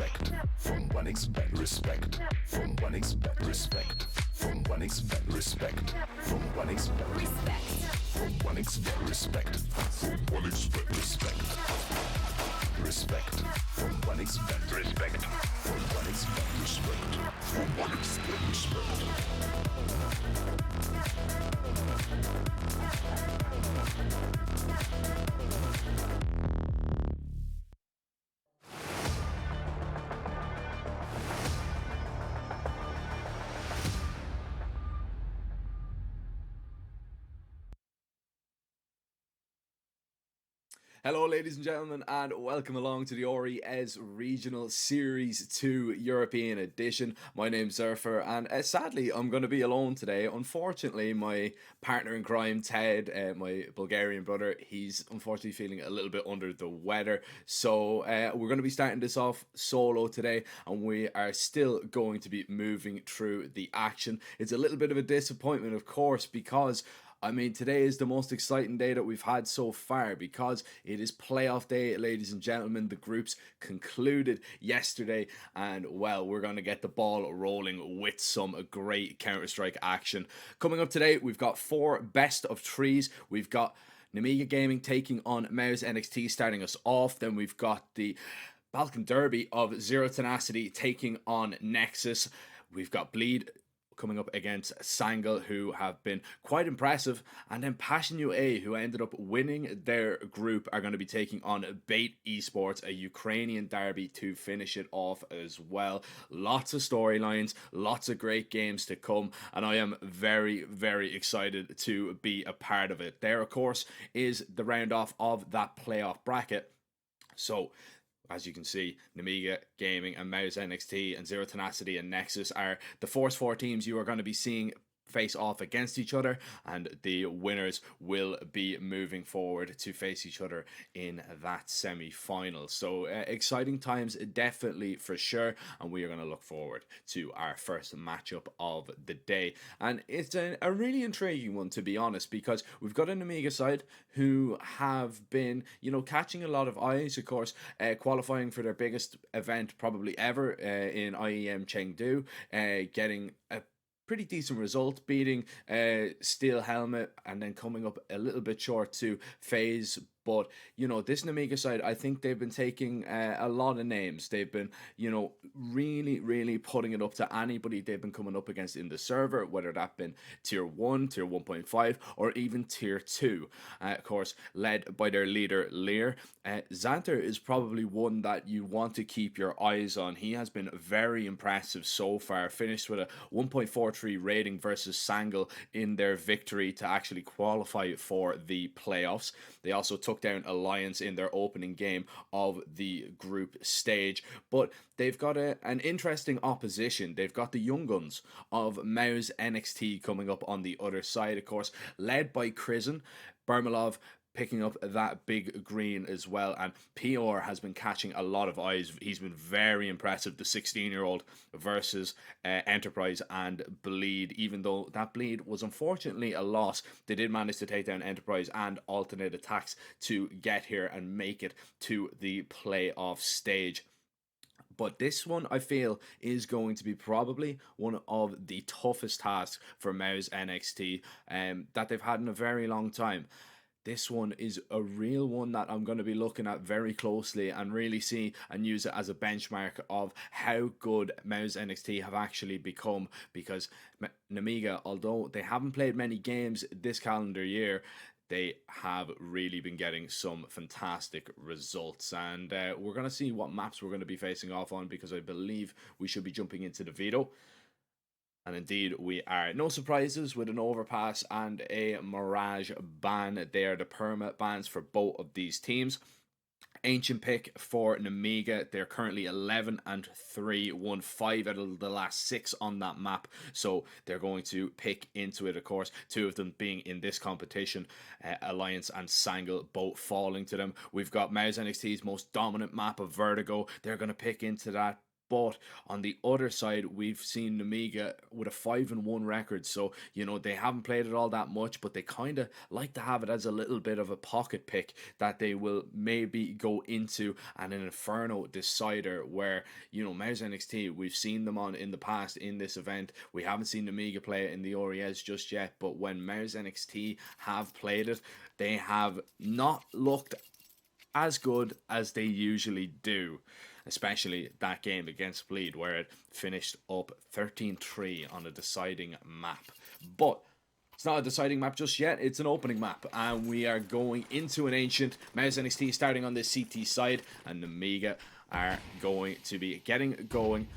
respect. From 1xbet respect. From 1xbet respect. From 1xbet respect. From 1xbet respect. From 1xbet respect. From 1xbet respect. Respect. From 1xbet respect. From 1xbet respect. From 1xbet respect. Hello, ladies and gentlemen, and welcome along to the RES Regional Series 2 European Edition. My name's Surfer, and sadly, I'm going to be alone today. Unfortunately, my partner in crime, Ted, my Bulgarian brother, he's unfortunately feeling a little bit under the weather. So, we're going to be starting this off solo today, and we are still going to be moving through the action. It's a little bit of a disappointment, of course, because today is the most exciting day that we've had so far because it is playoff day, ladies and gentlemen. The groups concluded yesterday, and well, we're going to get the ball rolling with some great Counter-Strike action. Coming up today, we've got 4 best of 3s. We've got Namiga Gaming taking on Mouse NXT starting us off. Then we've got the Balkan Derby of Zero Tenacity taking on Nexus. We've got Bleed coming up against Sangal, who have been quite impressive, and then Passion UA, who ended up winning their group, are going to be taking on Bait Esports, a Ukrainian derby, to finish it off as well. Lots of storylines, lots of great games to come, and I am very, very excited to be a part of it. There, of course, is the round off of that playoff bracket. So, as you can see, Namiga Gaming and Mouse NXT and Zero Tenacity and Nexus are the first 4 teams you are going to be seeing face off against each other, and the winners will be moving forward to face each other in that semi-final. So exciting times, definitely, for sure, and we are going to look forward to our first matchup of the day. And it's a really intriguing one, to be honest, because we've got an Amiga side who have been, catching a lot of eyes, of course, qualifying for their biggest event probably ever in IEM Chengdu, getting a pretty decent result, beating Steel Helmet and then coming up a little bit short to FaZe. But, this Namiga side, I think they've been taking a lot of names. They've been, really, really putting it up to anybody they've been coming up against in the server, whether that been Tier 1, Tier 1.5, or even Tier 2. Of course, led by their leader, Lear. Xanter is probably one that you want to keep your eyes on. He has been very impressive so far. Finished with a 1.43 rating versus Sangal in their victory to actually qualify for the playoffs. They also took down Alliance in their opening game of the group stage. But they've got an interesting opposition. They've got the young guns of Mouse NXT coming up on the other side, of course, led by Krizen. Bermalov picking up that big green as well, and PR has been catching a lot of eyes. He's been very impressive, the 16-year-old versus Enterprise and Bleed. Even though that Bleed was unfortunately a loss, they did manage to take down Enterprise and alternate attacks to get here and make it to the playoff stage. But this one, I feel, is going to be probably one of the toughest tasks for Mouse NXT that they've had in a very long time. This one is a real one that I'm going to be looking at very closely and really see and use it as a benchmark of how good Mouse NXT have actually become, because Namiga, although they haven't played many games this calendar year, they have really been getting some fantastic results. And we're going to see what maps we're going to be facing off on, because I believe we should be jumping into the veto. And indeed, we are. No surprises with an overpass and a Mirage ban. They are the perma bans for both of these teams. Ancient pick for Namiga. They're currently 11-3, won 5 out of the last 6 on that map. So they're going to pick into it, of course. 2 of them being in this competition, Alliance and Sangal, both falling to them. We've got Mouse NXT's most dominant map of Vertigo. They're going to pick into that. But on the other side, we've seen Namiga with a 5-1 record. So, you know, they haven't played it all that much, but they kind of like to have it as a little bit of a pocket pick that they will maybe go into an Inferno decider where, you know, Mars NXT, we've seen them on in the past in this event. We haven't seen Namiga play it in the ORES just yet, but when Mars NXT have played it, they have not looked as good as they usually do, especially that game against Bleed where it finished up 13-3 on a deciding map. But it's not a deciding map just yet, it's an opening map, and we are going into an Ancient. Mouse NXT starting on the CT side, and Namiga are going to be getting going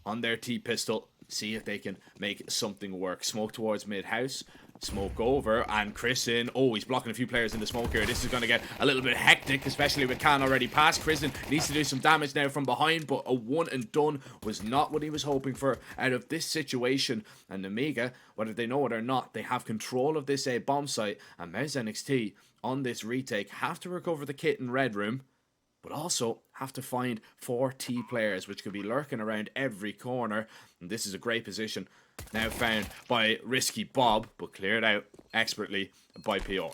on their T-pistol, see if they can make something work. Smoke towards mid-house, smoke over, and Kristen, oh, he's blocking a few players in the smoke here. This is going to get a little bit hectic, especially with Khan already past. Kristen needs to do some damage now from behind, but a one and done was not what he was hoping for out of this situation. And Namiga, whether they know it or not, they have control of this bomb site, and Mez NXT on this retake have to recover the kit in Red Room, but also have to find 4 T players, which could be lurking around every corner. And this is a great position now found by Risky Bob, but cleared out expertly by PR.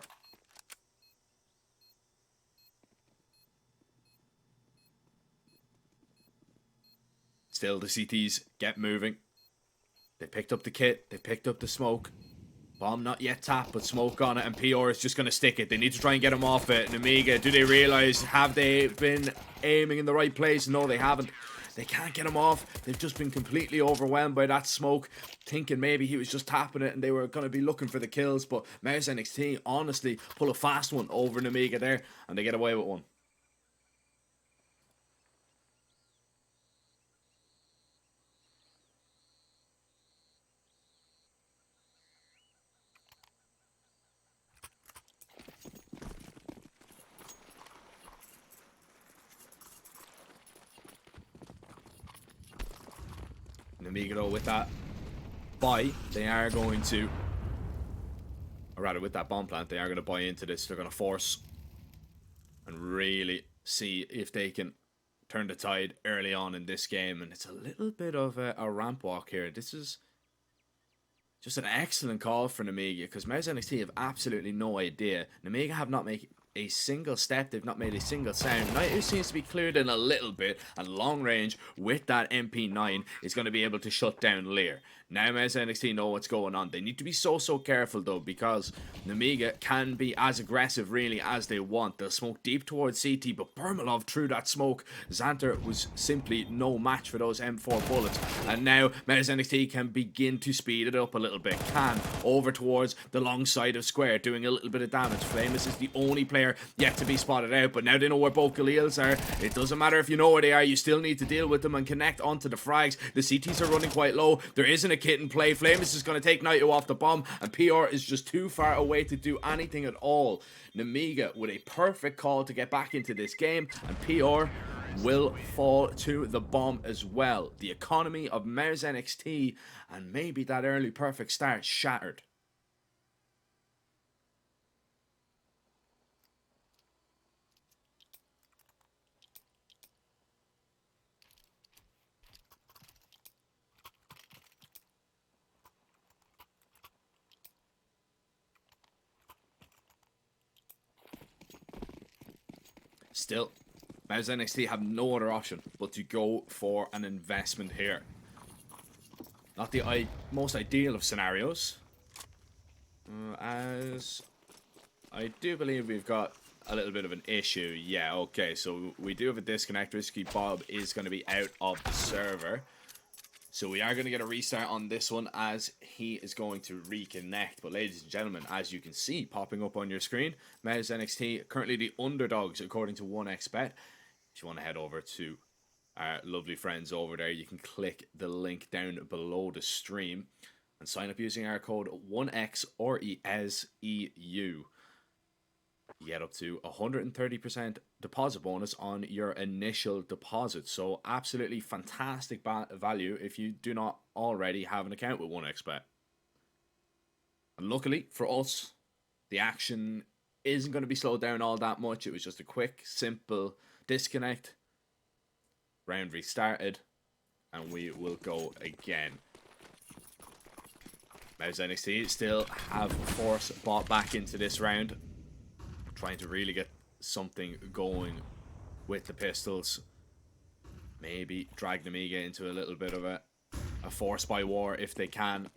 Still, the CTs get moving. They picked up the kit, they picked up the smoke. Bomb not yet tapped, but smoke on it, and PR is just going to stick it. They need to try and get him off it. And Amiga, do they realise, have they been aiming in the right place? No, they haven't. They can't get him off. They've just been completely overwhelmed by that smoke, thinking maybe he was just tapping it and they were going to be looking for the kills. But Mouse NXT honestly pull a fast one over an Amiga there, and they get away with one. Amiga though, with that buy, they are going to, or rather with that bomb plant, they are going to buy into this. They're going to force and really see if they can turn the tide early on in this game. And it's a little bit of a ramp walk here. This is just an excellent call for Namiga, because Mouse NXT have absolutely no idea. Namiga have not made a single step, they've not made a single sound. Now it seems to be cleared in a little bit, and long range with that MP9 is going to be able to shut down Lear. Now Mouse NXT know what's going on. They need to be so careful though, because Namiga can be as aggressive really as they want. They'll smoke deep towards CT, but Permalov through that smoke, Xanter was simply no match for those M4 bullets. And now Mouse NXT can begin to speed it up a little bit. Can over towards the long side of square, doing a little bit of damage. Famous is the only player yet to be spotted out, but now they know where both Galils are. It doesn't matter if you know where they are, you still need to deal with them and connect onto the frags. The CTs are running quite low. There isn't a kit in play. Flamus is going to take Naito off the bomb, and PR is just too far away to do anything at all. Namiga with a perfect call to get back into this game, and PR will fall to the bomb as well. The economy of Mars NXT and maybe that early perfect start shattered. Still, Mouse NXT have no other option but to go for an investment here. Not the most ideal of scenarios, as I do believe we've got a little bit of an issue. Yeah, okay, so we do have a disconnect. Risky Bob is going to be out of the server. So we are going to get a restart on this one as he is going to reconnect. But ladies and gentlemen, as you can see popping up on your screen, Mouse NXT currently the underdogs according to 1xBet. If you want to head over to our lovely friends over there, you can click the link down below the stream and sign up using our code 1X or ESEU. You get up to 130% deposit bonus on your initial deposit. So absolutely fantastic value if you do not already have an account with 1xBet. And luckily for us, the action isn't going to be slowed down all that much. It was just a quick, simple disconnect. Round restarted. and we will go again. Mouse NXT still have force bought back into this round, trying to really get something going with the pistols. Maybe drag Nemiga into a little bit of a force by war if they can.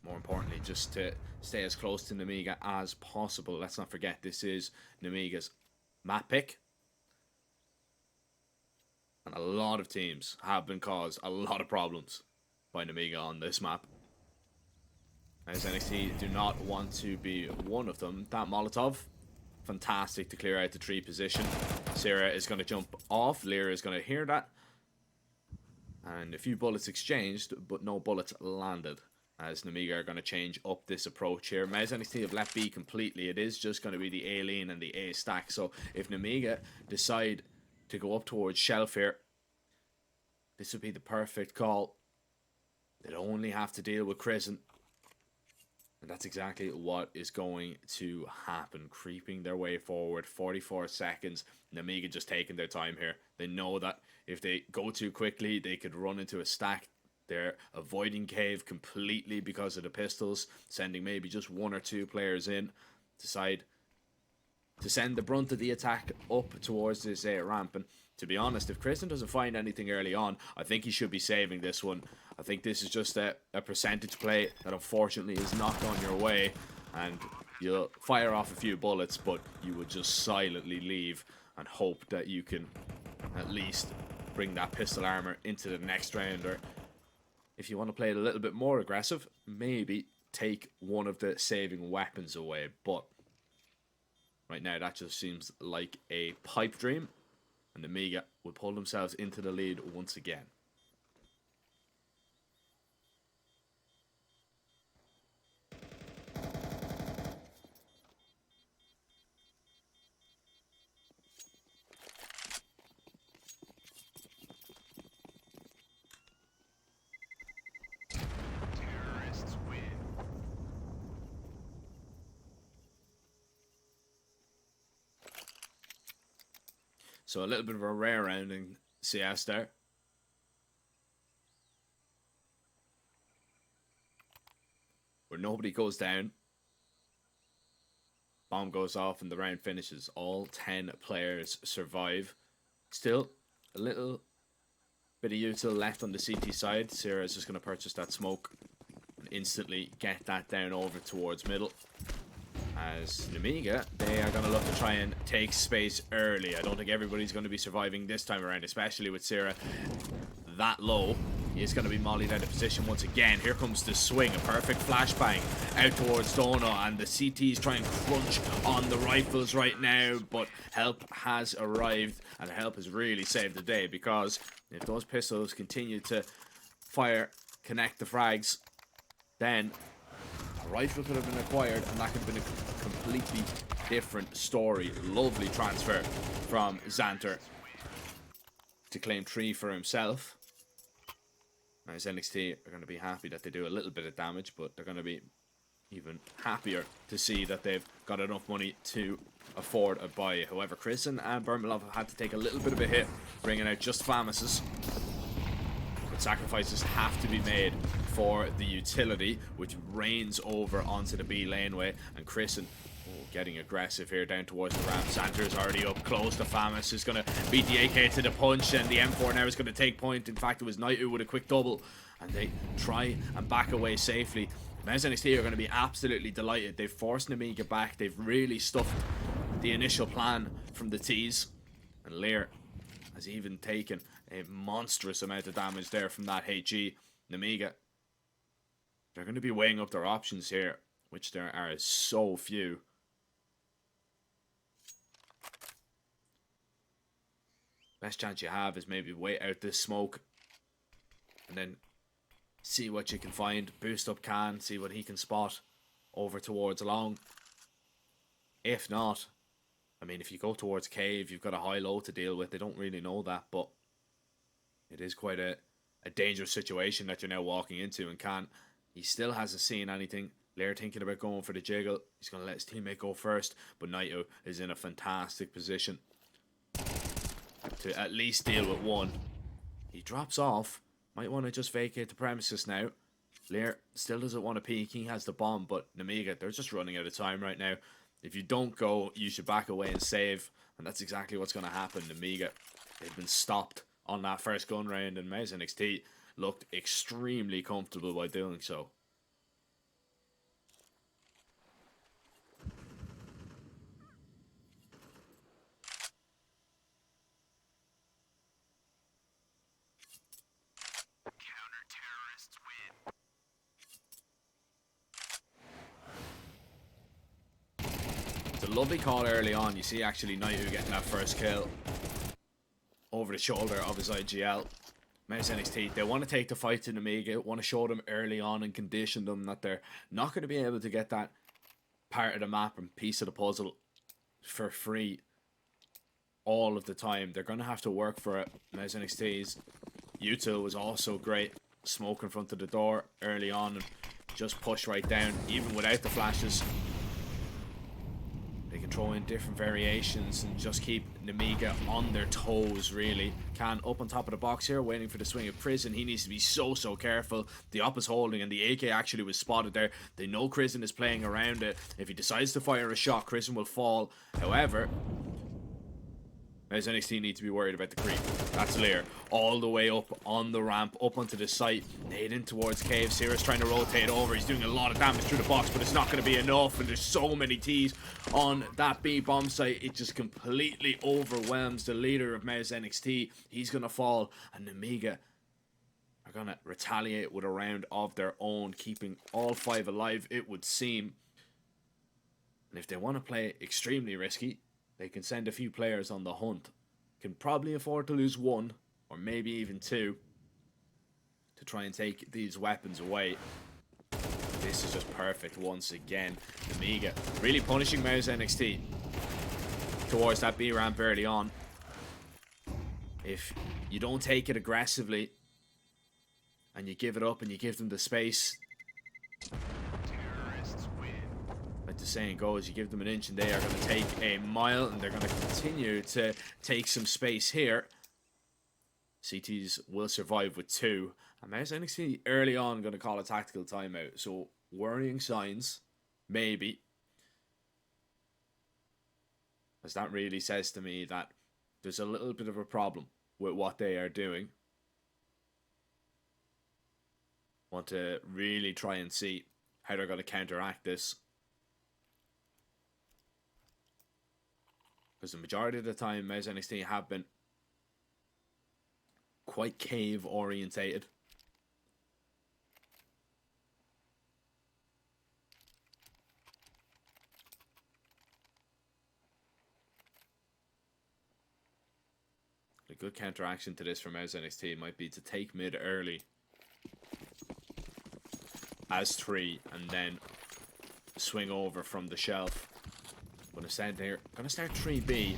More importantly, just to stay as close to Nemiga as possible. Let's not forget, this is Nemiga's map pick. And a lot of teams have been caused a lot of problems by Nemiga on this map. As NXT do not want to be one of them. That Molotov, fantastic to clear out the tree position. Sarah is going to jump off. Lyra is going to hear that. And a few bullets exchanged, but no bullets landed. As Nemiga are going to change up this approach here. Mouse NXT have left B completely. It is just going to be the A lane and the A stack. So if Nemiga decide to go up towards Shelf here, this would be the perfect call. They'd only have to deal with Crescent. And that's exactly what is going to happen. Creeping their way forward. 44 seconds. Nemiga just taking their time here. They know that if they go too quickly, they could run into a stack. They're avoiding cave completely because of the pistols, sending maybe just one or two players in. Decide to send the brunt of the attack up towards this ramp. And to be honest, if Kristen doesn't find anything early on, I think he should be saving this one. I think this is just a percentage play that unfortunately is not going your way. And you'll fire off a few bullets, but you will just silently leave and hope that you can at least bring that pistol armor into the next round. Or if you want to play it a little bit more aggressive, maybe take one of the saving weapons away. But right now, that just seems like a pipe dream. And the Nemiga will pull themselves into the lead once again. So a little bit of a rare round in CS there. Where nobody goes down. Bomb goes off and the round finishes. All 10 players survive. Still a little bit of util left on the CT side. Sarah's just going to purchase that smoke and instantly get that down over towards middle. As Nemiga, they are going to look to try and take space early. I don't think everybody's going to be surviving this time around, especially with Sarah that low. He's going to be mollied out of position once again. Here comes the swing, a perfect flashbang out towards Dono, and the CTs try and crunch on the rifles right now, but help has arrived, and help has really saved the day, because if those pistols continue to fire, connect the frags, then a rifle could have been acquired, and that could have been a completely different story. Lovely transfer from Xanter to claim 3 for himself. Now, as NXT are going to be happy that they do a little bit of damage, but they're going to be even happier to see that they've got enough money to afford a buy. However, Kristen and Bermalov have had to take a little bit of a hit, bringing out just Famises. But sacrifices have to be made for the utility, which rains over onto the B laneway, and Kristen getting aggressive here down towards the ramp. Xanter's already up close. The Famis is going to beat the AK to the punch, and the M4 now is going to take point. In fact, it was Naito with a quick double, and they try and back away safely. Men's NXT are going to be absolutely delighted. They've forced Nemiga back. They've really stuffed the initial plan from the T's, and Lear has even taken a monstrous amount of damage there from that HE. Nemiga, they're going to be weighing up their options here, which there are so few. Best chance you have is maybe wait out this smoke and then see what you can find. Boost up Can, see what he can spot over towards Long. If not, I mean, if you go towards Cave, you've got a high-low to deal with. They don't really know that, but it is quite a dangerous situation that you're now walking into. And Can, he still hasn't seen anything. Lair thinking about going for the jiggle. He's going to let his teammate go first, but Naito is in a fantastic position to at least deal with one. He drops off. Might want to just vacate the premises now. Lear still doesn't want to peek. He has the bomb, but Namiga, they're just running out of time right now. If you don't go, you should back away and save. And that's exactly what's going to happen. Namiga, they've been stopped on that first gun round, and Mouse NXT looked extremely comfortable by doing so. It's a lovely call early on. You see actually Naihu getting that first kill over the shoulder of his IGL. Mouse NXT, they want to take the fight to Namiga, want to show them early on and condition them that they're not going to be able to get that part of the map and piece of the puzzle for free all of the time. They're going to have to work for it. Mouse NXT's Yuto was also great. Smoke in front of the door early on and just push right down, even without the flashes. They can throw in different variations and just keep Namiga on their toes, really. Can up on top of the box here, waiting for the swing of Prison. He needs to be so careful. The op is holding, and the AK actually was spotted there. They know Prison is playing around it. If he decides to fire a shot, Prison will fall. However, Mouse NXT need to be worried about the creep. That's Lear. All the way up on the ramp, up onto the site. Nading towards Cave. Sierra's trying to rotate over. He's doing a lot of damage through the box, but it's not going to be enough. And there's so many T's on that B bomb site. It just completely overwhelms the leader of Mouse NXT. He's going to fall. And Namiga are going to retaliate with a round of their own, keeping all 5 alive, it would seem. And if they want to play extremely risky, they can send a few players on the hunt. Can probably afford to lose 1 or maybe even 2 to try and take these weapons away. This is just perfect once again. Namiga really punishing Mouse NXT towards that B ramp early on. If you don't take it aggressively and you give it up and you give them the space, like the saying goes, you give them an inch and they are going to take a mile, and they're going to continue to take some space here. CTs will survive with 2. And Mouse NXT early on going to call a tactical timeout. So worrying signs, maybe. As that really says to me that there's a little bit of a problem with what they are doing. Want to really try and see how they're going to counteract this. Because the majority of the time, Mouse NXT have been quite cave orientated. A good counteraction to this from Mouse NXT might be to take mid early as 3 and then swing over from the shelf. Gonna stand here. Gonna start 3B.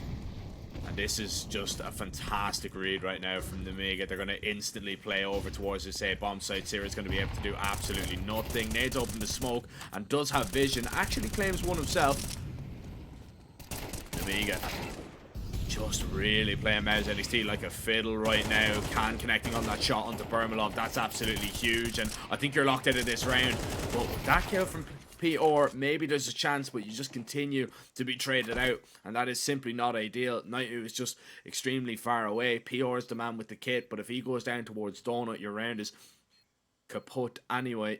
And this is just a fantastic read right now from Namiga. They're gonna instantly play over towards this bomb site. Sierra's gonna be able to do absolutely nothing. Nades open the smoke and does have vision. Actually claims one himself. Namiga just really playing Mouse NXT like a fiddle right now. Can connecting on that shot onto Bermalov. That's absolutely huge. And I think you're locked out of this round. But with that kill from PR, maybe there's a chance, but you just continue to be traded out, and that is simply not ideal. Naihu is just extremely far away. PR is the man with the kit, but if he goes down towards Donut, your round is kaput anyway.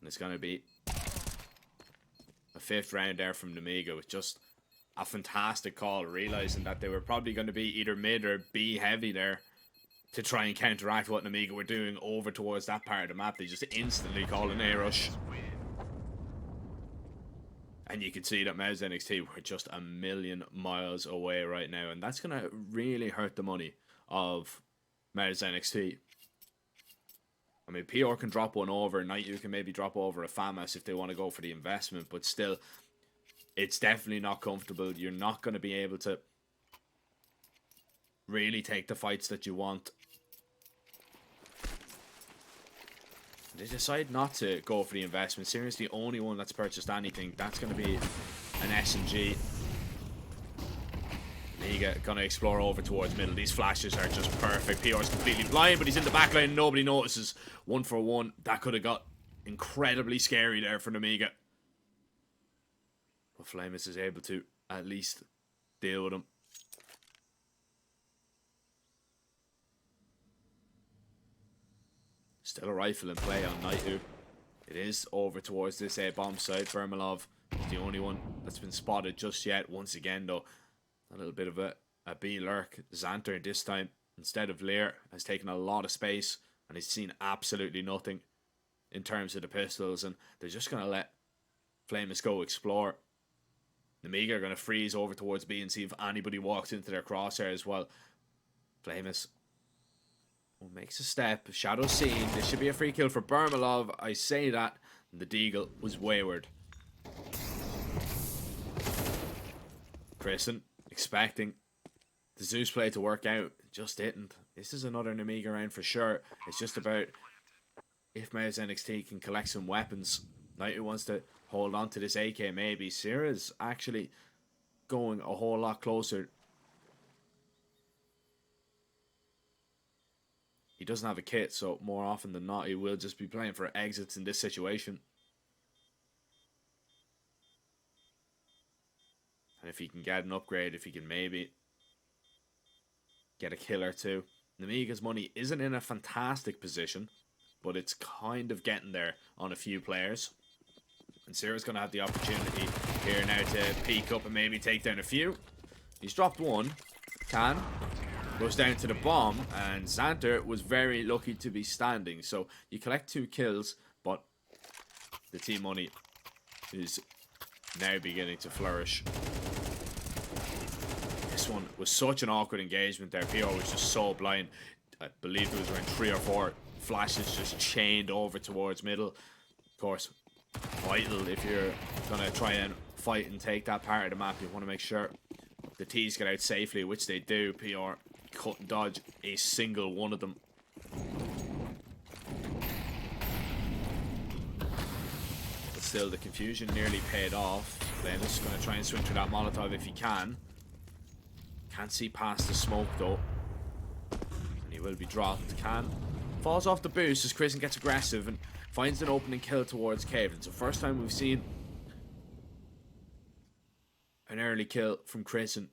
And it's going to be a 5th round there from Namiga with just a fantastic call, realizing that they were probably going to be either mid or B heavy there to try and counteract what Namiga were doing over towards that part of the map. They just instantly called an A rush. And you can see that Mouse NXT were just a million miles away right now, and that's going to really hurt the money of Mouse NXT. I mean, PR can drop one over, Naihu can maybe drop over a FAMAS if they want to go for the investment, but still, it's definitely not comfortable. You're not going to be able to really take the fights that you want. They decide not to go for the investment. Sierra's the only one that's purchased anything. That's going to be an S&G. Amiga going to explore over towards middle. These flashes are just perfect. PR's completely blind, but he's in the back line. Nobody notices. 1-for-1. That could have got incredibly scary there for Amiga. But Flamus is able to at least deal with him. Still a rifle in play on Naitu. It is over towards this A bomb side. Vermalov is the only one that's been spotted just yet. Once again, though, a little bit of a B lurk. Xanter this time, instead of Lear, has taken a lot of space and he's seen absolutely nothing in terms of the pistols, and they're just going to let Flamus go explore. The Amiga are going to freeze over towards B and see if anybody walks into their crosshair as well. Flamus makes a step. Shadow seen. This should be a free kill for Bermalov. I say that. The Deagle was wayward. Chrisen expecting the Zeus play to work out. Just didn't. This is another Amiga round for sure. It's just about if Mouse NXT can collect some weapons. Knight who wants to hold on to this AK maybe. Sierra's actually going a whole lot closer. He doesn't have a kit, so more often than not, he will just be playing for exits in this situation. And if he can get an upgrade, if he can maybe get a kill or two. Namiga's money isn't in a fantastic position, but it's kind of getting there on a few players. And Sierra's going to have the opportunity here now to peek up and maybe take down a few. He's dropped one. Can. Goes down to the bomb, and Xanter was very lucky to be standing. So you collect 2 kills, but the team money is now beginning to flourish. This one was such an awkward engagement there. PR was just so blind. I believe there was around 3 or 4 flashes just chained over towards middle. Of course, vital if you're going to try and fight and take that part of the map. You want to make sure the T's get out safely, which they do. PR couldn't dodge a single one of them. But still, the confusion nearly paid off. Flamus going to try and swing through that Molotov if he can. Can't see past the smoke though. And he will be dropped. Can. Falls off the boost as Chrisen gets aggressive and finds an opening kill towards Caven. So first time we've seen an early kill from Chrisen.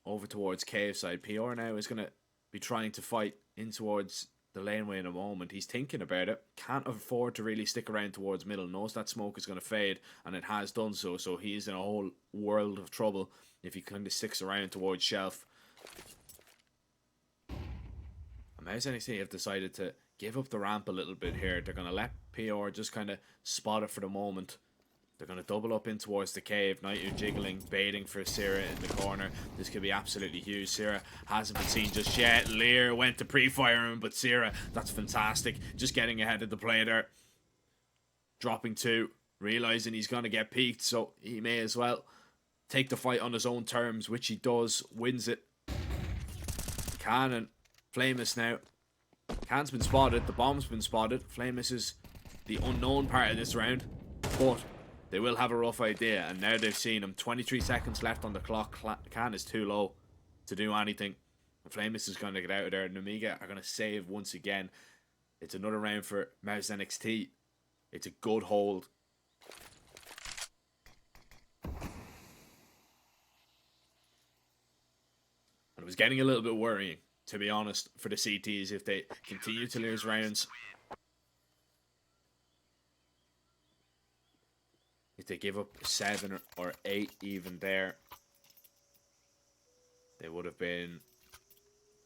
Over towards Cave side. PR now is going to be trying to fight in towards the laneway in a moment. He's thinking about it. Can't afford to really stick around towards middle. Knows that smoke is going to fade, and it has done so. So he's in a whole world of trouble if he kind of sticks around towards shelf. And Mouse NXT have decided to give up the ramp a little bit here. They're going to let PR just kind of spot it for the moment. They're going to double up in towards the cave. Naitu jiggling, baiting for Sierra in the corner. This could be absolutely huge. Sierra hasn't been seen just yet. Lear went to pre-fire him, but Sierra, that's fantastic. Just getting ahead of the play there. Dropping 2. Realising he's going to get peeked, so he may as well take the fight on his own terms, which he does. Wins it. Cannon. Flamus now. Can's been spotted. The bomb's been spotted. Flamus is the unknown part of this round. But they will have a rough idea, and now they've seen him. 23 seconds left on the clock. Can is too low to do anything. And Flamus is going to get out of there. And Amiga are going to save once again. It's another round for Mouse NXT. It's a good hold. And it was getting a little bit worrying, to be honest, for the CTs if they continue to lose rounds. If they give up 7 or 8 even there, they would have been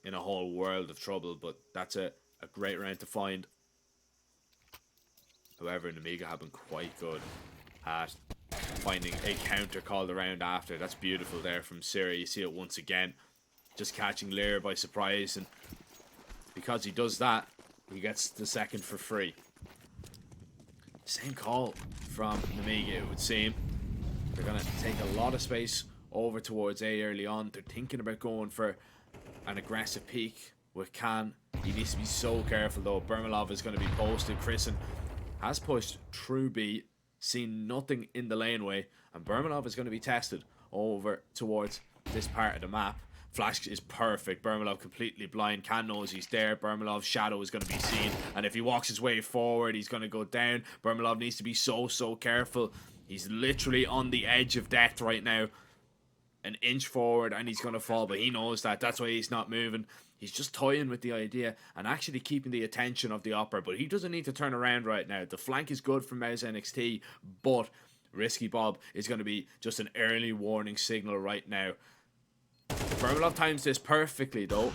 in a whole world of trouble. But that's a great round to find. However, Amiga have been quite good at finding a counter called around after. That's beautiful there from Siri. You see it once again. Just catching Lear by surprise. And because he does that, he gets the second for free. Same call from Amiga, it would seem. They're going to take a lot of space over towards A early on. They're thinking about going for an aggressive peak. with Khan. He needs to be so careful though. Bermalov is going to be posted. Chrisen has pushed through B, seen nothing in the laneway, and Bermalov is going to be tested over towards this part of the map. Flash is perfect. Bermalov completely blind. Khan knows he's there. Bermalov's shadow is going to be seen, and if he walks his way forward, he's going to go down. Bermalov needs to be so careful. He's literally on the edge of death right now. An inch forward and he's going to fall, but he knows that. That's why he's not moving. He's just toying with the idea and actually keeping the attention of the Opera, but he doesn't need to turn around right now. The flank is good from Mouse NXT, but Risky Bob is going to be just an early warning signal right now. Bermalov times this perfectly though,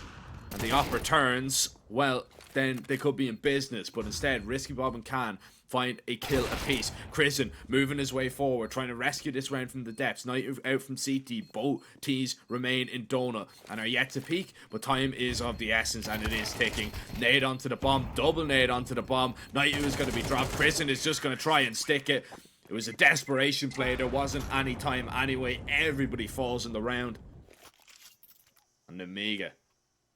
and the Opera turns, well, then they could be in business, but instead Risky Bob and Khan find a kill apiece. Chrisen moving his way forward, trying to rescue this round from the depths. Knight out from CT. Both T's remain in Donut and are yet to peak, but time is of the essence and it is ticking. Nade onto the bomb, double nade onto the bomb. Knight is going to be dropped. Chrisen is just going to try and stick it. It was a desperation play. There wasn't any time anyway. Everybody falls in the round. And Amiga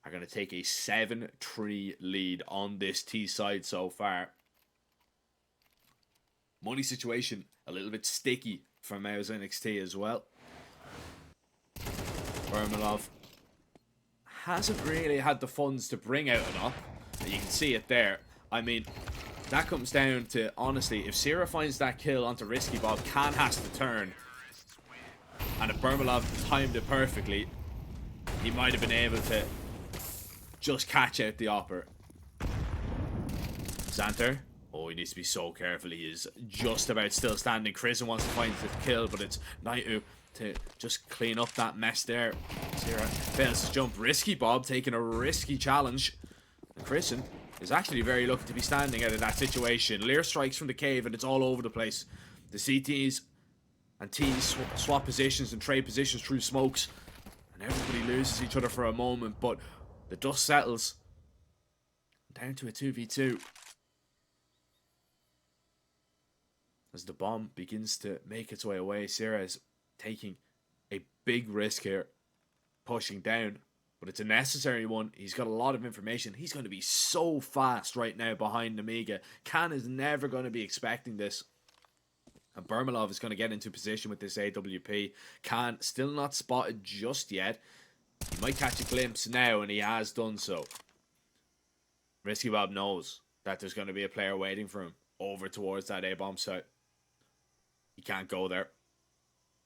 are going to take a 7-3 lead on this T side so far. Money situation a little bit sticky for Mouse NXT as well. Bermalov hasn't really had the funds to bring out an up. You can see it there. I mean, that comes down to, honestly, if Sierra finds that kill onto Risky Bob, Khan has to turn. And if Bermalov timed it perfectly, he might have been able to just catch out the Opera. Xanter. Oh, he needs to be so careful. He is just about still standing. Chrisen wants to find the kill, but it's Naitu to just clean up that mess there. Sierra fails to jump. Risky Bob taking a risky challenge. And Chrisen is actually very lucky to be standing out of that situation. Lear strikes from the cave and it's all over the place. The CTs and T's swap positions and trade positions through smokes. And everybody loses each other for a moment, but the dust settles. Down to a 2v2. As the bomb begins to make its way away, Sierra is taking a big risk here, pushing down, but it's a necessary one. He's got a lot of information. He's going to be so fast right now behind Amiga. Khan is never going to be expecting this. And Bermalov is going to get into position with this AWP. Khan still not spotted just yet. He might catch a glimpse now, and he has done so. Risky Bob knows that there's going to be a player waiting for him over towards that A-bomb site. He can't go there.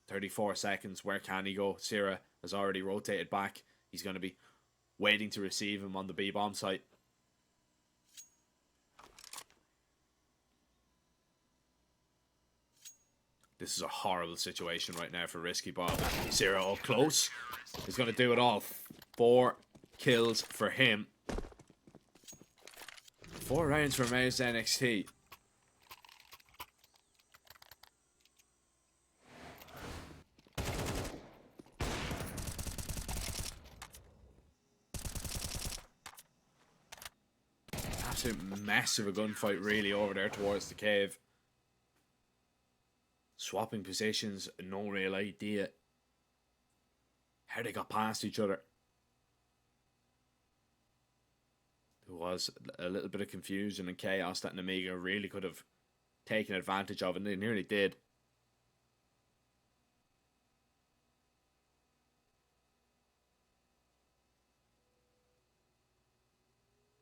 34 seconds. Where can he go? Sierra has already rotated back. He's going to be waiting to receive him on the B-bomb site. This is a horrible situation right now for Risky Bob. Sierra up close. He's going to do it all. 4 kills for him. 4 rounds for Mouse NXT. Absolute mess of a gunfight really over there towards the cave. Swapping positions, no real idea how they got past each other. There was a little bit of confusion and chaos that Amiga really could have taken advantage of, and they nearly did.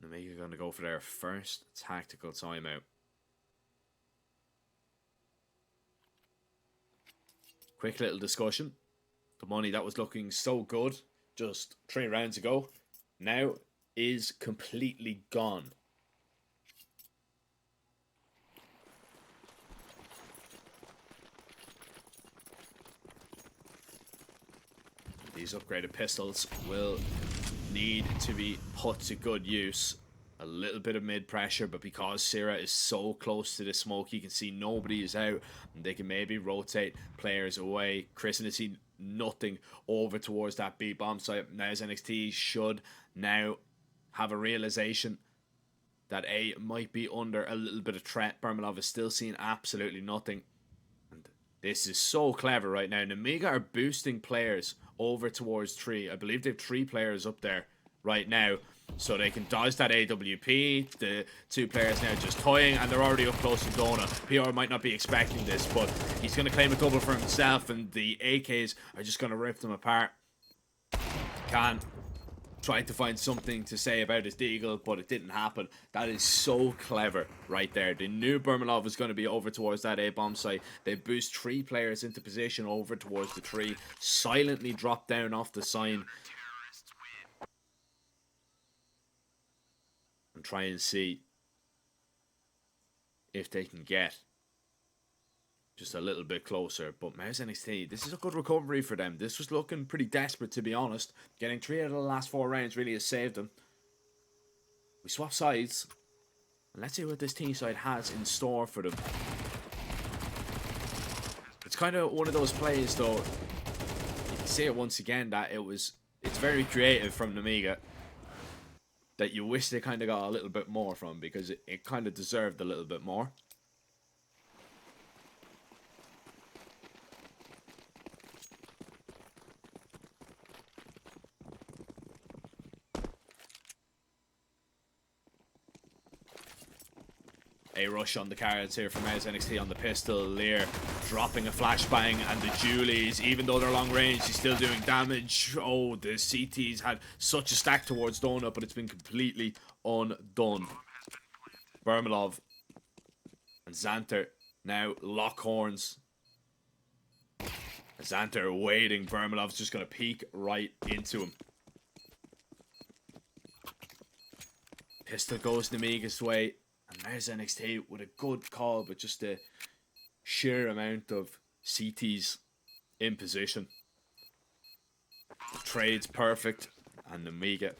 Amiga going to go for their first tactical timeout. Quick little discussion. The money that was looking so good just 3 rounds ago now is completely gone. These upgraded pistols will need to be put to good use. A little bit of mid pressure, but because Sierra is so close to the smoke, you can see nobody is out, and they can maybe rotate players away. Chrisen has seen nothing over towards that B bomb site. Now NXT should now have a realization that A might be under a little bit of threat. Bermalov is still seeing absolutely nothing. And this is so clever right now. Amiga are boosting players over towards 3. I believe they have 3 players up there right now. So they can dodge that AWP. The two players now just toying, and they're already up close to Dona. PR might not be expecting this, but he's going to claim a double for himself, and the AKs are just going to rip them apart. Khan tried to find something to say about his deagle, but it didn't happen. That is so clever right there. They knew Bermalov was going to be over towards that A-bomb site. They boost 3 players into position over towards the tree, silently drop down off the sign, and try and see if they can get just a little bit closer. But Mars NXT, this is a good recovery for them. This was looking pretty desperate, to be honest. Getting 3 out of the last 4 rounds really has saved them. We swap sides, and let's see what this team side has in store for them. It's kind of one of those plays, though. You can see it once again that it's very creative from Namiga, that you wish they kind of got a little bit more from, because it kind of deserved a little bit more. A rush on the cards here from Mars NXT on the pistol. Lear dropping a flashbang, and the Julies, even though they're long range, he's still doing damage. Oh, the CTs had such a stack towards Donut, but it's been completely undone. Bermalov and Xanter now lock horns. Xanter waiting. Bermalov's just going to peek right into him. Pistol goes Namiga's way. And there's NXT with a good call, but just the sheer amount of CTs in position. The trade's perfect, and Namiga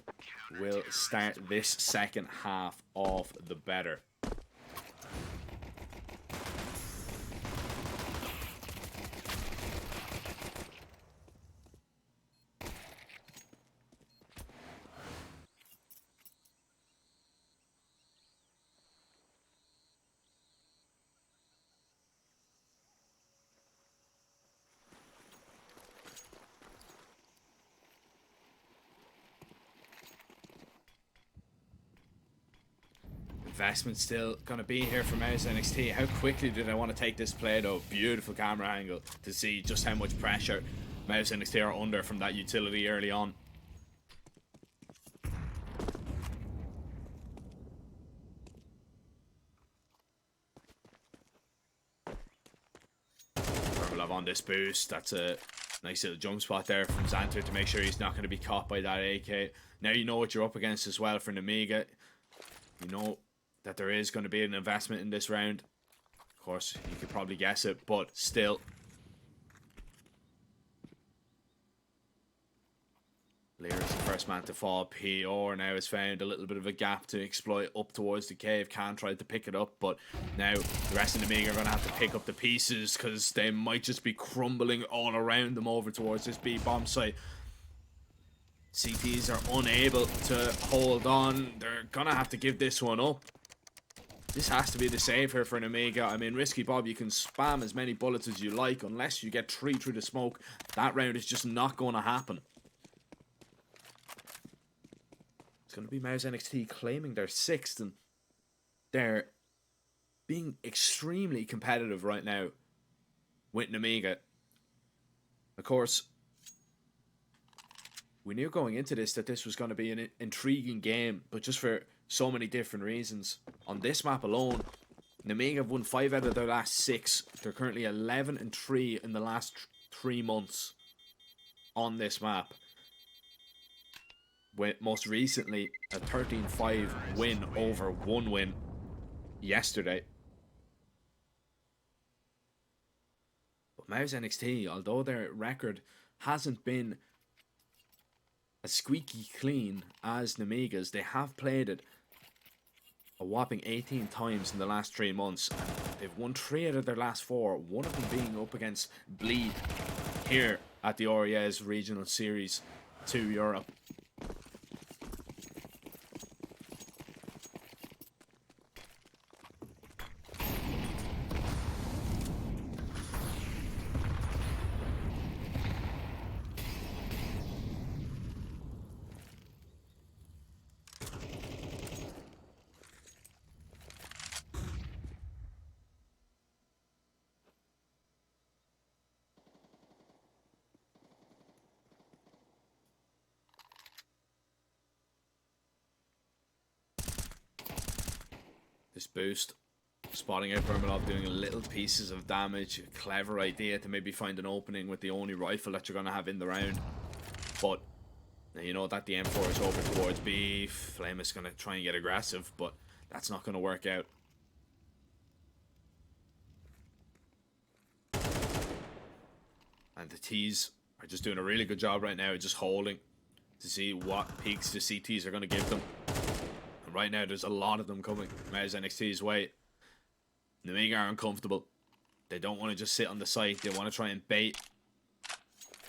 will start this second half off the better. Investment still going to be here for Mars NXT. How quickly did I want to take this play, though? Beautiful camera angle to see just how much pressure Mars NXT are under from that utility early on. Bermalov on this boost. That's a nice little jump spot there from Xanter to make sure he's not going to be caught by that AK. Now you know what you're up against as well for Namiga. You know that there is going to be an investment in this round. Of course, you could probably guess it, but still. Lear is the first man to fall. PR now has found a little bit of a gap to exploit up towards the cave. Khan tried to pick it up, but now the rest of the Namiga are going to have to pick up the pieces, because they might just be crumbling all around them over towards this B-bomb site. CTs are unable to hold on. They're going to have to give this one up. This has to be the save here for Namiga. I mean, Risky Bob, you can spam as many bullets as you like. Unless you get 3 through the smoke, that round is just not going to happen. It's going to be Mars NXT claiming their 6th, and they're being extremely competitive right now with Namiga. Of course, we knew going into this that this was going to be an intriguing game, but just for so many different reasons. On this map alone, Namiga have won 5 out of their last 6. They're currently 11-3 in the last 3 months on this map, with most recently a 13-5 win over 1 win yesterday. But Mars NXT, although their record hasn't been as squeaky clean as Namiga's, they have played it a whopping 18 times in the last 3 months, and they've won 3 out of their last 4, one of them being up against Bleed here at the RES Regional Series 2 Europe. This boost. Spotting out Bermalov, doing little pieces of damage. Clever idea to maybe find an opening with the only rifle that you're going to have in the round. But you know that the M4 is over towards B. Flame is going to try and get aggressive, but that's not going to work out. And the T's are just doing a really good job right now, just holding to see what peaks the CTs are going to give them. And right now, there's a lot of them coming Mars NXT's way. Namiga are uncomfortable. They don't want to just sit on the site. They want to try and bait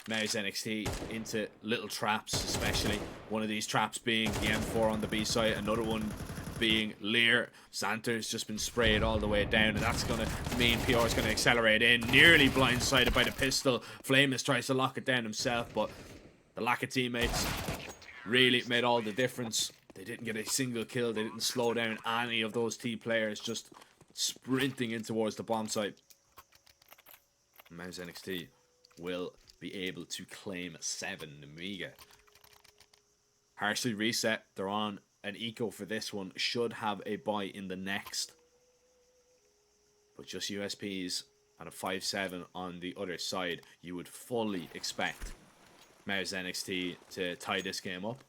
Mars NXT into little traps, especially one of these traps being the M4 on the B side, another one being Lear. Xanter's just been sprayed all the way down, and that's going to mean PR is going to accelerate in. Nearly blindsided by the pistol. Flamus tries to lock it down himself, but the lack of teammates really made all the difference. They didn't get a single kill. They didn't slow down any of those T players, just sprinting in towards the bomb site. Mars NXT will be able to claim 7. Amiga harshly reset. They're on an eco for this one. Should have a buy in the next, but just USPs and a 5-7 on the other side. You would fully expect Mars NXT to tie this game up.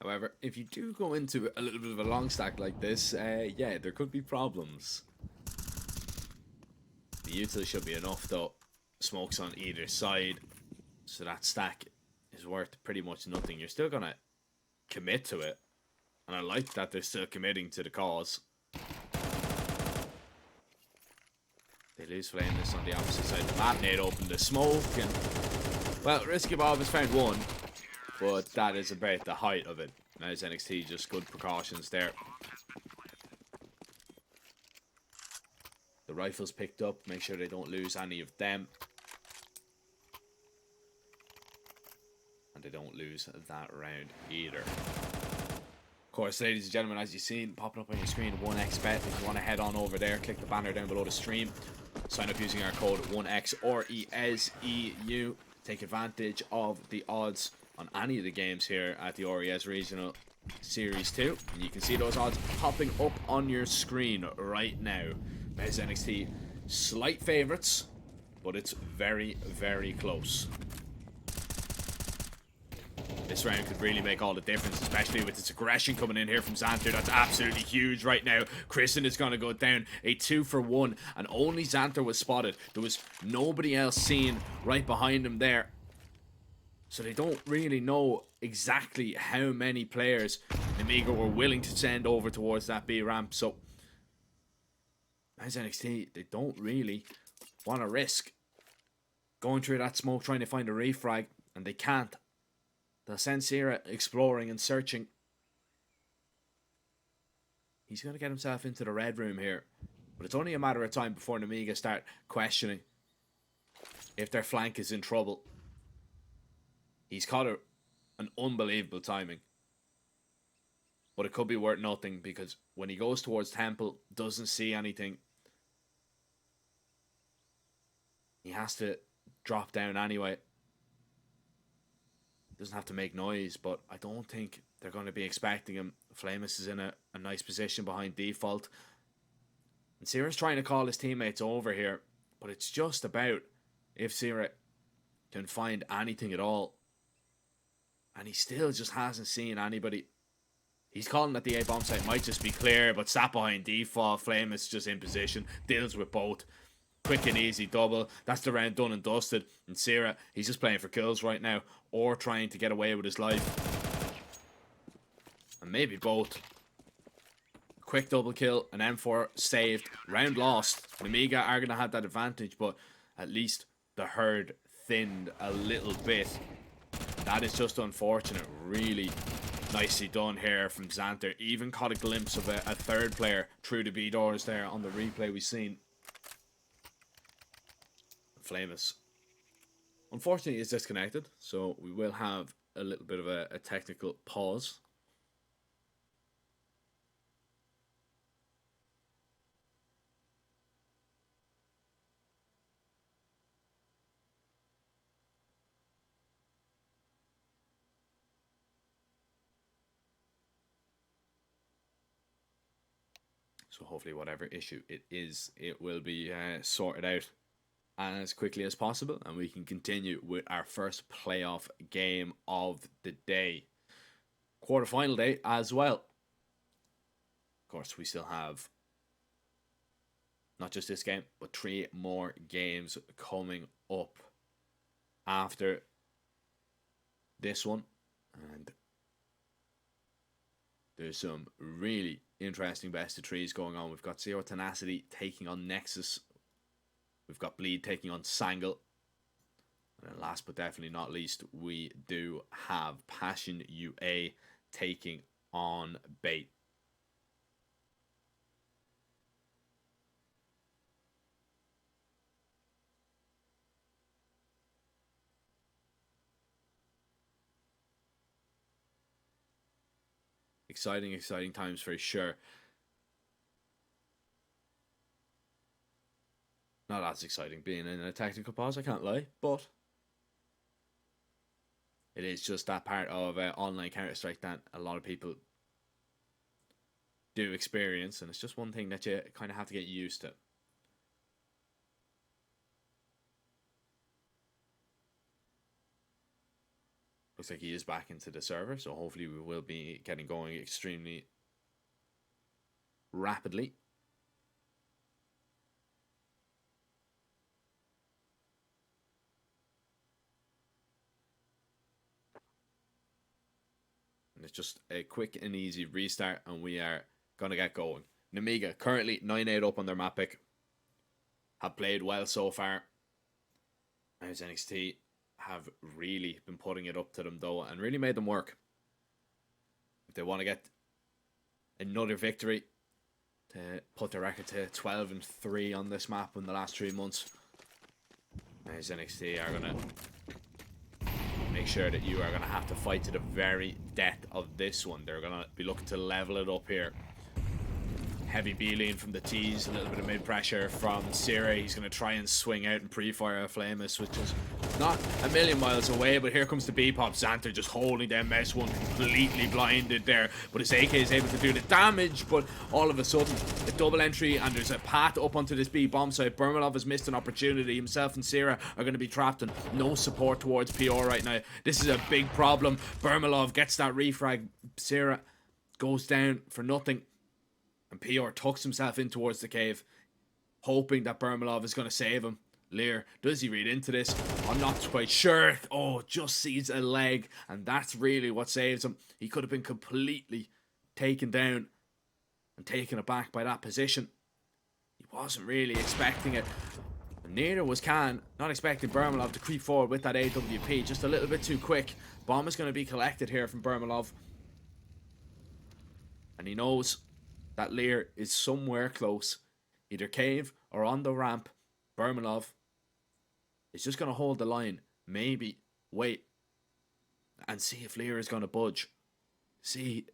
However, if you do go into a little bit of a long stack like this, yeah, there could be problems. The util should be enough though. Smokes on either side, so that stack is worth pretty much nothing. You're still gonna commit to it, and I like that they're still committing to the cause. They lose Flameless on the opposite side. The map nade opened the smoke, and well, Risky Bob has found one, but that is about the height of it. Mars NXT, just good precautions there. The rifles picked up, make sure they don't lose any of them. And they don't lose that round either. Of course, ladies and gentlemen, as you've seen, popping up on your screen, 1xBet. If you want to head on over there, click the banner down below the stream. Sign up using our code 1X or ESEU. Take advantage of the odds on any of the games here at the RES Regional Series 2. And you can see those odds popping up on your screen right now. Mars NXT, slight favourites, but it's very, very close. This round could really make all the difference, especially with its aggression coming in here from Xanter. That's absolutely huge right now. Kristen is going to go down a 2-for-1, and only Xanter was spotted. There was nobody else seen right behind him there. So they don't really know exactly how many players Amiga were willing to send over towards that B ramp. So as NXT, they don't really want to risk going through that smoke trying to find a refrag, and they can't. They'll send Sierra exploring and searching. He's going to get himself into the red room here, but it's only a matter of time before Amiga start questioning if their flank is in trouble. He's caught an unbelievable timing, but it could be worth nothing because when he goes towards Temple, doesn't see anything, he has to drop down anyway. Doesn't have to make noise, but I don't think they're going to be expecting him. Flamus is in a nice position behind default, and Sierra's trying to call his teammates over here, but it's just about if Sierra can find anything at all. And he still just hasn't seen anybody. He's calling that the A bomb site might just be clear, but sat behind default. Flame is just in position. Deals with both. Quick and easy double. That's the round done and dusted. And Sierra, he's just playing for kills right now, or trying to get away with his life. And maybe both. Quick double kill, an M4 saved. Round lost. Amiga are going to have that advantage, but at least the herd thinned a little bit. That is just unfortunate. Really nicely done here from Xanter. Even caught a glimpse of a third player through the B doors there on the replay we've seen. Flamus, unfortunately, is disconnected, so we will have a little bit of a technical pause. So hopefully whatever issue it is, it will be sorted out as quickly as possible, and we can continue with our first playoff game of the day. Quarterfinal day as well. Of course, we still have not just this game, but 3 more games coming up after this one. And there's some really interesting best of 3s going on. We've got Zero Tenacity taking on Nexus. We've got Bleed taking on Sangle. And then last but definitely not least, we do have Passion UA taking on Bait. Exciting times for sure. Not as exciting being in a technical pause, I can't lie, but it is just that part of online Counter-Strike that a lot of people do experience, and it's just one thing that you kind of have to get used to. Looks like he is back into the server, so hopefully we will be getting going extremely rapidly. And it's just a quick and easy restart, and we are going to get going. Namiga currently 9-8 up on their map pick. Have played well so far. As NXT have really been putting it up to them though, and really made them work. If they want to get another victory to put their record to 12-3 on this map in the last 3 months, as NXT are going to make sure that you are going to have to fight to the very death of this one. They're going to be looking to level it up here. Heavy B-lane from the T's, a little bit of mid-pressure from Sierra. He's going to try and swing out and pre-fire a Flamus, which is not a million miles away, but here comes the B-pop. Xanter just holding down MS1, completely blinded there, but his AK is able to do the damage, but all of a sudden, a double entry, and there's a path up onto this B-bomb site. Bermalov has missed an opportunity. Himself and Sierra are going to be trapped, and no support towards PR right now. This is a big problem. Bermalov gets that refrag. Sierra goes down for nothing. And PR tucks himself in towards the cave, hoping that Bermalov is going to save him. Lear, does he read into this? I'm not quite sure. Oh, just sees a leg, and that's really what saves him. He could have been completely taken down and taken aback by that position. He wasn't really expecting it. And neither was Khan, not expecting Bermalov to creep forward with that AWP. Just a little bit too quick. Bomb is going to be collected here from Bermalov. And he knows that Lear is somewhere close, either cave or on the ramp. Bermalov is just going to hold the line, maybe wait and see if Lear is going to budge. See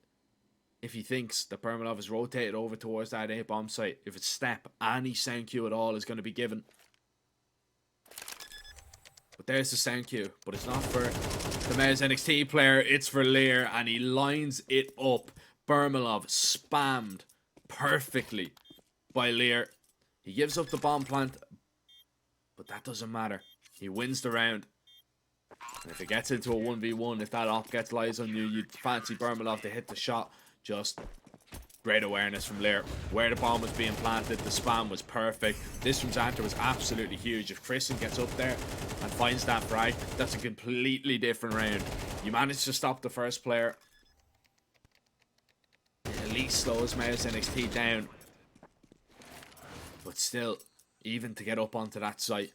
if he thinks that Bermalov is rotated over towards that A-bomb site. If it's step, any sound cue at all is going to be given. But there's the sound cue, but it's not for the Mez NXT player, it's for Lear, and he lines it up. Bermalov spammed perfectly by Lear. He gives up the bomb plant, but that doesn't matter. He wins the round. And if it gets into a 1v1, if that op gets lies on you, you'd fancy Bermalov to hit the shot. Just great awareness from Lear. Where the bomb was being planted, the spam was perfect. This from Xanter was absolutely huge. If Kristen gets up there and finds that frag, that's a completely different round. You managed to stop the first player. At least slows Mouse NXT down. But still, even to get up onto that site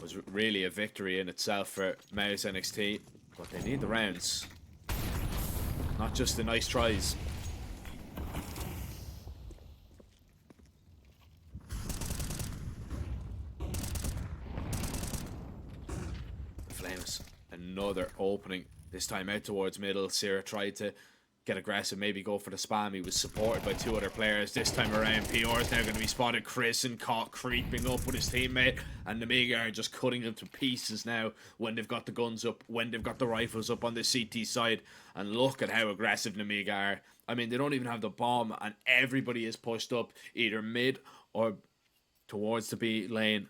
was really a victory in itself for Mouse NXT. But they need the rounds, not just the nice tries. Flames, another opening. This time out towards middle. Sierra tried to get aggressive, maybe go for the spam. He was supported by two other players. This time around, PR is now going to be spotted. Chris and caught creeping up with his teammate, and the Namiga are just cutting him to pieces now when they've got the guns up, when they've got the rifles up on the CT side. And look at how aggressive Namiga are. I mean, they don't even have the bomb, and everybody is pushed up either mid or towards the B lane.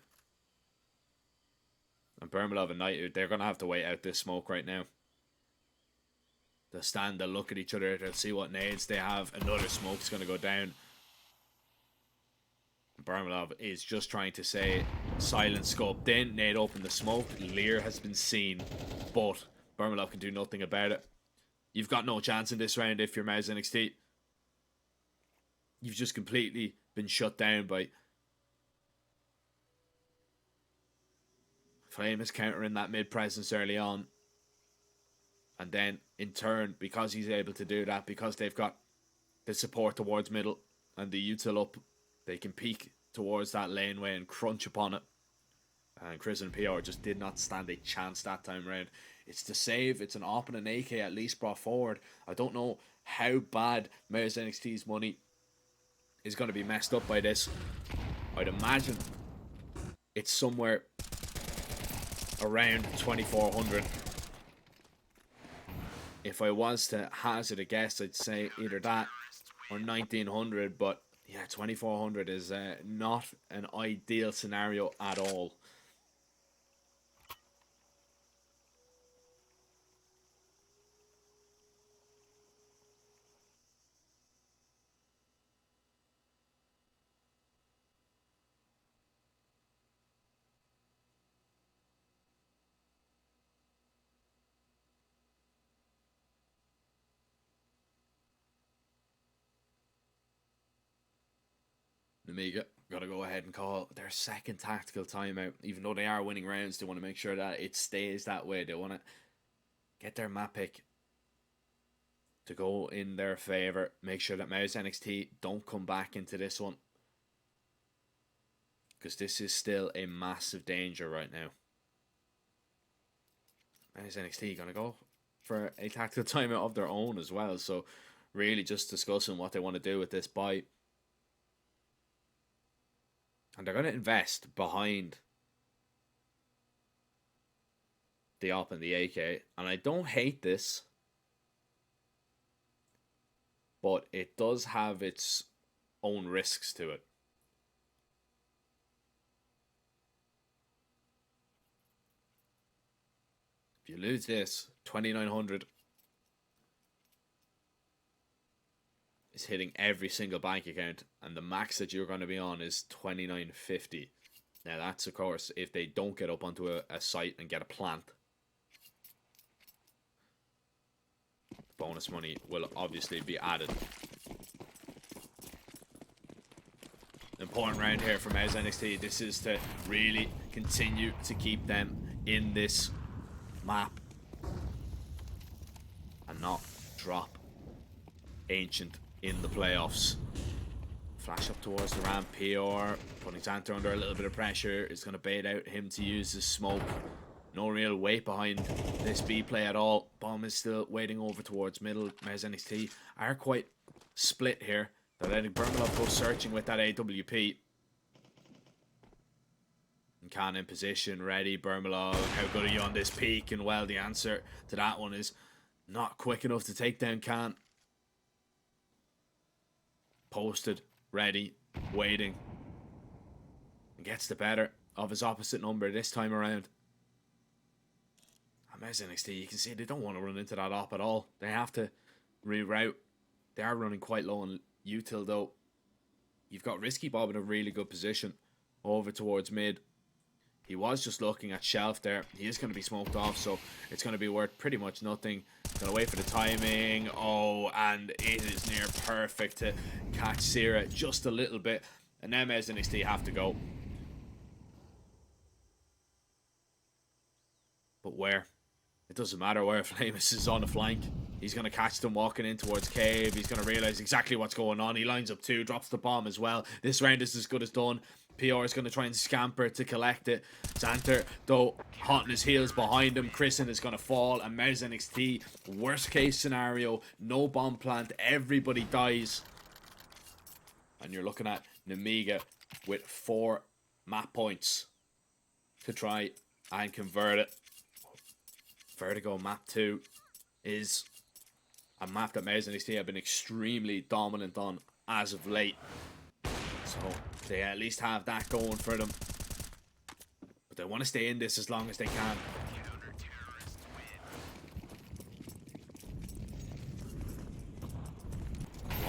And Bermalov and Knight, they're going to have to wait out this smoke right now. They'll stand, they'll look at each other, they'll see what nades they have. Another smoke's going to go down. Bermalov is just trying to say silent scope. Then nade open the smoke. Lear has been seen, but Bermalov can do nothing about it. You've got no chance in this round if you're Mouse NXT. You've just completely been shut down by Flame is countering that mid presence early on. And then, in turn, because he's able to do that, because they've got the support towards middle and the util up, they can peek towards that laneway and crunch upon it. And Chris and PR just did not stand a chance that time round. It's the save. It's an op and an AK at least brought forward. I don't know how bad Mayor's NXT's money is going to be messed up by this. I'd imagine it's somewhere around 2,400. If I was to hazard a guess, I'd say either that or 1,900. But yeah, 2,400 is not an ideal scenario at all. Amiga got to go ahead and call their second tactical timeout. Even though they are winning rounds, they want to make sure that it stays that way. They want to get their map pick to go in their favour. Make sure that Mouse NXT don't come back into this one, because this is still a massive danger right now. Mouse NXT going to go for a tactical timeout of their own as well. So really just discussing what they want to do with this buy. And they're going to invest behind the op and the AK. And I don't hate this, but it does have its own risks to it. If you lose this, 2,900 is hitting every single bank account, and the max that you're going to be on is 2,950. Now that's, of course, if they don't get up onto a site and get a plant. Bonus money will obviously be added. Important round here for Mouse NXT. This is to really continue to keep them in this map and not drop Ancient in the playoffs. Flash up towards the ramp. PR putting Xanther under a little bit of pressure. Is going to bait out him to use the smoke. No real weight behind this B play at all. Bomb is still waiting over towards middle. Mouse NXT are quite split here. They're letting Bermalov go searching with that AWP. And Khan in position, ready. Bermalov, how good are you on this peak? And well, the answer to that one is not quick enough to take down Khan. Posted, ready, waiting. And gets the better of his opposite number this time around. And Mouse NXT, you can see they don't want to run into that op at all. They have to reroute. They are running quite low on util though. You've got Risky Bob in a really good position over towards mid. He was just looking at shelf there. He is going to be smoked off, so it's going to be worth pretty much nothing. Going to wait for the timing. Oh, and it is near perfect to catch Sierra just a little bit. And now Mouse NXT have to go. But where? It doesn't matter where. Flamus is on the flank. He's going to catch them walking in towards Cave. He's going to realise exactly what's going on. He lines up two, drops the bomb as well. This round is as good as done. PR is going to try and scamper to collect it. Xanter, though, hot on his heels behind him. Kristen is going to fall. And Mez NXT, worst case scenario, no bomb plant. Everybody dies. And you're looking at Nemiga with 4 map points to try and convert it. Vertigo map 2 is a map that Mez NXT have been extremely dominant on as of late. So they at least have that going for them. But they want to stay in this as long as they can.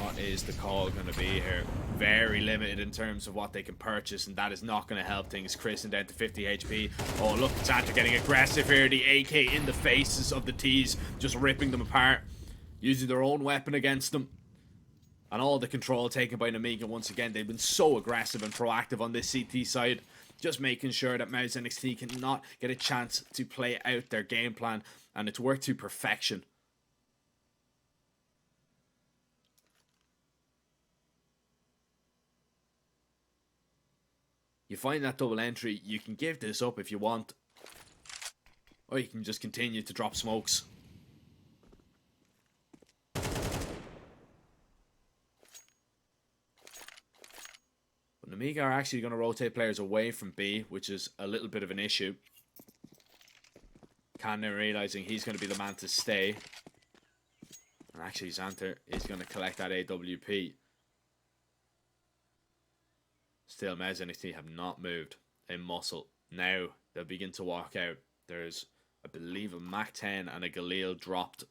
What is the call going to be here? Very limited in terms of what they can purchase, and that is not going to help things. Kristen down to 50 HP. Oh, look, Xanter getting aggressive here. The AK in the faces of the T's, just ripping them apart. Using their own weapon against them. And all the control taken by Nemiga once again. They've been so aggressive and proactive on this CT side. Just making sure that Mouse NXT cannot get a chance to play out their game plan. And it's worked to perfection. You find that double entry, you can give this up if you want. Or you can just continue to drop smokes. But Nemiga are actually going to rotate players away from B, which is a little bit of an issue. Cannon realizing he's going to be the man to stay. And actually Xanter is going to collect that AWP. Still, Mez NXT have not moved a muscle. Now they'll begin to walk out. There's, I believe, a Mac 10 and a Galil dropped.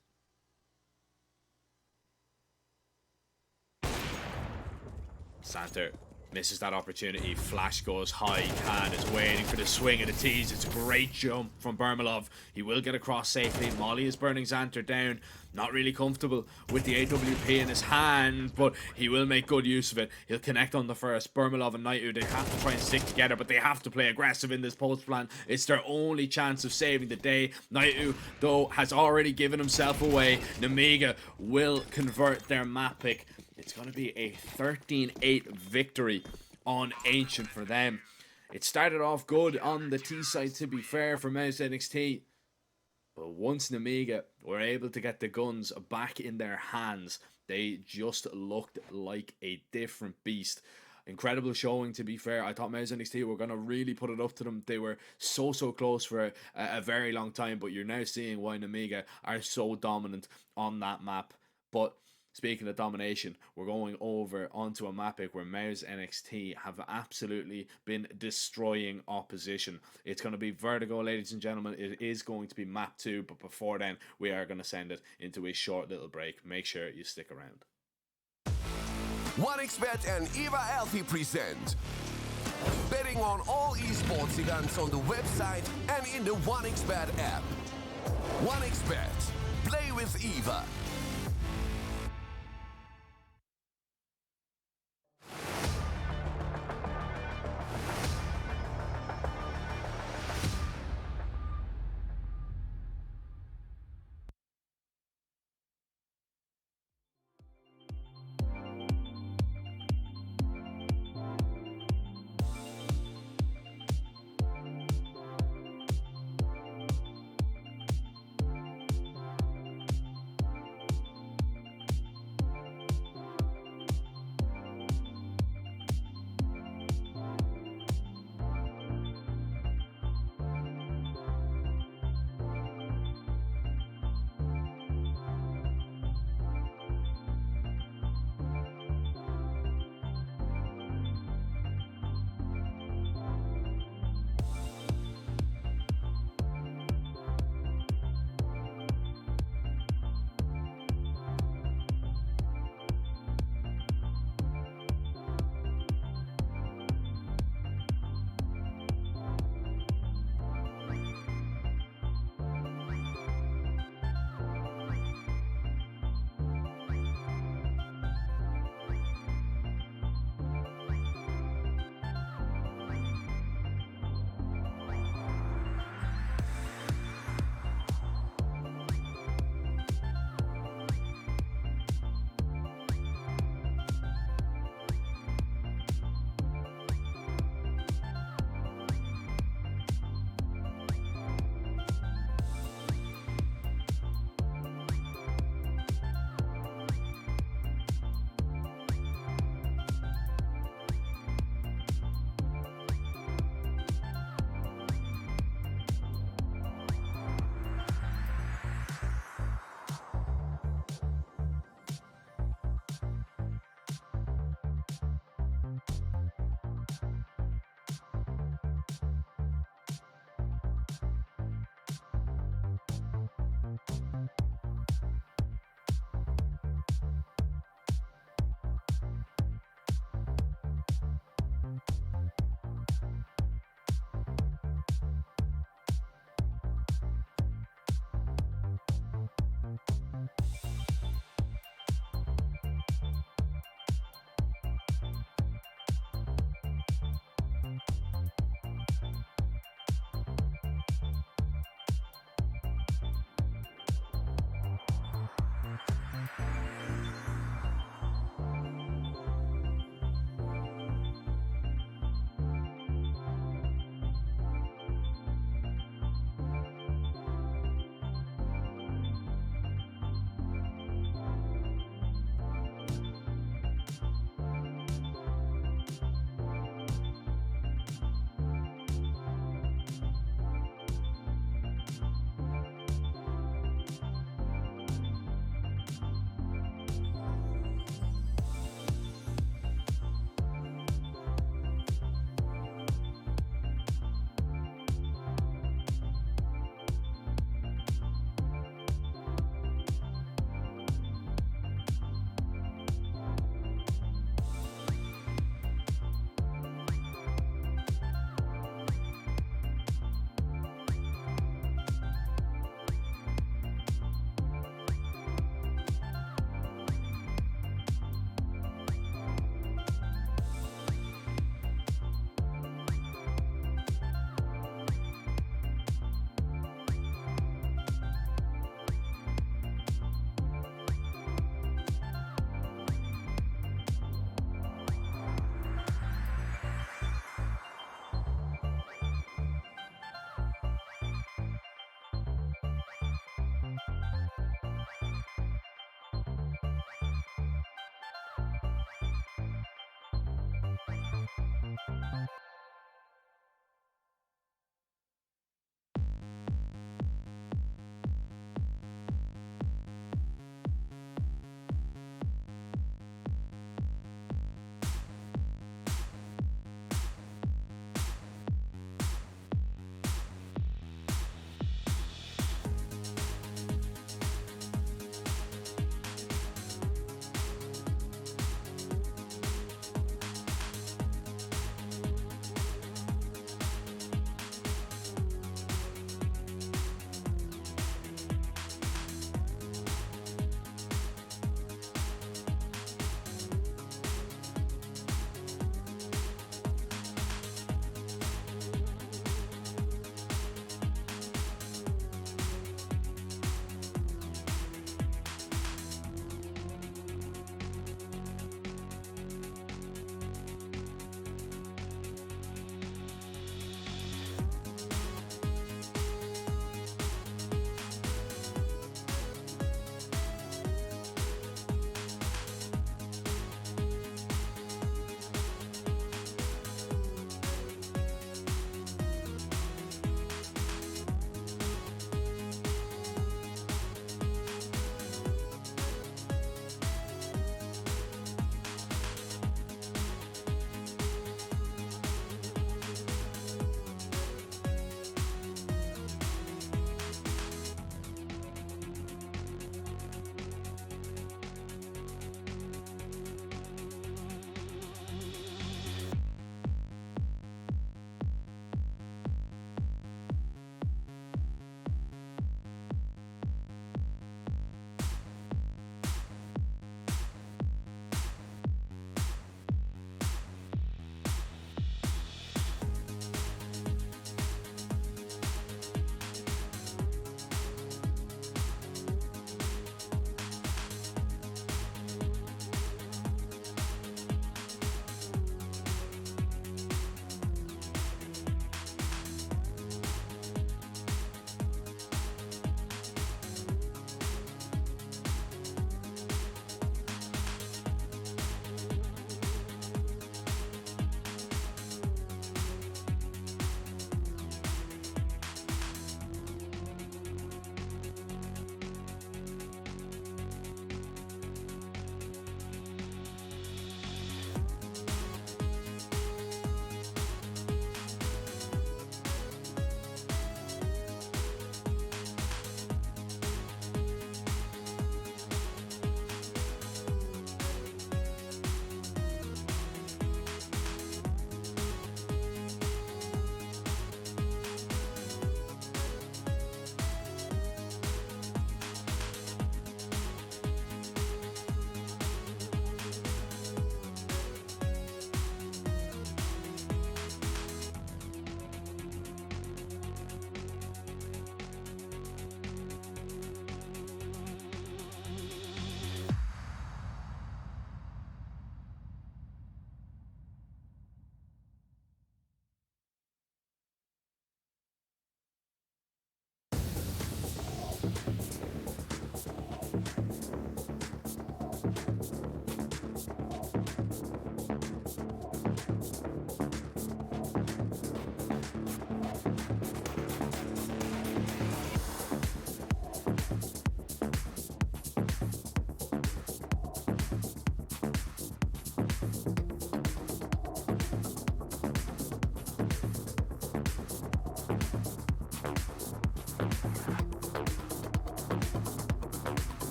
Xanter misses that opportunity. Flash goes high. Khan is waiting for the swing of the T's. It's a great jump from Bermalov. He will get across safely. Molly is burning Xanter down. Not really comfortable with the AWP in his hand, but he will make good use of it. He'll connect on the first. Bermalov and Naitu, they have to try and stick together, but they have to play aggressive in this post plan. It's their only chance of saving the day. Naitu, though, has already given himself away. Nemiga will convert their map pick. It's going to be a 13-8 victory on Ancient for them. It started off good on the T side, to be fair, for Mouse NXT. But once Nemiga were able to get the guns back in their hands, they just looked like a different beast. Incredible showing, to be fair. I thought Mouse NXT were going to really put it up to them. They were so close for a very long time, but you're now seeing why Nemiga are so dominant on that map. But speaking of domination, we're going over onto a map pick where Mouse NXT have absolutely been destroying opposition. It's going to be Vertigo, ladies and gentlemen. It is going to be map 2, but before then, we are going to send it into a short little break. Make sure you stick around. 1xBet and Eva Alfie present betting on all esports events on the website and in the 1xBet app. 1xBet. Play with Eva.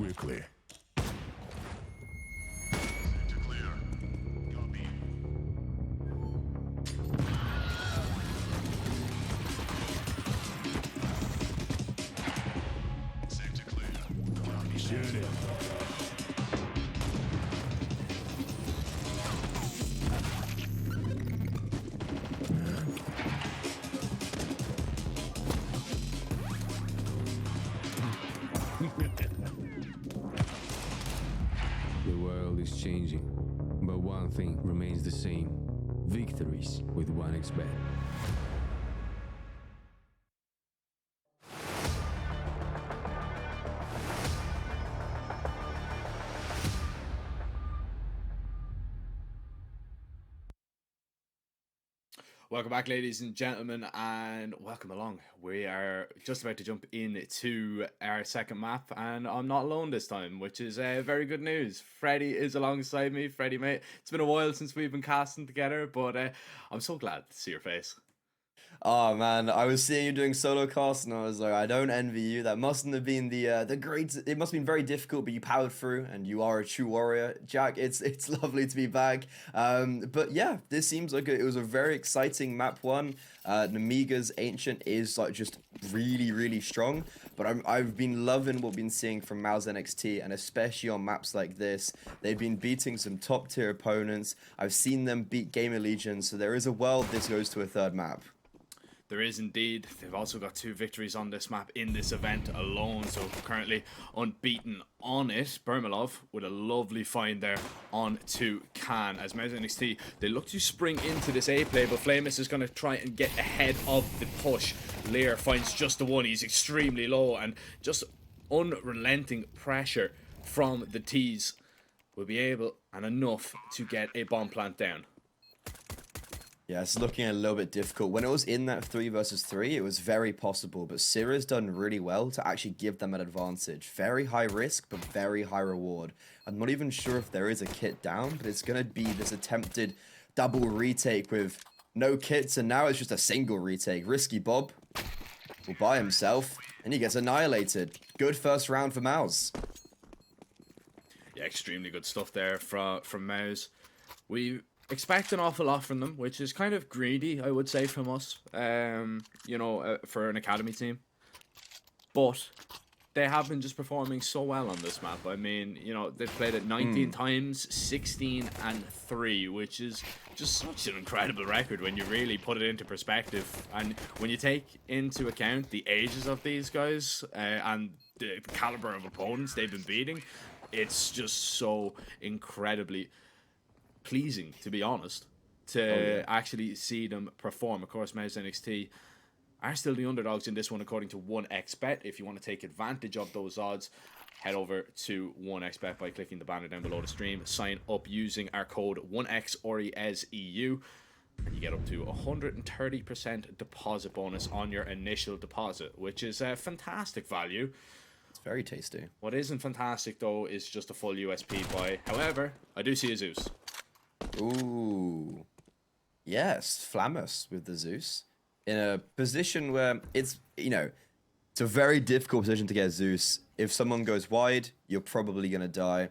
quickly. The world is changing, but one thing remains the same: victories with 1xBet. Welcome back, ladies and gentlemen, and welcome along. We are just about to jump into our second map, and I'm not alone this time, which is very good news. Freddie is alongside me. Freddie, mate, it's been a while since we've been casting together, but I'm so glad to see your face. Oh man, I was seeing you doing solo cast and I was like, I don't envy you. That mustn't have been the great. It must have been very difficult, but you powered through, and you are a true warrior, Jack. It's lovely to be back. But yeah, this seems like it was a very exciting map one. Namiga's Ancient is like just really strong, but I've been loving what we've been seeing from Mouse NXT, and especially on maps like this, they've been beating some top tier opponents. I've seen them beat Gamer Legion, so there is a world this goes to a third map. There is indeed. They've also got 2 victories on this map in this event alone, so currently unbeaten on it. Bermalov with a lovely find there on to Khan. As Mouse NXT, they look to spring into this A play, but Flamus is going to try and get ahead of the push. Lear finds just the one. He's extremely low, and just unrelenting pressure from the T's will be able and enough to get a bomb plant down. Yeah, it's looking a little bit difficult. When it was in that 3 versus 3, it was very possible, but Syrah's done really well to actually give them an advantage. Very high risk, but very high reward. I'm not even sure if there is a kit down, but it's going to be this attempted double retake with no kits, and now it's just a single retake. Risky Bob will buy himself, and he gets annihilated. Good first round for Mouse. Yeah, extremely good stuff there from Mouse. We expect an awful lot from them, which is kind of greedy, I would say, from us, for an academy team. But they have been just performing so well on this map. I mean, they've played it 19 times, 16 and 3, which is just such an incredible record when you really put it into perspective. And when you take into account the ages of these guys and the caliber of opponents they've been beating, it's just so incredibly pleasing, to be honest, to actually see them perform. Of course, Mouse NXT are still the underdogs in this one, according to 1xBet. If you want to take advantage of those odds, head over to 1xBet by clicking the banner down below the stream. Sign up using our code 1XORIESEU, and you get up to 130% deposit bonus on your initial deposit, which is a fantastic value. It's very tasty. What isn't fantastic, though, is just a full USP buy. However, I do see a Zeus. Ooh. Yes, Flamus with the Zeus. In a position where it's a very difficult position to get Zeus. If someone goes wide, you're probably going to die.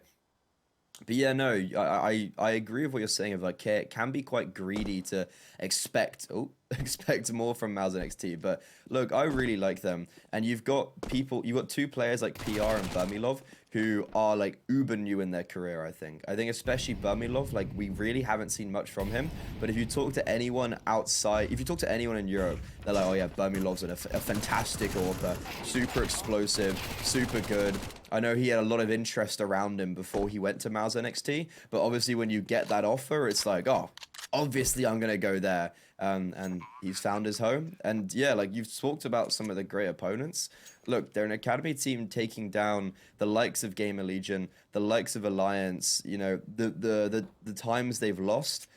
But yeah, no, I agree with what you're saying of like, it can be quite greedy to expect more from Mouse NXT. But look, I really like them. And you've got 2 players like PR and Bermilov who are like uber new in their career, I think. I think especially Bermilov, like we really haven't seen much from him. But if you talk to anyone outside, if you talk to anyone in Europe, they're like, oh yeah, Bermilov's a fantastic author, super explosive, super good. I know he had a lot of interest around him before he went to Mouse NXT, but obviously when you get that offer, it's like, oh, obviously I'm going to go there. And he's found his home. And yeah, like you've talked about some of the great opponents. Look, they're an academy team taking down the likes of Gamer Legion, the likes of Alliance, the times they've lost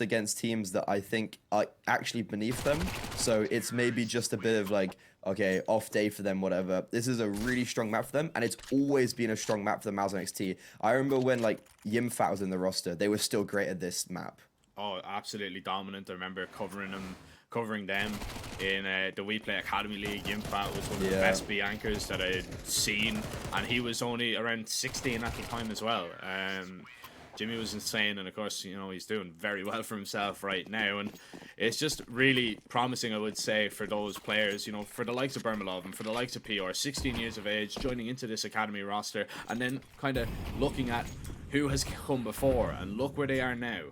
against teams that I think are actually beneath them. So it's maybe just a bit of like, okay, off day for them, whatever. This is a really strong map for them, and it's always been a strong map for the Mouse NXT. I remember when like Yimfat was in the roster, they were still great at this map. Oh, absolutely dominant. I remember covering them covering them in the We Play Academy League. Impa was one of the Yeah. best B anchors that I'd seen, and he was only around 16 at the time as well. Jimmy was insane, and of course, you know, he's doing very well for himself right now, and it's just really promising, I would say, for those players, you know, for the likes of Bermalov and for the likes of PR, 16 years of age, joining into this academy roster, and then kind of looking at who has come before, and look where they are now.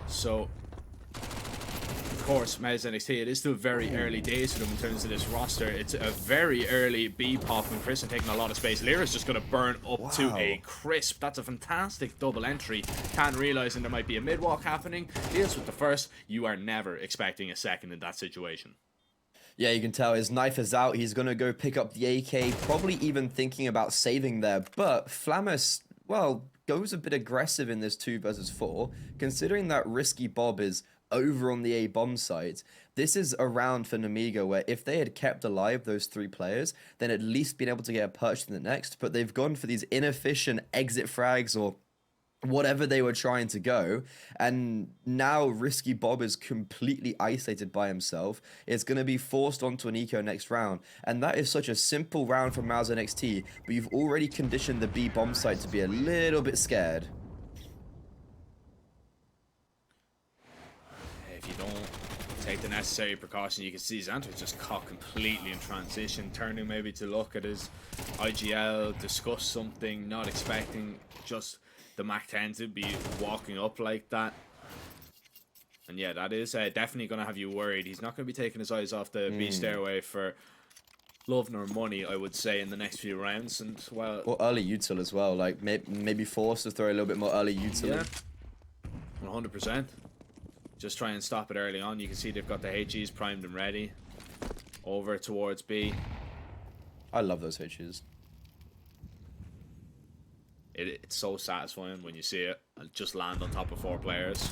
So, of course, Mez NXT, it is still very early days for them in terms of this roster. It's a very early B pop, and Chris are taking a lot of space. Lyra's just going to burn up to a crisp. That's a fantastic double entry. Can't realizing there might be a mid walk happening. Deals with the first. You are never expecting a second in that situation. Yeah, you can tell his knife is out. He's going to go pick up the AK, probably even thinking about saving there. But Flammus, well, goes a bit aggressive in this 2 versus 4, considering that Risky Bob is over on the A bomb site. This is a round for Namiga where if they had kept alive those 3 players, then at least been able to get a perch in the next, but they've gone for these inefficient exit frags or whatever they were trying to go, and now Risky Bob is completely isolated by himself. It's going to be forced onto an eco next round, and that is such a simple round from Mouse NXT, but you've already conditioned the B bomb site to be a little bit scared. If you don't take the necessary precaution, you can see Xanter just caught completely in transition, turning maybe to look at his IGL, discuss something, not expecting just the Mac 10 to be walking up like that. And yeah, that is definitely going to have you worried. He's not going to be taking his eyes off the B stairway for love nor money, I would say, in the next few rounds. And well, Or early util as well, like maybe forced to throw a little bit more early util. yeah, 100%. Just try and stop it early on. You can see they've got the HEs primed and ready. Over towards B. I love those HEs. It's so satisfying when you see it and just land on top of 4 players.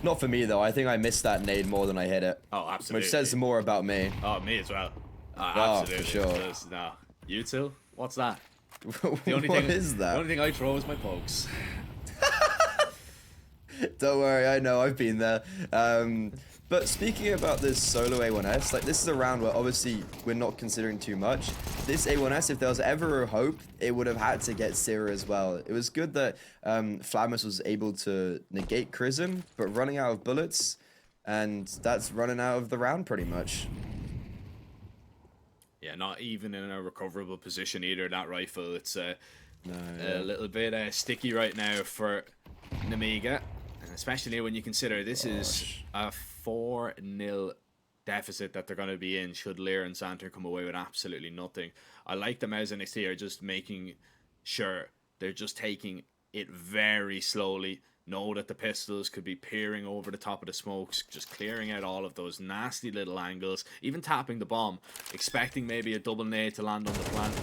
Not for me though. I think I missed that nade more than I hit it. Oh, absolutely. Which says more about me. Oh, me as well. Oh, Absolutely. for sure. It does. No. You two? What's that? What is that? The only thing I throw is my pokes. Don't worry, I know, I've been there. But speaking about this solo A1S, like this is a round where obviously we're not considering too much. This A1S, if there was ever a hope, it would have had to get Sierra as well. It was good that Flammus was able to negate Chrism, but running out of bullets, and that's running out of the round pretty much. Yeah, not even in a recoverable position either, that rifle. It's a yeah. little bit sticky right now for Namiga. And especially when you consider this is a 4-0 deficit that they're going to be in should Lear and Xanter come away with absolutely nothing. I like the Mouse NXT are just making sure they're just taking it very slowly. Know that the pistols could be peering over the top of the smokes, just clearing out all of those nasty little angles, even tapping the bomb, expecting maybe a double nade to land on the plant,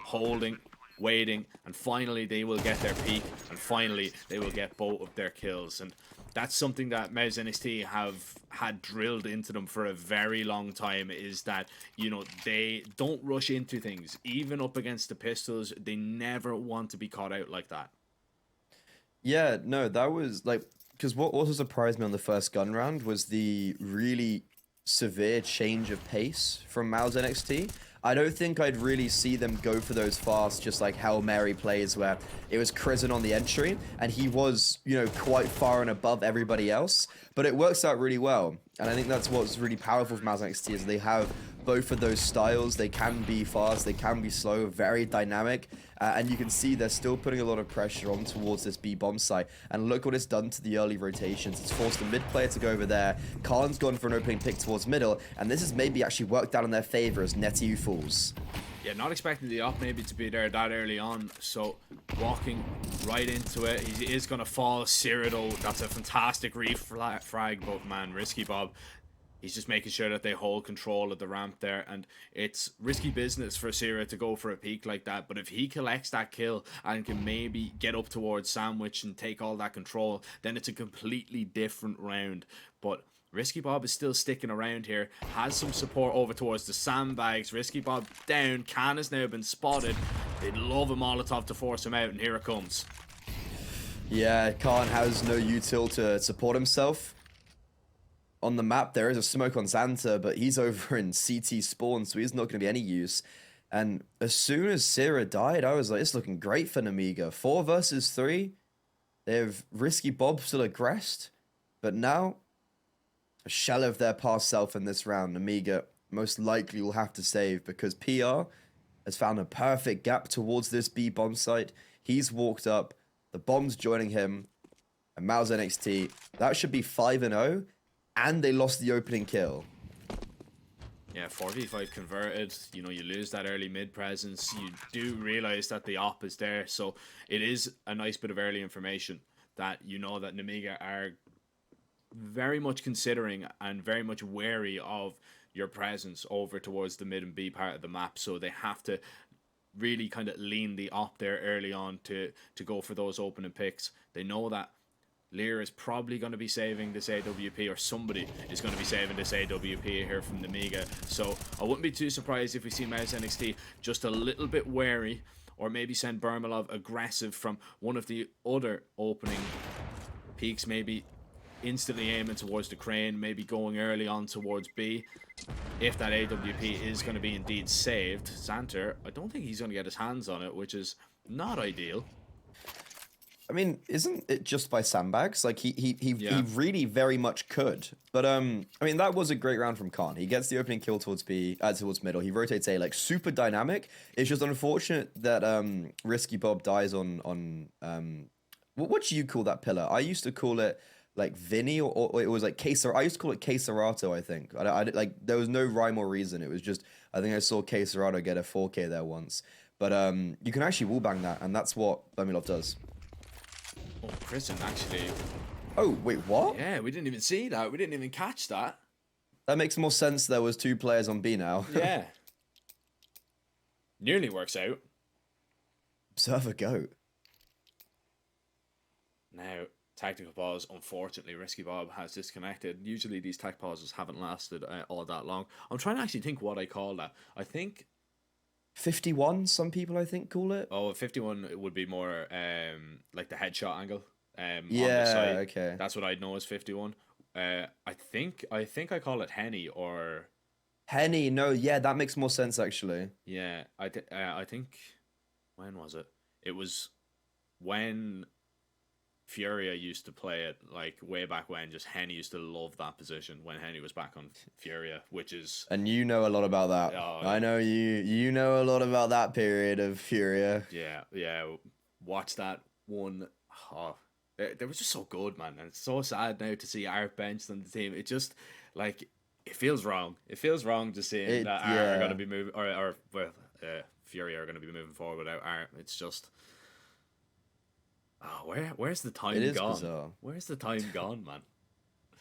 holding, waiting, and finally they will get their peak, and finally they will get both of their kills. And that's something that Mouse NXT have had drilled into them for a very long time, is that, you know, they don't rush into things. Even up against the pistols, they never want to be caught out like that. Yeah, no, that was like, because what also surprised me on the first gun round was the really severe change of pace from Mouse NXT. I don't think I'd really see them go for those fast, just like Hail Mary plays where it was Crizzen on the entry and he was, you know, quite far and above everybody else, but it works out really well. And I think that's what's really powerful for Mouse NXT is they have both of those styles. They can be fast, they can be slow, very dynamic. And you can see they're still putting a lot of pressure on towards this B bomb site. And look what it's done to the early rotations. It's forced the mid player to go over there. Khan's gone for an opening pick towards middle. And this has maybe actually worked out in their favor as Netty falls. Yeah, not expecting the op maybe to be there that early on. So walking right into it. He is going to fall. Cyrano, that's a fantastic frag, but man, Risky Bob. He's just making sure that they hold control of the ramp there, and it's risky business for Sierra to go for a peak like that, but if he collects that kill and can maybe get up towards Sandwich and take all that control, then it's a completely different round. But Risky Bob is still sticking around here, has some support over towards the sandbags. Risky Bob down, Khan has now been spotted. They'd love a Molotov to force him out, and here it comes. Yeah, Khan has no util to support himself. On the map, there is a smoke on Xanta, but he's over in CT spawn, so he's not going to be any use. And as soon as Sierra died, I was like, it's looking great for Namiga. 4 versus 3. They have Risky Bob still aggressed, but now a shell of their past self in this round. Namiga most likely will have to save because PR has found a perfect gap towards this B bomb site. He's walked up, the bomb's joining him, and Mao's NXT. That should be 5-0, and they lost the opening kill. Yeah, 4v5 converted. You know, you lose that early mid presence. You do realize that the op is there, so it is a nice bit of early information that you know that Namiga are very much considering and very much wary of your presence over towards the mid and B part of the map, so they have to really kind of lean the op there early on to go for those opening picks. They know that Lear is probably going to be saving this AWP, or somebody is going to be saving this AWP here from Namiga. So I wouldn't be too surprised if we see Mouse NXT just a little bit wary, or maybe send Bermalov aggressive from one of the other opening peaks, maybe instantly aiming towards the crane, maybe going early on towards B. If that AWP is going to be indeed saved, Xanta, I don't think he's going to get his hands on it, which is not ideal. I mean, isn't it just by sandbags? Like, he really very much could. But, I mean, that was a great round from Khan. He gets the opening kill towards B, towards middle. He rotates A, like, super dynamic. It's just unfortunate that Risky Bob dies on what do you call that pillar? I used to call it, like, Vinny, or it was, like, Queser. I used to call it Queserato, I think. I, like, there was no rhyme or reason. It was just, I think I saw Queserato get a 4K there once. But you can actually wallbang that, and that's what Bermilov does. Oh, Prison actually. Oh, wait, what? Yeah, we didn't even see that. We didn't even catch that. That makes more sense. There was 2 players on B now. Yeah. Nearly works out. Observer goat. Now, tactical pause. Unfortunately, Risky Bob has disconnected. Usually these tech pauses haven't lasted all that long. I'm trying to actually think what I call that. I think 51, some people I think call it. Oh, 51 would be more like the headshot angle. On the Yeah, side. okay. That's what I'd know as 51. I think I call it Henny or Henny. No, yeah, that makes more sense actually. yeah. I think when was it? It was when Furia used to play it, like way back when. Just Henny used to love that position when Henny was back on Furia, which is. And you know a lot about that. Oh, I know you know a lot about that period of Furia. Yeah. Watch that one. Oh, they were just so good, man. And it's so sad now to see Art benched on the team. It just, like, it feels wrong. It feels wrong to see that Art are going to be moving, or Furia are going to be moving forward without Art. It's just. Oh, where's the time gone? Bizarre. Where's the time gone, man?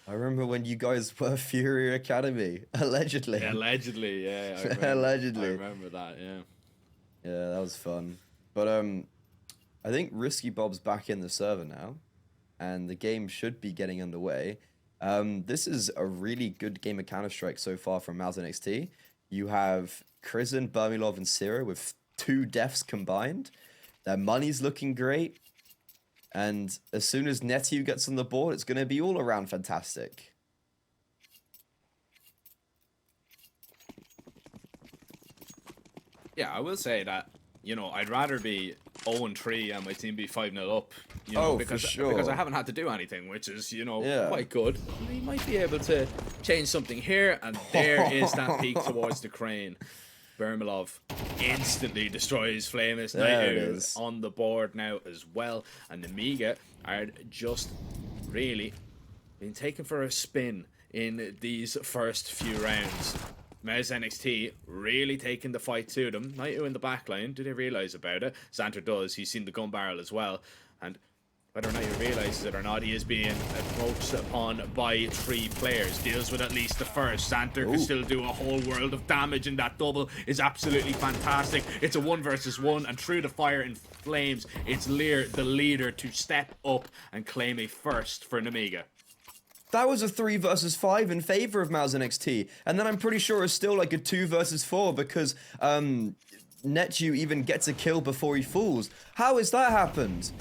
I remember when you guys were Furia Academy, allegedly. Yeah, allegedly, yeah. Allegedly. I remember that, yeah. Yeah, that was fun. But I think Risky Bob's back in the server now, and the game should be getting underway. This is a really good game of Counter-Strike so far from Mouse NXT. You have Krizen, Bermilov, and Sierra with 2 deaths combined. Their money's looking great. And as soon as Netiu gets on the board, it's going to be all around fantastic. Yeah, I will say that, you know, I'd rather be 0-3 and my team be 5-0 up, you know, Oh, because, for sure. because I haven't had to do anything, which is, you know, Yeah. quite good. We might be able to change something here, and there is that peak towards the crane. Bermalov instantly destroys Flamus. There it Nightout is. on the board now as well, and the Amiga are just really being taken for a spin in these first few rounds. Mouse NXT really taking the fight to them. Nightout in the back line. Do they realise about it? Xanta does. He's seen the gun barrel as well. And whether or not he realises it or not, he is being approached upon by 3 players. Deals with at least the first. Xanta can still do a whole world of damage, and that double is absolutely fantastic. It's a 1 versus 1, and through the fire in flames, it's Lear, the leader, to step up and claim a first for Namiga. That was a 3 versus 5 in favor of Mouse NXT. And then I'm pretty sure it's still like a 2 versus 4 because Netiu even gets a kill before he falls. How has that happened?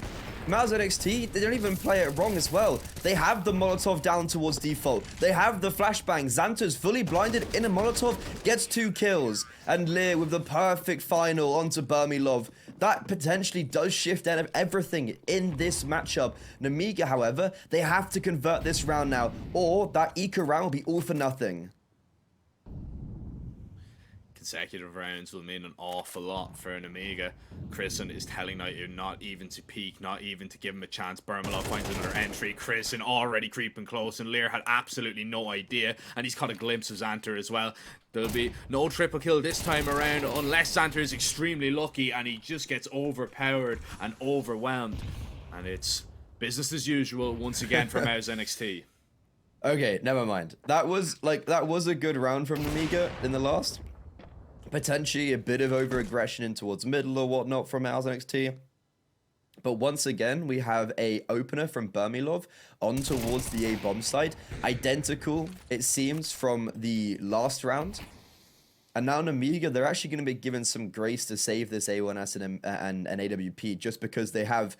Mouse NXT, they don't even play it wrong as well. They have the Molotov down towards default. They have the flashbang. Xanter's fully blinded in a Molotov, gets 2 kills. And Lear with the perfect final onto Burmilov. That potentially does shift everything in this matchup. Namiga, however, they have to convert this round now, or that eco round will be all for nothing. Consecutive rounds will mean an awful lot for an Amiga. Chrisen is telling Knight not even to peek, not even to give him a chance. Burmilov finds another entry. Chrisen already creeping close, and Lear had absolutely no idea, and he's caught a glimpse of Xanter as well. There'll be no triple kill this time around unless Xanter is extremely lucky and he just gets overpowered and overwhelmed. And it's business as usual once again for Mouse NXT. Okay, never mind. That was a good round from Namiga in the last. Potentially a bit of over-aggression in towards middle or whatnot from Mouse NXT. But once again, we have a opener from Burmilov on towards the A bomb side. Identical, it seems, from the last round. And now Namiga, they're actually going to be given some grace to save this A1S and AWP just because they have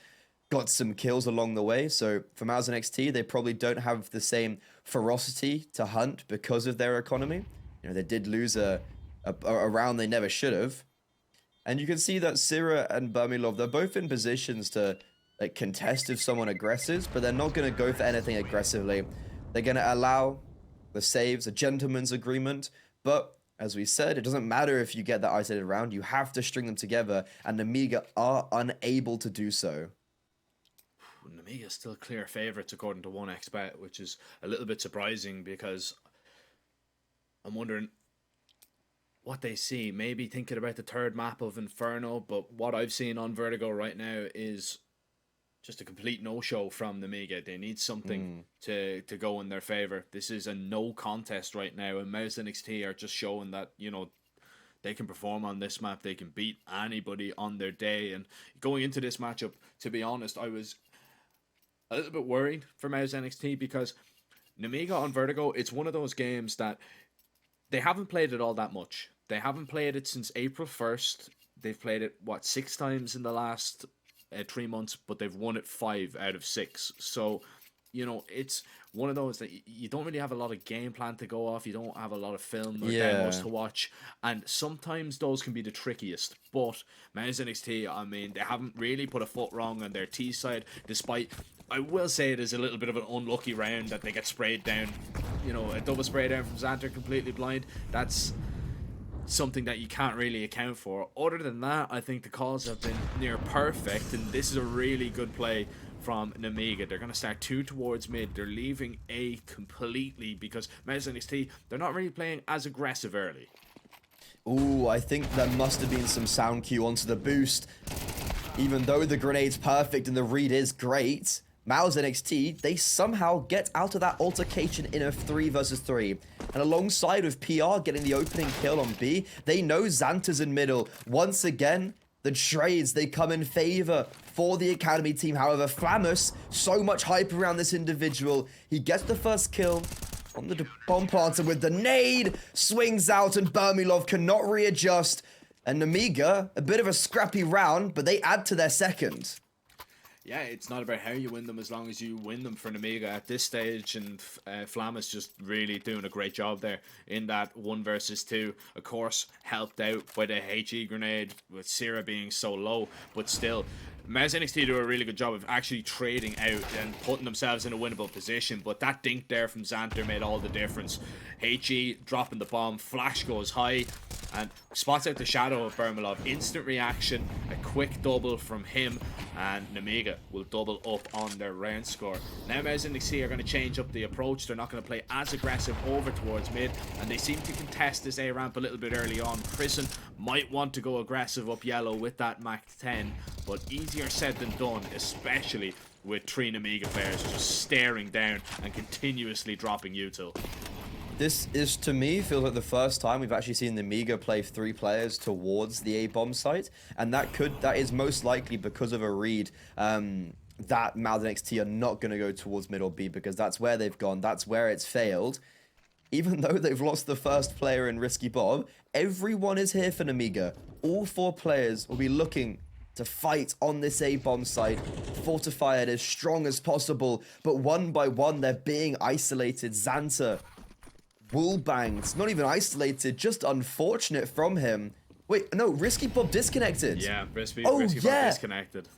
got some kills along the way. So for Mouse NXT, they probably don't have the same ferocity to hunt because of their economy. You know, they did lose a round they never should have. And you can see that Sira and Burmilov, they're both in positions to like contest if someone aggresses, but they're not going to go for anything aggressively. They're going to allow the saves, a gentleman's agreement. But as we said, it doesn't matter if you get that isolated round. You have to string them together, and Namiga are unable to do so. Namiga's still clear favourites according to 1xBet, which is a little bit surprising because I'm wondering what they see. Maybe thinking about the third map of Inferno, but what I've seen on Vertigo right now is just a complete no-show from Namiga. They need something to go in their favour. This is a no contest right now, and Mouse NXT are just showing that, you know, they can perform on this map. They can beat anybody on their day. And going into this matchup, to be honest, I was a little bit worried for Mouse NXT because Namiga on Vertigo, it's one of those games that they haven't played it all that much. They haven't played it since April 1st. They've played it, 6 times in the last 3 months, but they've won it 5 out of 6. So, you know, it's one of those that you don't really have a lot of game plan to go off. You don't have a lot of film or demos to watch. And sometimes those can be the trickiest. But Mouse NXT, I mean, they haven't really put a foot wrong on their T side, despite, I will say it is a little bit of an unlucky round that they get sprayed down. You know, a double spray down from Xanter, completely blind. That's something that you can't really account for. Other than that, I think the calls have been near perfect, and this is a really good play from Namiga. They're going to start 2 towards mid. They're leaving A completely because Mouse NXT, they're not really playing as aggressive early. Ooh, I think there must have been some sound cue onto the boost. Even though the grenade's perfect and the read is great, Mouse NXT, they somehow get out of that altercation in a 3 versus 3. And alongside with PR getting the opening kill on B, they know Xanter's in middle. Once again, the trades, they come in favor for the Academy team. However, Flamus, so much hype around this individual. He gets the first kill on the bomb planter with the nade, swings out, and Burmilov cannot readjust. And Namiga, a bit of a scrappy round, but they add to their second. Yeah, it's not about how you win them as long as you win them for Namiga at this stage, and Flamus just really doing a great job there in that 1 versus 2. Of course, helped out by the HE grenade with Sira being so low, but still, Mouse NXT do a really good job of actually trading out and putting themselves in a winnable position, but that dink there from Xanter made all the difference. HE dropping the bomb, flash goes high, and spots out the shadow of Burmilov. Instant reaction, a quick double from him, and Namiga will double up on their round score. Now Mouse NXT are going to change up the approach. They're not going to play as aggressive over towards mid, and they seem to contest this A ramp a little bit early on. Chrisen might want to go aggressive up yellow with that Mach 10, but easier said than done, especially with 3 Namiga players just staring down and continuously dropping util. This is, to me, feels like the first time we've actually seen the Namiga play 3 players towards the A-bomb site, and that is most likely because of a read that Mouse NXT are not going to go towards mid or B, because that's where they've gone, that's where it's failed. Even though they've lost the first player in Risky Bob, everyone is here for Namiga. All 4 players will be looking to fight on this A-bomb site, fortify it as strong as possible, but one by one, they're being isolated. Xanta, wallbanged, not even isolated, just unfortunate from him. Wait, no, Risky Bob disconnected. Yeah, Risky Oh, Bob yeah. disconnected.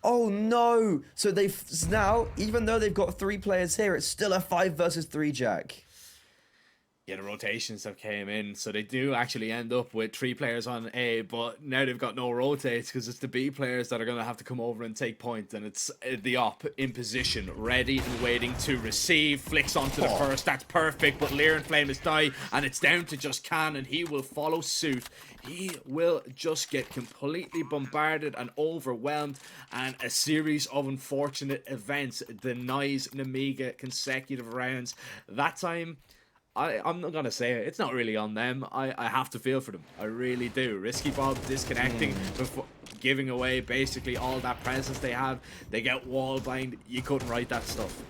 Oh no! So they've now, even though they've got 3 players here, it's still a 5 versus 3, Jack. Yeah, the rotations have came in, so they do actually end up with 3 players on A, but now they've got no rotates because it's the B players that are going to have to come over and take point, and it's the op in position, ready and waiting to receive, flicks onto the first, that's perfect, but Lear and Flame is die, and it's down to just Can, and he will follow suit. He will just get completely bombarded and overwhelmed, and a series of unfortunate events denies Nemiga consecutive rounds. That time, I'm not going to say it. It's not really on them. I have to feel for them. I really do. Risky Bob disconnecting before giving away basically all that presence they have. They get wall blind. You couldn't write that stuff.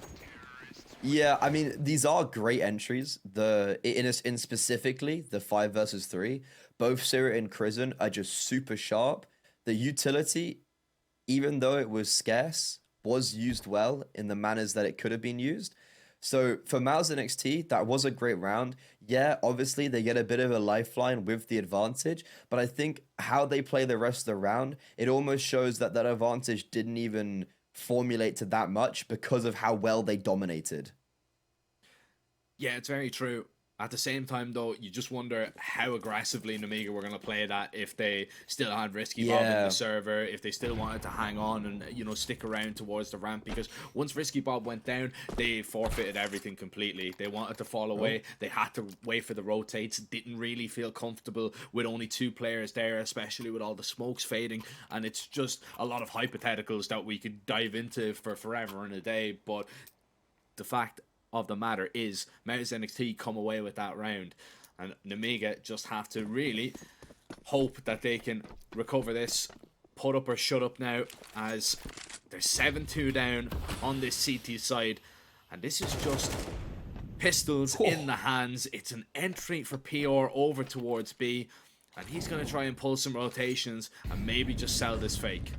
Yeah, I mean, these are great entries. In specifically, the 5 versus 3. Both Syrah and Crizzen are just super sharp. The utility, even though it was scarce, was used well in the manners that it could have been used. So for Mouse NXT, that was a great round. Yeah, obviously they get a bit of a lifeline with the advantage, but I think how they play the rest of the round, it almost shows that that advantage didn't even formulate to that much because of how well they dominated. Yeah, it's very true. At the same time, though, you just wonder how aggressively Nemiga were going to play that if they still had Risky Bob in the server, if they still wanted to hang on and, you know, stick around towards the ramp. Because once Risky Bob went down, they forfeited everything completely. They wanted to fall away. They had to wait for the rotates. Didn't really feel comfortable with only 2 players there, especially with all the smokes fading. And it's just a lot of hypotheticals that we could dive into for forever and a day. But the fact of the matter is Mouse NXT come away with that round, and Nemiga just have to really hope that they can recover this, put up or shut up now, as they're 7-2 down on this CT side, and this is just pistols in the hands. It's an entry for PR over towards B, and he's going to try and pull some rotations and maybe just sell this fake.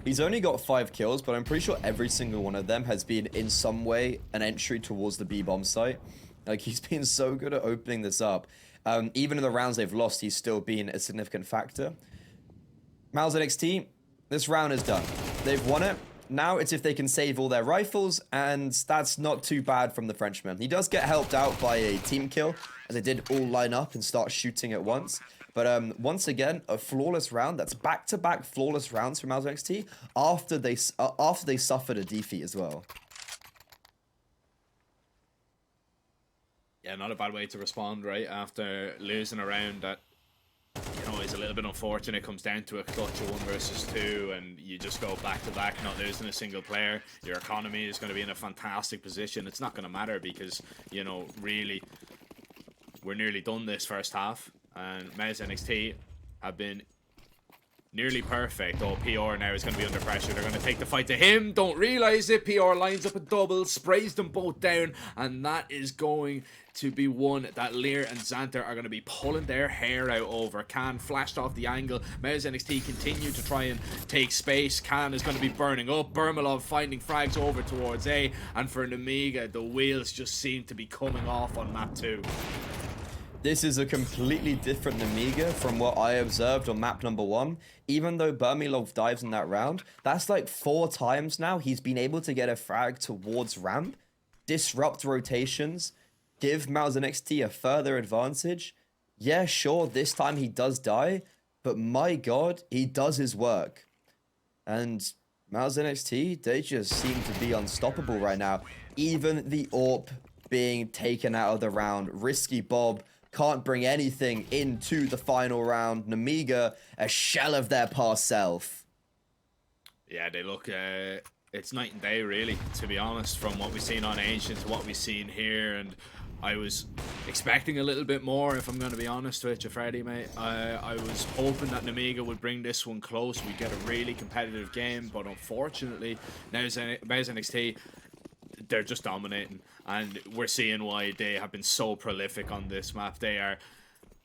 He's only got 5 kills, but I'm pretty sure every single one of them has been in some way an entry towards the B-bomb site. Like, he's been so good at opening this up. Even in the rounds they've lost, he's still been a significant factor. Mouse NXT, this round is done. They've won it. Now it's if they can save all their rifles, and that's not too bad from the Frenchman. He does get helped out by a team kill, as they did all line up and start shooting at once. But once again, a flawless round. That's back-to-back flawless rounds from Mouse NXT after they suffered a defeat as well. Yeah, not a bad way to respond, right? After losing a round that, you know, is a little bit unfortunate. It comes down to a clutch of 1 versus 2, and you just go back-to-back, not losing a single player. Your economy is going to be in a fantastic position. It's not going to matter because, you know, really, we're nearly done this first half. And Mouse NXT have been nearly perfect. Oh, PR now is going to be under pressure. They're going to take the fight to him. Don't realize it. PR lines up a double, sprays them both down, and that is going to be one that Lear and Xanta are going to be pulling their hair out over. Can flashed off the angle. Mouse NXT continue to try and take space. Can is going to be burning up. Burmalov finding frags over towards A, and for Nemiga, the wheels just seem to be coming off on map 2. This is a completely different Nemiga from what I observed on map number 1. Even though Burmilov dives in that round, that's like 4 times now he's been able to get a frag towards ramp, disrupt rotations, give Mouse NXT a further advantage. Yeah, sure, this time he does die, but my god, he does his work. And Mouse NXT, they just seem to be unstoppable right now. Even the AWP being taken out of the round, Risky Bob can't bring anything into the final round. Nemiga, a shell of their past self. Yeah, they look, it's night and day, really, to be honest, from what we've seen on Ancient to what we've seen here. And I was expecting a little bit more, if I'm going to be honest with you, Freddie, mate. I was hoping that Nemiga would bring this one close. We'd get a really competitive game, but unfortunately, now Mouse NXT, they're just dominating, and we're seeing why they have been so prolific on this map. They are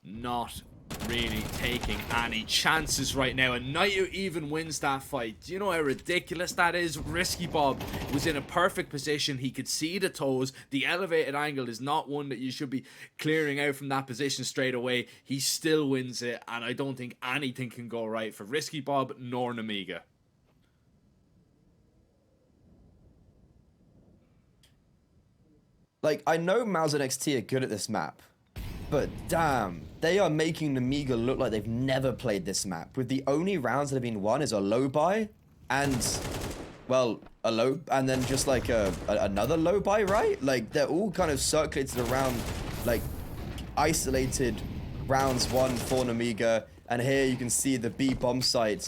not really taking any chances right now, and Naito even wins that fight. Do you know how ridiculous that is? Risky Bob was in a perfect position. He could see the toes. The elevated angle is not one that you should be clearing out from that position straight away. He still wins it, and I don't think anything can go right for Risky Bob nor Namiga. Like, I know Mouse and XT are good at this map, but damn, they are making Namiga look like they've never played this map. With the only rounds that have been won is a low buy, and, well, a low, and then just like another low buy, right? Like, they're all kind of circulated around, like, isolated rounds won for Namiga. And here you can see the B bomb site.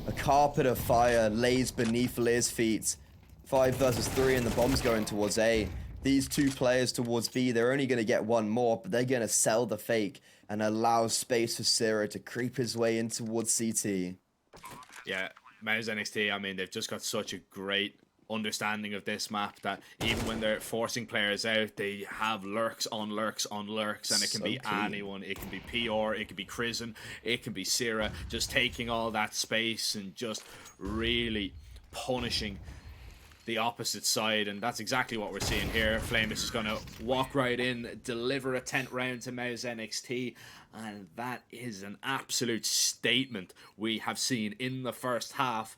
A carpet of fire lays beneath Lear's feet. 5 versus 3, and the bomb's going towards A. These 2 players towards B, they're only going to get 1 more, but they're going to sell the fake and allow space for Sira to creep his way in towards CT. Yeah, Mouse NXT, I mean, they've just got such a great understanding of this map that even when they're forcing players out, they have lurks on lurks on lurks, and it can be anyone. It can be PR, it can be Crizzen, it can be Sira, just taking all that space and just really punishing the opposite side, and that's exactly what we're seeing here. Flamus is going to walk right in, deliver a 10th round to Mouse NXT, and that is an absolute statement we have seen in the first half.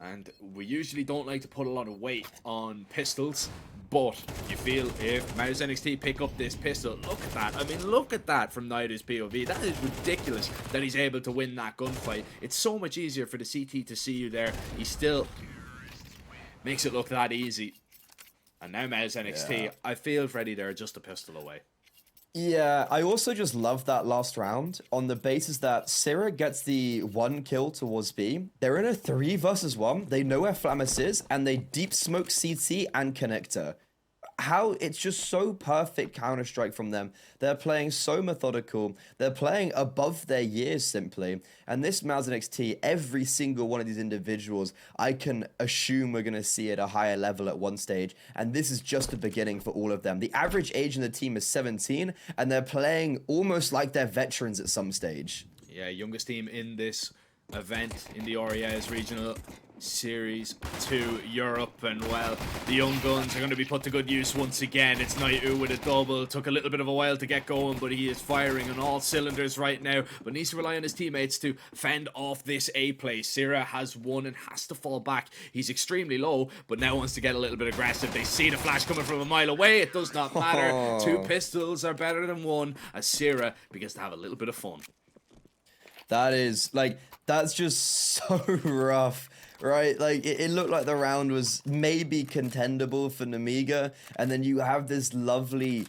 And we usually don't like to put a lot of weight on pistols, but you feel if Mouse NXT pick up this pistol, look at that. I mean, look at that from Naito's POV. That is ridiculous that he's able to win that gunfight. It's so much easier for the CT to see you there. He still makes it look that easy. And now Mouse NXT, I feel Freddy, they're just a pistol away. Yeah, I also just love that last round on the basis that Sira gets the 1 kill towards B. They're in a 3 versus 1. They know where Flamus is, and they deep smoke CT and Connector. How it's just so perfect Counter-Strike from them. They're playing so methodical. They're playing above their years simply. And this Mouse NXT, every single one of these individuals, I can assume we're going to see at a higher level at one stage. And this is just the beginning for all of them. The average age in the team is 17, and they're playing almost like they're veterans at some stage. Yeah, youngest team in this event in the Oriez Regional Series 2 Europe, and well, the young guns are going to be put to good use once again. It's Naito with a double. Took a little bit of a while to get going, but he is firing on all cylinders right now, but needs to rely on his teammates to fend off this A play. Sira has won and has to fall back. He's extremely low, but now wants to get a little bit aggressive. They see the flash coming from a mile away. It does not matter. 2 pistols are better than 1 as Sira begins to have a little bit of fun. That is, like, that's just so rough, right? Like, it looked like the round was maybe contendable for Namiga, and then you have this lovely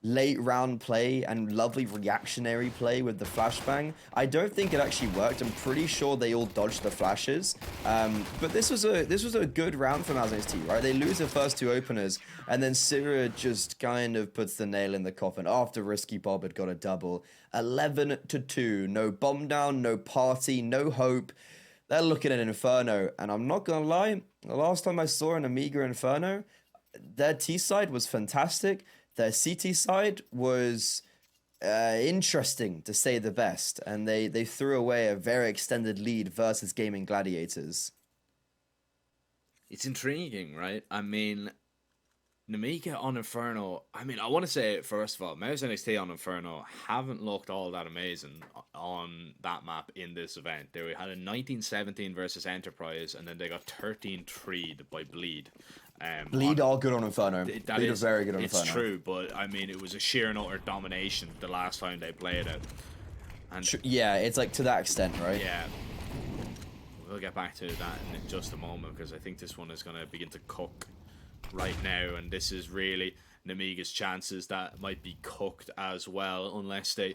late round play and lovely reactionary play with the flashbang. I don't think it actually worked. I'm pretty sure they all dodged the flashes. But this was a good round for Mazan's right? They lose the first 2 openers, and then Sira just kind of puts the nail in the coffin after Risky Bob had got a double. 11-2. No bomb down, no party, no hope. They're looking at Inferno, and I'm not gonna lie, the last time I saw an Amiga Inferno, their T side was fantastic. Their CT side was interesting, to say the best, and they threw away a very extended lead versus Gaming Gladiators. It's intriguing, right? I mean, Namiga on Inferno, I mean, I want to say, first of all, Mouse NXT on Inferno haven't looked all that amazing on that map in this event. They had a 19-17 versus Enterprise, and then they got 13-3 by Bleed. Bleed are good on Inferno. That Bleed is, are very good on Inferno. It's true, but I mean, it was a sheer and utter domination the last time they played it. And yeah, it's like to that extent, right? yeah, we'll get back to that in just a moment, because I think this one is going to begin to cook right now, and this is really Namiga's chances that might be cooked as well, unless they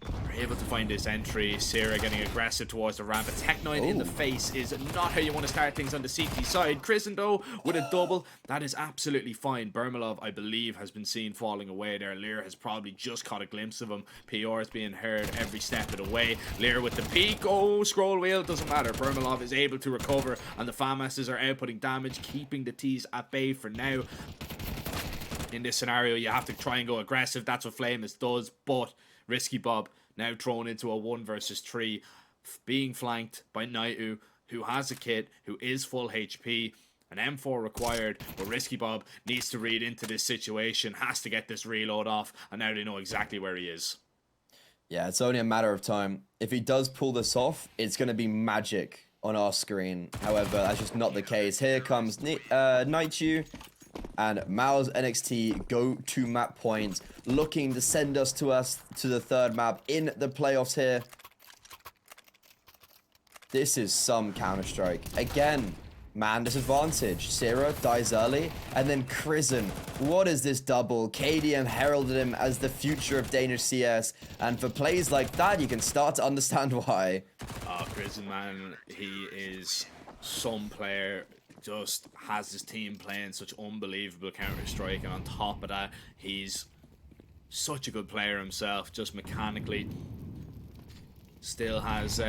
are able to find this entry. Sira getting aggressive towards the ramp. A Tech 9 in the face is not how you want to start things on the CT side. Crizzen, though, with a double, that is absolutely fine. Bermalov, I believe, has been seen falling away there. Lear has probably just caught a glimpse of him. PR is being heard every step of the way. Lear with the peak. Oh, scroll wheel, doesn't matter. Bermalov is able to recover, and the FAMASs are outputting damage, keeping the T's at bay for now. In this scenario, you have to try and go aggressive. That's what Flamus does, but Risky Bob now thrown into a 1 versus 3, being flanked by Naitu, who has a kit, who is full HP. An M4 required, but Risky Bob needs to read into this situation, has to get this reload off, and now they know exactly where he is. Yeah, it's only a matter of time. If he does pull this off, it's going to be magic on our screen. However, that's just not the case. Here comes Naichu, and Mao's NXT go to map point, looking to send us to the third map in the playoffs here. This is some Counter-Strike. Again, man disadvantage. Sierra dies early, and then Krisen. What is this double? KDM heralded him as the future of Danish CS, and for plays like that, you can start to understand why. Oh, Krisen, man, he is some player. Just has his team playing such unbelievable Counter-Strike, and on top of that, he's such a good player himself, just mechanically. Still has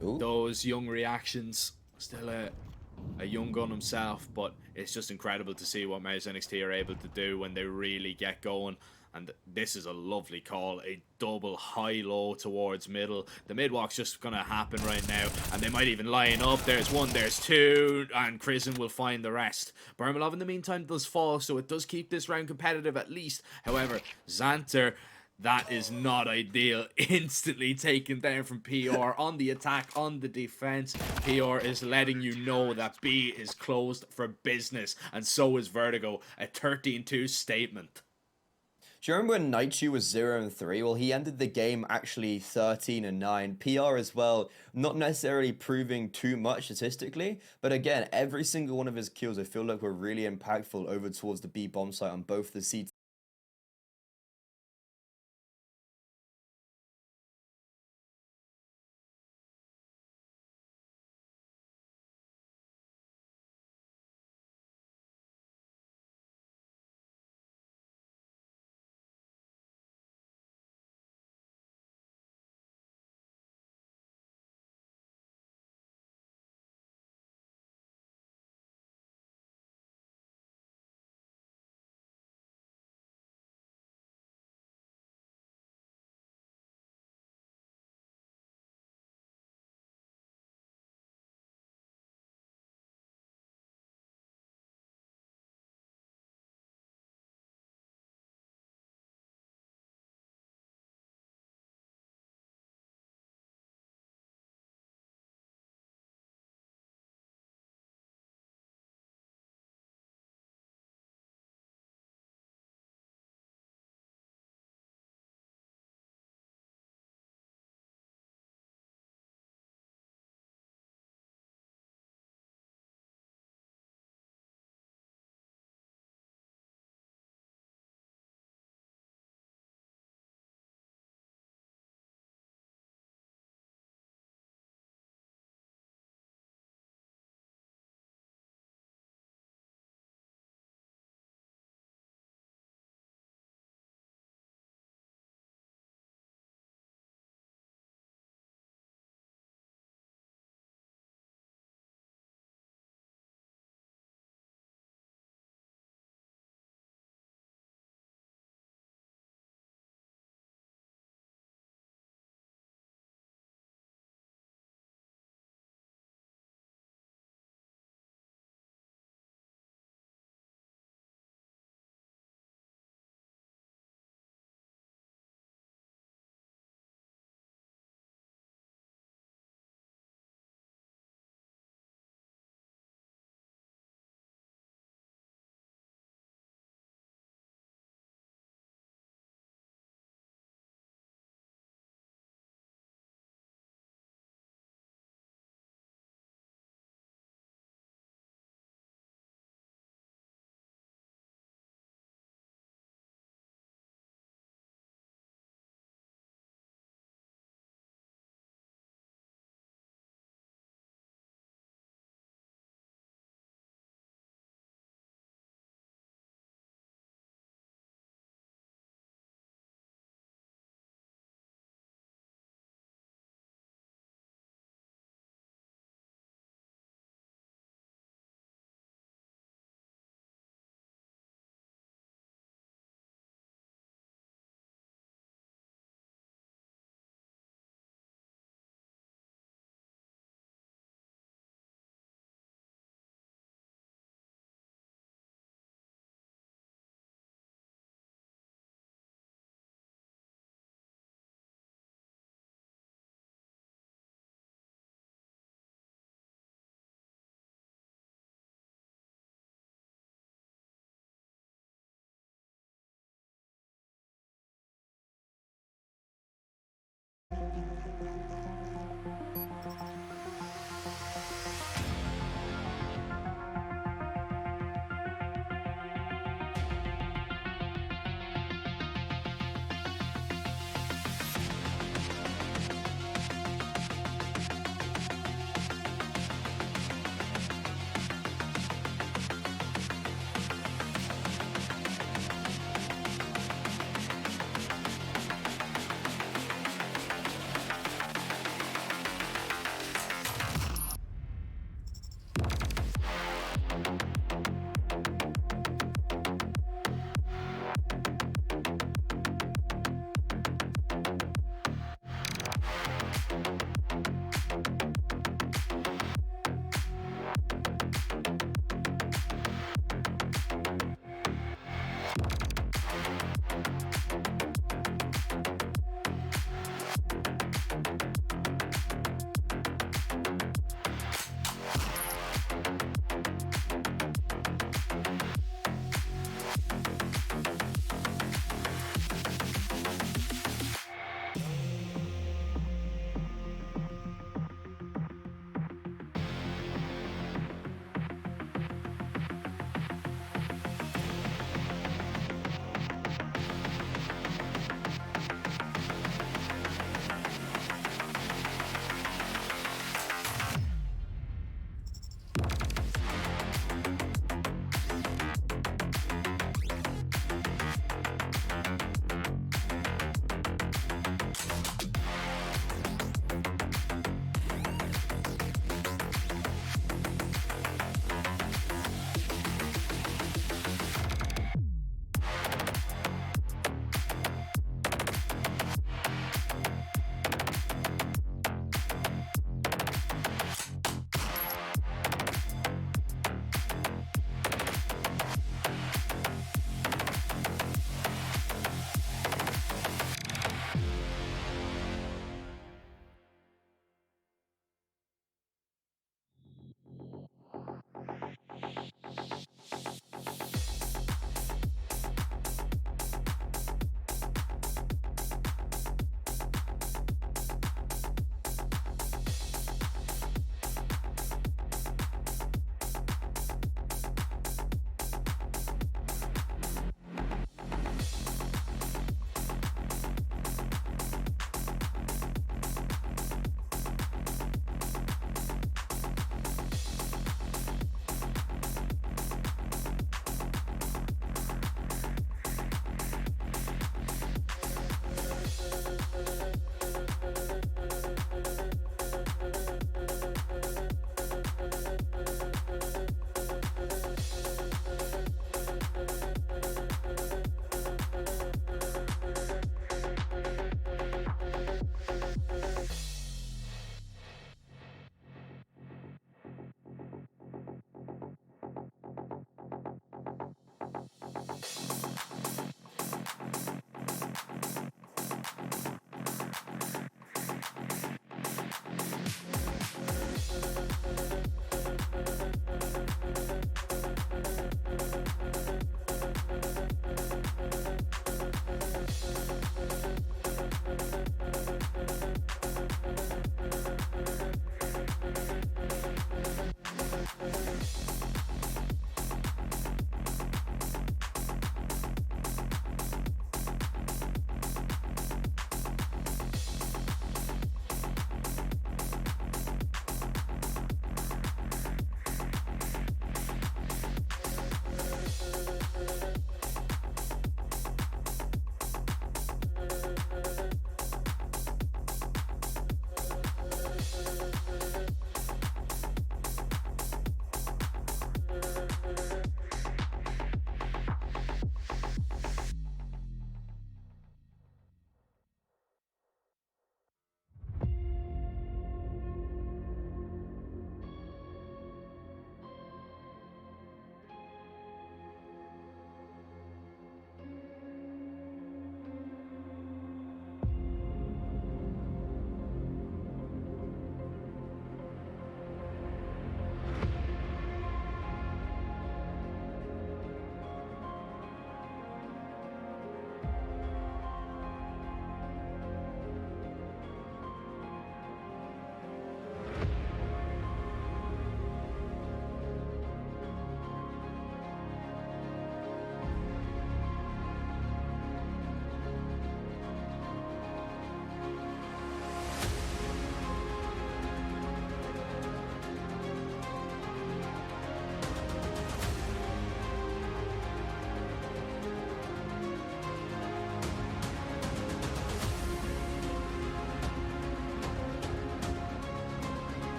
those young reactions, still a young gun himself, but it's just incredible to see what Mouse NXT are able to do when they really get going. And this is a lovely call, a double high-low towards middle. The mid-walk's just going to happen right now, and they might even line up. There's one, there's two, and Krisen will find the rest. Bermalov, in the meantime, does fall, so it does keep this round competitive at least. However, Xanter, that is not ideal. Instantly taken down from PR on the attack, on the defense. PR is letting you know that B is closed for business, and so is Vertigo. A 13-2 statement. Do you remember when Naichu was 0-3? Well, he ended the game actually 13-9. PR as well, not necessarily proving too much statistically, but again, every single one of his kills I feel like were really impactful over towards the B bomb site on both the CT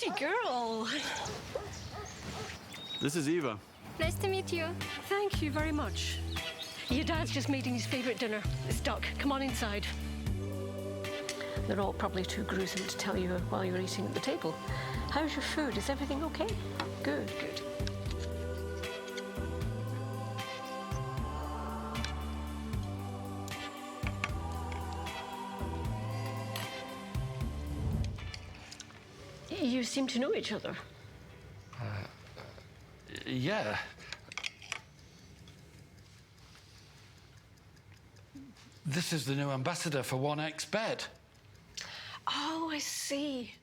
pretty girl. This is Eva. Nice to meet you. Thank you very much. Your dad's just making his favourite dinner. It's duck. Come on inside. They're all probably too gruesome to tell you while you're eating at the table. How's your food? Is everything okay? Good, good. You seem to know each other. Yeah. This is the new ambassador for 1xBet. Oh, I see.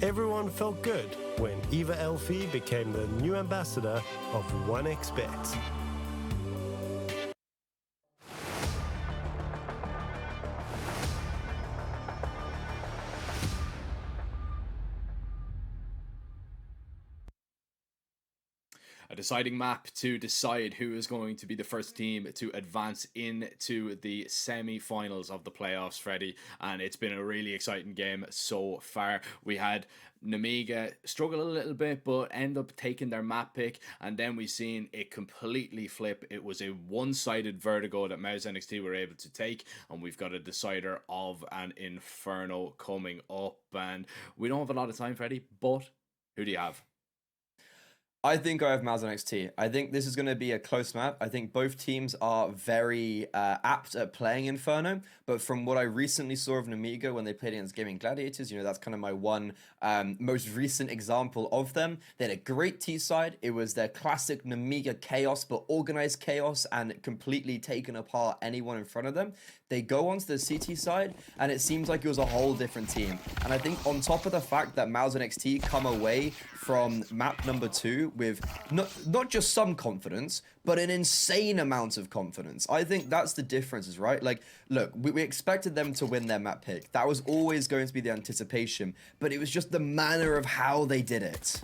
Everyone felt good when Eva Elfie became the new ambassador of 1xBet. A deciding map to decide who is going to be the first team to advance into the semi-finals of the playoffs, Freddie. And it's been a really exciting game so far. We had Namiga struggle a little bit, but end up taking their map pick, and then we've seen it completely flip. It was a one-sided Vertigo that Mouse NXT were able to take, and we've got a decider of an Inferno coming up. And we don't have a lot of time, Freddie, but who do you have? I think I have Mouse NXT. I think this is going to be a close map. I think both teams are very apt at playing Inferno, but from what I recently saw of Namiga when they played against Gaming Gladiators, you know, that's kind of my one most recent example of them. They had a great T-side. It was their classic Namiga chaos, but organized chaos and completely taken apart anyone in front of them. They go onto the CT side, and it seems like it was a whole different team. And I think on top of the fact that Mouse NXT come away from map number 2 with not just some confidence, but an insane amount of confidence. I think that's the difference, right? Like, look, we expected them to win their map pick. That was always going to be the anticipation, but it was just the manner of how they did it.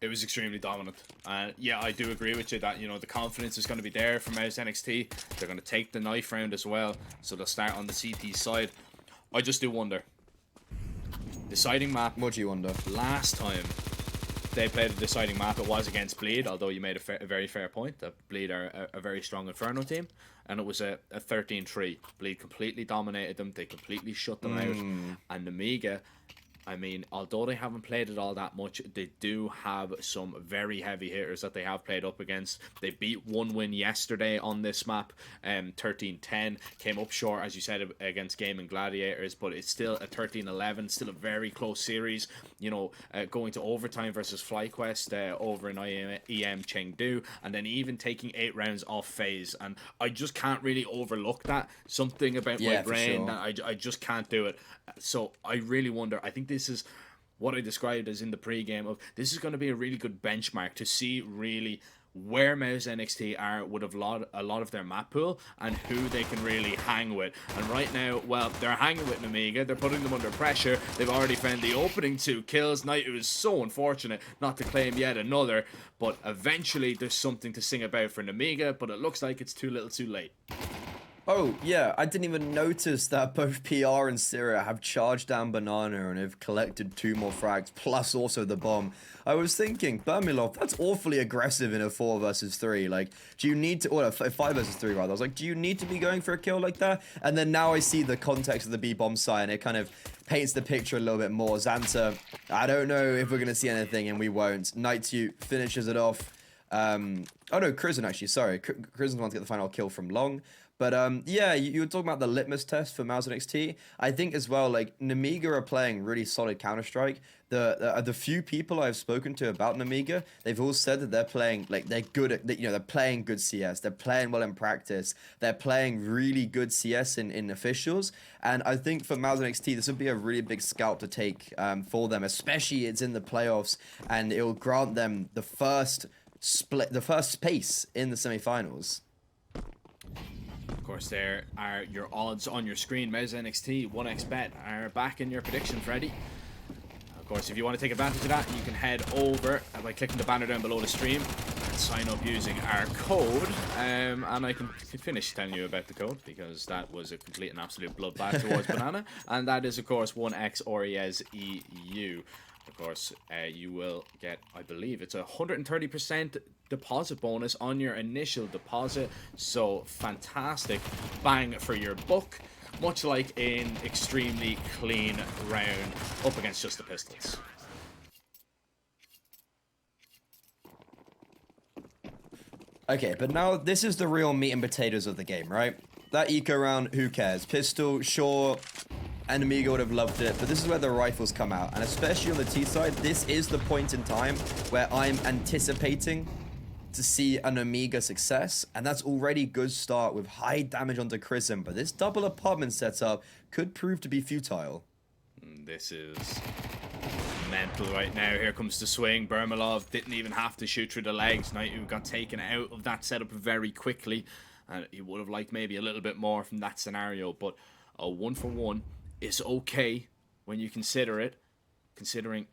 It was extremely dominant. And yeah, I do agree with you that, you know, the confidence is going to be there from Mouse NXT. They're going to take the knife round as well, so they'll start on the CT side. I just do wonder. Deciding map. What do you wonder? Last time they played a deciding map, it was against Bleed, although you made a very fair point that Bleed are a very strong Inferno team, and it was a 13-3. Bleed completely dominated them, they completely shut them out, and Namiga, I mean, although they haven't played it all that much, they do have some very heavy hitters that they have played up against. They beat 1-win yesterday on this map, 13-10. Came up short, as you said, against Gaming Gladiators, but it's still a 13-11, still a very close series. You know, going to overtime versus FlyQuest over in EM Chengdu, and then even taking 8 rounds off phase. And I just can't really overlook that. Something about my brain that I just can't do it. So I really wonder. I think this is what I described as in the pre-game of this is going to be a really good benchmark to see really where Mouse NXT are with a lot of their map pool and who they can really hang with. And right now, well, they're hanging with Namiga. They're putting them under pressure. They've already found the opening 2 kills. Now, it was so unfortunate not to claim yet another, but eventually there's something to sing about for Namiga, but it looks like it's too little too late. Oh, yeah, I didn't even notice that both PR and Syria have charged down Banana and have collected 2 more frags, plus also the bomb. I was thinking, Bermilov, that's awfully aggressive in a 4 versus 3. Like, do you need to, or a 5 versus 3 rather. I was like, do you need to be going for a kill like that? And then now I see the context of the B-bomb sign. It kind of paints the picture a little bit more. Xanta, I don't know if we're going to see anything, and we won't. Night2 finishes it off. Oh no, Cruzen actually, sorry. Cruzen's the one to get the final kill from Long. But yeah, you were talking about the litmus test for Mouse NXT. I think as well, like, Namiga are playing really solid Counter-Strike. The few people I've spoken to about Namiga, they've all said that they're playing, like, they're good at, you know, they're playing good CS. They're playing well in practice. They're playing really good CS in officials. And I think for Mouse NXT, this would be a really big scalp to take for them, especially it's in the playoffs, and it'll grant them the first space in the semifinals. Of course, there are your odds on your screen. Mouse NXT, 1xBet are back in your prediction, Freddie. Of course, if you want to take advantage of that, you can head over by clicking the banner down below the stream. and sign up using our code. And I can finish telling you about the code because that was a complete and absolute bloodbath towards Banana. And that is, of course, 1x Oriez EU. Of course, you will get, I believe, it's a 130% deposit bonus on your initial deposit. So fantastic bang for your buck. Much like an extremely clean round up against just the pistols. Okay, but now this is the real meat and potatoes of the game, right? That eco round, who cares? Pistol, sure, and Amiga would have loved it, but this is where the rifles come out. And especially on the T side, this is the point in time where I'm anticipating to see an Amiga success, and that's already good start with high damage onto Chrism, but this double apartment setup could prove to be futile. This is mental right now. Here comes the swing. Bermalov didn't even have to shoot through the legs. Knight got taken out of that setup very quickly, and he would have liked maybe a little bit more from that scenario, but a 1-for-1 is okay when you consider it, considering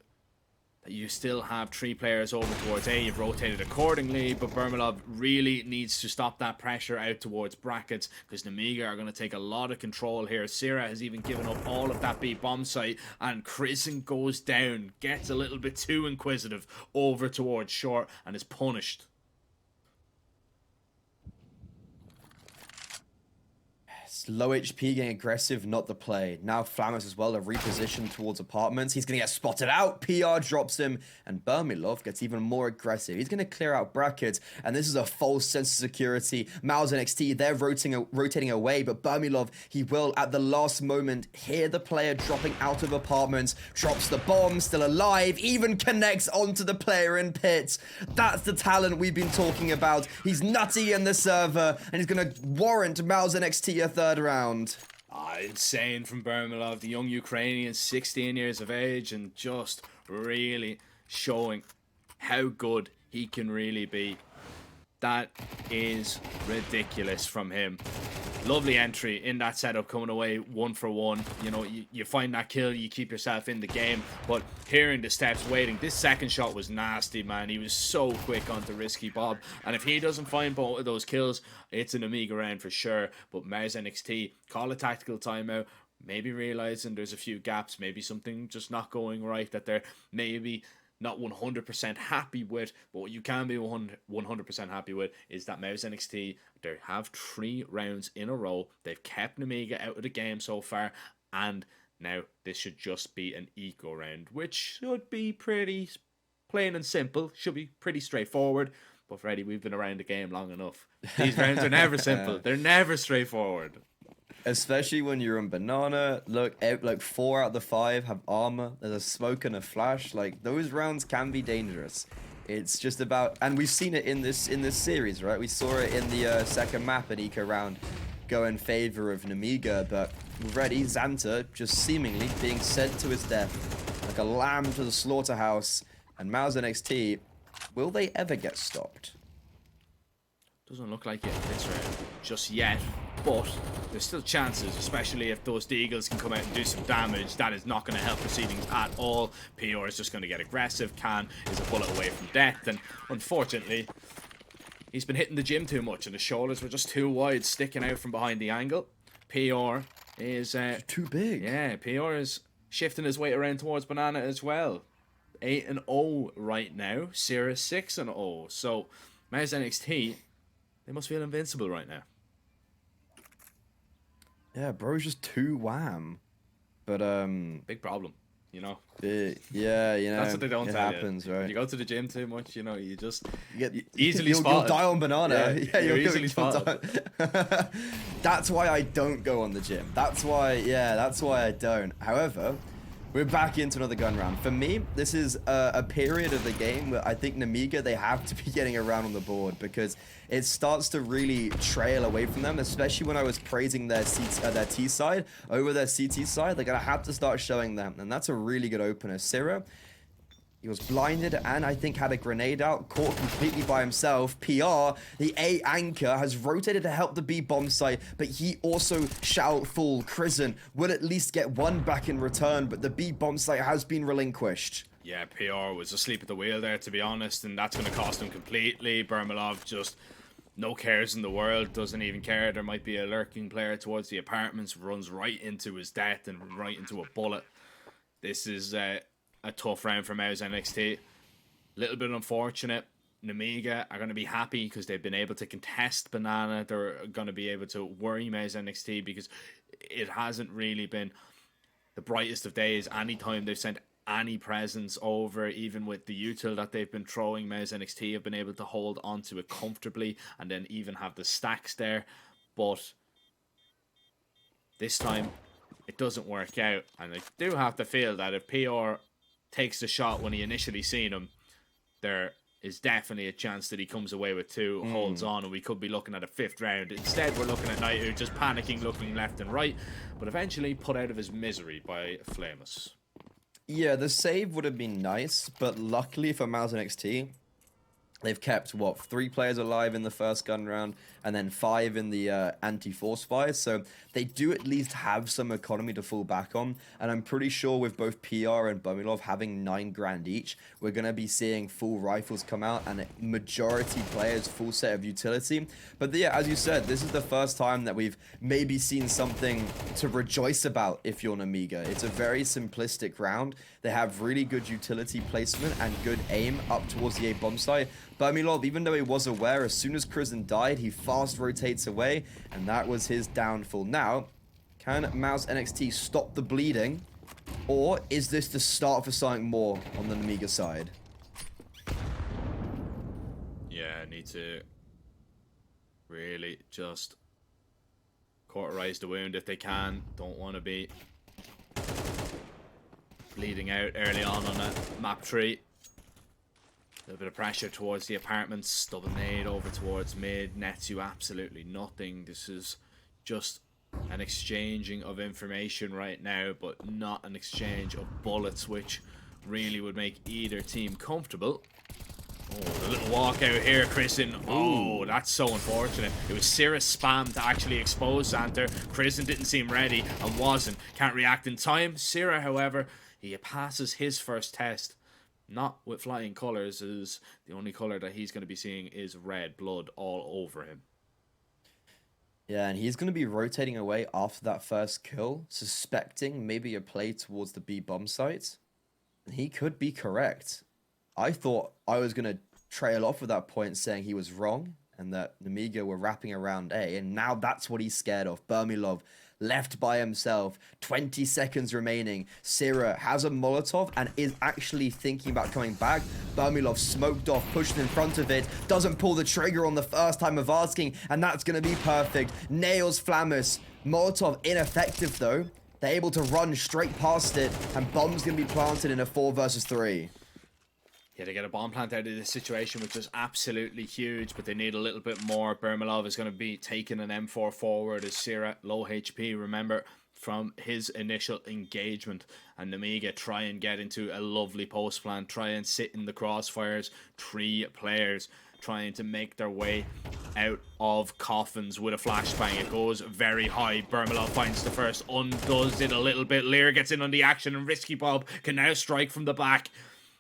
that you still have 3 players over towards A. You've rotated accordingly, but Bermalov really needs to stop that pressure out towards brackets because Nemiga are going to take a lot of control here. Sierra has even given up all of that B bomb site, and Chrisen goes down, gets a little bit too inquisitive over towards short, and is punished. Low HP, getting aggressive, not the play. Now Flamus as well, a reposition towards apartments. He's going to get spotted out. PR drops him, and Bermilov gets even more aggressive. He's going to clear out brackets, and this is a false sense of security. Miles NXT, they're rotating away, but Bermilov, he will, at the last moment, hear the player dropping out of apartments, drops the bomb, still alive, even connects onto the player in pits. That's the talent we've been talking about. He's nutty in the server, and he's going to warrant Miles NXT a third round. Insane from Bermalov, the young Ukrainian, 16 years of age, and just really showing how good he can really be. That is ridiculous from him. Lovely entry in that setup, coming away 1-for-1. You know, you find that kill, you keep yourself in the game, but hearing the steps waiting, this second shot was nasty, man. He was so quick onto Risky Bob, and if he doesn't find both of those kills, it's an Amiga round for sure. But Mars NXT, call a tactical timeout, maybe realizing there's a few gaps, maybe something just not going right, that they're maybe not 100% happy with, but what you can be 100% happy with is that Mouse NXT, they have 3 rounds in a row. They've kept Nemiga out of the game so far, and now this should just be an eco round, which should be pretty plain and simple, should be pretty straightforward. But Freddy, we've been around the game long enough. These rounds are never simple. They're never straightforward. Especially when you're on Banana. Look, like 4 out of the 5 have armor. There's a smoke and a flash. Like, those rounds can be dangerous. It's just about, and we've seen it in this series, right? We saw it in the second map at Eco round go in favor of Nemiga, but already Xanta just seemingly being sent to his death like a lamb to the slaughterhouse. And Mouse NXT, will they ever get stopped? Doesn't look like it this round just yet, but there's still chances, especially if those Deagles can come out and do some damage. That is not going to help proceedings at all. PR is just going to get aggressive. Can is a bullet away from death, and unfortunately, he's been hitting the gym too much, and the shoulders were just too wide, sticking out from behind the angle. PR is too big. Yeah, PR is shifting his weight around towards Banana as well. 8-0 right now. Sierra 6-0. So, Mars NXT, they must feel invincible right now. Yeah, bro's just too wham. But big problem, you know. Yeah, you know. That's what they don't it tell happens, you. right? When you go to the gym too much, you know, you just easily you'll die on Banana. Yeah, you're easily spotted. That's why I don't go on the gym. That's why I don't. However, we're back into another gun round. For me, this is a period of the game where I think Nemiga, they have to be getting around on the board because it starts to really trail away from them, especially when I was praising their T side over their CT side. They're going to have to start showing them, and that's a really good opener. Syrah, he was blinded and I think had a grenade out, caught completely by himself. PR, the A anchor, has rotated to help the B bomb site, but he also shall fall. Chrisen will at least get 1 back in return, but the B bomb site has been relinquished. Yeah, PR was asleep at the wheel there, to be honest, and that's going to cost him completely. Bermalov just no cares in the world, doesn't even care. There might be a lurking player towards the apartments, runs right into his death and right into a bullet. This is a tough round for Mouse NXT. Little bit unfortunate. Namiga are going to be happy because they've been able to contest Banana. They're going to be able to worry Mouse NXT because it hasn't really been the brightest of days. Anytime they've sent any presence over, even with the util that they've been throwing, Mouse NXT have been able to hold onto it comfortably and then even have the stacks there. But this time it doesn't work out, and I do have to feel that if PR takes the shot when he initially seen him, there is definitely a chance that he comes away with two, holds on, and we could be looking at a 5th round. Instead, we're looking at Naito just panicking, looking left and right, but eventually put out of his misery by Flamus. Yeah, the save would have been nice, but luckily for Mouse NXT, they've kept, what, 3 players alive in the first gun round, and then 5 in the anti-force fire, so they do at least have some economy to fall back on, and I'm pretty sure with both PR and Bumilov having 9 grand each, we're going to be seeing full rifles come out, and majority players full set of utility. But yeah, as you said, this is the first time that we've maybe seen something to rejoice about if you're an Amiga. It's a very simplistic round. They have really good utility placement and good aim up towards the A-bomb site. Bumilov, even though he was aware, as soon as Krisen died, he fast rotates away, and that was his downfall. Now, can Mouse NXT stop the bleeding, or is this the start for something more on the Amiga side? Yeah, need to really just cauterize the wound if they can. Don't want to be bleeding out early on a map tree. A little bit of pressure towards the apartments. Double nade over towards mid. Nets you absolutely nothing. This is just an exchanging of information right now, but not an exchange of bullets, which really would make either team comfortable. Oh, the little walkout here, Kristen. Oh, that's so unfortunate. It was Cirrus spam to actually expose Xanter. Kristen didn't seem ready and wasn't. Can't react in time. Sierra, however, he passes his first test. Not with flying colours, as the only colour that he's going to be seeing is red blood all over him. Yeah, and he's going to be rotating away after that first kill, suspecting maybe a play towards the B bomb site. And he could be correct. I thought I was going to trail off at that point saying he was wrong and that Namiga were wrapping around A, and now that's what he's scared of. Bermilov left by himself, 20 seconds remaining. Sira has a Molotov and is actually thinking about coming back. Bermilov smoked off, pushed in front of it, doesn't pull the trigger on the first time of asking, and that's going to be perfect. Nails Flamus. Molotov ineffective though. They're able to run straight past it, and bomb's going to be planted in a 4 versus 3. Yeah, they get a bomb plant out of this situation, which is absolutely huge, but they need a little bit more. Bermalov is going to be taking an M4 forward as Sira, low HP, remember, from his initial engagement. And Namiga try and get into a lovely post plant, try and sit in the crossfires. 3 players trying to make their way out of coffins with a flashbang. It goes very high. Bermalov finds the first, undoes it a little bit. Lear gets in on the action, and Risky Bob can now strike from the back.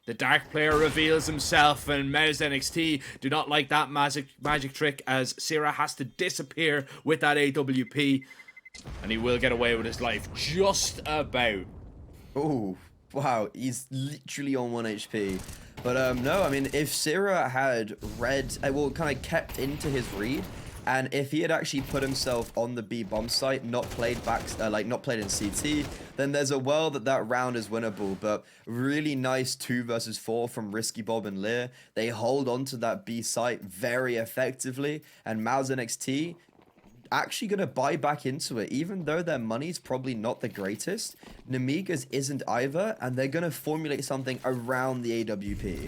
The Dark player reveals himself, and Mouse NXT do not like that magic trick, as Sira has to disappear with that AWP, and he will get away with his life just about. Oh, wow, he's literally on 1 HP. But no, I mean, if Sira had read, well, kind of kept into his read, and if he had actually put himself on the B bomb site, not played back, not played in CT, then there's a world that that round is winnable. But really nice 2 versus 4 from Risky Bob and Lear. They hold on to that B site very effectively, and Mouse NXT actually going to buy back into it, even though their money's probably not the greatest. Namiga's isn't either, and they're going to formulate something around the AWP.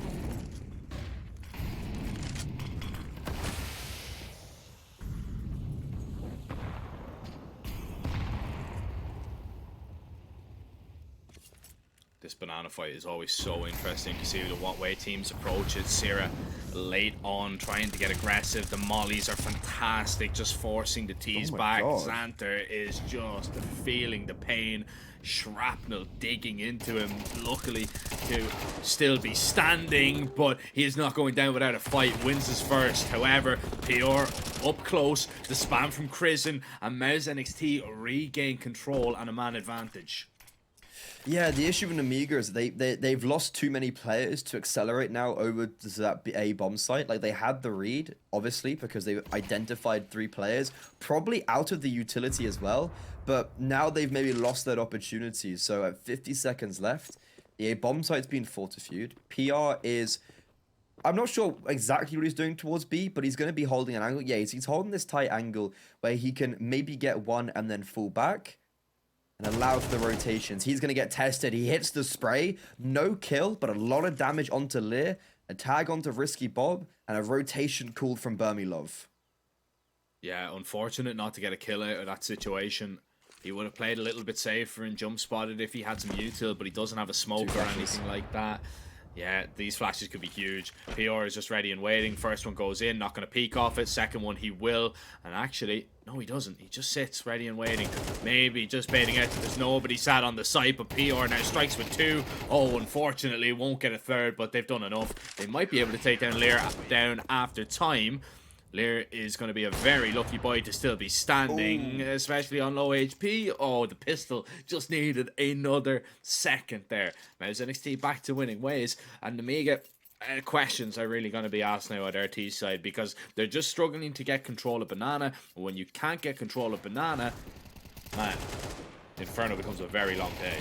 This banana fight is always so interesting to see what way teams approach it. Sierra late on trying to get aggressive. The mollies are fantastic, just forcing the tees back. God. Xanter is just feeling the pain. shrapnel digging into him. Luckily to still be standing, but he is not going down without a fight. Wins his first. However, PR up close. The spam from Krisen, and Mouse NXT regain control and a man advantage. Yeah, the issue with Amiga is they've lost too many players to accelerate now over to that A bomb site. Like, they had the read, obviously, because they identified 3 players, probably out of the utility as well, but now they've maybe lost that opportunity. So at 50 seconds left, the A bomb site's been fortified. PR is... I'm not sure exactly what he's doing towards B, but he's going to be holding an angle. Yeah, he's holding this tight angle where he can maybe get one and then fall back and allow for the rotations. He's going to get tested. He hits the spray. No kill, but a lot of damage onto Lear. A tag onto Risky Bob. And a rotation called from Burmilov. Yeah, unfortunate not to get a kill out of that situation. He would have played a little bit safer and jump spotted if he had some util, but he doesn't have a smoke or anything like that. Yeah, these flashes could be huge. PR is just ready and waiting. First one goes in, not going to peek off it. Second one, he will. And actually, no, he doesn't. He just sits ready and waiting. Maybe just baiting out that there's nobody sat on the site, but PR now strikes with 2. Oh, unfortunately, won't get a third, but they've done enough. They might be able to take down Lear down after time. Lear is going to be a very lucky boy to still be standing, especially on low HP. Oh, the pistol just needed another second there. Mouse NXT back to winning ways, and the Amiga questions are really going to be asked now at RT's side, because they're just struggling to get control of Banana. When you can't get control of Banana, man, Inferno becomes a very long day.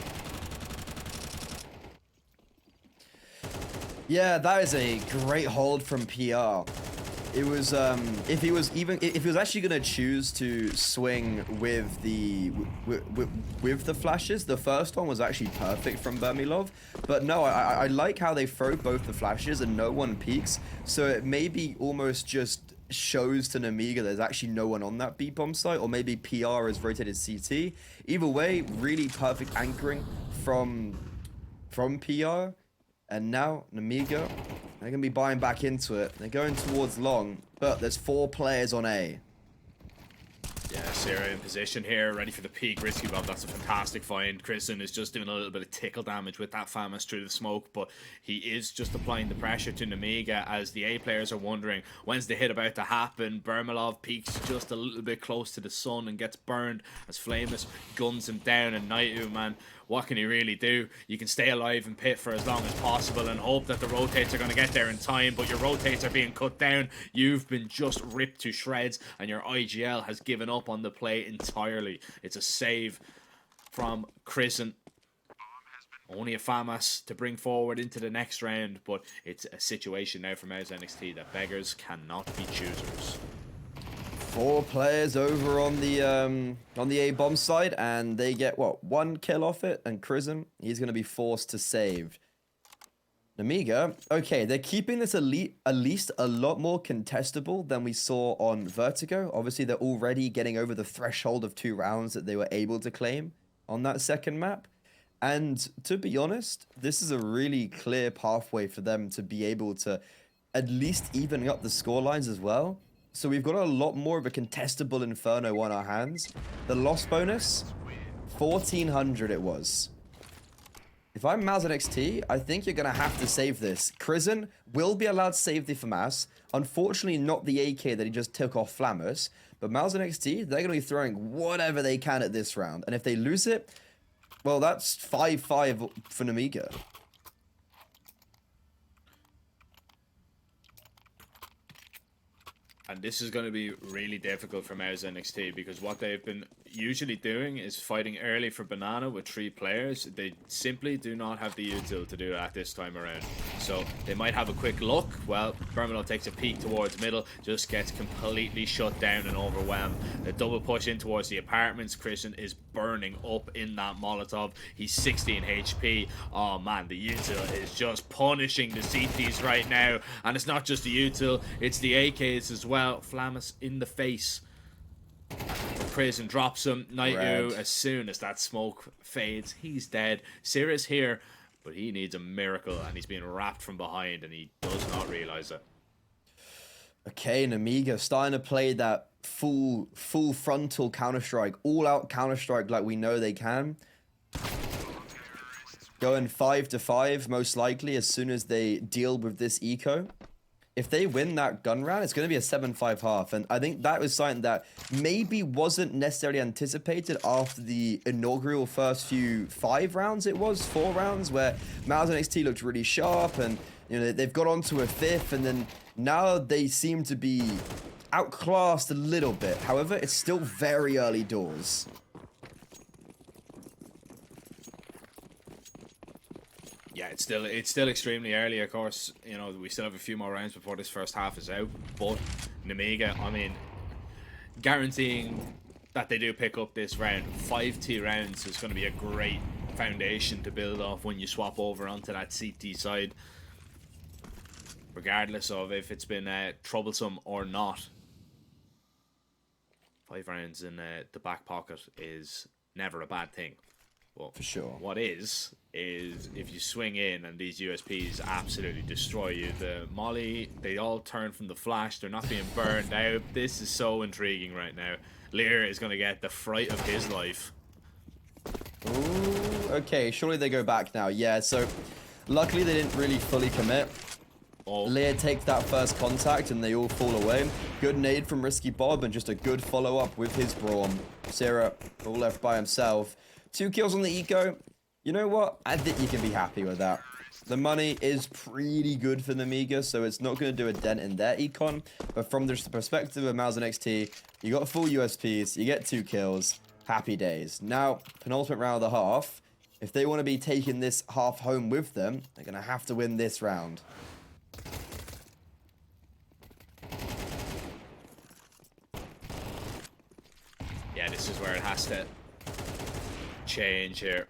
Yeah, that is a great hold from PR. It was if he was actually gonna choose to swing with the flashes, the first one was actually perfect from Burmilov. But no, I like how they throw both the flashes and no one peeks, so it maybe almost just shows to Namiga there's actually no one on that B bomb site, or maybe PR has rotated CT. Either way, really perfect anchoring from PR, and now Namiga. They're going to be buying back into it. They're going towards long, but there's 4 players on A. Yeah, Sarah in position here, ready for the peak. Risky Bob, that's a fantastic find. Kristen is just doing a little bit of tickle damage with that Famas through the smoke, but he is just applying the pressure to Namiga as the A players are wondering, when's the hit about to happen? Burmilov peaks just a little bit close to the sun and gets burned as Flamus guns him down, and Naitu, man, what can he really do? You can stay alive in pit for as long as possible and hope that the rotates are going to get there in time, but your rotates are being cut down. You've been just ripped to shreds, and your IGL has given up on the play entirely. It's a save from Krisen. Only a FAMAS to bring forward into the next round, but it's a situation now for Mouse NXT that beggars cannot be choosers. 4 players over on the A bomb side, and they get what, 1 kill off it, and Krisen, he's going to be forced to save. Namiga, okay, they're keeping this at least a lot more contestable than we saw on Vertigo. Obviously, they're already getting over the threshold of 2 rounds that they were able to claim on that second map. And to be honest, this is a really clear pathway for them to be able to at least even up the scorelines as well. So we've got a lot more of a contestable Inferno on our hands. The loss bonus, 1400 it was. If I'm Mouse NXT, I think you're going to have to save this. Krisen will be allowed to save the FAMAS. Unfortunately, not the AK that he just took off Flamus. But Mouse NXT, they're going to be throwing whatever they can at this round. And if they lose it, well, that's 5-5 for Namiga. And this is going to be really difficult for Mouse NXT, because what they've been usually doing is fighting early for Banana with 3 players. They simply do not have the util to do that this time around. So they might have a quick look. Well, Burmilov takes a peek towards middle, just gets completely shut down and overwhelmed. A double push in towards the apartments. Christian is burning up in that Molotov. He's 16 HP. Oh man, the util is just punishing the CTs right now. And it's not just the util, it's the AKs as well. Flamus in the face. Prison drops him. Naitu, as soon as that smoke fades, he's dead. Sirius here, but he needs a miracle, and he's being wrapped from behind, and he does not realize it. Okay, Namiga starting to play that full frontal Counter-Strike, all-out Counter-Strike like we know they can. Going 5-5, most likely, as soon as they deal with this eco. If they win that gun round, it's going to be a 7-5 half. And I think that was something that maybe wasn't necessarily anticipated after the inaugural first few 5 rounds, 4 rounds, where Mouse NXT looked really sharp. And, you know, they've got onto a 5th. And then now they seem to be outclassed a little bit. However, it's still very early doors. Yeah, it's still extremely early, of course. You know, we still have a few more rounds before this first half is out. But Namiga, I mean, guaranteeing that they do pick up this round, 5T rounds is going to be a great foundation to build off when you swap over onto that CT side. Regardless of if it's been troublesome or not. 5 rounds in the back pocket is never a bad thing. Well, for sure. What is if you swing in and these USPs absolutely destroy you. The Molly, they all turn from the flash. They're not being burned out. This is so intriguing right now. Lear is going to get the fright of his life. Ooh, okay, surely they go back now. Yeah, so luckily they didn't really fully commit. Oh. Lear takes that first contact and they all fall away. Good nade from Risky Bob and just a good follow-up with his Braum. Sierra all left by himself. 2 kills on the eco. You know what? I think you can be happy with that. The money is pretty good for Namiga, so it's not going to do a dent in their econ. But from the perspective of Mouse NXT, you got full USPs, you get 2 kills. Happy days. Now, penultimate round of the half. If they want to be taking this half home with them, they're going to have to win this round. Yeah, this is where it has to change here.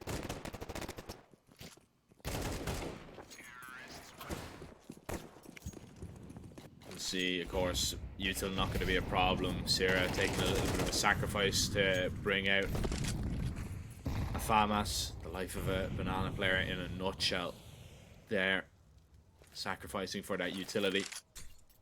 See, of course, util not going to be a problem. Sierra taking a little bit of a sacrifice to bring out a FAMAS, the life of a banana player in a nutshell. There, sacrificing for that utility.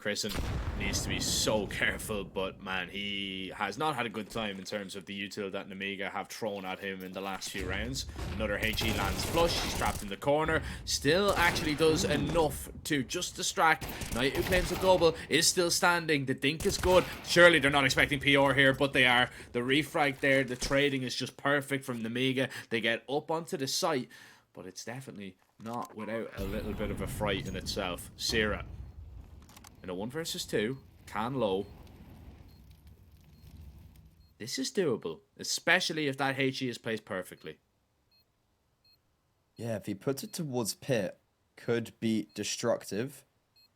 Chrisen needs to be so careful, but man, he has not had a good time in terms of the util that Namiga have thrown at him in the last few rounds. Another HE lands flush, he's trapped in the corner, still actually does enough to just distract. Knight, who claims a double, is still standing. The dink is good. Surely they're not expecting PR here, but they are. The refrag there, the trading is just perfect from Namiga. They get up onto the site, but it's definitely not without a little bit of a fright in itself. Sierra in a 1 versus 2, can low. This is doable, especially if that HE is placed perfectly. Yeah, if he puts it towards pit, could be destructive.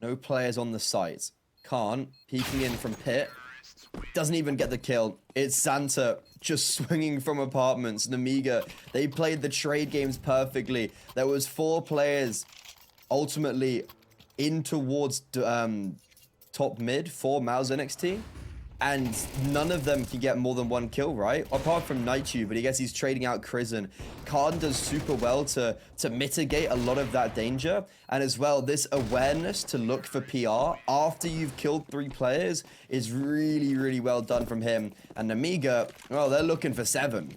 No players on the site. Can't. Peeking in from pit. Doesn't even get the kill. It's Santa just swinging from apartments. Namiga, they played the trade games perfectly. There was 4 players ultimately in towards top mid for Mouse NXT, and none of them can get more than 1 kill, right? Apart from Naichu, but I guess he's trading out Chrisen. Khan does super well to mitigate a lot of that danger, and as well, this awareness to look for PR after you've killed 3 players is really, really well done from him. And Namiga, well, they're looking for 7.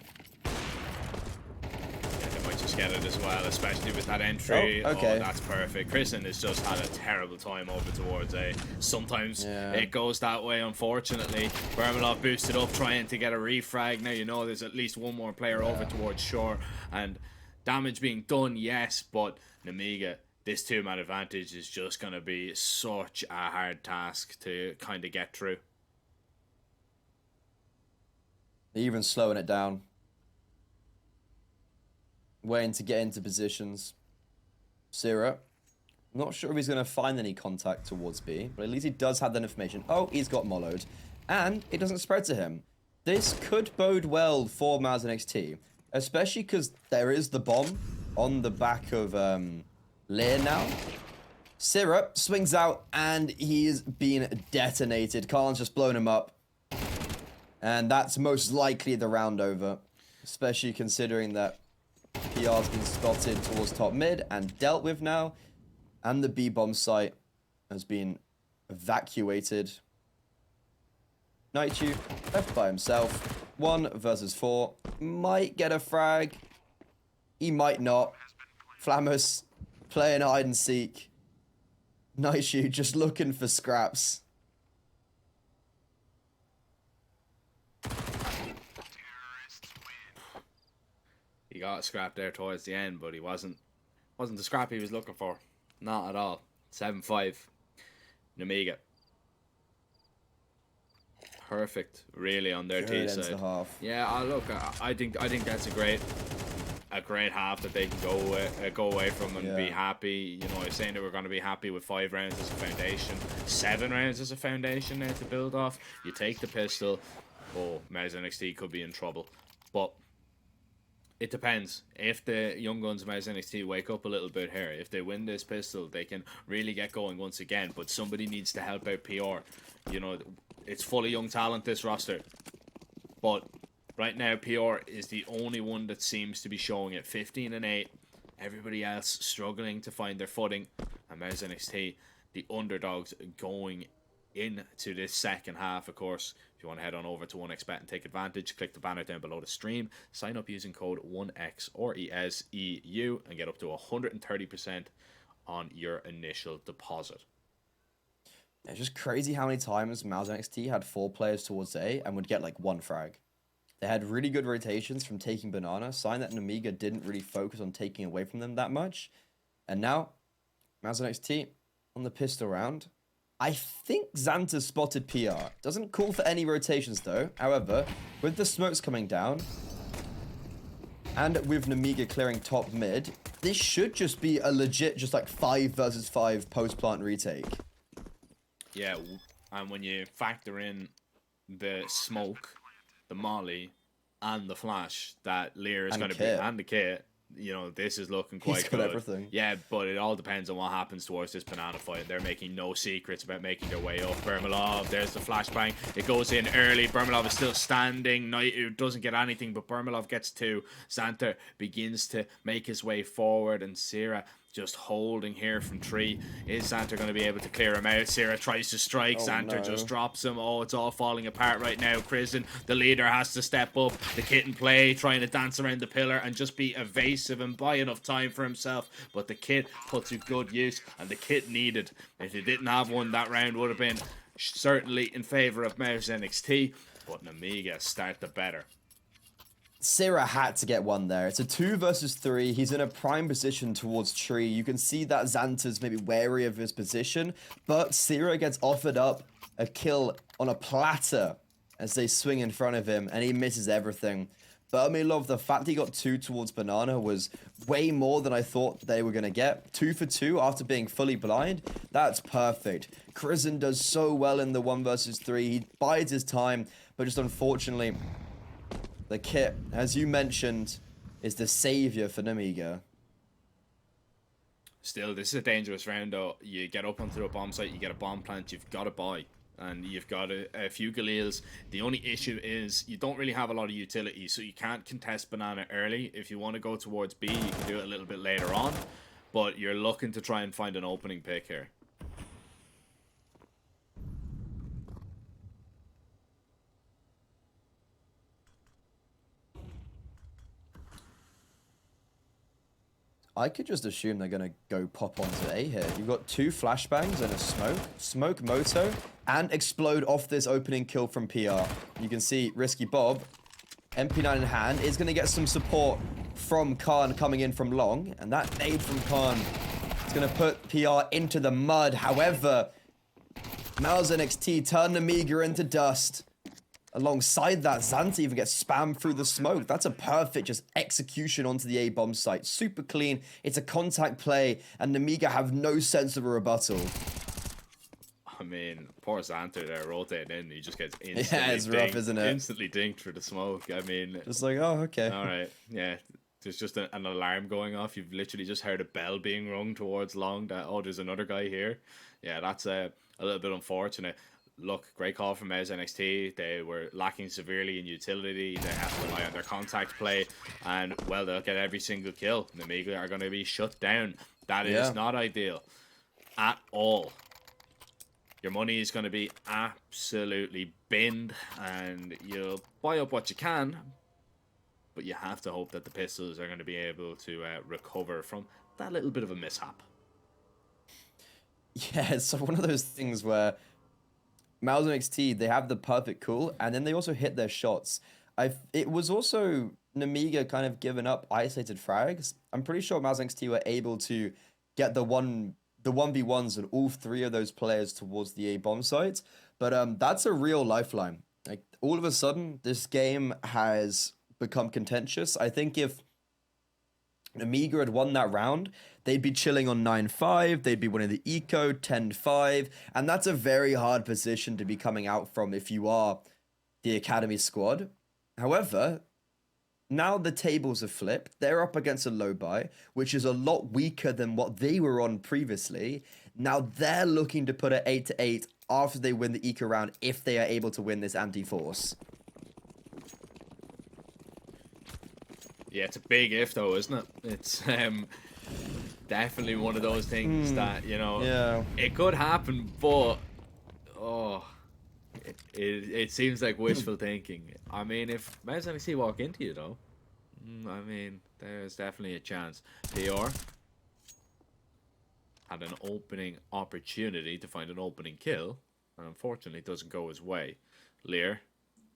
Get it as well, especially with that entry. Oh, okay. Oh, that's perfect. Chrisen has just had a terrible time over towards A. Sometimes it goes that way, unfortunately. Vermalov boosted up trying to get a refrag. Now you know there's at least 1 more player over towards shore, and damage being done, yes, but Namiga, this 2-man advantage is just going to be such a hard task to kind of get through. They're even slowing it down. Waiting to get into positions. Sierra, not sure if he's going to find any contact towards B, but at least he does have that information. Oh, he's got mollowed, and it doesn't spread to him. This could bode well for Mouse NXT, especially because there is the bomb on the back of Lear now. Sierra swings out, and he's been detonated. Khan's just blown him up, and that's most likely the round over, especially considering that PR's been spotted towards top mid and dealt with now, and the B-bomb site has been evacuated. Naichu left by himself. 1 versus 4. Might get a frag. He might not. Flamus playing hide and seek. Naishu just looking for scraps. He got a scrap there towards the end, but he wasn't the scrap he was looking for. Not at all. 7-5. Namiga. Perfect, really, on their T side. Yeah, look, I think that's a great half that they can go away from and be happy. You know, I was saying that we're going to be happy with 5 rounds as a foundation, 7 rounds as a foundation now to build off. You take the pistol. Oh, Mars NXT could be in trouble, but it depends. If the Young Guns Mars NXT wake up a little bit here, if they win this pistol, they can really get going once again. But somebody needs to help out PR. You know, it's full of young talent, this roster. But right now, PR is the only one that seems to be showing it. 15-8. Everybody else struggling to find their footing. And Mars NXT, the underdogs going into this second half, of course. If you want to head on over to 1xBet and take advantage, click the banner down below the stream. Sign up using code 1X or ESEU and get up to 130% on your initial deposit. It's just crazy how many times Mouse NXT had 4 players towards A and would get like 1 frag. They had really good rotations from taking Banana, sign that Namiga didn't really focus on taking away from them that much. And now, Mouse NXT on the pistol round. I think Xanta spotted PR. Doesn't call for any rotations though. However, with the smokes coming down, and with Namiga clearing top mid, this should just be a legit just like 5 versus 5 post-plant retake. Yeah, and when you factor in the smoke, the molly, and the flash that Lear is going to be, and the kit, you know, this is looking quite He's got good. everything. Yeah, but it all depends on what happens towards this banana fight. They're making no secrets about making their way up. Bermalov, there's the flashbang. It goes in early. Bermalov is still standing. Knight doesn't get anything, but Bermalov gets 2. Xanta begins to make his way forward, and Sierra just holding here from 3. Is Xanta going to be able to clear him out? Sierra tries to strike. Xanta just drops him. Oh, it's all falling apart right now. Kristen, the leader, has to step up. The kid in play, trying to dance around the pillar and just be evasive and buy enough time for himself. But the kid puts to good use, and the kid needed. If he didn't have one, that round would have been certainly in favor of Mouse NXT. But Namiga start the better. Sierra had to get 1 there. It's a 2 versus 3. He's in a prime position towards Tree. You can see that Xanta's maybe wary of his position, but Sierra gets offered up a kill on a platter as they swing in front of him, and he misses everything. But I mean, love the fact he got 2 towards Banana was way more than I thought they were going to get. 2 for 2 after being fully blind. That's perfect. Kristen does so well in the 1 versus 3. He bides his time, but just unfortunately, the kit, as you mentioned, is the savior for Namiga. Still, this is a dangerous round though. You get up onto a bomb site, you get a bomb plant, you've got to buy. And you've got a few Galils. The only issue is you don't really have a lot of utility, so you can't contest Banana early. If you want to go towards B, you can do it a little bit later on. But you're looking to try and find an opening pick here. I could just assume they're going to go pop onto A here. You've got 2 flashbangs and a smoke moto, and explode off this opening kill from PR. You can see Risky Bob, MP9 in hand, is going to get some support from Khan coming in from long, and that nade from Khan is going to put PR into the mud. However, Mouse NXT turn Namiga into dust. Alongside that, Xanta even gets spammed through the smoke. That's a perfect just execution onto the A-bomb site. Super clean. It's a contact play, and Namiga have no sense of a rebuttal. I mean, poor Xanta there rotating in. He just gets instantly it's rough, isn't it? Instantly dinked through the smoke. I mean, just like, oh, okay. All right, yeah. There's just an alarm going off. You've literally just heard a bell being rung towards long. That there's another guy here. Yeah, that's a little bit unfortunate. Look, great call from Mouse NXT. They were lacking severely in utility. They have to rely on their contact play, and well, they'll get every single kill. Namiga are going to be shut down. That is not ideal at all. Your money is going to be absolutely binned, and you'll buy up what you can. but you have to hope that the pistols are going to be able to recover from that little bit of a mishap. Yeah, it's one of those things where Mouse and XT, they have the perfect cool, and then they also hit their shots. It was also Namiga kind of giving up isolated frags. I'm pretty sure Mouse and XT were able to get the 1v1s and all three of those players towards the A bomb site. But that's a real lifeline. Like, all of a sudden, this game has become contentious. I think if Amiga had won that round, they'd be chilling on 9-5, they'd be winning the eco 10-5, and that's a very hard position to be coming out from if you are the Academy squad. However, now the tables have flipped. They're up against a low buy, which is a lot weaker than what they were on previously. Now they're looking to put it 8-8 after they win the eco round, if they are able to win this anti-force. Yeah, it's a big if though, isn't it? It's definitely one of those things that, you know, it could happen, but it seems like wishful thinking. I mean, if Mouse NXT walk into you though, I mean, there's definitely a chance. PR had an opening opportunity to find an opening kill, and unfortunately it doesn't go his way. Lear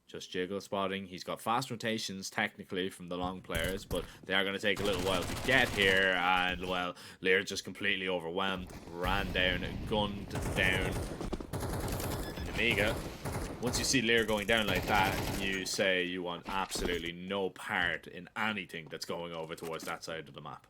just jiggle spotting. He's got fast rotations technically from the long players, but they are going to take a little while to get here, and well, Lear just completely overwhelmed, ran down, gunned down Amiga. Once you see Lear going down like that, you say you want absolutely no part in anything that's going over towards that side of the map.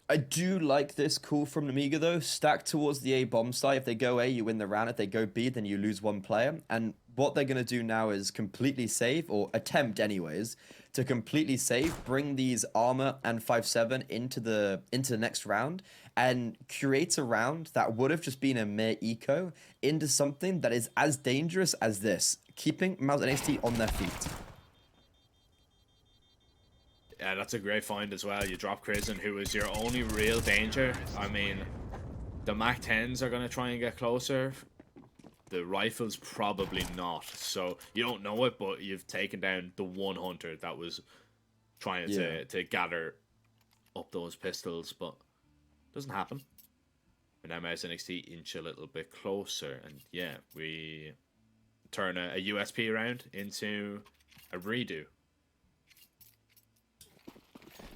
I do like this call from Namiga though. Stack towards the A bomb site. If they go A, you win the round. If they go B, then you lose one player. And what they're going to do now is completely save, or attempt anyways, to completely save, bring these armor and 5-7 into the next round, and create a round that would have just been a mere eco into something that is as dangerous as this, keeping Mouse and XT on their feet. Yeah, that's a great find as well. You drop Crizzen, who is your only real danger. I mean, the Mac 10s are going to try and get closer. The rifles probably not. So you don't know it, but you've taken down the one hunter that was trying to gather up those pistols, but it doesn't happen. And now Mouse NXT inch a little bit closer, and yeah, we turn a USP round into a redo.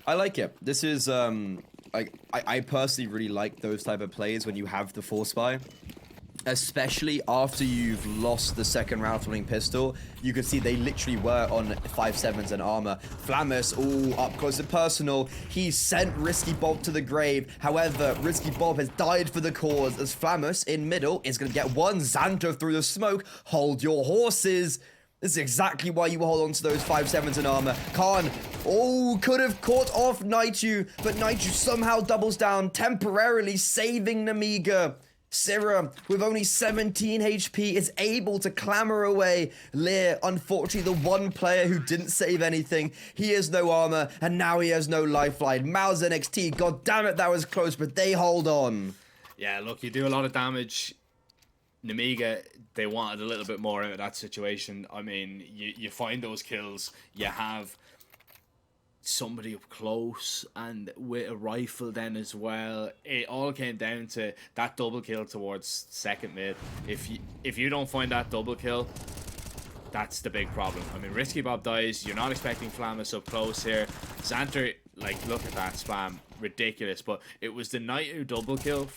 I like it. This is I personally really like those type of plays when you have the force buy, especially after you've lost the second round flaming pistol. You can see they literally were on 5-7s and armor. Flamus, all up close and personal. He sent Risky Bob to the grave. However, Risky Bob has died for the cause, as Flamus in middle is going to get one Xanto through the smoke. Hold your horses. This is exactly why you hold on to those 5-7s in armor. Khan, could have caught off Naichu, but Naichu somehow doubles down, temporarily saving Namiga. Syrah, with only 17 HP, is able to clamor away. Lear, unfortunately, the one player who didn't save anything. He has no armor, and now he has no lifeline. Mouse NXT, god damn it, that was close, but they hold on. Yeah, look, you do a lot of damage. Namiga, they wanted a little bit more out of that situation. I mean, you find those kills, you have somebody up close and with a rifle then as well. It all came down to that double kill towards second mid. If you don't find that double kill, that's the big problem. I mean, Risky Bob dies, you're not expecting Flamus up close here. Xanter, like, look at that spam, ridiculous, but it was the Knight who double kill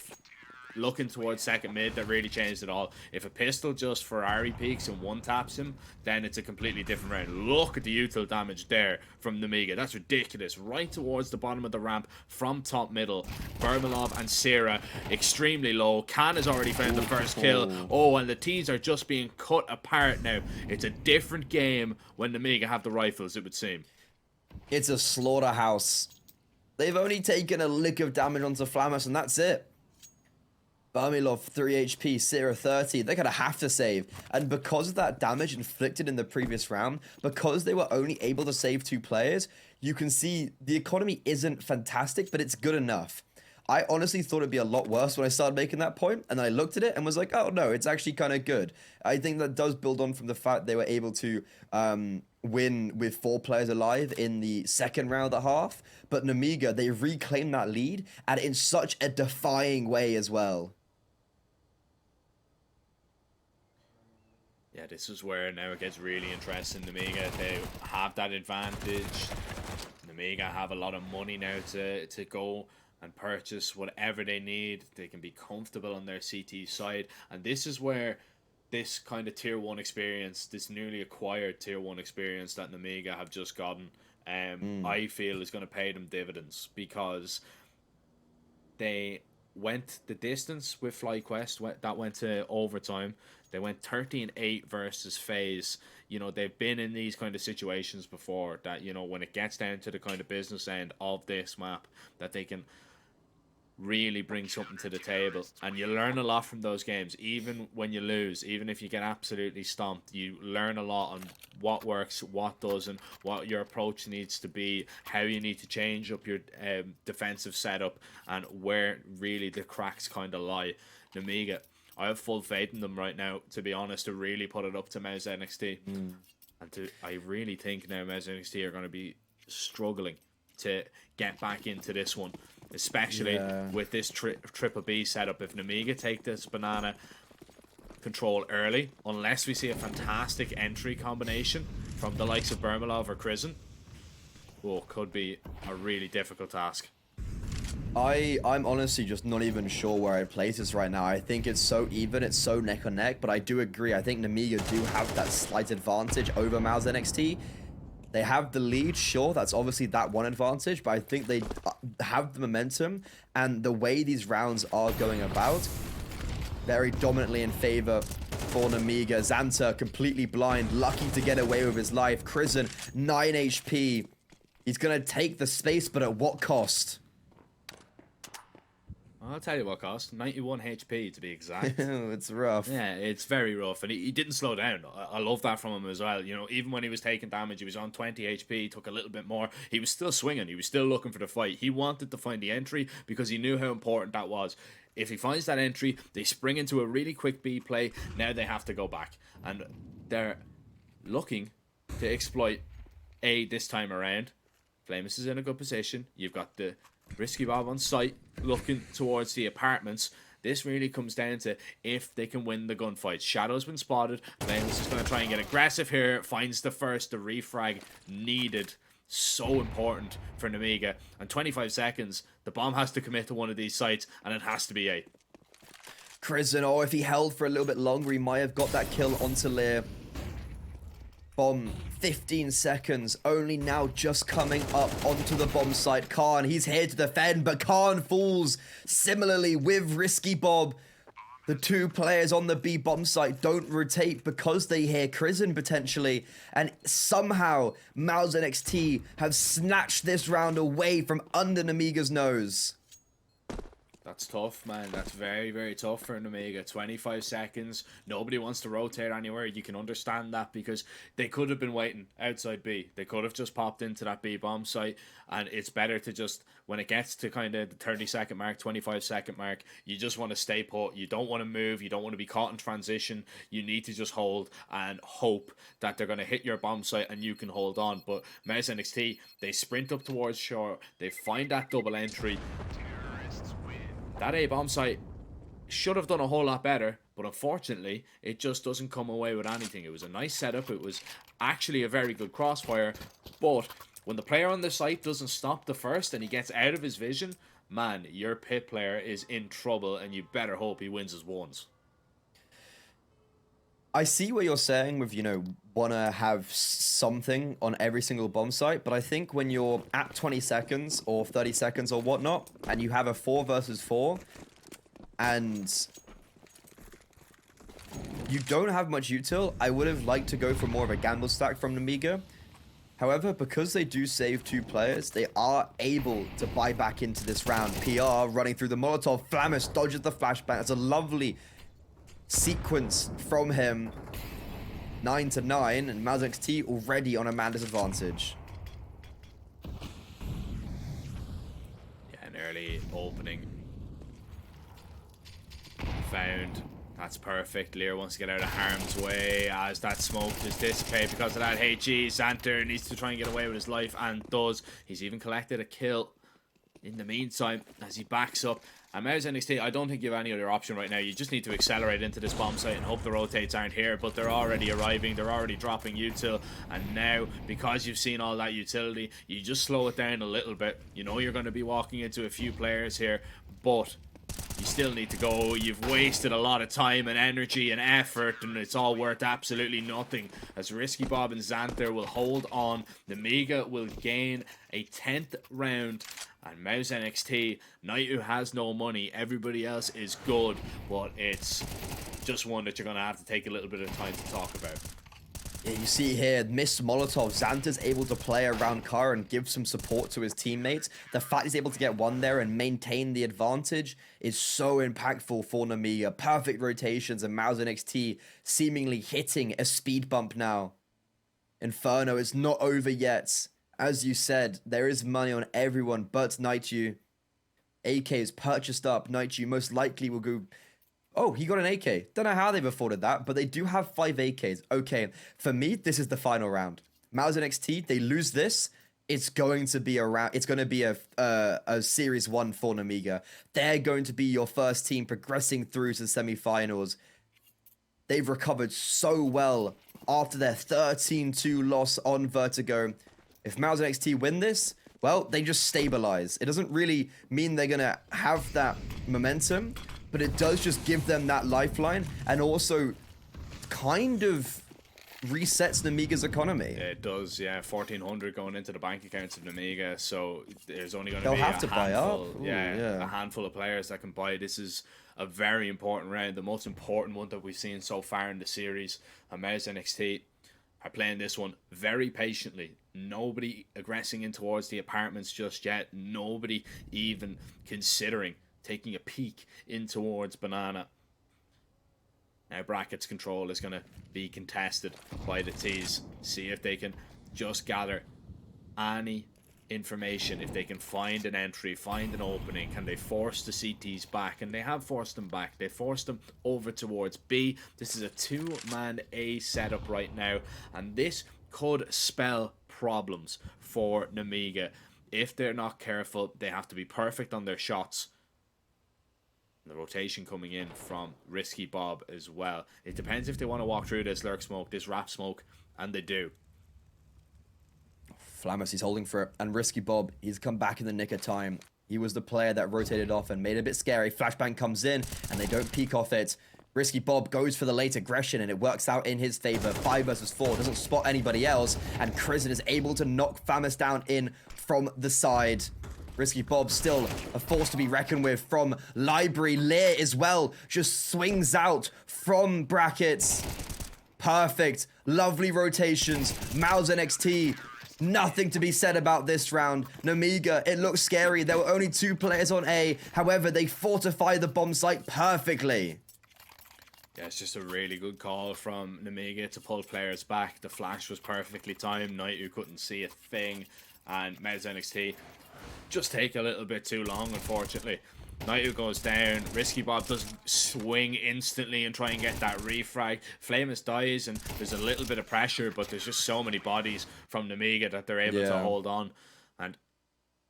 looking towards second mid that really changed it all. If a pistol just Ferrari peeks and one taps him, then it's a completely different round. Look at the util damage there from Namiga. That's ridiculous. Right towards the bottom of the ramp from top middle. Bermalov and Syrah extremely low. Khan has already found the first kill. Oh, and the T's are just being cut apart now. It's a different game when Namiga have the rifles, it would seem. It's a slaughterhouse. They've only taken a lick of damage onto Flamus, and that's it. Bermilov 3 HP, Syrah 30. They're going to have to save. And because of that damage inflicted in the previous round, because they were only able to save 2 players, you can see the economy isn't fantastic, but it's good enough. I honestly thought it'd be a lot worse when I started making that point, and then I looked at it and was like, oh no, it's actually kind of good. I think that does build on from the fact they were able to win with 4 players alive in the second round of the half, but Namiga, they reclaimed that lead, and in such a defying way as well. Yeah, this is where now it gets really interesting. Namiga, they have that advantage. Namiga have a lot of money now to go and purchase whatever they need. They can be comfortable on their CT side. And this is where this kind of tier 1 experience, this newly acquired tier 1 experience that Namiga have just gotten, I feel is going to pay them dividends, because they went the distance with FlyQuest. That went to overtime. They went 13-8 versus FaZe. You know, they've been in these kind of situations before that, you know, when it gets down to the kind of business end of this map, that they can really bring something to the table. And you learn a lot from those games, even when you lose, even if you get absolutely stomped. You learn a lot on what works, what doesn't, what your approach needs to be, how you need to change up your defensive setup, and where really the cracks kind of lie. Namiga, I have full faith in them right now, to be honest, to really put it up to Mouse NXT. And I really think now Mouse NXT are going to be struggling to get back into this one, especially with this triple B setup. If Namiga take this banana control early, unless we see a fantastic entry combination from the likes of Bermalov or Krisen, could be a really difficult task. I'm honestly just not even sure where I'd place this right now. I think it's so even, it's so neck and neck, but I do agree. I think Namiga do have that slight advantage over Mouse NXT. They have the lead, sure, that's obviously that one advantage, but I think they have the momentum, and the way these rounds are going about, very dominantly in favor for Namiga. Xanta completely blind, lucky to get away with his life. Krisen, 9 HP. He's going to take the space, but at what cost? I'll tell you what cost. 91 HP to be exact. It's rough. Yeah, it's very rough. And he didn't slow down. I love that from him as well. You know, even when he was taking damage, he was on 20 HP, took a little bit more. He was still swinging. He was still looking for the fight. He wanted to find the entry because he knew how important that was. If he finds that entry, they spring into a really quick B play. Now they have to go back. And they're looking to exploit A this time around. Flamus is in a good position. You've got the Risky Bob on site looking towards the apartments. This really comes down to if they can win the gunfight. Shadow's been spotted. Flamus is going to try and get aggressive here. Finds the refrag needed. So important for Namiga. And 25 seconds. The bomb has to commit to one of these sites, and it has to be A. Krisen, if he held for a little bit longer, he might have got that kill onto Lear. Bomb, 15 seconds, only now just coming up onto the bomb site. Khan, he's here to defend, but Khan falls. Similarly with Risky Bob, the 2 players on the B bomb site don't rotate because they hear Krisen potentially, and somehow Mouse NXT have snatched this round away from under Namiga's nose. That's tough, man. That's very, very tough for an Omega. 25 seconds. Nobody wants to rotate anywhere. You can understand that because they could have been waiting outside B. They could have just popped into that B bomb site, and it's better to just, when it gets to kind of the 30-second mark, 25-second mark, you just want to stay put. You don't want to move. You don't want to be caught in transition. You need to just hold and hope that they're going to hit your bomb site and you can hold on. But Mouse NXT, they sprint up towards shore. They find that double entry. That A bomb site should have done a whole lot better, but unfortunately, it just doesn't come away with anything. It was a nice setup. It was actually a very good crossfire, but when the player on the site doesn't stop the first and he gets out of his vision, man, your pit player is in trouble, and you better hope he wins his ones. I see what you're saying with, want to have something on every single bomb site, but I think when you're at 20 seconds or 30 seconds or whatnot, and you have a 4 versus 4, and you don't have much util, I would have liked to go for more of a gamble stack from Namiga. However, because they do save 2 players, they are able to buy back into this round. PR running through the Molotov. Flamus dodges the flashbang. It's a lovely sequence from him. 9-9, and Mouse NXT already on a man disadvantage. Yeah, an early opening found. That's perfect. Lear wants to get out of harm's way as that smoke just dissipates because of that HE. Xanter needs to try and get away with his life and does. He's even collected a kill in the meantime as he backs up. And Mouse NXT, I don't think you have any other option right now. You just need to accelerate into this bomb site and hope the rotates aren't here. But they're already arriving. They're already dropping util. And now, because you've seen all that utility, you just slow it down a little bit. You know you're going to be walking into a few players here. But you still need to go. You've wasted a lot of time and energy and effort, and it's all worth absolutely nothing. As Risky Bob and Xanter will hold on. The Mega will gain a 10th round. And Mouse NXT, Knight who has no money, everybody else is good, but it's just one that you're going to have to take a little bit of time to talk about. Yeah, you see here, missed Molotov. Xanter's able to play around Car and give some support to his teammates. The fact he's able to get one there and maintain the advantage is so impactful for Namiga. Perfect rotations and Mouse NXT seemingly hitting a speed bump now. Inferno is not over yet. As you said, there is money on everyone but Naitu. AK is purchased up. Naitu most likely will go... Oh, he got an AK. Don't know how they've afforded that, but they do have 5 AKs. Okay, for me, this is the final round. Mouse NXT, they lose this, it's going to be a round. It's going to be a Series 1 for Namiga. They're going to be your first team progressing through to the semi-finals. They've recovered so well after their 13-2 loss on Vertigo. If Mouse NXT win this, well, they just stabilize. It doesn't really mean they're going to have that momentum, but it does just give them that lifeline and also kind of resets Namiga's economy. It does, yeah. 1,400 going into the bank accounts of Namiga, so there's only going to They'll be have to buy up. Ooh, a handful of players that can buy. This is a very important round, the most important one that we've seen so far in the series. And Mouse NXT are playing this one very patiently. Nobody aggressing in towards the apartments just yet. Nobody even considering taking a peek in towards Banana. Now brackets control is going to be contested by the T's. See if they can just gather any information. If they can find an entry, find an opening. Can they force the CTs back? And they have forced them back. They forced them over towards B. This is a 2-man A setup right now. And this could spell problems for Namiga. If they're not careful, they have to be perfect on their shots. The rotation coming in from Risky Bob as well. It depends if they want to walk through this lurk smoke, this wrap smoke, and they do. Flamus, he's holding for it. And Risky Bob, he's come back in the nick of time. He was the player that rotated off and made it a bit scary. Flashbang comes in, and they don't peek off it. Risky Bob goes for the late aggression, and it works out in his favor. 5 versus 4, doesn't spot anybody else, and Krisen is able to knock Flamus down in from the side. Risky Bob still a force to be reckoned with from Library. Lear as well just swings out from brackets. Perfect. Lovely rotations. Mouse NXT. Nothing to be said about this round. Namiga, it looks scary. There were only 2 players on A. However, they fortify the bomb site perfectly. Yeah, it's just a really good call from Namiga to pull players back. The flash was perfectly timed. Knight who couldn't see a thing. And Mouse NXT just take a little bit too long, unfortunately. Knight who goes down. Risky Bob doesn't swing instantly and try and get that refrag. Flamus dies and there's a little bit of pressure, but there's just so many bodies from Namiga that they're able to hold on. And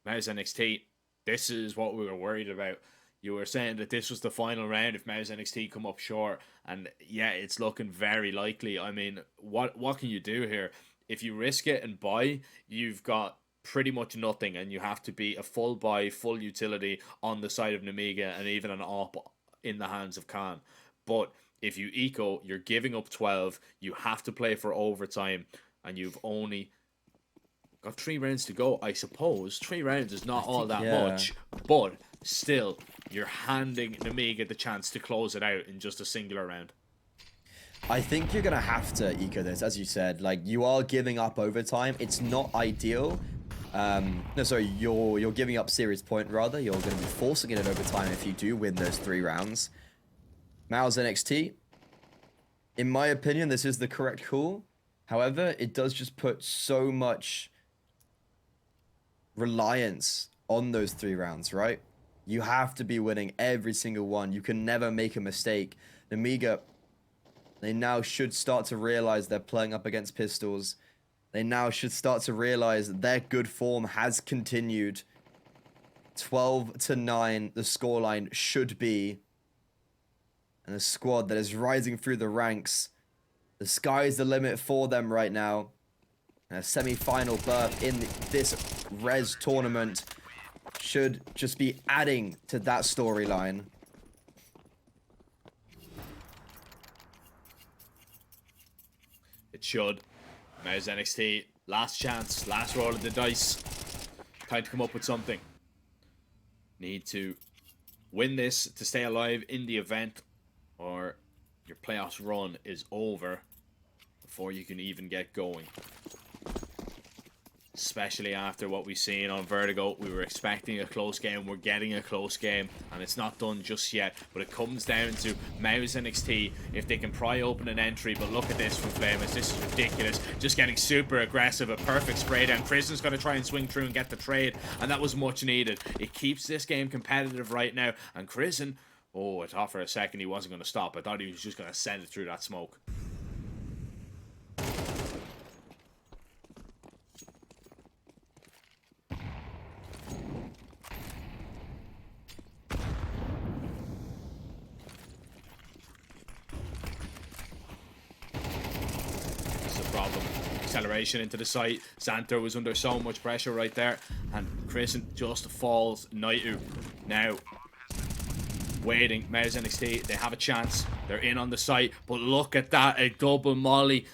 Mouse NXT, this is what we were worried about. You were saying that this was the final round if Mouse NXT come up short, and yeah, it's looking very likely. I mean, what can you do here? If you risk it and buy, you've got pretty much nothing, and you have to be a full buy, full utility on the side of Namiga and even an op in the hands of Khan. But if you eco, you're giving up 12, you have to play for overtime, and you've only got 3 rounds to go. I suppose 3 rounds is not all that much, but still, you're handing Namiga the chance to close it out in just a singular round. I think you're going to have to eco this, as you said. Like, you are giving up overtime. It's not ideal. No, sorry, you're giving up series point, rather. You're going to be forcing it at overtime if you do win those 3 rounds. Mouse NXT, in my opinion, this is the correct call. However, it does just put so much reliance on those 3 rounds, right? You have to be winning every single one. You can never make a mistake. Namiga, they now should start to realize they're playing up against Pistols. They now should start to realize that their good form has continued. 12-9, the scoreline should be. And a squad that is rising through the ranks. The sky's the limit for them right now. And a semi-final berth in this Res tournament should just be adding to that storyline. It should. Mouse NXT, last chance, last roll of the dice. Time to come up with something. Need to win this to stay alive in the event, or your playoffs run is over before you can even get going. Especially after what we've seen on Vertigo. We were expecting a close game. We're getting a close game. And it's not done just yet. But it comes down to Mouse NXT. If they can pry open an entry. But look at this from Flamus. This is ridiculous. Just getting super aggressive. A perfect spray down. Prison's going to try and swing through and get the trade. And that was much needed. It keeps this game competitive right now. And Prison, oh, I thought for a second he wasn't going to stop. I thought he was just going to send it through that smoke. Acceleration into the site. Xanter was under so much pressure right there, and Crescent just falls. Naitu now waiting. Mouse NXT, they have a chance. They're in on the site, but look at that, a double molly.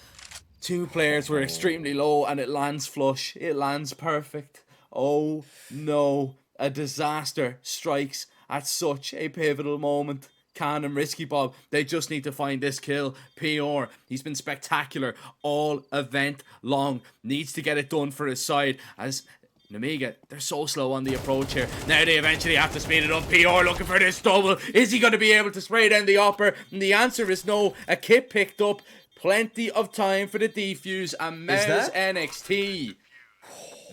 Two players were extremely low, and it lands flush. It lands perfect. Oh no, a disaster strikes at such a pivotal moment. Khan and Risky Bob, they just need to find this kill. PR, he's been spectacular all event long. Needs to get it done for his side, as Namiga, they're so slow on the approach here. Now they eventually have to speed it up. PR looking for this double. Is he going to be able to spray down the upper? And the answer is no. A kit picked up. Plenty of time for the defuse, and Mouse NXT,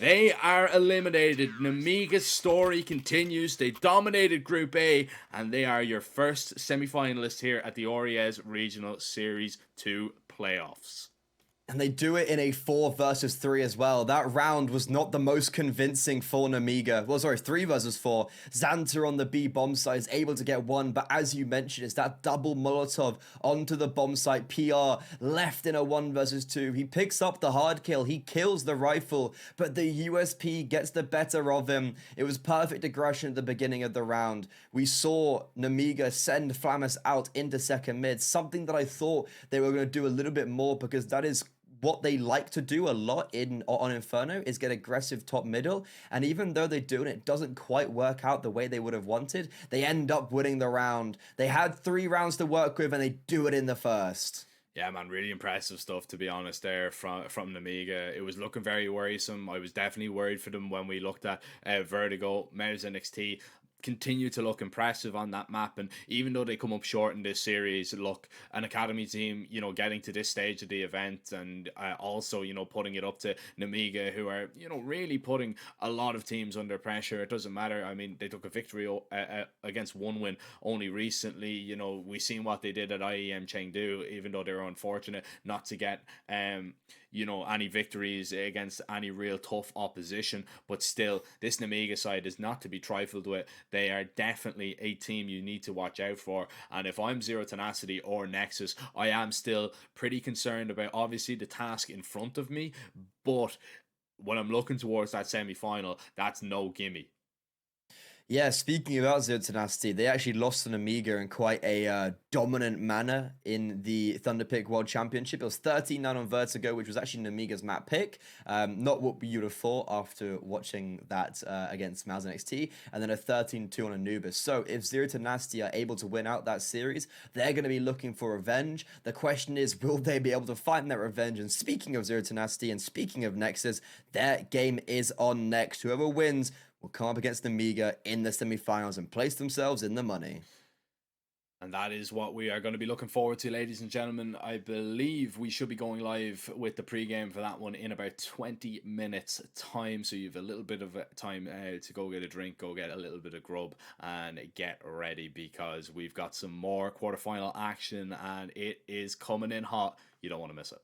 they are eliminated. Namiga's story continues. They dominated Group A, and they are your first semi-finalist here at the Oriez Regional Series 2 playoffs. And they do it in a 4 versus 3 as well. That round was not the most convincing for Namiga. Well, sorry, 3 versus 4. Xanter on the B bomb site is able to get one, but as you mentioned, it's that double Molotov onto the bomb site. PR left in a 1 versus 2. He picks up the hard kill. He kills the rifle, but the USP gets the better of him. It was perfect aggression at the beginning of the round. We saw Namiga send Flamus out into second mid, something that I thought they were going to do a little bit more, because that is what they like to do a lot on Inferno, is get aggressive top middle. And even though they do, and it doesn't quite work out the way they would have wanted, they end up winning the round. They had 3 rounds to work with, and they do it in the first. Yeah, man, really impressive stuff, to be honest, there from Namiga. It was looking very worrisome. I was definitely worried for them when we looked at Vertigo. Mouse NXT continue to look impressive on that map, and even though they come up short in this series, look, an academy team, you know, getting to this stage of the event, and also, you know, putting it up to Namiga, who are, you know, really putting a lot of teams under pressure. It doesn't matter. I mean, they took a victory against one win only recently. You know, we seen what they did at IEM Chengdu, even though they were unfortunate not to get you know, any victories against any real tough opposition. But still, this Namiga side is not to be trifled with. They are definitely a team you need to watch out for. And if I'm Zero Tenacity or Nexus, I am still pretty concerned about, obviously, the task in front of me. But when I'm looking towards that semi-final, that's no gimme. Yeah, speaking about Zero Tenacity, they actually lost an Amiga in quite a dominant manner in the Thunderpick World Championship. It was 13-9 on Vertigo, which was actually an Amiga's map pick. Not what you would have thought after watching that against Mouse NXT. And then a 13-2 on Anubis. So if Zero Tenacity are able to win out that series, they're going to be looking for revenge. The question is, will they be able to find that revenge? And speaking of Zero Tenacity and speaking of Nexus, their game is on next. Whoever wins will come up against Amiga in the semi-finals and place themselves in the money. And that is what we are going to be looking forward to, ladies and gentlemen. I believe we should be going live with the pregame for that one in about 20 minutes time. So you have a little bit of time to go get a drink, go get a little bit of grub and get ready, because we've got some more quarterfinal action and it is coming in hot. You don't want to miss it.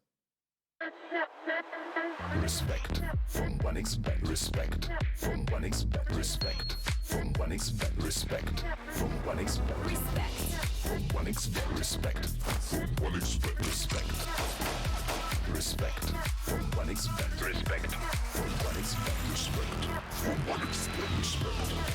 Respect from 1xBet. Respect from 1xBet. Respect from 1xBet. Respect from 1xBet. Respect from 1xBet. Respect from 1xBet. Respect. Respect from 1xBet. Respect from 1xBet. Respect from 1xBet. Respect.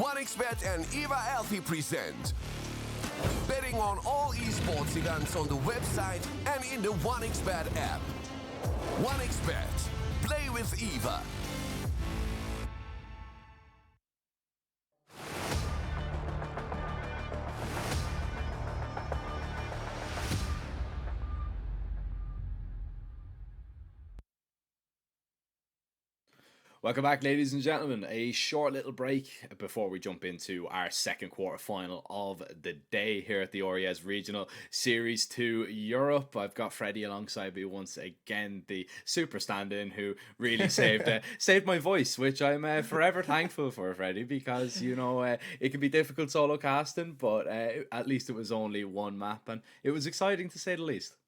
OneXBet and Eva Alfie present betting on all esports events on the website and in the OneXBet app. OneXBet. Play with Eva. Welcome back, ladies and gentlemen. A short little break before we jump into our second quarter final of the day here at the Oriez Regional Series 2 Europe. I've got Freddie alongside me once again, the super stand-in who really saved my voice, which I'm forever thankful for, Freddie, because, you know, it can be difficult solo casting, but at least it was only one map, and it was exciting to say the least.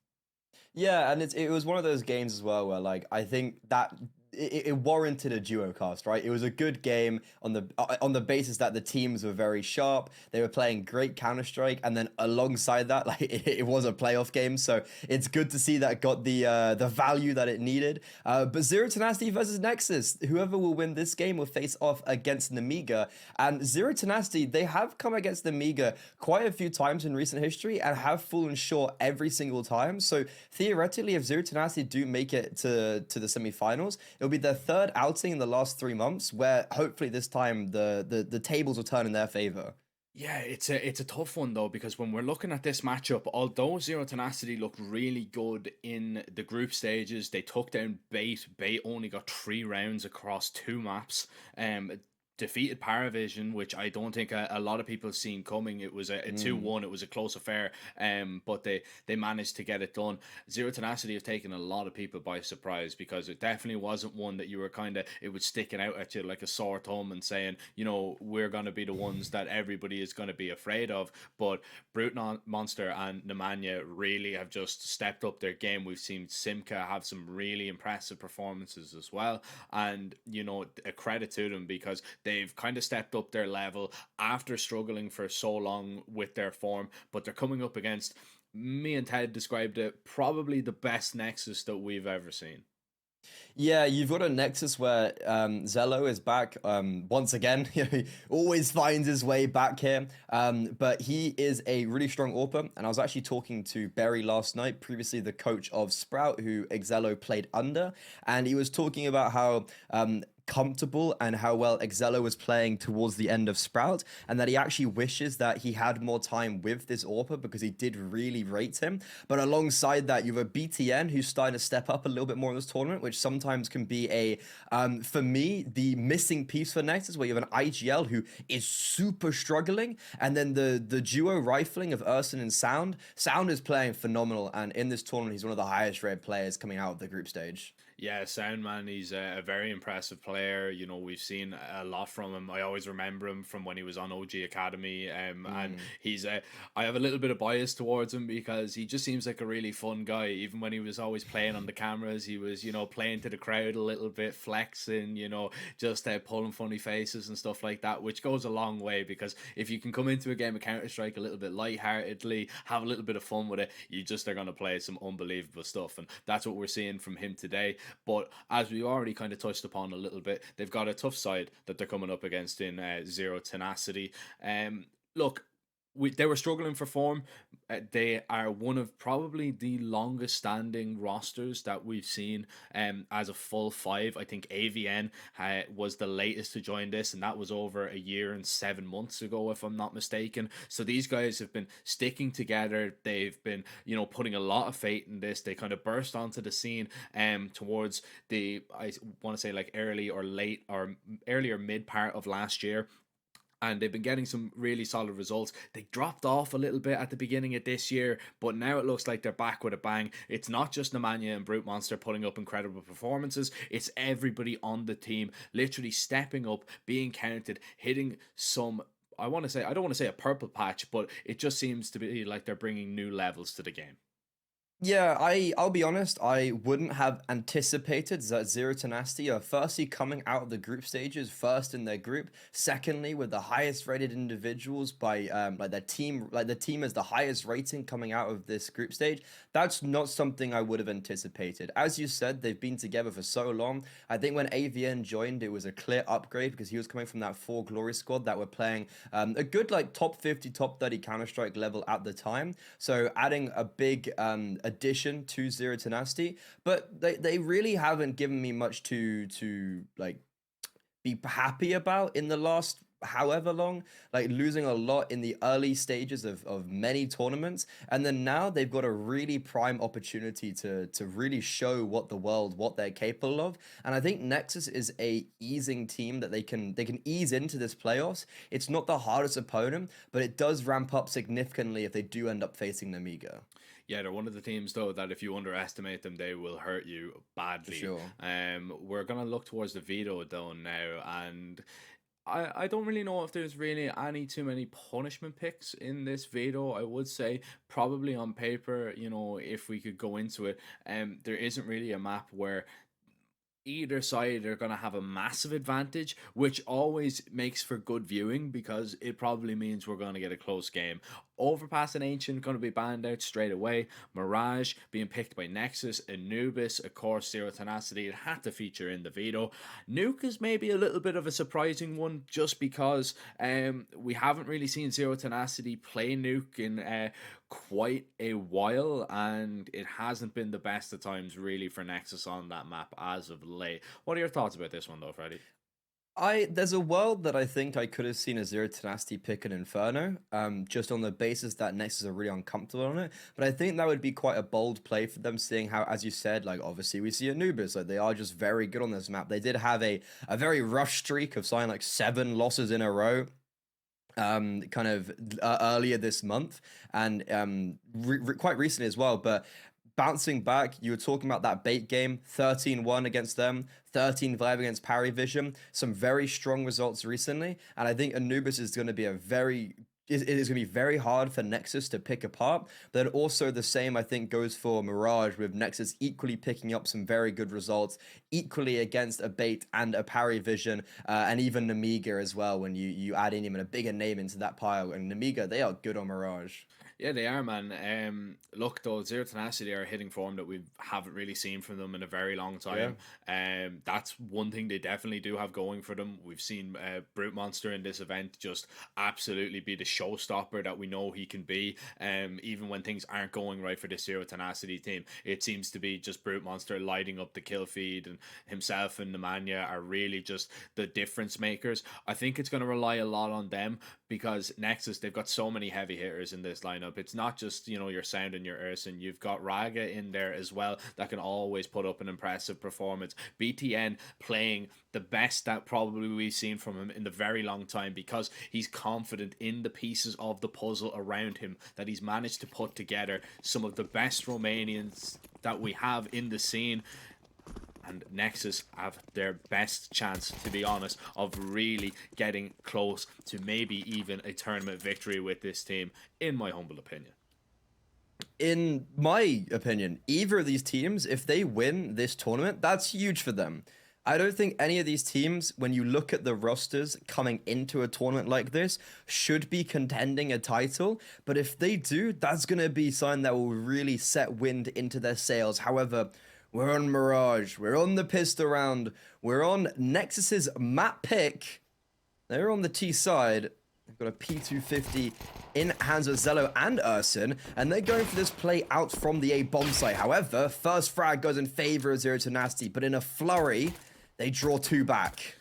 Yeah, and it was one of those games as well where, like, I think that it warranted a duo cast, right? It was a good game on the basis that the teams were very sharp. They were playing great Counter-Strike, and then alongside that, like, it was a playoff game. So it's good to see that it got the value that it needed. But Zero Tenacity versus Nexus, whoever will win this game will face off against Nemiga. And Zero Tenacity, they have come against Nemiga quite a few times in recent history and have fallen short every single time. So theoretically, if Zero Tenacity do make it to the semifinals, it'll be their third outing in the last 3 months, where hopefully this time the tables will turn in their favor. Yeah, it's a tough one though, because when we're looking at this matchup, although Zero Tenacity looked really good in the group stages, they took down Bait. Bait only got 3 rounds across 2 maps. Defeated Paravision, which I don't think a lot of people seen coming. It was a 2-1. It was a close affair, but they managed to get it done. Zero Tenacity have taken a lot of people by surprise, because it definitely wasn't one that you were it was sticking out at you like a sore thumb and saying, you know, we're going to be the ones that everybody is going to be afraid of. But Brute Monster and Nemanja really have just stepped up their game. We've seen Simca have some really impressive performances as well, and, you know, a credit to them, because they've kind of stepped up their level after struggling for so long with their form. But they're coming up against, me and Ted described it, probably the best Nexus that we've ever seen. Yeah, you've got a Nexus where Zello is back once again. He always finds his way back here. But he is a really strong AWPer. And I was actually talking to Barry last night, previously the coach of Sprout, who Exello played under. And he was talking about how comfortable and how well Exello was playing towards the end of Sprout, and that he actually wishes that he had more time with this AWPer, because he did really rate him. But alongside that, you have a BTN who's starting to step up a little bit more in this tournament, which sometimes can be for me, the missing piece for Nexus, where you have an IGL who is super struggling, and then the duo rifling of Urson and Sound. Sound is playing phenomenal, and in this tournament, he's one of the highest rated players coming out of the group stage. Yeah, Sound, man, he's a very impressive player. You know, we've seen a lot from him. I always remember him from when he was on OG Academy, and he's I have a little bit of bias towards him, because he just seems like a really fun guy. Even when he was always playing on the cameras, he was, you know, playing to the crowd a little bit, flexing, you know, just pulling funny faces and stuff like that, which goes a long way, because if you can come into a game of Counter-Strike a little bit lightheartedly, have a little bit of fun with it, you just are going to play some unbelievable stuff, and that's what we're seeing from him today. But as we already kind of touched upon a little bit, they've got a tough side that they're coming up against in Zero Tenacity. Look, they were struggling for form. They are one of probably the longest standing rosters that we've seen as a full 5. I think AVN was the latest to join this, and that was over a year and 7 months ago, if I'm not mistaken. So these guys have been sticking together. They've been, you know, putting a lot of faith in this. They kind of burst onto the scene towards the, I want to say, like early or late or earlier mid part of last year. And they've been getting some really solid results. They dropped off a little bit at the beginning of this year, but now it looks like they're back with a bang. It's not just Nemanja and Brute Monster putting up incredible performances. It's everybody on the team literally stepping up, being counted, hitting some, I don't want to say a purple patch, but it just seems to be like they're bringing new levels to the game. Yeah, I'll be honest, I wouldn't have anticipated that Zero Tenacity are firstly coming out of the group stages first in their group, secondly with the highest rated individuals by like the team has the highest rating coming out of this group stage. That's not something I would have anticipated. As you said, they've been together for so long. I think when AVN joined, it was a clear upgrade because he was coming from that 4 Glory squad that were playing a good like top 50, top 30 Counter-Strike level at the time. So adding a big addition to Zero Tenacity, but they really haven't given me much to like be happy about in the last however long, like losing a lot in the early stages of many tournaments, and then now they've got a really prime opportunity to really show what they're capable of. And I think Nexus is a easing team that they can ease into this playoffs. It's not the hardest opponent, but it does ramp up significantly if they do end up facing Namiga. Yeah, they're one of the teams though that if you underestimate them, they will hurt you badly. For sure. We're gonna look towards the veto though now, and I don't really know if there's really any too many punishment picks in this veto. I would say probably on paper, you know, if we could go into it, there isn't really a map where either side are going to have a massive advantage, which always makes for good viewing because it probably means we're going to get a close game. Overpass and Ancient going to be banned out straight away. Mirage being picked by Nexus. Anubis, of course, Zero Tenacity. It had to feature in the veto. Nuke is maybe a little bit of a surprising one just because we haven't really seen Zero Tenacity play Nuke in quite a while, and it hasn't been the best of times really for Nexus on that map as of late. What are your thoughts about this one though, Freddie? There's a world that I think I could have seen a Zero Tenacity pick an Inferno, just on the basis that Nexus are really uncomfortable on it. But I think that would be quite a bold play for them, seeing how, as you said, like obviously we see Anubis, like they are just very good on this map. They did have a very rough streak of signing like 7 losses in a row earlier this month, and quite recently as well. But bouncing back, you were talking about that bait game, 13-1 against them, 13-5 against Parry Vision, some very strong results recently, and I think Anubis is going to be it is going to be very hard for Nexus to pick apart. But also the same, I think, goes for Mirage, with Nexus equally picking up some very good results, equally against a Bait and a Parry Vision, and even Namiga as well, when you add in even a bigger name into that pile. And Namiga, they are good on Mirage. Yeah, they are, man. Look, though, Zero Tenacity are hitting form that we haven't really seen from them in a very long time. That's one thing they definitely do have going for them. We've seen Brute Monster in this event just absolutely be the showstopper that we know he can be. Even when things aren't going right for this Zero Tenacity team, it seems to be just Brute Monster lighting up the kill feed, and himself and Nemanja are really just the difference makers. I think it's going to rely a lot on them because Nexus, they've got so many heavy hitters in this lineup. It's not just, you know, your Sound and your Urson. You've got Raga in there as well that can always put up an impressive performance. BTN playing the best that probably we've seen from him in the very long time because he's confident in the pieces of the puzzle around him that he's managed to put together. Some of the best Romanians that we have in the scene. And Nexus have their best chance, to be honest, of really getting close to maybe even a tournament victory with this team, in my humble opinion. In my opinion, either of these teams, if they win this tournament, that's huge for them. I don't think any of these teams, when you look at the rosters coming into a tournament like this, should be contending a title. But if they do, that's going to be something that will really set wind into their sails. However, we're on Mirage, we're on the pistol round, we're on Nexus's map pick. They're on the T side. They've got a P250 in hands of Zello and Urson, and they're going for this play out from the A bomb site. However, first frag goes in favor of Zero Tenacity, but in a flurry, they draw 2 back.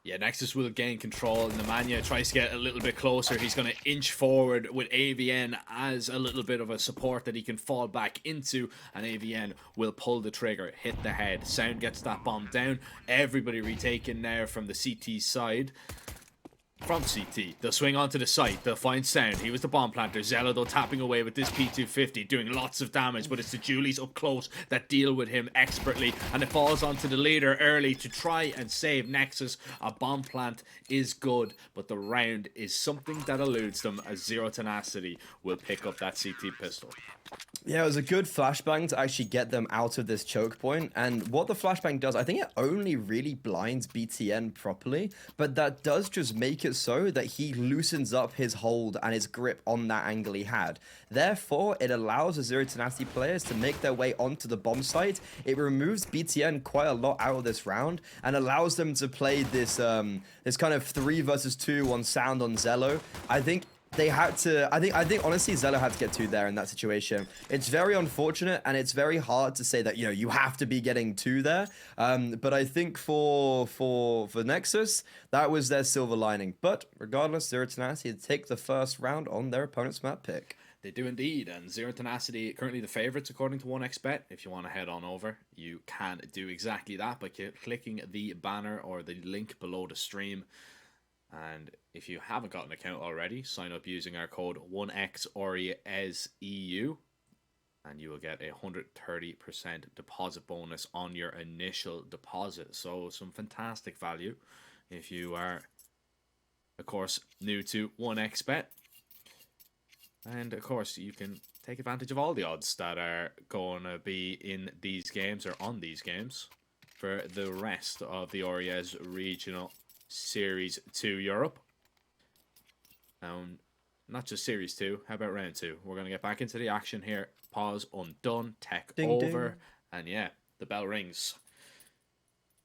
Yeah, Nexus will gain control. Nemanja tries to get a little bit closer. He's going to inch forward with AVN as a little bit of a support that he can fall back into. And AVN will pull the trigger, hit the head. Sound gets that bomb down. Everybody retaken now from the CT side. from CT. They'll swing onto the site. They'll find Sound. He was the bomb planter. Zello, though, tapping away with this P250, doing lots of damage, but it's the Julies up close that deal with him expertly, and it falls onto the leader early to try and save Nexus. A bomb plant is good, but the round is something that eludes them, as Zero Tenacity will pick up that CT pistol. Yeah, it was a good flashbang to actually get them out of this choke point. And what the flashbang does, I think it only really blinds BTN properly, but that does just make it so that he loosens up his hold and his grip on that angle he had. Therefore, it allows the Zero Tenacity players to make their way onto the bomb site. It removes BTN quite a lot out of this round and allows them to play this this kind of 3 versus 2 on Sound on Zello. I think they had to, I think honestly Zello had to get 2 there in that situation. It's very unfortunate, and it's very hard to say that, you know, you have to be getting 2 there. But I think for Nexus, that was their silver lining. But regardless, Zero Tenacity take the first round on their opponent's map pick. They do indeed, and Zero Tenacity currently the favourites according to 1xBet. If you want to head on over, you can do exactly that by clicking the banner or the link below the stream. And if you haven't got an account already, sign up using our code 1XORIESEU, and you will get a 130% deposit bonus on your initial deposit. So some fantastic value if you are, of course, new to 1xBet. And of course, you can take advantage of all the odds that are going to be in these games or on these games for the rest of the Oriez Regional Series 2 Europe. Not just Series 2, how about Round 2? We're going to get back into the action here. Pause, undone, tech ding, over, ding. And yeah, the bell rings.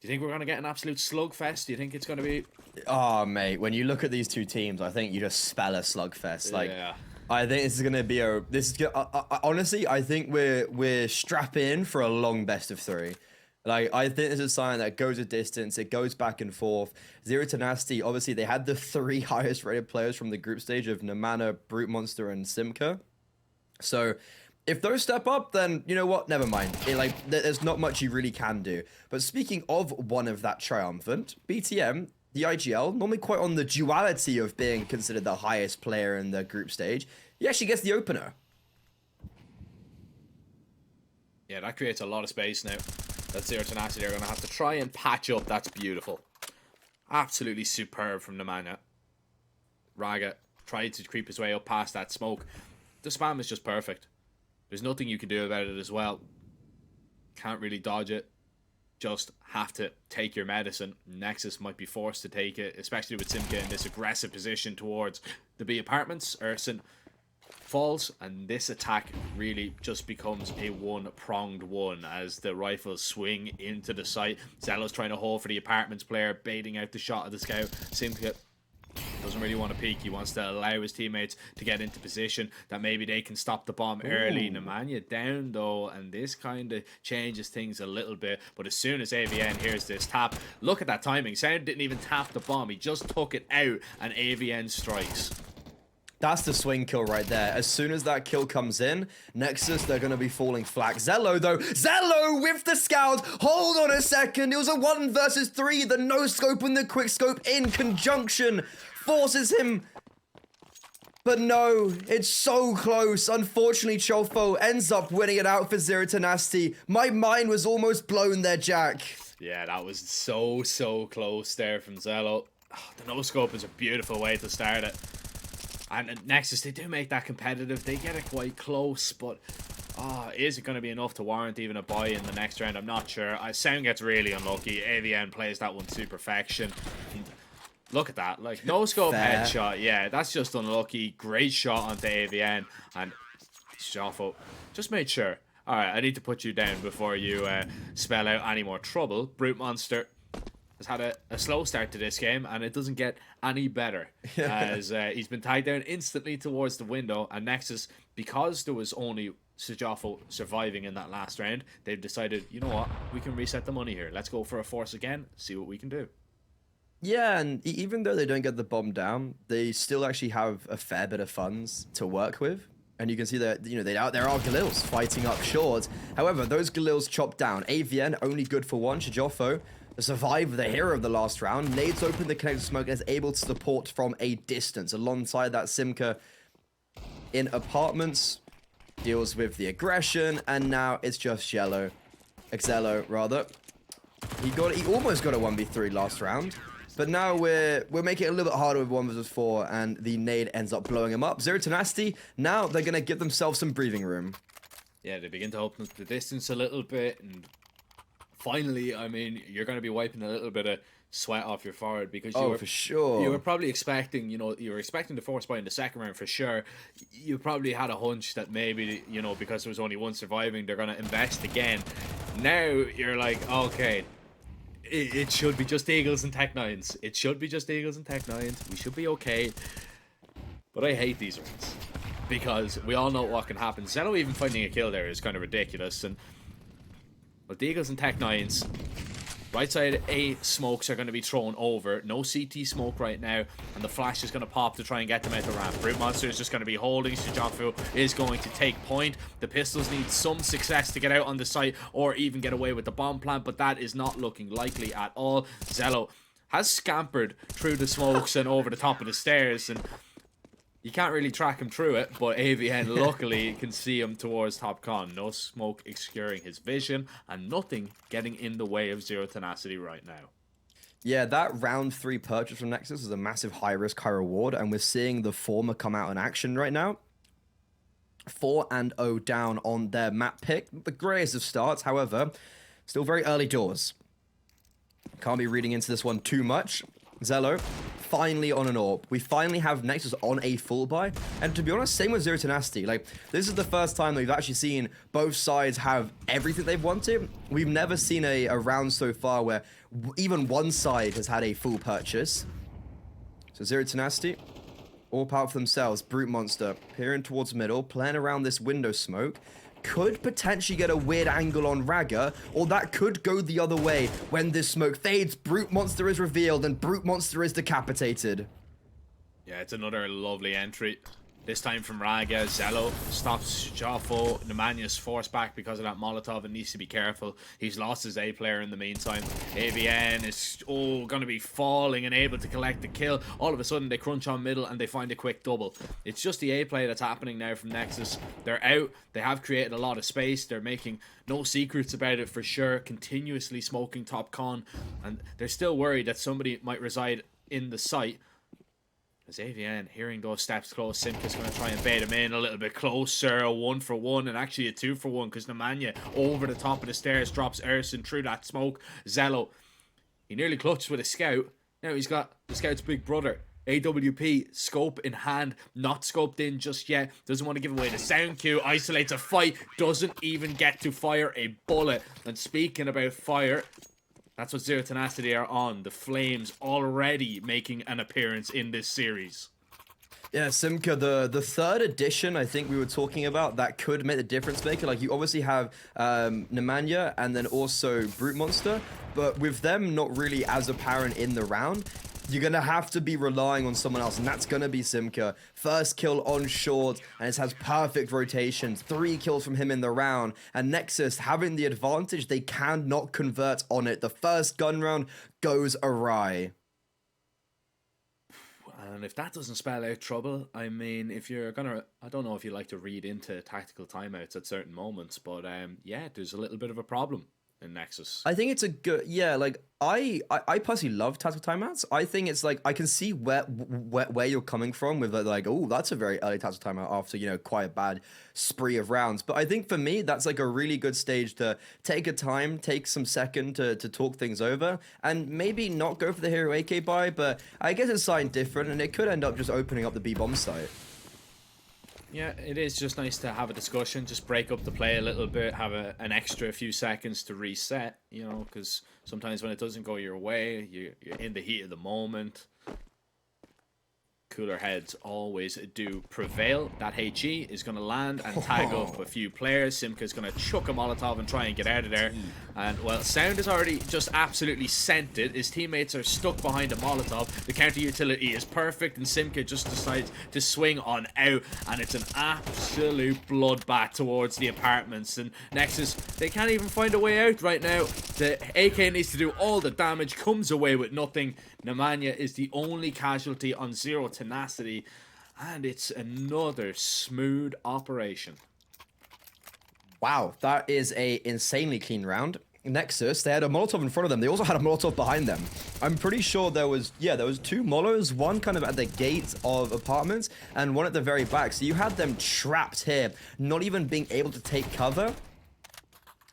Do you think we're going to get an absolute slugfest? Do you think it's going to be... Oh, mate, when you look at these two teams, I think you just spell a slugfest. Like, yeah. I think this is going to be a... honestly, I think we're strapping in for a long best of 3. Like, I think this is a sign that goes a distance. It goes back and forth. Zero Tenacity, obviously, they had the 3 highest rated players from the group stage of Namana, Brute Monster, and Simca. So, if those step up, then, you know what? Never mind. There's not much you really can do. But speaking of one of that triumphant, BTM, the IGL, normally quite on the duality of being considered the highest player in the group stage, he actually gets the opener. Yeah, that creates a lot of space now. That Zero Tenacity are going to have to try and patch up. That's beautiful. Absolutely superb from Nemanja. Raga tried to creep his way up past that smoke. The spam is just perfect. There's nothing you can do about it as well. Can't really dodge it. Just have to take your medicine. Nexus might be forced to take it, especially with Simca in this aggressive position towards the B apartments. Urson falls, and this attack really just becomes a one-pronged one as the rifles swing into the site. Zello's trying to hold for the apartments player, baiting out the shot of the scout. Simca doesn't really want to peek. He wants to allow his teammates to get into position that maybe they can stop the bomb early. Nemanja down though, and this kind of changes things a little bit. But as soon as AVN hears this tap, look at that timing. Sound didn't even tap the bomb. He just took it out, and AVN strikes. That's the swing kill right there. As soon as that kill comes in, Nexus, they're going to be falling flat. Zello, though. Zello with the scout. Hold on a second. It was a 1 versus 3. The no-scope and the quick-scope in conjunction forces him. But no, it's so close. Unfortunately, Chofo ends up winning it out for Zero Tenacity. My mind was almost blown there, Jack. Yeah, that was so close there from Zello. Oh, the no-scope is a beautiful way to start it. And Nexus, they do make that competitive. They get it quite close, but is it going to be enough to warrant even a buy in the next round? I'm not sure. Sound gets really unlucky. AVN plays that one to perfection. And look at that. Like, no scope headshot. Yeah, that's just unlucky. Great shot onto AVN. And Shoffo just made sure. All right, I need to put you down before you spell out any more trouble. Brute Monster has had a slow start to this game, and it doesn't get any better as he's been tied down instantly towards the window. And Nexus, because there was only Sejafo surviving in that last round, they've decided, you know what, we can reset the money here. Let's go for a force again, see what we can do. Yeah, and even though they don't get the bomb down, they still actually have a fair bit of funds to work with. And you can see that, you know, there are Galils fighting up short. However, those Galils chopped down. AVN only good for 1. Shijofo the survivor, the hero of the last round, nades open the connected smoke and is able to support from a distance. Alongside that, Simka in apartments deals with the aggression, and now it's just Exello rather. He almost got a 1v3 last round, but now we're making it a little bit harder with 1v4, and the nade ends up blowing him up. Zero Tenacity, now they're gonna give themselves some breathing room. Yeah, they begin to open up the distance a little bit, and finally, I mean, you're going to be wiping a little bit of sweat off your forehead, because For sure. you were probably expecting, you were expecting the force buy in the second round for sure. You probably had a hunch that maybe, because there was only one surviving, they're going to invest again. Now you're like, okay, it should be just Eagles and Tech 9s. It should be just Eagles and Tech 9s. We should be okay. But I hate these rounds, because we all know what can happen. Zeno even finding a kill there is kind of ridiculous. And but the Eagles and Tech 9s, right side A smokes are going to be thrown over. No CT smoke right now, and the flash is going to pop to try and get them out the ramp. Brute Monster is just going to be holding. Shijafu is going to take point. The Pistols need some success to get out on the site or even get away with the bomb plant, but that is not looking likely at all. Zello has scampered through the smokes and over the top of the stairs, and you can't really track him through it, but AVN luckily can see him towards top con. No smoke obscuring his vision, and nothing getting in the way of Zero Tenacity right now. Yeah, that round 3 purchase from Nexus is a massive high risk, high reward, and we're seeing the former come out in action right now. 4-0 down on their map pick. The greatest of starts, however, still very early doors. Can't be reading into this one too much. Zello finally on an AWP. We finally have Nexus on a full buy. And to be honest, same with Zero Tenacity. Like, this is the first time that we've actually seen both sides have everything they've wanted. We've never seen a round so far where even one side has had a full purchase. So Zero Tenacity, all power for themselves. Brute Monster peering towards middle, playing around this window smoke. Could potentially get a weird angle on Ragga, or that could go the other way when this smoke fades. Brute Monster is revealed, and Brute Monster is decapitated. Yeah, it's another lovely entry. This time from Raga. Zello stops Jafo. Nemanja forced back because of that Molotov and needs to be careful. He's lost his A player in the meantime. AVN is going to be falling and able to collect the kill. All of a sudden they crunch on middle and they find a quick double. It's just the A play that's happening now from Nexus. They're out. They have created a lot of space. They're making no secrets about it for sure. Continuously smoking top con. And they're still worried that somebody might reside in the site. As AVN, hearing those steps close, Simka's going to try and bait him in a little bit closer. A 1-for-1 and actually a 2-for-1, because Nemanja over the top of the stairs drops Erson through that smoke. Zello, he nearly clutched with a scout. Now he's got the scout's big brother. AWP, scope in hand, not scoped in just yet. Doesn't want to give away the sound cue. Isolates a fight. Doesn't even get to fire a bullet. And speaking about fire, that's what Zero Tenacity are on. The Flames already making an appearance in this series. Yeah, Simka, the third edition I think we were talking about that could make the difference maker. Like, you obviously have Nemanja and then also Brute Monster, but with them not really as apparent in the round, you're going to have to be relying on someone else, and that's going to be Simka. First kill on short, and it has perfect rotations. 3 kills from him in the round, and Nexus having the advantage, they cannot convert on it. The first gun round goes awry. And if that doesn't spell out trouble, I mean, if you're gonna, I don't know if you like to read into tactical timeouts at certain moments, but yeah, there's a little bit of a problem in Nexus. I think it's a good, yeah, like, I personally love tactical timeouts. I think it's like, I can see where you're coming from with like, oh, that's a very early tactical timeout after, you know, quite a bad spree of rounds. But I think for me, that's like a really good stage to take a time, take some second to talk things over, and maybe not go for the hero AK buy, but I guess it's something different, and it could end up just opening up the B-bomb site. Yeah, it is just nice to have a discussion, just break up the play a little bit, have an extra few seconds to reset, you know, because sometimes when it doesn't go your way, you're in the heat of the moment. cooler heads always do prevail. That HE is going to land and tag up a few players. Simka's going to chuck a Molotov and try and get out of there. And, well, Sound has already just absolutely sent it. His teammates are stuck behind a Molotov. The counter utility is perfect, and Simka just decides to swing on out. And it's an absolute bloodbath towards the apartments. And Nexus, they can't even find a way out right now. The AK needs to do all the damage, comes away with nothing. Nemanja is the only casualty on zero tenacity, and it's another smooth operation. Wow, that is a insanely clean round. Nexus, they had a Molotov in front of them. They also had a Molotov behind them. I'm pretty sure there was two Molos, one kind of at the gate of apartments and one at the very back. So you had them trapped here, not even being able to take cover.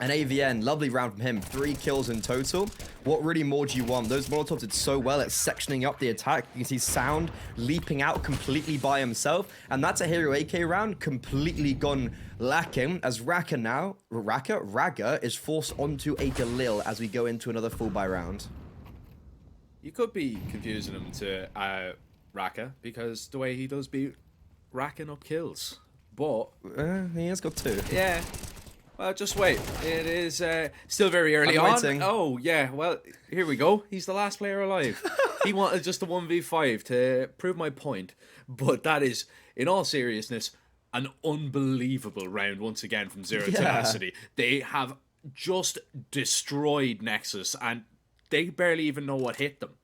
And AVN, lovely round from him, 3 kills in total. What really more do you want? Those Molotovs did so well at sectioning up the attack. You can see Sound leaping out completely by himself. And that's a Hero AK round completely gone lacking as Raga is forced onto a Galil as we go into another full buy round. You could be confusing him to Raka because the way he does be racking up kills. But he has got 2. Yeah. Well, just wait. It is still very early on. Oh, yeah. Well, here we go. He's the last player alive. He wanted just a 1v5 to prove my point. But that is, in all seriousness, an unbelievable round once again from Zero Tenacity. They have just destroyed Nexus, and they barely even know what hit them.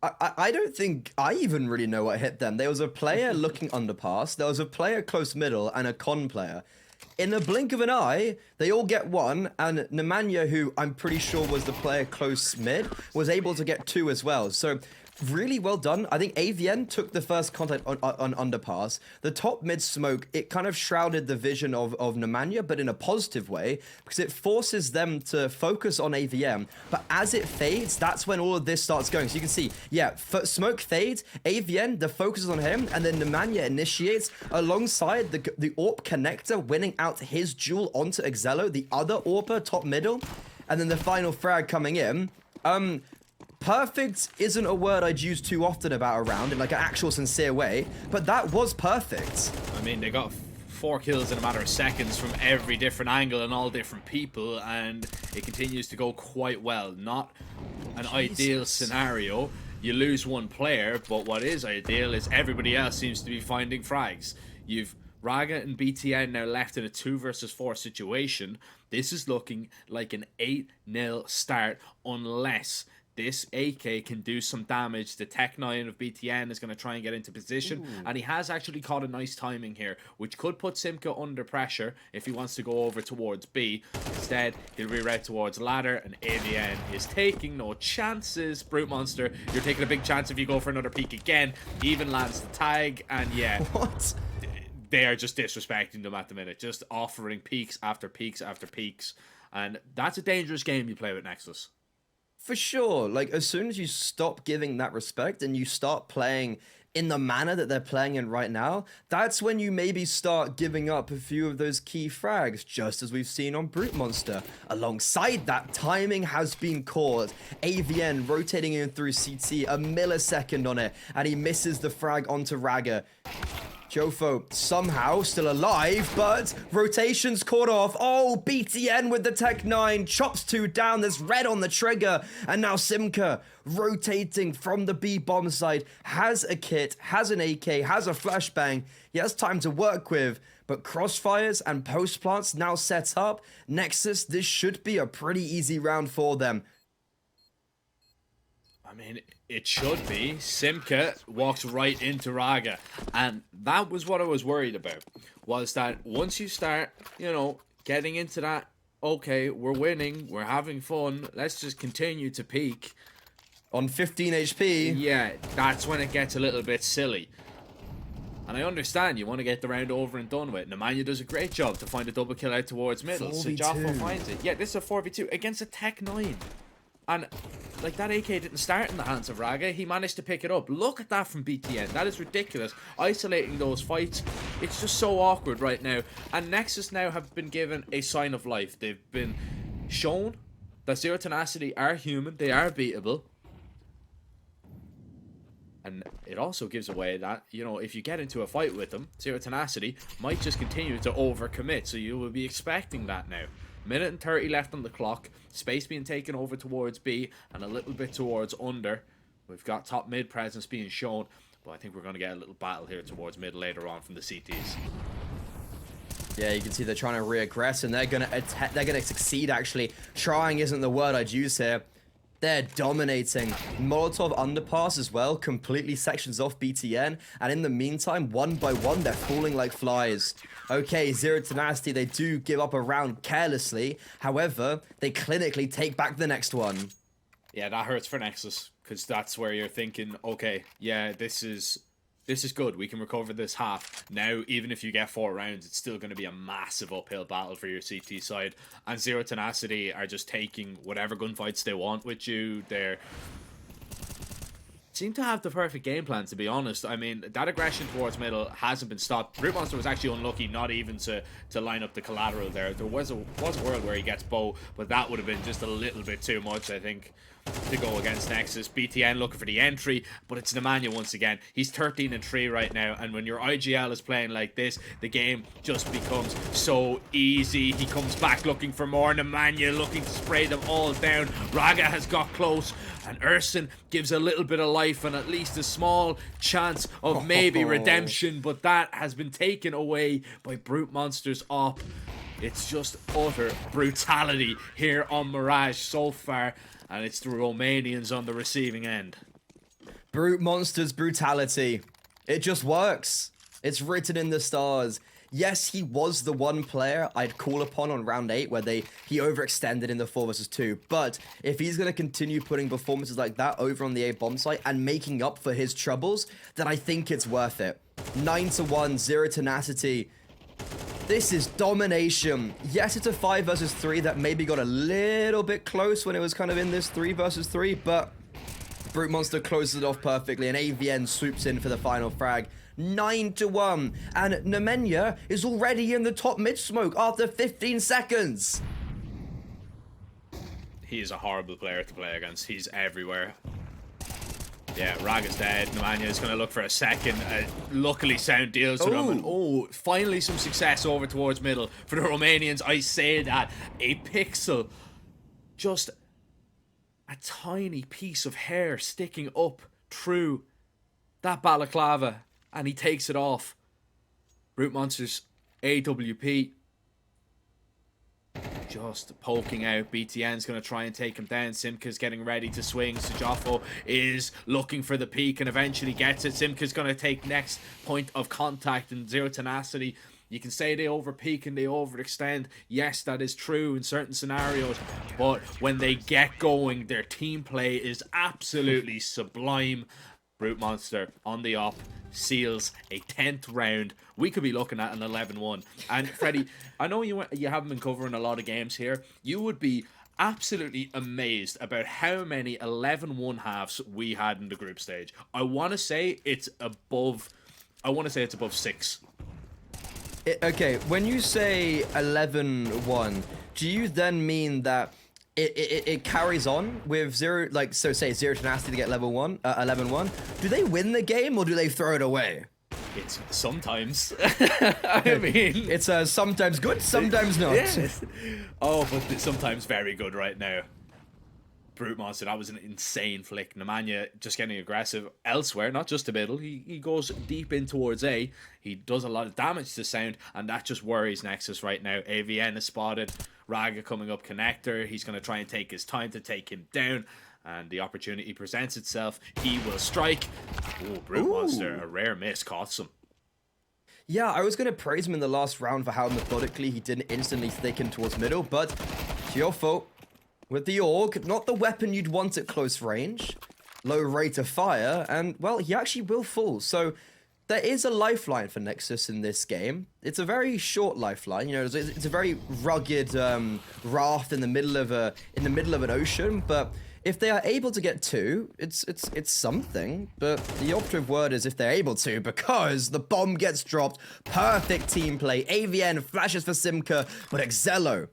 I don't think I even really know what hit them. There was a player looking underpass, there was a player close middle, and a con player. In the blink of an eye, they all get 1, and Nemanja, who I'm pretty sure was the player close mid, was able to get 2 as well. So really well done. I think AVN took the first contact on underpass. The top mid smoke, it kind of shrouded the vision of Nemanja, but in a positive way, because it forces them to focus on AVM. But as it fades, that's when all of this starts going. So you can see, smoke fades, AVN, the focus is on him, and then Nemanja initiates alongside the AWP connector, winning out his duel onto Exello, the other AWPer, top middle, and then the final frag coming in. Perfect isn't a word I'd use too often about a round in like an actual sincere way, but that was perfect. I mean, they got 4 kills in a matter of seconds from every different angle and all different people, and it continues to go quite well. Not an ideal scenario. You lose 1 player, but what is ideal is everybody else seems to be finding frags. You've Raga and BTN now left in a 2 versus 4 situation. This is looking like an 8-0 start unless this AK can do some damage. The Tech 9 of BTN is going to try and get into position. And he has actually caught a nice timing here, which could put Simka under pressure if he wants to go over towards B. Instead, he'll reroute towards ladder, and AVN is taking no chances. Brute Monster, you're taking a big chance if you go for another peek again. Even lands the tag, and What? They are just disrespecting them at the minute. Just offering peaks after peaks after peaks. And that's a dangerous game you play with Nexus. For sure. Like, as soon as you stop giving that respect and you start playing in the manner that they're playing in right now, that's when you maybe start giving up a few of those key frags, just as we've seen on Brute Monster. Alongside that, timing has been caught. AVN rotating in through CT, a millisecond on it, and he misses the frag onto Raga. Jofo somehow still alive, but rotation's caught off. Oh, BTN with the Tech 9, chops 2 down, there's red on the trigger, and now Simka rotating from the B bomb side, has a kit, has an AK, has a flashbang, he has time to work with, but crossfires and post plants now set up. Nexus, this should be a pretty easy round for them. I mean, it should be. Simka walks right into Raga, and that was what I was worried about, was that once you start, getting into that, okay, we're winning, we're having fun, let's just continue to peak. On 15 HP. Yeah, that's when it gets a little bit silly. And I understand you want to get the round over and done with. Nemanja does a great job to find a double kill out towards middle, so Jofo finds it. Yeah, this is a 4v2 against a Tech 9. And, like, that AK didn't start in the hands of Raga. He managed to pick it up. Look at that from BTN. That is ridiculous. Isolating those fights. It's just so awkward right now. And Nexus now have been given a sign of life. They've been shown that Zero Tenacity are human. They are beatable. And it also gives away that, you know, if you get into a fight with them, Zero Tenacity might just continue to overcommit. So you will be expecting that now. Minute and 30 left on the clock. Space being taken over towards B and a little bit towards under. We've got top mid presence being shown. But I think we're going to get a little battle here towards mid later on from the CTs. Yeah, you can see they're trying to re-aggress, and they're gonna succeed. Actually, trying isn't the word I'd use here. They're dominating. Molotov underpass as well, completely sections off BTN, and in the meantime, one by one, they're falling like flies. Okay, Zero Tenacity, they do give up a round carelessly. However, they clinically take back the next one. Yeah, that hurts for Nexus, because that's where you're thinking, okay, yeah, this is good. We can recover this half. Now, even if you get 4 rounds, it's still going to be a massive uphill battle for your CT side. And Zero Tenacity are just taking whatever gunfights they want with you. They seem to have the perfect game plan, to be honest. I mean, that aggression towards middle hasn't been stopped. Brute Monster was actually unlucky not even to line up the collateral there. There was a world where he gets bow, but that would have been just a little bit too much, I think, to go against Nexus. BTN looking for the entry, but it's Nemanja once again. He's 13-3 right now, and when your IGL is playing like this, the game just becomes so easy. He comes back looking for more. Nemanja looking to spray them all down. Raga has got close, and Urson gives a little bit of life and at least a small chance of maybe redemption, but that has been taken away by Brute Monster's op. It's just utter brutality here on Mirage so far. And it's the Romanians on the receiving end. Brute Monster's brutality. It just works. It's written in the stars. Yes, he was the one player I'd call upon on round 8 where he overextended in the 4 versus 2. But if he's going to continue putting performances like that over on the A bomb site and making up for his troubles, then I think it's worth it. 9-1, Zero Tenacity. This is domination. Yes, it's a 5 versus 3 that maybe got a little bit close when it was kind of in this 3 versus 3, but Brute Monster closes it off perfectly, and AVN swoops in for the final frag. 9-1, and Nemanja is already in the top mid smoke after 15 seconds. He is a horrible player to play against. He's everywhere. Yeah, Raga's dead. Nemanja is going to look for a second. Luckily, Sound deals with him. And, finally some success over towards middle for the Romanians. I say that. A pixel. Just a tiny piece of hair sticking up through that balaclava. And he takes it off. Brute Monsters AWP. Just poking out. BTN's going to try and take him down. Simka's getting ready to swing. Sujafo is looking for the peak and eventually gets it. Simka's going to take next point of contact, and Zero Tenacity. You can say they over peak and they overextend. Yes, that is true in certain scenarios. But when they get going, their team play is absolutely sublime. Brute Monster on the op seals a 10th round. We could be looking at an 11-1. And Freddie, I know you haven't been covering a lot of games here. You would be absolutely amazed about how many 11-1 halves we had in the group stage. I want to say it's above 6. Okay, when you say 11-1, do you then mean that it carries on with zero, like, so say Zero Tenacity to get 11-1? Do they win the game or do they throw it away? It's sometimes. I mean, it's sometimes good, sometimes not. Yes. Oh, but sometimes very good right now. Brute Monster, that was an insane flick. Nemanja just getting aggressive elsewhere, not just the middle. He goes deep in towards A. He does a lot of damage to Sound, and that just worries Nexus right now. AVN is spotted. Raga coming up connector. He's going to try and take his time to take him down. And the opportunity presents itself. He will strike. Oh, Brute Monster, a rare miss, costs him. Yeah, I was going to praise him in the last round for how methodically he didn't instantly thicken towards middle, but it's your fault. With the AUG, not the weapon you'd want at close range, low rate of fire, and, well, he actually will fall. So there is a lifeline for Nexus in this game. It's a very short lifeline. You know, it's a very rugged raft in the middle of an ocean. But if they are able to get 2, it's something. But the operative word is if they're able to, because the bomb gets dropped. Perfect team play. AVN flashes for Simka, but Exello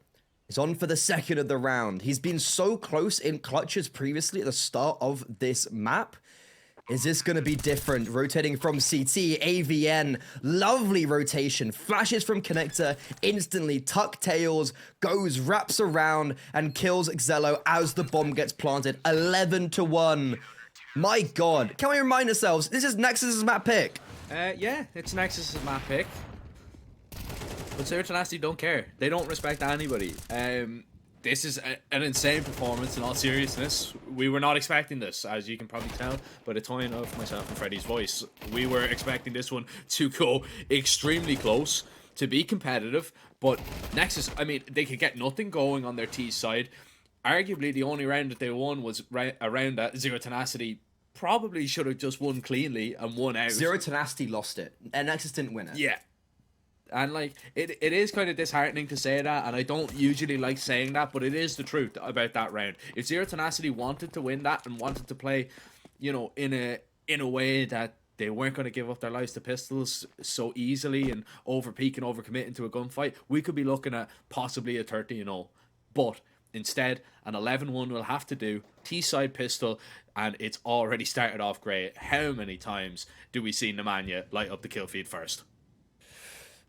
is on for the second of the round. He's been so close in clutches previously at the start of this map. Is this going to be different? Rotating from CT, AVN, lovely rotation, flashes from connector, instantly tuck tails, goes, wraps around, and kills Xello as the bomb gets planted. 11-1. My God. Can we remind ourselves, this is Nexus's map pick. Yeah, it's Nexus's map pick. But Zero Tenacity don't care. They don't respect anybody. This is an insane performance in all seriousness. We were not expecting this, as you can probably tell by the tone of myself and Freddie's voice. We were expecting this one to go extremely close, to be competitive, but Nexus, I mean, they could get nothing going on their T side. Arguably, the only round that they won was a round that Zero Tenacity probably should have just won cleanly and won out. Zero Tenacity lost it, and Nexus didn't win it. Yeah. And like it is kind of disheartening to say that, and I don't usually like saying that, but it is the truth about that round. If Zero Tenacity wanted to win that and wanted to play, you know, in a way that they weren't going to give up their lives to pistols so easily and over peak and over commit into a gunfight, we could be looking at possibly a 30-0. But instead, an 11-1 will have to do. T-side pistol, and it's already started off great. How many times do we see Nemanja light up the kill feed first?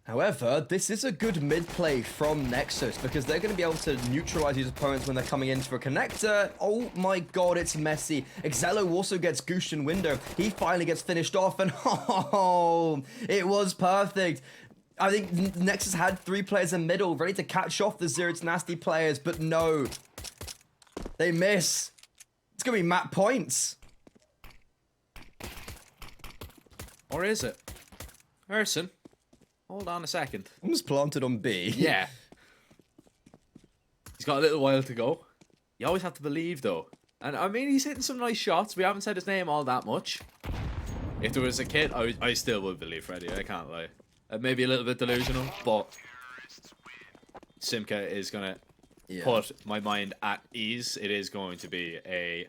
However, this is a good mid-play from Nexus because they're going to be able to neutralize these opponents when they're coming into a connector. Oh my God, it's messy. Xello also gets goosed in window. He finally gets finished off, and oh, it was perfect. I think Nexus had 3 players in middle ready to catch off the Zero Tenacity players, but no. They miss. It's going to be map points. Or is it? Erson? Hold on a second. Almost planted on B. Yeah. He's got a little while to go. You always have to believe, though. And, I mean, he's hitting some nice shots. We haven't said his name all that much. If there was a kid, I still would believe Freddie. I can't lie. Maybe a little bit delusional, but Simka is going to put my mind at ease. It is going to be a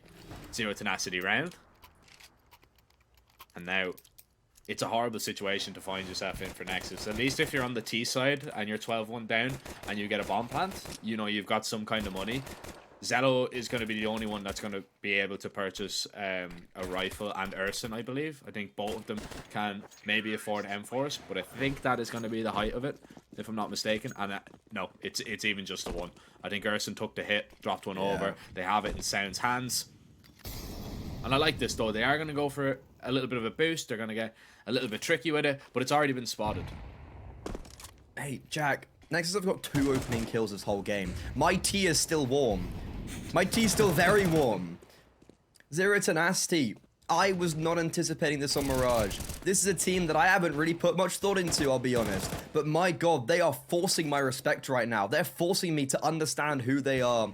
Zero Tenacity round. And now, it's a horrible situation to find yourself in for Nexus. At least if you're on the T side and you're 12-1 down and you get a bomb plant, you know, you've got some kind of money. Zello is going to be the only one that's going to be able to purchase a rifle, and Erson, I believe. I think both of them can maybe afford M4s, but I think that is going to be the height of it, if I'm not mistaken. And no, it's even just the one. I think Erson took the hit, dropped one over. They have it in Sound's hands. And I like this, though. They are going to go for a little bit of a boost. They're going to get a little bit tricky with it, but it's already been spotted. Hey, Jack. Nexus have got 2 opening kills this whole game. My tea is still warm. My tea is still very warm. Zero Tenacity. I was not anticipating this on Mirage. This is a team that I haven't really put much thought into, I'll be honest. But my God, they are forcing my respect right now. They're forcing me to understand who they are.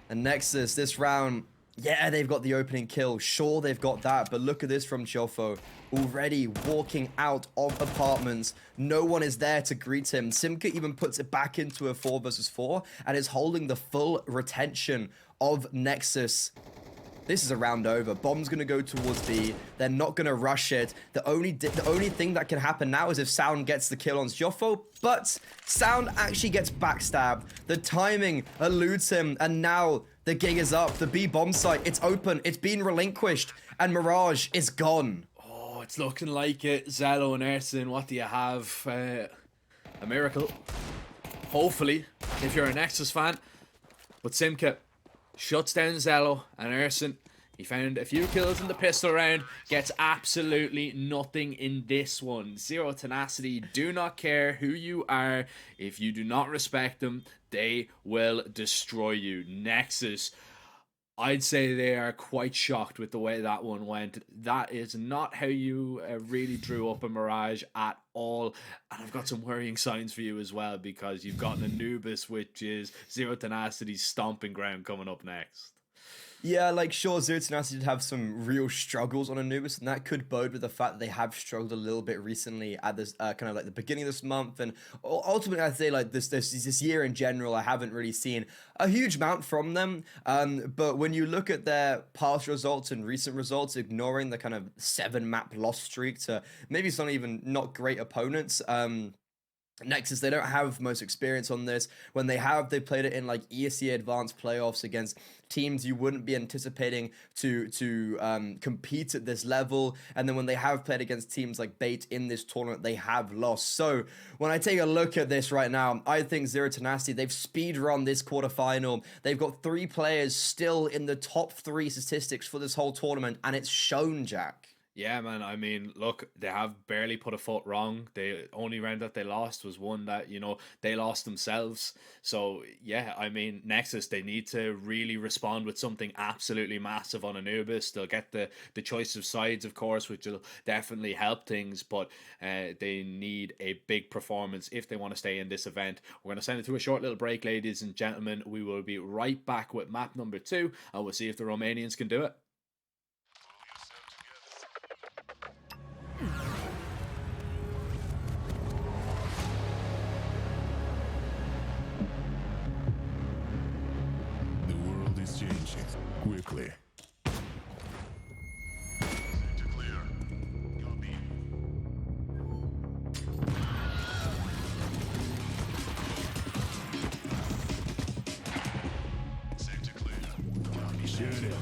And Nexus, this round, yeah, they've got the opening kill. Sure, they've got that. But look at this from Chofo. Already walking out of apartments. No one is there to greet him. Simka even puts it back into a 4 versus 4 and is holding the full retention of Nexus. This is a round over. Bomb's going to go towards B. They're not going to rush it. The only thing that can happen now is if Sound gets the kill on Joffo, but Sound actually gets backstabbed. The timing eludes him, and now the gig is up. The B bomb site, it's open. It's been relinquished, and Mirage is gone. Oh, it's looking like it. Zello and Erson, what do you have? A miracle. Hopefully, if you're a Nexus fan. But Simka shuts down Zello and Erson. He found a few kills in the pistol round. Gets absolutely nothing in this one. Zero Tenacity do not care who you are. If you do not respect them, they will destroy you. Nexus, I'd say they are quite shocked with the way that one went. That is not how you really drew up a Mirage at all. And I've got some worrying signs for you as well, because you've got an Anubis, which is Zero Tenacity's stomping ground, coming up next. Yeah, like, sure, Zero Tenacity did have some real struggles on Anubis, and that could bode with the fact that they have struggled a little bit recently at this kind of like the beginning of this month, and ultimately I'd say like this year in general, I haven't really seen a huge amount from them. But when you look at their past results and recent results, ignoring the kind of 7-map loss streak to maybe some even not great opponents, Nexus, they don't have most experience on this. When they have, they played it in like ESEA advanced playoffs against teams you wouldn't be anticipating to compete at this level. And then when they have played against teams like Bait in this tournament, they have lost. So when I take a look at this right now, I think Zero Tenacity, they've speed run this quarterfinal. They've got 3 players still in the top 3 statistics for this whole tournament, and it's shown, Jack. Yeah, man. I mean, look, they have barely put a foot wrong. The only round that they lost was one that, they lost themselves. So, yeah, I mean, Nexus, they need to really respond with something absolutely massive on Anubis. They'll get the choice of sides, of course, which will definitely help things, but they need a big performance if they want to stay in this event. We're going to send it to a short little break, ladies and gentlemen. We will be right back with map number 2, and we'll see if the Romanians can do it. The world is changing quickly. Sector clear. Copy. Sector clear. Copy. Shoot it.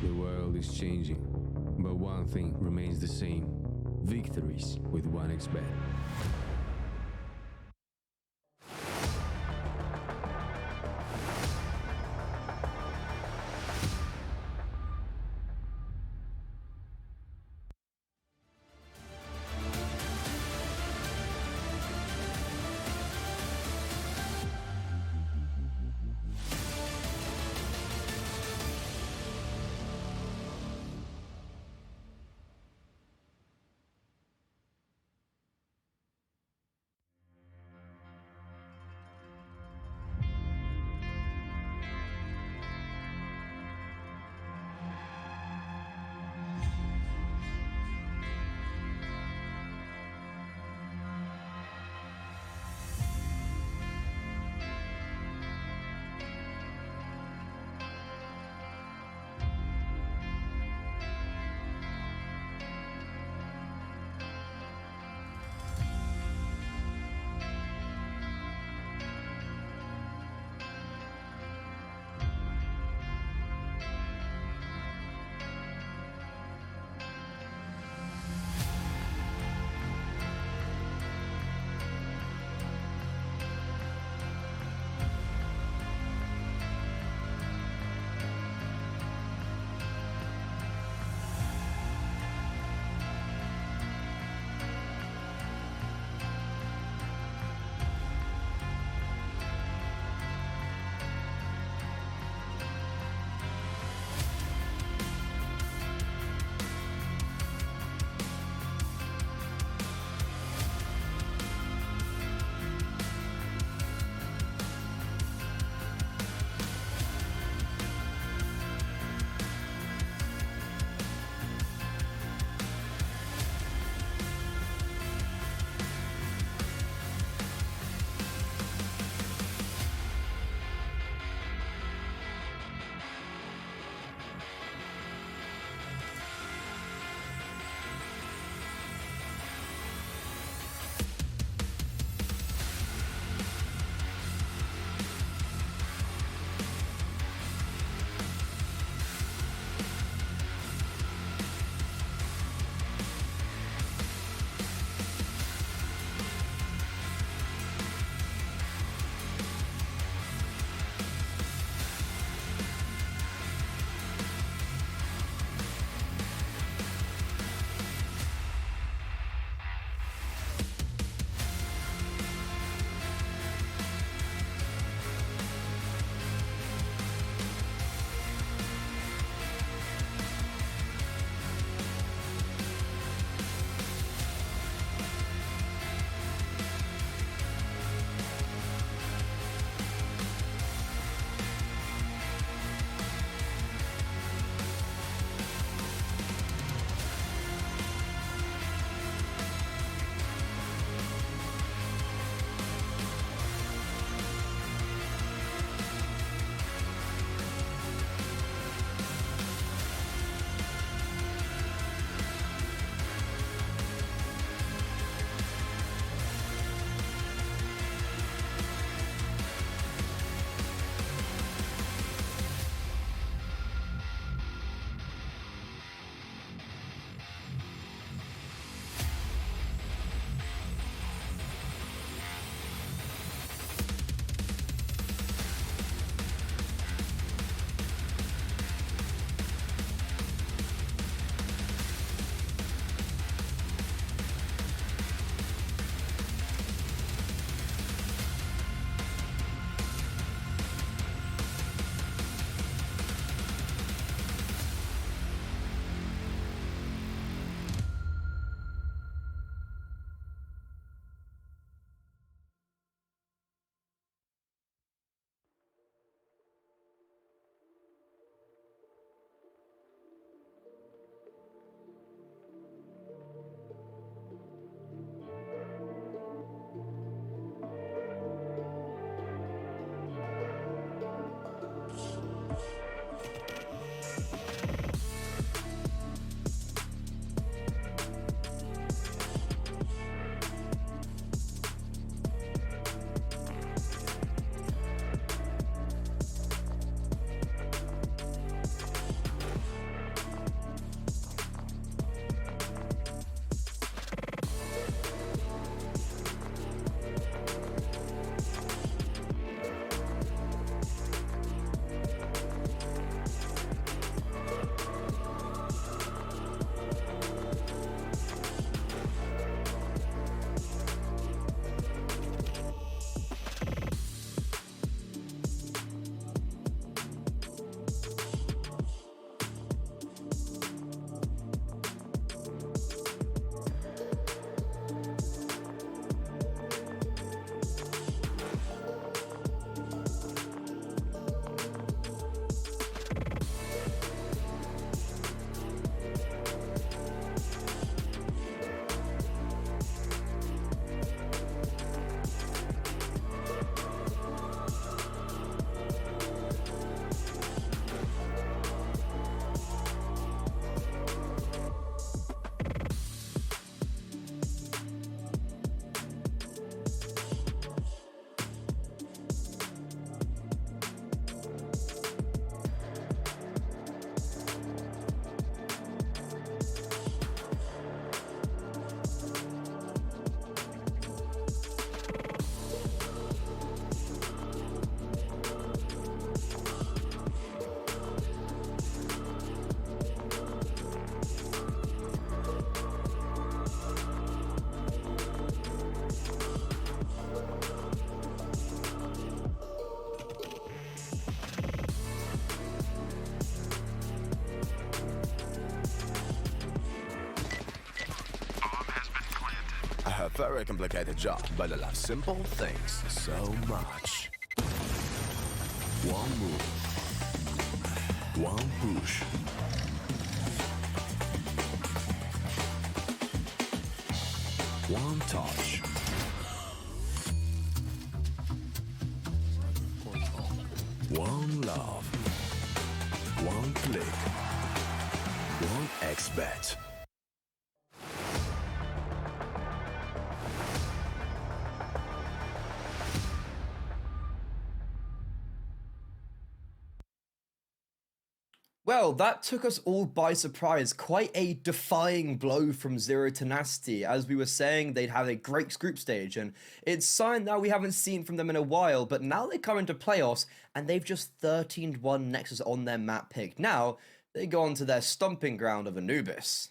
The world is changing, but one thing remains the same: victories with 1xBet. very complicated job, but I love simple things so much. One move. One push. One touch. One love. One click. One XBet. Well, that took us all by surprise. Quite a defying blow from Zero Tenacity. As we were saying, they'd have a great group stage, and it's something that we haven't seen from them in a while, but now they come into playoffs, and they've just 13-1 Nexus on their map pick. Now, they go on to their stomping ground of Anubis.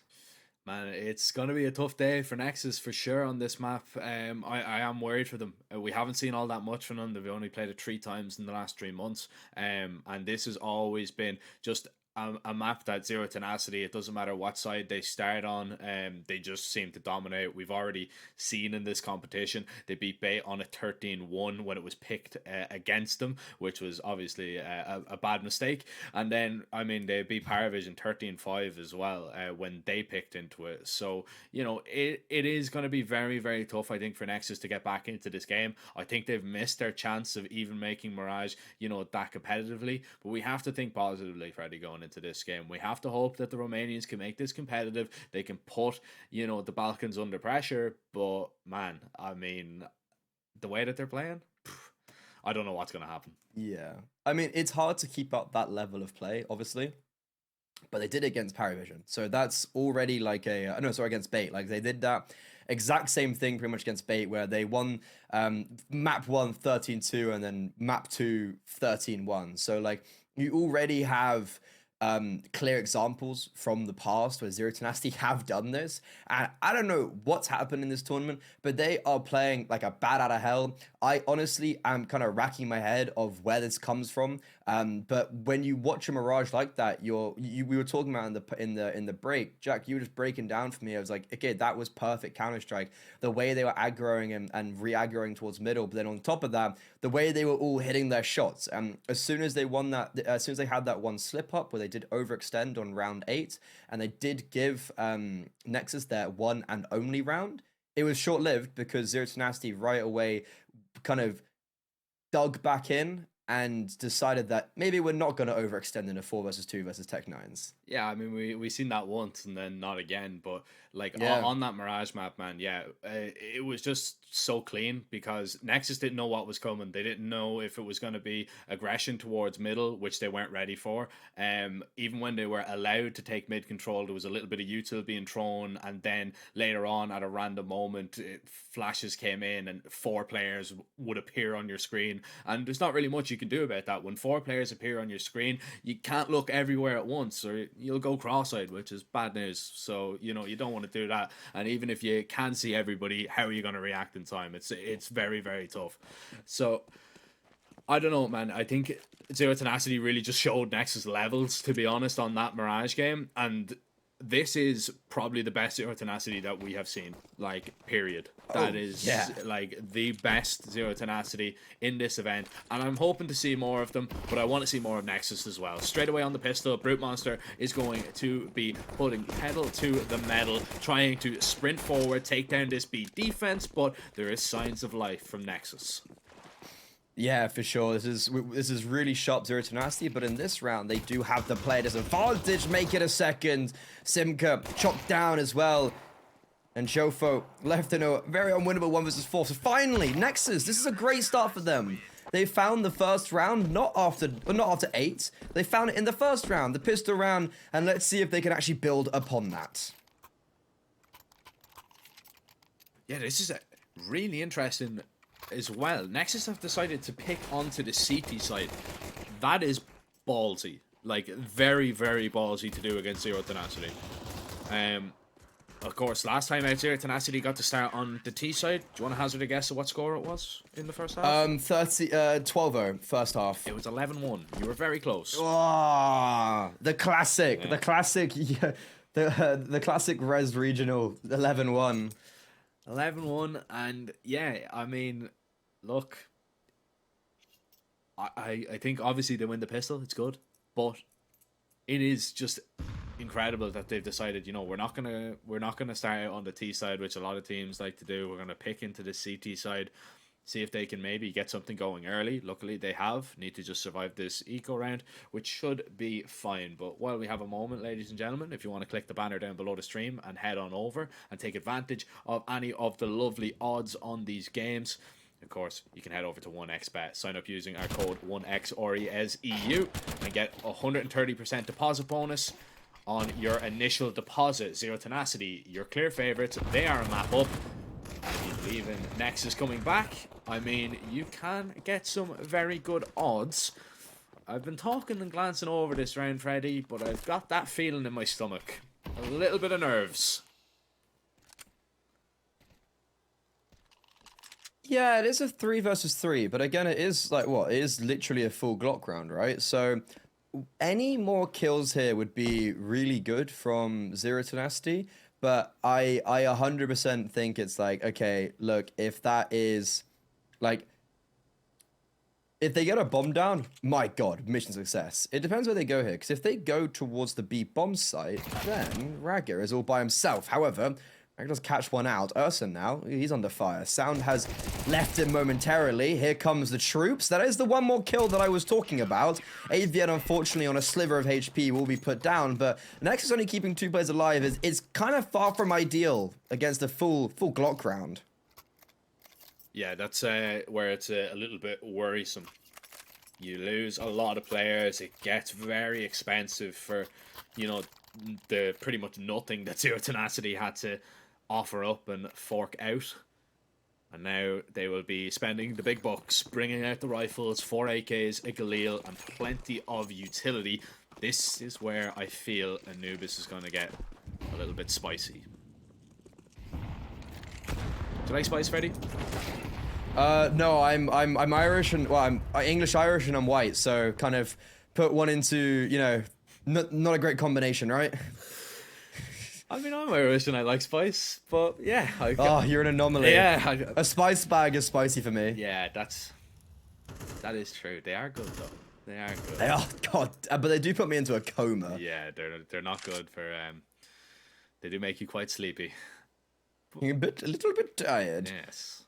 Man, it's going to be a tough day for Nexus for sure on this map. I am worried for them. We haven't seen all that much from them. They've only played it 3 times in the last 3 months. And this has always been just a map that Zero Tenacity, it doesn't matter what side they start on, they just seem to dominate. We've already seen in this competition, they beat Bait on a 13-1 when it was picked against them, which was obviously a bad mistake. And then, I mean, they beat Paravision 13-5 as well when they picked into it. So, you know, it is going to be very, very tough, I think, for Nexus to get back into this game. I think they've missed their chance of even making Mirage, you know, that competitively. But we have to think positively, Freddie, going into this game. We have to hope that the Romanians can make this competitive. They can put, you know, the Balkans under pressure. But man, I mean, the way that they're playing, I don't know what's going to happen. Yeah. I mean, it's hard to keep up that level of play, obviously. But they did it against Paravision. So that's already like against Bait. Like they did that exact same thing pretty much against Bait, where they won map 1 13-2 and then map 2 13-1. So like you already have clear examples from the past where Zero Tenacity have done this. And I don't know what's happened in this tournament, but they are playing like a bat out of hell. I honestly am kind of racking my head of where this comes from. But when you watch a Mirage like that, we were talking about in the break, Jack, you were just breaking down for me. I was like, okay, that was perfect Counter-Strike. The way they were aggroing and re-aggroing towards middle, but then on top of that, the way they were all hitting their shots. As soon as they won that, as soon as they had that one slip up where they did overextend on round 8, and they did give Nexus their one and only round, it was short-lived because Zero Tenacity right away kind of dug back in and decided that maybe we're not going to overextend in a 4 versus 2 versus Tech-9s. Yeah, I mean, we seen that once and then not again. But like on that Mirage map, man, it was just so clean because Nexus didn't know what was coming. They didn't know if it was going to be aggression towards middle, which they weren't ready for. Even when they were allowed to take mid control, there was a little bit of util being thrown, and then later on at a random moment, flashes came in and 4 players would appear on your screen, and there's not really much you can do about that. When 4 players appear on your screen, you can't look everywhere at once, or you'll go cross-eyed, which is bad news. So, you know, you don't want to do that. And even if you can see everybody, how are you going to react in time? It's very, very tough. So I don't know, man. I think Zero Tenacity really just showed Nexus levels, to be honest, on that Mirage game. And this is probably the best Zero Tenacity that we have seen, like, period. That is like the best Zero Tenacity in this event, and I'm hoping to see more of them, but I want to see more of Nexus as well. Straight away on the pistol, Brute Monster is going to be putting pedal to the metal, trying to sprint forward, take down this B defense, but there is signs of life from Nexus. Yeah, for sure. This is really sharp Zero Tenacity, but in this round, they do have the player disadvantage. Make it a second. Simka chopped down as well. And Jofo left in a very unwinnable 1 versus 4. So finally, Nexus, this is a great start for them. They found the first round, not after 8. They found it in the first round, the pistol round, and let's see if they can actually build upon that. Yeah, this is really interesting as well. Nexus have decided to pick onto the CT side. That is ballsy. Like, very, very ballsy to do against Zero Tenacity. Of course, last time out, Zero Tenacity got to start on the T side. Do you want to hazard a guess of what score it was in the first half? 12-0, first half. It was 11-1. You were very close. Oh, the classic, the classic Res Regional 11-1. 11-1, and yeah, I mean, look, I think obviously they win the pistol, it's good, but it is just incredible that they've decided, we're not gonna start out on the T side, which a lot of teams like to do. We're gonna pick into the CT side, see if they can maybe get something going early. Luckily, they need to just survive this eco round, which should be fine. But while we have a moment, ladies and gentlemen, if you want to click the banner down below the stream and head on over and take advantage of any of the lovely odds on these games, of course, you can head over to 1xBet, sign up using our code 1XORIESEU, and get 130% deposit bonus on your initial deposit. Zero Tenacity, your clear favourites. They are a map up. And you believe in Nexus coming back. I mean, you can get some very good odds. I've been talking and glancing over this round, Freddy, but I've got that feeling in my stomach. A little bit of nerves. Yeah, it is a 3 versus 3, but again, it is like what? It is literally a full Glock round, right? So any more kills here would be really good from Zero Tenacity, but I 100% think it's like, okay, look, if that is like, if they get a bomb down, my god, mission success. It depends where they go here, because if they go towards the B bomb site, then Ragger is all by himself. However, Ragger does catch one out. Urson now, he's under fire. Sound has left him momentarily. Here comes the troops. That is the one more kill that I was talking about. AVN, unfortunately, on a sliver of HP will be put down, but Nexus only keeping 2 players alive is kind of far from ideal against a full Glock round. Yeah, that's where it's a little bit worrisome. You lose a lot of players. It gets very expensive for, the pretty much nothing that Zero Tenacity had to offer up and fork out. And now they will be spending the big bucks, bringing out the rifles, 4 AKs, a Galil, and plenty of utility. This is where I feel Anubis is going to get a little bit spicy. Do you like spice, Freddy? No, I'm Irish and, well, I'm English, Irish, and I'm white, so kind of put one into, not a great combination, right? I mean, I'm Irish and I like spice, but yeah. Oh, you're an anomaly. Yeah. A spice bag is spicy for me. Yeah, that is true. They are good though. They are good. They are, God, but they do put me into a coma. Yeah, they're not good for they do make you quite sleepy. You're a little bit tired. Yes.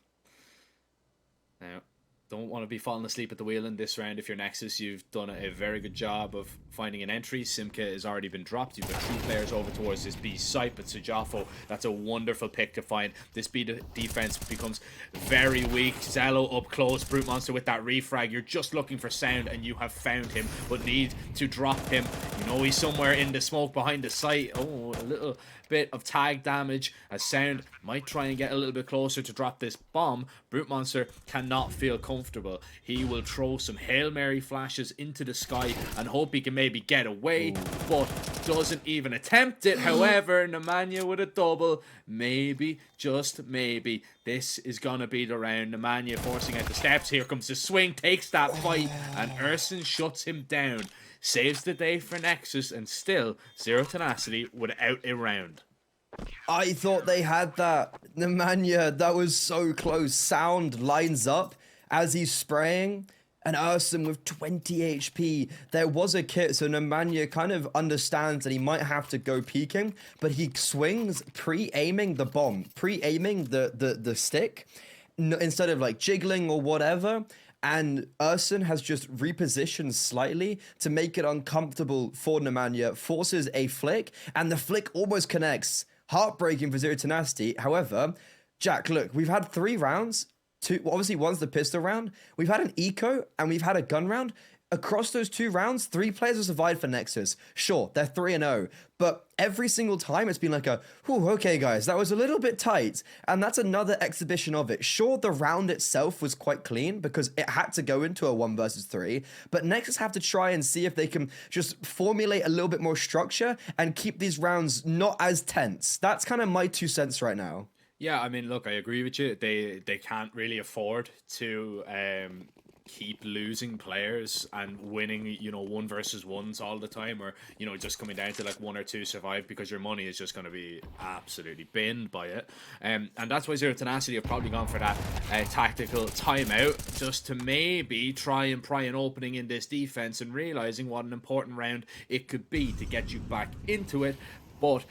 Now, don't want to be falling asleep at the wheel in this round. If you're Nexus, you've done a very good job of finding an entry. Simca has already been dropped. You've got 3 players over towards this B site, but Sujafo, that's a wonderful pick to find. This B defense becomes very weak. Zello up close, Brute Monster with that refrag. You're just looking for Sound, and you have found him, but need to drop him. You know he's somewhere in the smoke behind the site. Oh, a little bit of tag damage as Sound might try and get a little bit closer to drop this bomb. Brute Monster cannot feel comfortable. He will throw some Hail Mary flashes into the sky and hope he can maybe get away, but doesn't even attempt it. However, Nemanja with a double. Maybe, just maybe, this is gonna be the round. Nemanja forcing out the steps. Here comes the swing, takes that fight, and Urson shuts him down. Saves the day for Nexus, and still Zero Tenacity without a round. I thought they had that. Nemanja, that was so close. Sound lines up as he's spraying, and Urson with 20 HP. There was a kit, so Nemanja kind of understands that he might have to go peeking, but he swings pre-aiming the bomb, pre-aiming the stick, instead of like jiggling or whatever. And Urson has just repositioned slightly to make it uncomfortable for Nemanja, forces a flick, and the flick almost connects. Heartbreaking for Zero Tenacity. However, Jack, look, we've had 3 rounds. Obviously, one's the pistol round. We've had an eco, and we've had a gun round. Across those 2 rounds, 3 players have survived for Nexus. Sure, they're 3-0, but every single time it's been like whew, okay guys, that was a little bit tight, and that's another exhibition of it. Sure, the round itself was quite clean because it had to go into a 1 versus 3, but Nexus have to try and see if they can just formulate a little bit more structure and keep these rounds not as tense. That's kind of my 2 cents right now. Yeah, I mean, look, I agree with you. They can't really afford to keep losing players and winning, you know, 1v1s all the time, or, you know, just coming down to like 1 or 2 survive, because your money is just going to be absolutely binned by it. And that's why Zero Tenacity have probably gone for that tactical timeout, just to maybe try and pry an opening in this defense and realizing what an important round it could be to get you back into it. But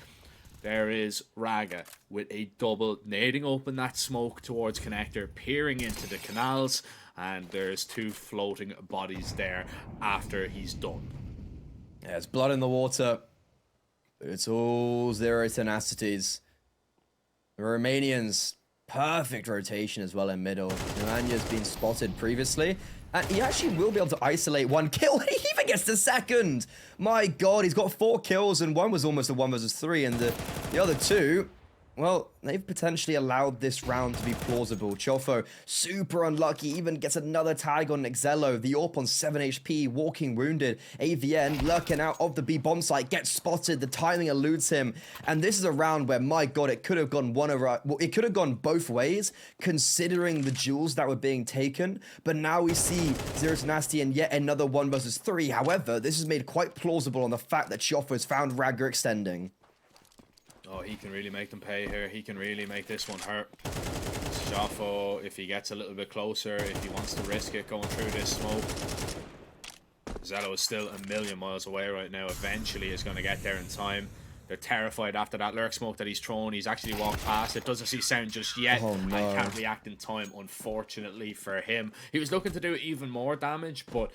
there is Raga with a double, nading open that smoke towards connector, peering into the canals, and there's 2 floating bodies there after he's done. Yeah, there's blood in the water. It's all Zero Tenacities. The Romanians, perfect rotation as well in middle. Nemanya's been spotted previously. And he actually will be able to isolate 1 kill. He even gets the second. My God, he's got 4 kills, and 1 was almost a 1 versus 3. And the other 2, well, they've potentially allowed this round to be plausible. Chofo, super unlucky, even gets another tag on Nexello. The AWP on 7 HP, walking wounded. AVN lurking out of the B bomb site, gets spotted. The timing eludes him. And this is a round where, my God, it could have gone it could have gone both ways, considering the duels that were being taken. But now we see Zero Tenacity in yet another 1 versus 3. However, this is made quite plausible on the fact that Chofo's found Raga extending. Oh, he can really make them pay here. He can really make this one hurt. Shafo, if he gets a little bit closer, if he wants to risk it going through this smoke. Zello is still a million miles away right now. Eventually is going to get there in time. They're terrified after that lurk smoke that he's thrown. He's actually walked past it. Doesn't see sound just yet. Oh, no. And can't react in time, unfortunately for him. He was looking to do even more damage, but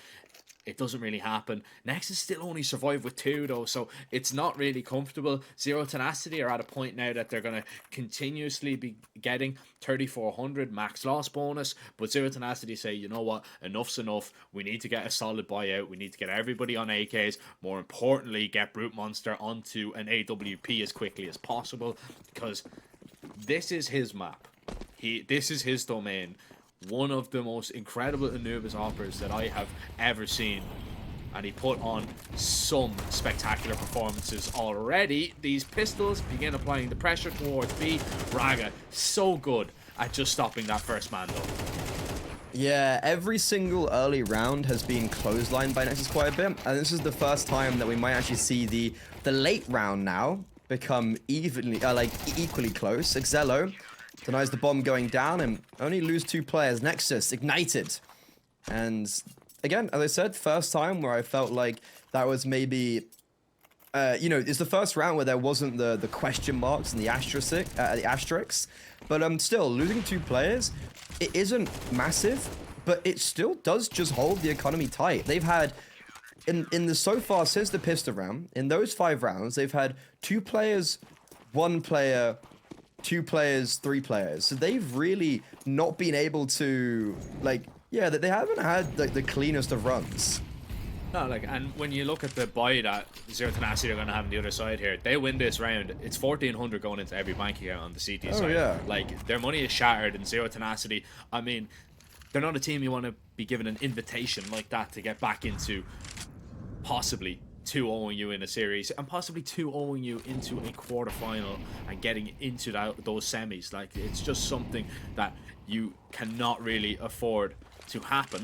it doesn't really happen. Nexus still only survived with 2 though, so it's not really comfortable. Zero Tenacity are at a point now that they're going to continuously be getting 3,400 max loss bonus, but Zero Tenacity say, you know what, enough's enough. We need to get a solid buyout. We need to get everybody on AKs. More importantly, get Brute Monster onto an AWP as quickly as possible, because this is his map. This is his domain. One of the most incredible Anubis operas that I have ever seen. And he put on some spectacular performances already. These pistols begin applying the pressure towards B. Raga, so good at just stopping that first man though. Yeah, every single early round has been clotheslined by Nexus quite a bit. And this is the first time that we might actually see the late round now become equally close. Xello denies the bomb going down and only lose 2 players. Nexus ignited. And again, as I said, first time where I felt like that was maybe, you know, it's the first round where there wasn't the question marks and the asterisks. But still, losing 2 players, it isn't massive, but it still does just hold the economy tight. They've had, in the so far since the pistol round, in those 5 rounds, they've had 2 players, 1 player, 2 players, 3 players. So they've really not been able to, like, yeah, that they haven't had the cleanest of runs. No, like, and when you look at the buy that Zero Tenacity are going to have on the other side here, they win this round, it's 1,400 going into every bank account on the CT side. Yeah. Like, their money is shattered, and Zero Tenacity, I mean, they're not a team you want to be given an invitation like that to get back into possibly 2-0ing you in a series, and possibly 2-0ing you into a quarterfinal and getting into those semis. Like, it's just something that you cannot really afford to happen.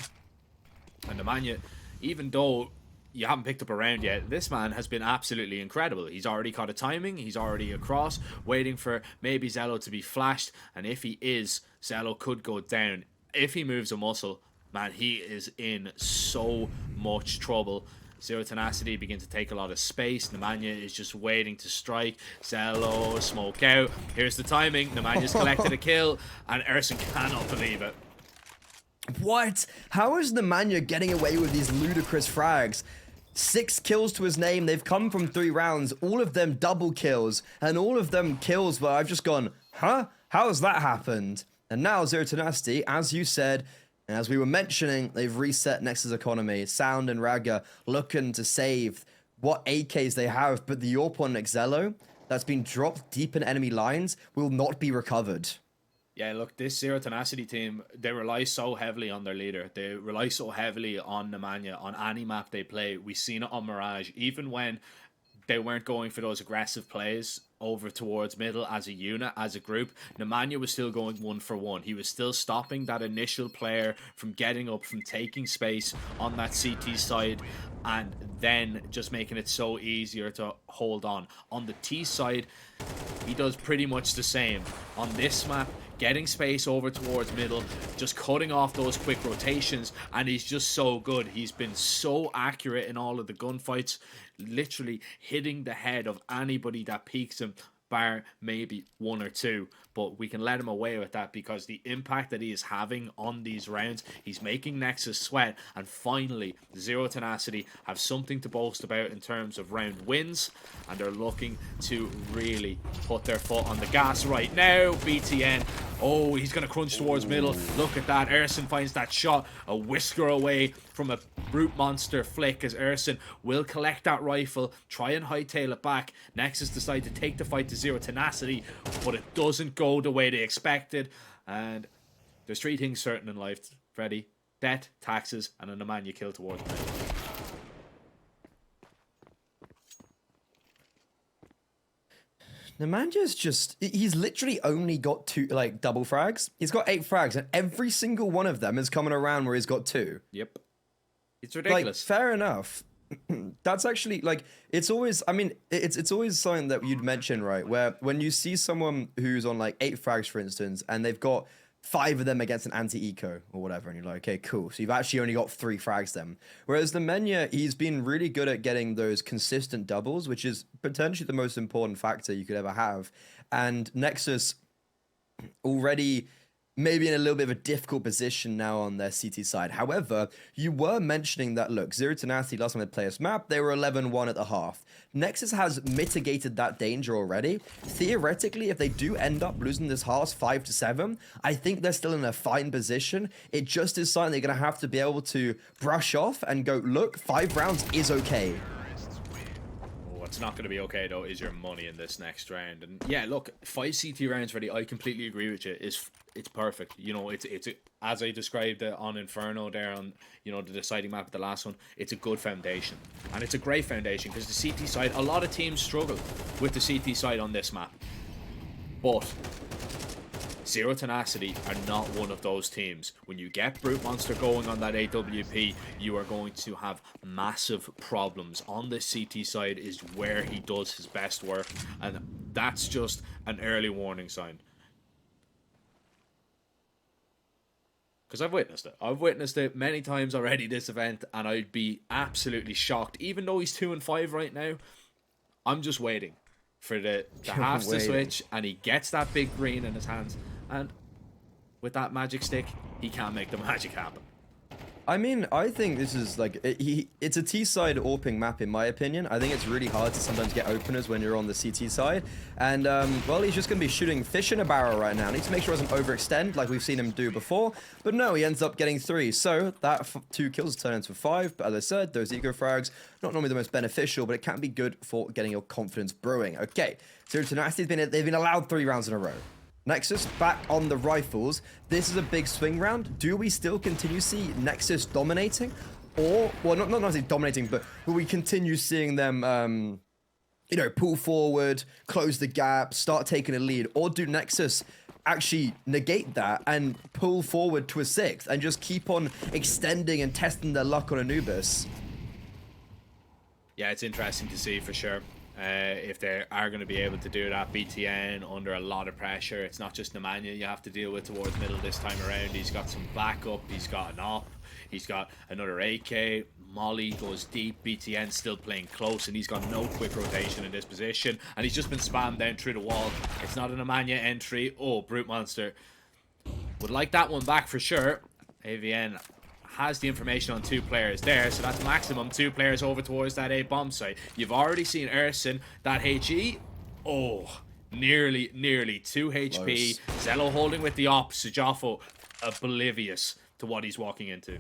And Nemanja, even though you haven't picked up a round yet, this man has been absolutely incredible. He's already caught a timing, he's already across, waiting for maybe Zello to be flashed, and if he is, Zello could go down. If he moves a muscle, man, he is in so much trouble. Zero Tenacity begin to take a lot of space. Nemanja is just waiting to strike. Zello, smoke out. Here's the timing. Nemanja's collected a kill, and Ersin cannot believe it. What? How is Nemanja getting away with these ludicrous frags? 6 kills to his name. They've come from 3 rounds. All of them double kills. And all of them kills where I've just gone, huh? How has that happened? And now Zero Tenacity, as you said, and as we were mentioning, they've reset Nexus economy. Sound and Raga looking to save what AKs they have, but the AWP on Nexello that's been dropped deep in enemy lines will not be recovered. Yeah, look, this Zero Tenacity team, they rely so heavily on their leader. They rely so heavily on Nemanja, on any map they play. We've seen it on Mirage. Even when they weren't going for those aggressive plays over towards middle as a unit, as a group. Nemanja was still going 1-for-1. He was still stopping that initial player from getting up, from taking space on that CT side, and then just making it so easier to hold on. On the T side, he does pretty much the same. On this map, getting space over towards middle, just cutting off those quick rotations, and he's just so good. He's been so accurate in all of the gunfights, literally hitting the head of anybody that peeks him, bar maybe one or two, but we can let him away with that because the impact that he is having on these rounds, he's making Nexus sweat. And finally, Zero Tenacity have something to boast about in terms of round wins, and they're looking to really put their foot on the gas right now. BTN, oh, he's going to crunch towards middle. Look at that. Ersin finds that shot a whisker away from a brute monster flick, as Ersin will collect that rifle, try and hightail it back. Nexus decide to take the fight to Zero Tenacity, but it doesn't go the way they expected. And there's three things certain in life, Freddy: debt, taxes, and a Nemanja kill towards middle. Nemanja's just, he's literally only got 2, like, double frags. He's got 8 frags, and every single one of them is coming around where he's got 2. Yep. It's ridiculous. Like, fair enough. That's actually, like, it's always, I mean, it's always something that you'd mention, right? Where when you see someone who's on, like, 8 frags, for instance, and they've got 5 of them against an anti-eco or whatever, and you're like, okay, cool. So you've actually only got 3 frags then. Whereas the Nemanja, he's been really good at getting those consistent doubles, which is potentially the most important factor you could ever have. And Nexus already maybe in a little bit of a difficult position now on their CT side. However, you were mentioning that, look, Zero Tenacity, last time they played this map, they were 11-1 at the half. Nexus has mitigated that danger already. Theoretically, if they do end up losing this half 5-7, I think they're still in a fine position. It just is something they're going to have to be able to brush off and go, look, 5 rounds is okay. What's not going to be okay, though, is your money in this next round. And yeah, look, 5 CT rounds ready, I completely agree with you. It's perfect. You know, it's as I described it on Inferno there on, you know, the deciding map of the last one, it's a good foundation. And it's a great foundation because the CT side, a lot of teams struggle with the CT side on this map. But Zero Tenacity are not one of those teams. When you get Brute Monster going on that AWP, you are going to have massive problems. On the CT side is where he does his best work, and that's just an early warning sign. Because I've witnessed it. I've witnessed it many times already this event, and I'd be absolutely shocked. Even though he's 2-5 right now, I'm just waiting for the halves to switch, and he gets that big green in his hands, and with that magic stick, he can't make the magic happen. I mean, I think this is like, it's a T-side AWPing map in my opinion. I think it's really hard to sometimes get openers when you're on the CT side. And, well, he's just going to be shooting fish in a barrel right now. Needs to make sure he doesn't overextend like we've seen him do before. But no, he ends up getting 3. So that 2 kills turn into 5. But as I said, those eco frags, not normally the most beneficial, but it can be good for getting your confidence brewing. Okay, Zero Tenacity, they've been allowed 3 rounds in a row. Nexus back on the rifles. This is a big swing round. Do we still continue to see Nexus dominating? Or, well, not necessarily dominating, but will we continue seeing them, you know, pull forward, close the gap, start taking a lead? Or do Nexus actually negate that and pull forward to a 6th and just keep on extending and testing their luck on Anubis? Yeah, it's interesting to see for sure. If they are going to be able to do that. BTN under a lot of pressure. It's not just Nemanja you have to deal with towards middle this time around. He's got some backup, he's got an op, he's got another AK. Molly goes deep, BTN still playing close, and he's got no quick rotation in this position, and he's just been spammed down through the wall. It's not a Nemanja entry. Oh, Brute Monster would like that one back for sure. AVN has the information on 2 players there, so that's maximum 2 players over towards that A bomb site. You've already seen Ersin, that HE, oh, nearly 2 HP. Zello holding with the op, Sujafo oblivious to what he's walking into.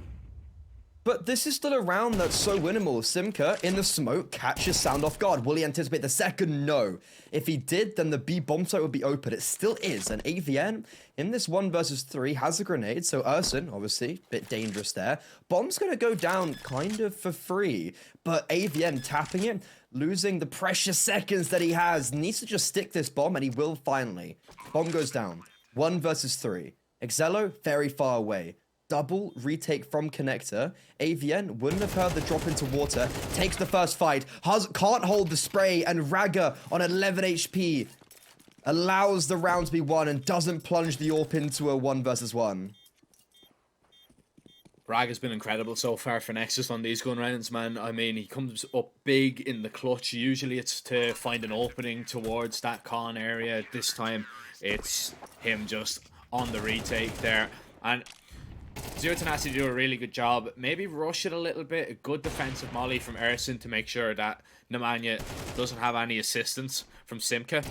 But this is still a round that's so winnable. Simka, in the smoke, catches Sound off guard. Will he anticipate the second? No. If he did, then the B bomb site would be open. It still is. And AVN, in this 1 versus 3, has a grenade. So Urson, obviously, a bit dangerous there. Bomb's going to go down kind of for free. But AVN tapping it, losing the precious seconds that he has. Needs to just stick this bomb, and he will finally. Bomb goes down. 1 versus 3. Excello, very far away. Double retake from connector. AVN wouldn't have heard the drop into water. Takes the first fight. Can't hold the spray. And Raga on 11 HP allows the round to be won and doesn't plunge the AWP into a 1 versus 1. Bragg has been incredible so far for Nexus on these gun rounds, man. I mean, he comes up big in the clutch. Usually it's to find an opening towards that con area. This time it's him just on the retake there. And Zero Tenacity do a really good job. Maybe rush it a little bit. A good defensive molly from Erson to make sure that Nemanja doesn't have any assistance from Simka.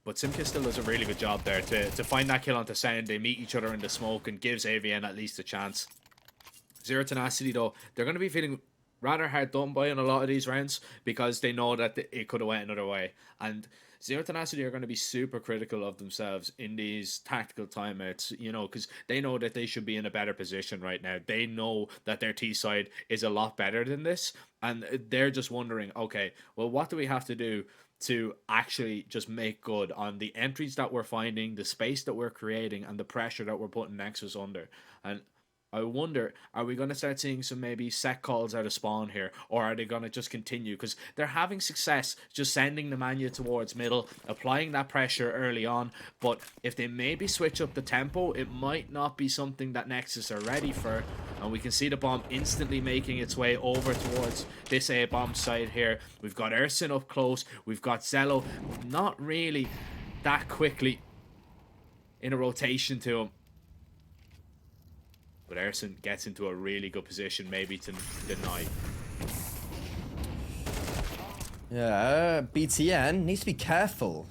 But Simka still does a really good job there to find that kill onto Sound. They meet each other in the smoke and gives AVN at least a chance. Zero Tenacity, though, they're going to be feeling rather hard done by in a lot of these rounds because they know that it could have went another way. And Zero Tenacity are going to be super critical of themselves in these tactical timeouts, you know, because they know that they should be in a better position right now. They know that their T side is a lot better than this, and they're just wondering, okay, well, what do we have to do to actually just make good on the entries that we're finding, the space that we're creating, and the pressure that we're putting Nexus under? And I wonder, are we going to start seeing some maybe set calls out of spawn here? Or are they going to just continue? Because they're having success just sending Nemanja towards middle, applying that pressure early on. But if they maybe switch up the tempo, it might not be something that Nexus are ready for. And we can see the bomb instantly making its way over towards this A bomb side here. We've got Erson up close. We've got Zello not really that quickly in a rotation to him. But Erson gets into a really good position maybe to deny. Yeah, BTN needs to be careful.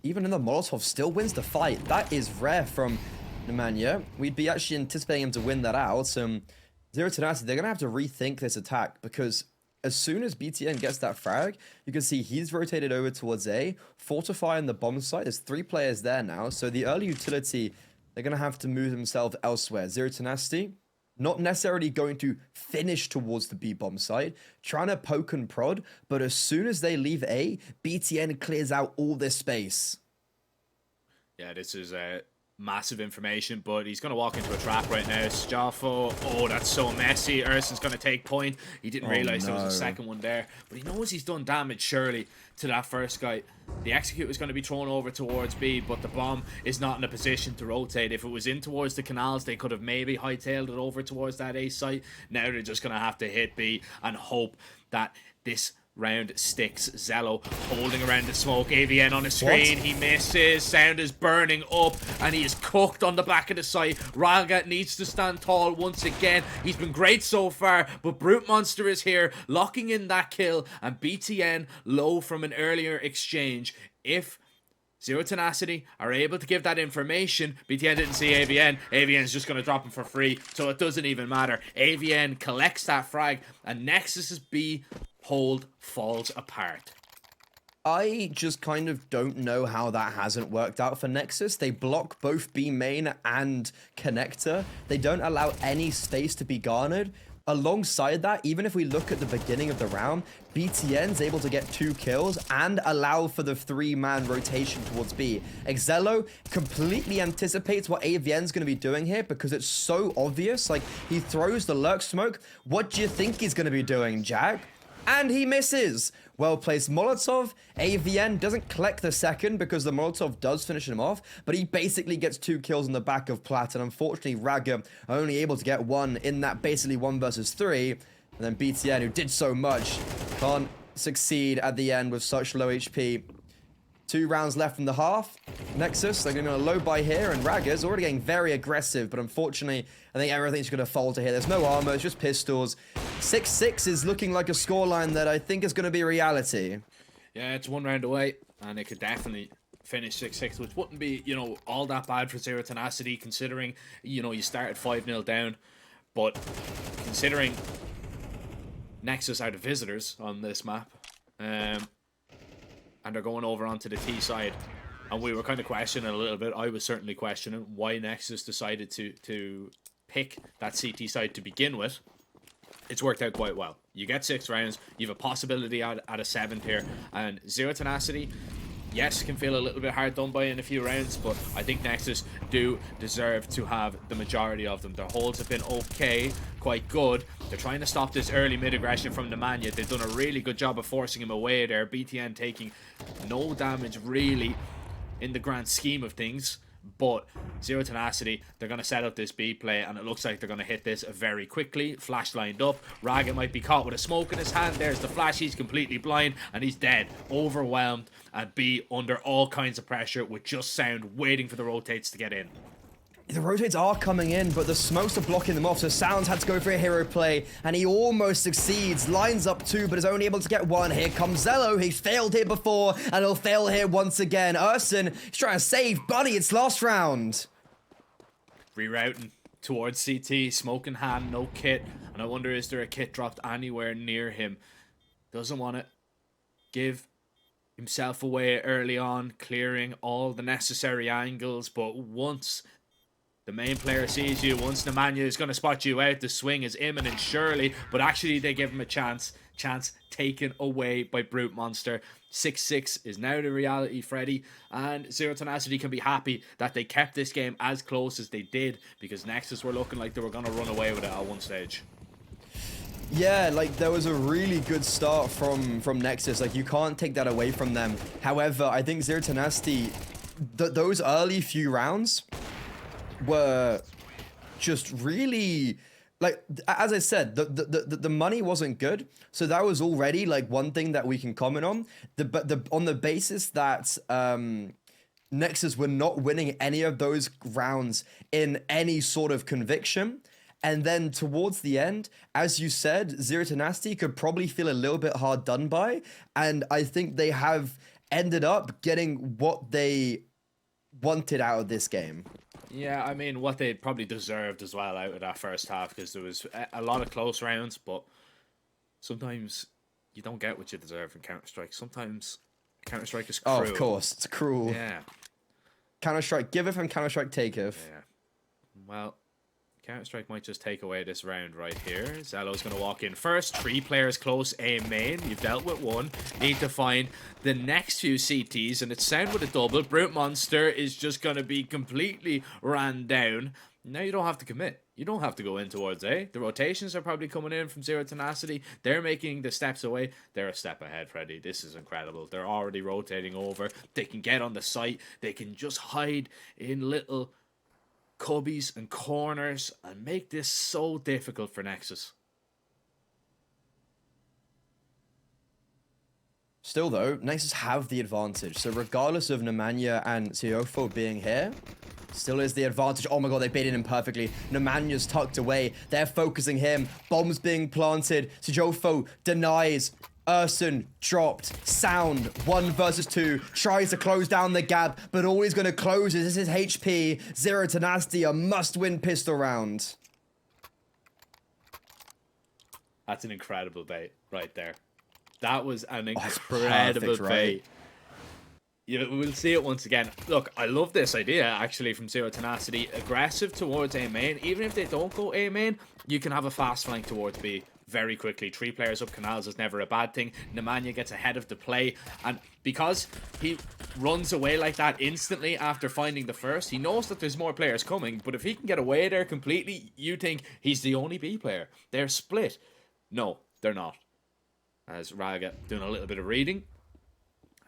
Even in the Molotov, still wins the fight. That is rare from Nemanja. We'd be actually anticipating him to win that out. Zero Tenacity, they're going to have to rethink this attack because as soon as BTN gets that frag, you can see he's rotated over towards A, fortifying the bomb site. There's 3 players there now, so the early utility, they're going to have to move themselves elsewhere. Zero Tenacity, not necessarily going to finish towards the B bomb site, trying to poke and prod, but as soon as they leave A, BTN clears out all this space. Yeah, this is massive information, but he's going to walk into a trap right now. Sjaffo, oh, that's so messy. Erson's going to take point. He didn't realize there was a second one there, but he knows he's done damage, surely, to that first guy. The execute is going to be thrown over towards B, but the bomb is not in a position to rotate. If it was in towards the canals, they could have maybe hightailed it over towards that A site. Now they're just going to have to hit B and hope that this round sticks. Zello holding around the smoke. AVN on the screen. He misses. Sound is burning up and he is cooked on the back of the site. Raga needs to stand tall once again. He's been great so far, but Brute Monster is here locking in that kill, and BTN low from an earlier exchange. If Zero Tenacity are able to give that information, BTN didn't see AVN. AVN's just going to drop him for free, so it doesn't even matter. AVN collects that frag, and Nexus's B hold falls apart. I just kind of don't know how that hasn't worked out for Nexus. They block both B main and connector. They don't allow any space to be garnered. Alongside that, even if we look at the beginning of the round, BTN's able to get 2 kills and allow for the 3-man rotation towards B. Excello completely anticipates what AVN's going to be doing here because it's so obvious. Like, he throws the lurk smoke. What do you think he's going to be doing, Jack? And he misses. Well-placed Molotov. AVN doesn't collect the second because the Molotov does finish him off, but he basically gets 2 kills on the back of Plat, and unfortunately Raga only able to get 1 in that basically 1 versus 3, and then BTN, who did so much, can't succeed at the end with such low HP. 2 rounds left in the half. Nexus, they're going to be on a low buy here, and Raga's already getting very aggressive, but unfortunately, I think everything's going to falter here. There's no armor, it's just pistols. 6-6 is looking like a scoreline that I think is going to be reality. Yeah, it's 1 round away, and it could definitely finish 6-6, which wouldn't be, you know, all that bad for Zero Tenacity, considering, you know, you started 5-0 down. But considering Nexus are the visitors on this map, and they're going over onto the T side, and we were kind of questioning a little bit. I was certainly questioning why Nexus decided to pick that CT side to begin with. It's worked out quite well. You get 6 rounds, you have a possibility at a 7th here, and Zero Tenacity, yes, can feel a little bit hard done by in a few rounds, but I think Nexus do deserve to have the majority of them. Their holds have been okay, quite good. They're trying to stop this early mid-aggression from Nemanja. They've done a really good job of forcing him away there. BTN taking no damage, really, in the grand scheme of things. But Zero Tenacity, they're going to set up this B play, and it looks like they're going to hit this very quickly. Flash lined up. Raga might be caught with a smoke in his hand. There's the flash. He's completely blind, and he's dead. Overwhelmed, and B under all kinds of pressure with just sound waiting for the rotates to get in. The rotates are coming in, but the smokes are blocking them off, so Sounds had to go for a hero play, and he almost succeeds. Lines up 2, but is only able to get 1. Here comes Zello. He's failed here before, and he'll fail here once again. Urson, he's trying to save Buddy. It's last round. Rerouting towards CT, smoke in hand, no kit, and I wonder, is there a kit dropped anywhere near him? Doesn't want to give himself away early on, clearing all the necessary angles, but once the main player sees you, once Nemanja is going to spot you out, the swing is imminent surely, but actually they give him a chance taken away by Brute Monster. 6-6 is now the reality, Freddy, and Zero Tenacity can be happy that they kept this game as close as they did, because Nexus were looking like they were going to run away with it at one stage. Yeah, like, there was a really good start from Nexus. Like, you can't take that away from them. However, I think Zero Tenacity, those early few rounds were just really, like, as I said, the money wasn't good, so that was already like one thing that we can comment on. On the basis that Nexus were not winning any of those rounds in any sort of conviction. And then towards the end, as you said, Zero Tenacity could probably feel a little bit hard done by, and I think they have ended up getting what they wanted out of this game. Yeah, I mean, what they probably deserved as well out of that first half, because there was a lot of close rounds, but sometimes you don't get what you deserve in Counter-Strike. Sometimes Counter-Strike is cruel. Oh, of course, it's cruel. Yeah. Counter-Strike giveth and Counter-Strike taketh. Yeah. Well, Counter-Strike might just take away this round right here. Zello's going to walk in first. 3 players close, A main. You've dealt with 1. Need to find the next few CTs, and it's Sound with a double. Brute Monster is just going to be completely ran down. Now you don't have to commit. You don't have to go in towards A. The rotations are probably coming in from Zero Tenacity. They're making the steps away. They're a step ahead, Freddy. This is incredible. They're already rotating over. They can get on the site. They can just hide in little cubbies and corners and make this so difficult for Nexus. Still though, Nexus have the advantage, so regardless of Nemanja and Siofo being here, still is the advantage. Oh my god, they baited him perfectly. Nemanja's tucked away. They're focusing him. Bombs being planted. Siofo denies. Urson dropped. Sound 1 versus 2 tries to close down the gap, but all he's going to close is his HP. Zero Tenacity, a must-win pistol round. That's an incredible bait right there. That was an incredible perfect, bait. right? We'll see it once again. Look, I love this idea actually from Zero Tenacity. Aggressive towards A main. Even if they don't go A main, you can have a fast flank towards B very quickly. 3 players up canals is never a bad thing. Nemanja gets ahead of the play, and because he runs away like that instantly after finding the first, he knows that there's more players coming, but if he can get away there completely, you think he's the only B player. They're split. No, they're not. As Raga doing a little bit of reading,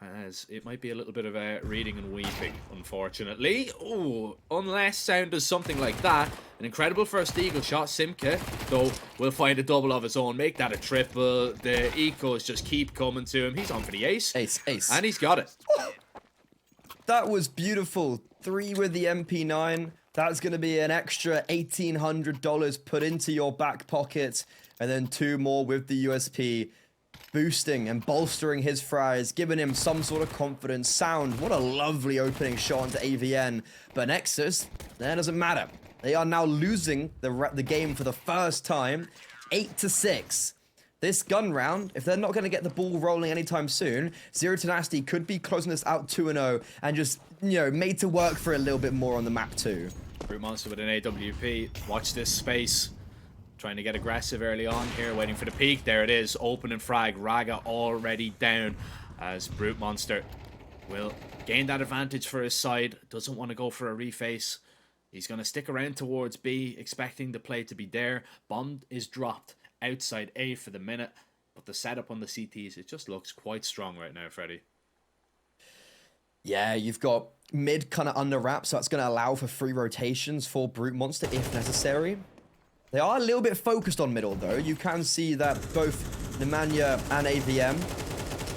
as it might be a little bit of reading and weeping, unfortunately. Oh, unless Sound does something like that. An incredible first eagle shot. Simka, though, will find a double of his own, make that a triple. The ecos just keep coming to him. He's on for the ace. Ace. And he's got it. That was beautiful. 3 with the MP9. That's going to be an extra $1,800 put into your back pocket. And then 2 more with the USP. Boosting and bolstering his fries, giving him some sort of confidence. Sound, what a lovely opening shot into AVN. But Nexus, that doesn't matter. They are now losing the game for the first time, 8-6. This gun round, if they're not going to get the ball rolling anytime soon, Zero Tenacity could be closing this out 2-0 and just, you know, made to work for a little bit more on the map too. Brute Monster with an AWP. Watch this space. Trying to get aggressive early on here, waiting for the peak. There it is, open and frag. Raga already down as Brute Monster will gain that advantage for his side. Doesn't want to go for a reface. He's going to stick around towards B, expecting the play to be there. Bomb is dropped outside A for the minute, but the setup on the CTs, it just looks quite strong right now, Freddie. Yeah, you've got mid kind of under wrap, so that's going to allow for free rotations for Brute Monster if necessary. They are a little bit focused on middle, though. You can see that both Nemanja and AVM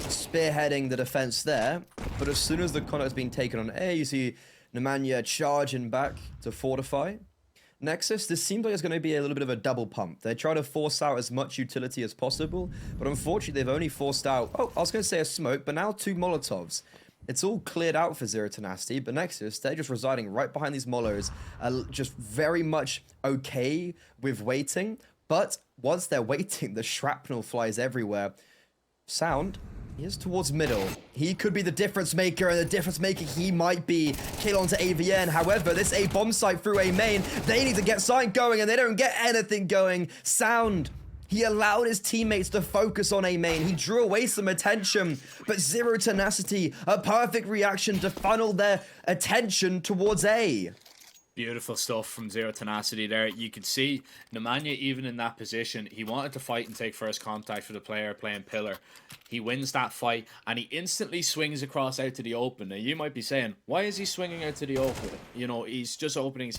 spearheading the defense there, but as soon as the contact is being taken on A, you see Nemanja charging back to fortify. Nexus, this seems like it's going to be a little bit of a double pump. They try to force out as much utility as possible, but unfortunately they've only forced out, oh, I was going to say a smoke, but now 2 Molotovs. It's all cleared out for Zero Tenacity, but Nexus, they're just residing right behind these Molos, just very much okay with waiting, but once they're waiting, the shrapnel flies everywhere. Sound is towards middle. He could be the difference maker, and the difference maker he might be. Kill onto AVN. However, this A bomb site through A main, they need to get something going, and they don't get anything going. Sound, he allowed his teammates to focus on A main. He drew away some attention, but Zero Tenacity, a perfect reaction to funnel their attention towards A. Beautiful stuff from Zero Tenacity there. You can see Nemanja, even in that position, he wanted to fight and take first contact for the player playing pillar. He wins that fight, and he instantly swings across out to the open. Now, you might be saying, why is he swinging out to the open? You know, he's just opening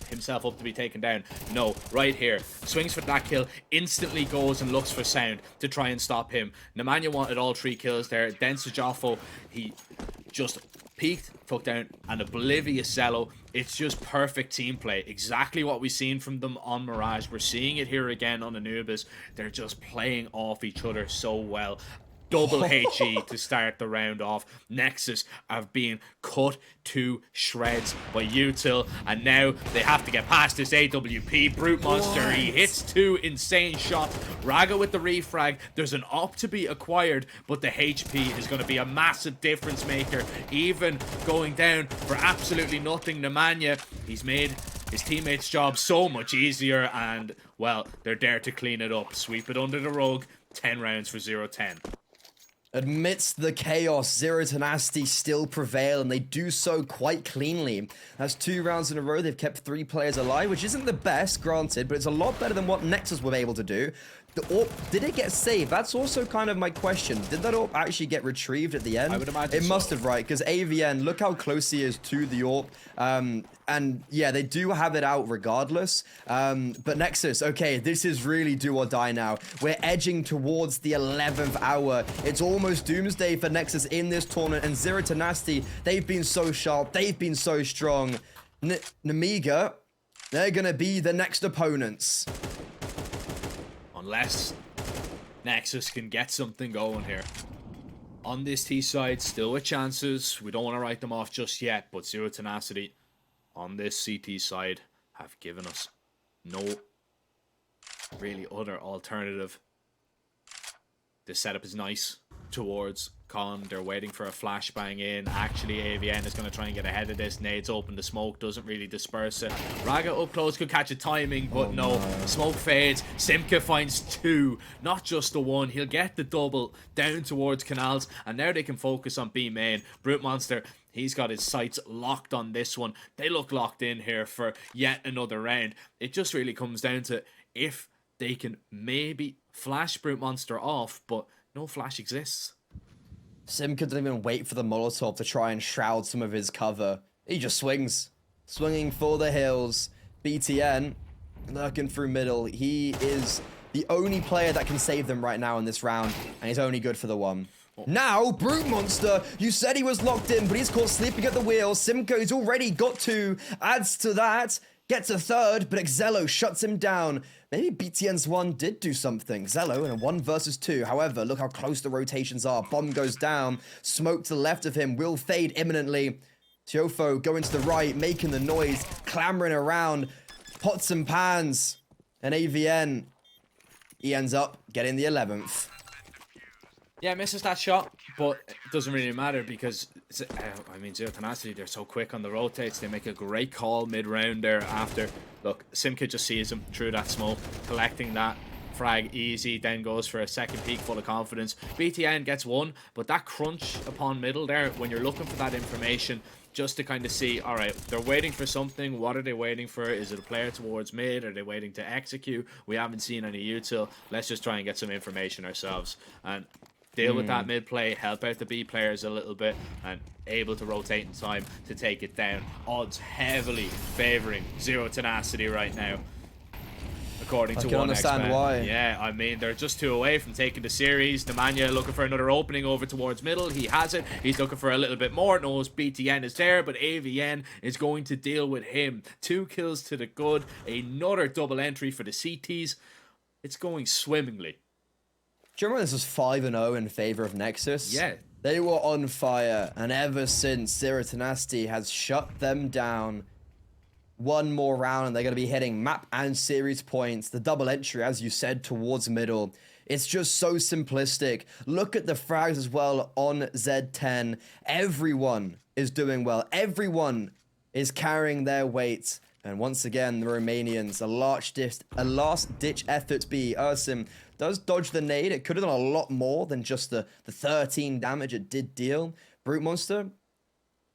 himself up to be taken down. No, right here. Swings for that kill, instantly goes and looks for Sound to try and stop him. Nemanja wanted all 3 kills there. Then Sajafo, he just peeked, took down an oblivious Zello. It's just perfect team play. Exactly what we've seen from them on Mirage. We're seeing it here again on Anubis. They're just playing off each other so well. Double HE to start the round off. Nexus have been cut to shreds by Util, and now they have to get past this AWP. Brute Monster, he hits 2 insane shots. Raga with the refrag. There's an op to be acquired, but the HP is going to be a massive difference maker. Even going down for absolutely nothing. Nemanja, he's made his teammates' job so much easier, and, well, they're there to clean it up. Sweep it under the rug. 10 rounds for 0-10. Amidst the chaos, Zero Tenacity still prevail, and they do so quite cleanly. That's 2 rounds in a row. They've kept 3 players alive, which isn't the best, granted, but it's a lot better than what Nexus were able to do. The AWP, did it get saved? That's also kind of my question. Did that AWP actually get retrieved at the end? I would imagine it must have, right? Because AVN, look how close he is to the AWP. And yeah, they do have it out regardless. But Nexus, okay, this is really do or die now. We're edging towards the 11th hour. It's almost doomsday for Nexus in this tournament. And Zero Tenacity, they've been so sharp. They've been so strong. Nemiga, they're going to be the next opponents. Unless Nexus can get something going here. On this T side, still with chances. We don't want to write them off just yet, but Zero Tenacity on this CT side have given us no really other alternative. This setup is nice towards Con. They're waiting for a flashbang in. Actually, AVN is going to try and get ahead of this. Nades open. The smoke doesn't really disperse it. Raga up close could catch a timing, but no. Smoke fades. Simka finds 2, not just the 1. He'll get the double down towards Canals, and now they can focus on B main. Brute Monster, he's got his sights locked on this one. They look locked in here for yet another round. It just really comes down to if they can maybe flash Brute Monster off, but no flash exists. Simka doesn't even wait for the Molotov to try and shroud some of his cover. He just swings. Swinging for the hills. BTN lurking through middle. He is the only player that can save them right now in this round, and he's only good for the 1. Now, Brute Monster, you said he was locked in, but he's caught sleeping at the wheel. Simka, he's already got 2, adds to that, gets a 3rd, but Xello shuts him down. Maybe BTN's 1 did do something. Zello in a 1 versus 2. However, look how close the rotations are. Bomb goes down. Smoke to the left of him will fade imminently. Tiofo going to the right, making the noise, clamoring around. pots and pans. And AVN, he ends up getting the 11th. Yeah, misses that shot, but it doesn't really matter because, I mean, Zero Tenacity, they're so quick on the rotates. They make a great call mid-round there after. Look, Simka just sees him through that smoke, collecting that frag easy, then goes for a second peek full of confidence. BTN gets one, but that crunch upon middle there, when you're looking for that information, just to kind of see, all right, they're waiting for something. What are they waiting for? Is it a player towards mid? Are they waiting to execute? We haven't seen any util. Let's just try and get some information ourselves. And deal with that mid play, help out the B players a little bit, and able to rotate in time to take it down. Odds heavily favouring Zero Tenacity right now, according to I can understand why. Yeah, I mean, they're just 2 away from taking the series. Nemanja looking for another opening over towards middle. He has it. He's looking for a little bit more. Knows BTN is there, but AVN is going to deal with him. 2 kills to the good. Another double entry for the CTs. It's going swimmingly. Do you remember this was 5-0 in favor of Nexus? Yeah. They were on fire, and ever since, Zero Tenacity has shut them down. One more round, and they're going to be hitting map and series points. The double entry, as you said, towards middle. It's just so simplistic. Look at the frags as well on Z10. Everyone is doing well. Everyone is carrying their weight. And once again, the Romanians, a last-ditch effort B. Ursim does dodge the nade. It could have done a lot more than just the 13 damage it did deal. Brute Monster,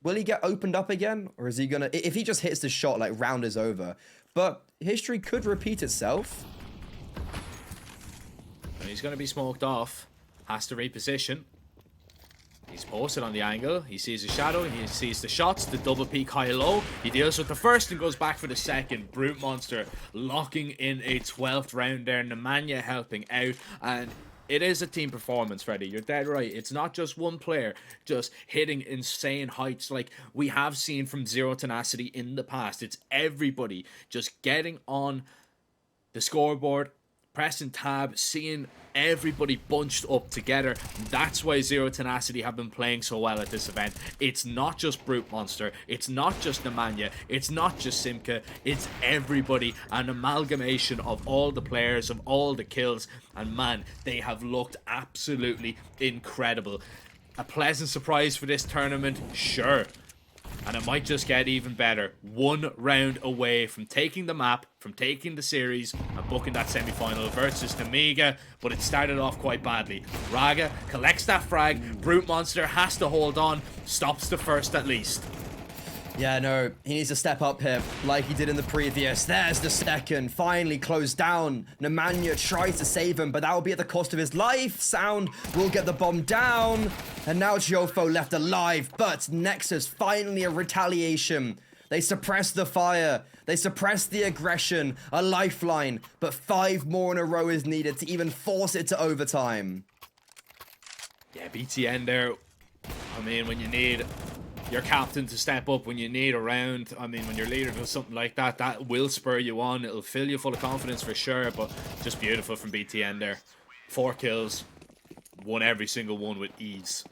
will he get opened up again? Or is he gonna... If he just hits the shot, like, round is over. But history could repeat itself. And he's going to be smoked off. Has to reposition. He's posted on the angle. He sees the shadow. He sees the shots. The double peak high-low. He deals with the first and goes back for the second. Brute Monster locking in a 12th round there. Nemanja helping out. And it is a team performance, Freddie. You're dead right. It's not just one player just hitting insane heights like we have seen from Zero Tenacity in the past. It's everybody just getting on the scoreboard, pressing tab, seeing everybody bunched up together. That's why Zero Tenacity have been playing so well at this event. It's not just Brute Monster, it's not just Nemanja, it's not just Simka, it's everybody, an amalgamation of all the players, of all the kills, and man, they have looked absolutely incredible. A pleasant surprise for this tournament, sure. And it might just get even better. 1 round away from taking the map, from taking the series, and booking that semi-final versus Nemiga. But it started off quite badly. Raga collects that frag. Brute Monster has to hold on. Stops the first at least. Yeah, no, he needs to step up here, like he did in the previous. There's the second, finally closed down. Nemanja tries to save him, but that will be at the cost of his life. Sound will get the bomb down, and now Jofo left alive, but Nexus, finally a retaliation. They suppress the fire, they suppress the aggression, a lifeline, but 5 more in a row is needed to even force it to overtime. Yeah, BTN there. I mean, when you need your captain to step up, when you need a round, I mean, when your leader does something like that, that will spur you on. It'll fill you full of confidence for sure, but just beautiful from BTN there. 4 kills, won every single one with ease.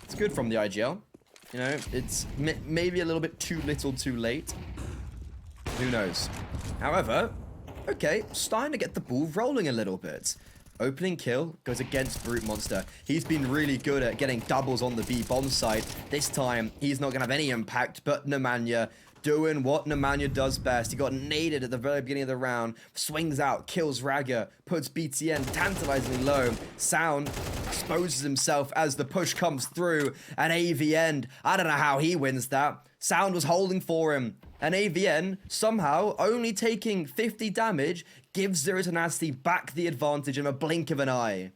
It's good from the IGL. You know, it's maybe a little bit too little too late. Who knows? However, okay, starting to get the ball rolling a little bit. Opening kill goes against Brute Monster. He's been really good at getting doubles on the B bomb side. This time, he's not going to have any impact, but Nemanja doing what Nemanja does best. He got naded at the very beginning of the round, swings out, kills Raga, puts BTN tantalizingly low. Sound exposes himself as the push comes through, and AVN, I don't know how he wins that. Sound was holding for him, and AVN, somehow, only taking 50 damage, gives Zero Tenacity back the advantage in a blink of an eye.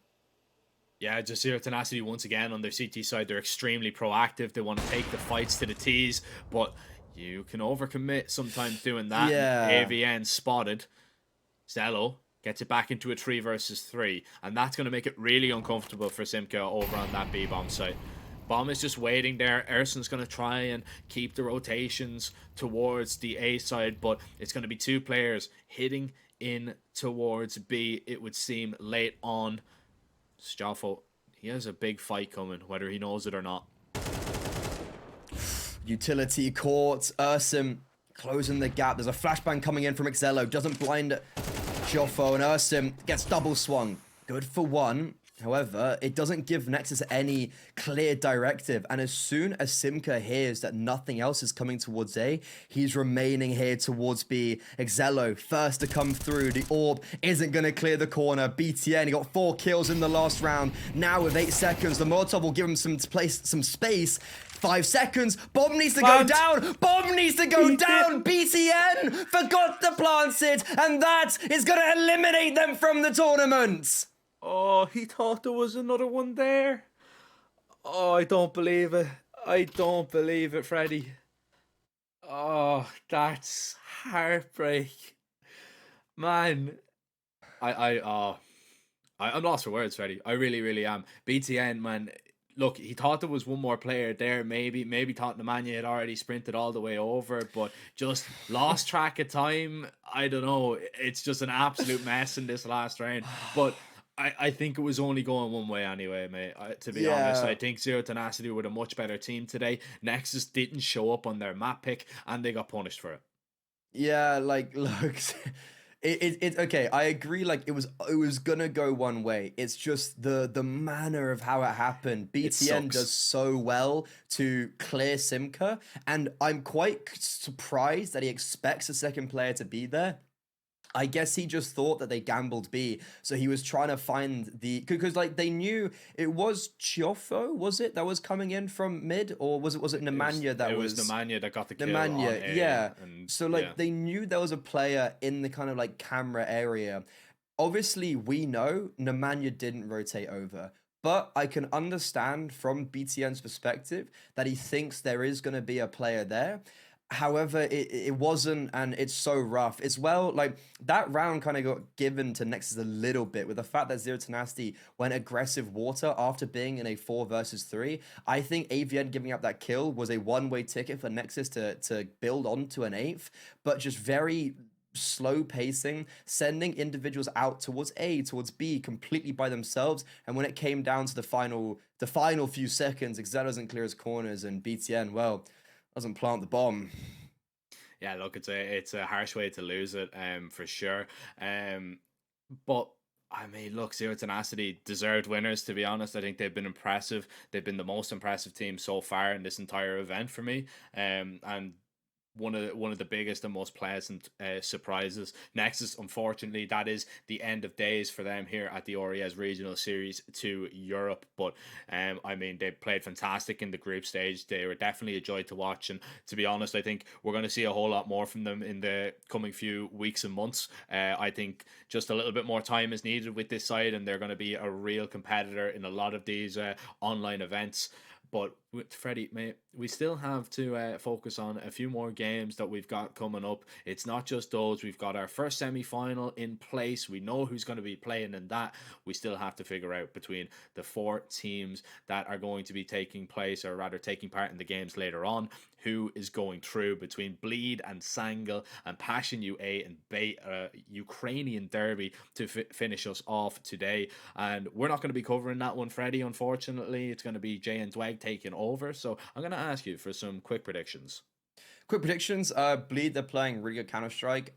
Yeah, just Zero Tenacity once again on their CT side. They're extremely proactive. They want to take the fights to the T's, but you can overcommit sometimes doing that. Yeah. AVN spotted. Zello gets it back into a 3 versus 3, and that's going to make it really uncomfortable for Simka over on that B-bomb site. Bomb is just waiting there. Erson's going to try and keep the rotations towards the A side, but it's going to be 2 players hitting in towards B, it would seem, late on. Staffo, he has a big fight coming, whether he knows it or not. Utility caught. Ursim closing the gap. There's a flashbang coming in from Xello. Doesn't blind Joffo, and Ursim gets double swung. Good for one. However, it doesn't give Nexus any clear directive, and as soon as Simka hears that nothing else is coming towards A, he's remaining here towards B. Xello, first to come through. The orb isn't going to clear the corner. BTN, he got 4 kills in the last round. Now with 8 seconds, the Molotov will give him some space. 5 seconds. Bomb needs to go down. Bomb needs to go down. BTN forgot to plant it, and that is going to eliminate them from the tournament. Oh, he thought there was another one there. Oh, I don't believe it. I don't believe it, Freddie. Oh, that's heartbreak. Man, I'm lost for words, Freddie. I really, really am. BTN, man. Look, he thought there was one more player there. Maybe thought Nemanja had already sprinted all the way over, but just lost track of time. I don't know. It's just an absolute mess in this last round. But I think it was only going one way anyway, mate. To be honest, I think Zero Tenacity were a much better team today. Nexus didn't show up on their map pick, and they got punished for it. Yeah, like, look, it okay. I agree. Like, it was gonna go one way. It's just the manner of how it happened. BTN does so well to clear Simka, and I'm quite surprised that he expects a second player to be there. I guess he just thought that they gambled B, so he was trying to find the, because like they knew it was Chiofo, was it, that was coming in from mid, or was it Nemanja that was? It was Nemanja that got the kill. Nemanja, yeah. So like they knew there was a player in the kind of like camera area. Obviously, we know Nemanja didn't rotate over. But I can understand from BTN's perspective that he thinks there is going to be a player there. However, it wasn't, and it's so rough. It's well, like, that round kind of got given to Nexus a little bit with the fact that Zero Tenacity went aggressive water after being in a 4 versus 3. I think AVN giving up that kill was a one-way ticket for Nexus to build onto an 8th, but just very slow pacing, sending individuals out towards A, towards B, completely by themselves. And when it came down to the final few seconds, Xello doesn't clear his corners, and BTN, well, doesn't plant the bomb. Yeah, look, it's a harsh way to lose it, for sure. But I mean, look, Zero Tenacity deserved winners, to be honest. I think they've been impressive. They've been the most impressive team so far in this entire event for me. And one of the biggest and most pleasant surprises. Nexus, unfortunately, that is the end of days for them here at the Oriez Regional Series 2 Europe. But I mean, they played fantastic in the group stage. They were definitely a joy to watch, and to be honest, I think we're going to see a whole lot more from them in the coming few weeks and months. I think just a little bit more time is needed with this side, and they're going to be a real competitor in a lot of these online events. But with Freddie, mate, we still have to focus on a few more games that we've got coming up. It's not just those. We've got our first semi-final in place. We know who's going to be playing in that. We still have to figure out between the 4 teams that are going to be taking place, or rather taking part in the games later on, who is going through between Bleed and Sangl and Passion UA and Bait, Ukrainian derby to finish us off today. And we're not going to be covering that one, Freddie, unfortunately. It's going to be Jay and Dwag taking over. So I'm going to ask you for some quick predictions. Quick predictions. Bleed, they're playing really good Counter-Strike.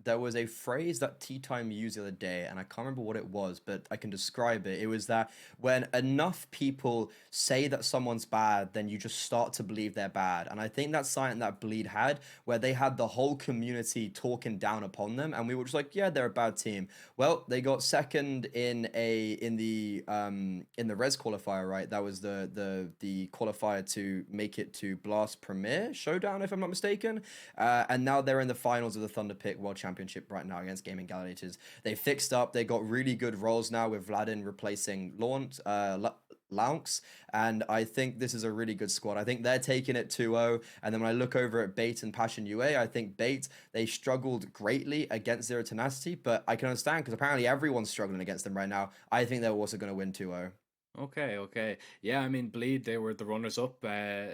There was a phrase that Tea Time used the other day, and I can't remember what it was, but I can describe it. It was that when enough people say that someone's bad, then you just start to believe they're bad. And I think that's something that Bleed had, where they had the whole community talking down upon them, and we were just like, yeah, they're a bad team. Well, they got second in the Res qualifier, right? That was the qualifier to make it to Blast Premier Showdown, if I'm not mistaken, and now they're in the finals of the Thunder Pick World Championship right now against Gaming Gladiators. They fixed up. They got really good roles now with Vladin replacing Launx, and I think this is a really good squad. I think they're taking it 2-0, and then when I look over at Bait and Passion UA, I think Bait, they struggled greatly against Zero Tenacity, but I can understand because apparently everyone's struggling against them right now. I think they're also going to win 2-0. Okay. Yeah, I mean, Bleed, they were the runners-up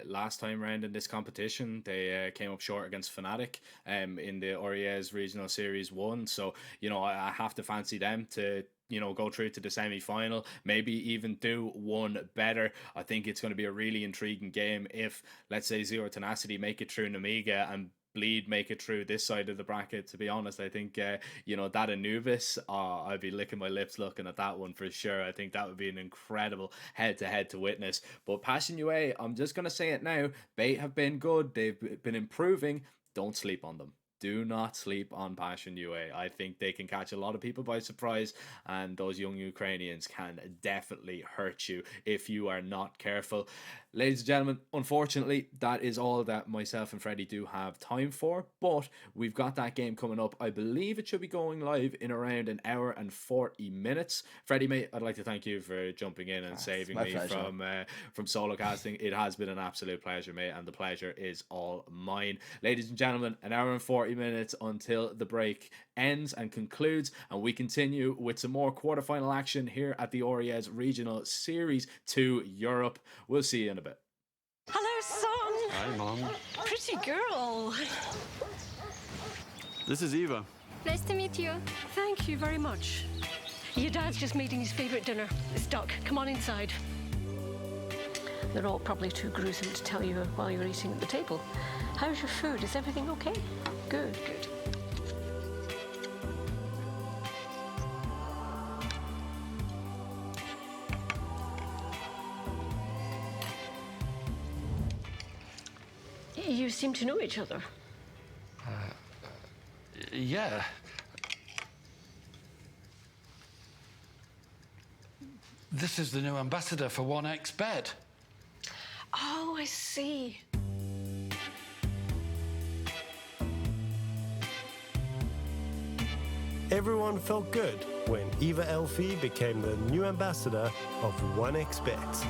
last time round in this competition. They came up short against Fnatic in the Oriez Regional Series 1. So, you know, I have to fancy them to, you know, go through to the semi-final, maybe even do one better. I think it's going to be a really intriguing game if, let's say, Zero Tenacity make it through Nemiga and Bleed make it through this side of the bracket. To be honest, I think you know, that Anubis, I'd be licking my lips looking at that one for sure. I think that would be an incredible head-to-head to witness. But Passion UA, I'm just gonna say it now, Bait have been good, they've been improving. Don't sleep on them. Do not sleep on Passion UA. I think they can catch a lot of people by surprise, and those young Ukrainians can definitely hurt you if you are not careful. Ladies and gentlemen, unfortunately, that is all that myself and Freddie do have time for, but we've got that game coming up. I believe it should be going live in around an hour and 40 minutes. Freddie, mate, I'd like to thank you for jumping in and saving me from solo casting. It has been an absolute pleasure, mate, and the pleasure is all mine. Ladies and gentlemen, an hour and 40 minutes until the break ends and concludes, and we continue with some more quarterfinal action here at the Oriez Regional Series 2 Europe. We'll see you in a bit. Hello, son. Hi, Mom. Pretty girl. This is Eva. Nice to meet you. Thank you very much. Your dad's just making his favourite dinner. It's duck. Come on inside. They're all probably too gruesome to tell you while you're eating at the table. How's your food? Is everything okay? Good, good. You seem to know each other. Yeah. This is the new ambassador for 1xBet. Oh, I see. Everyone felt good when Eva Elfie became the new ambassador of 1xBet.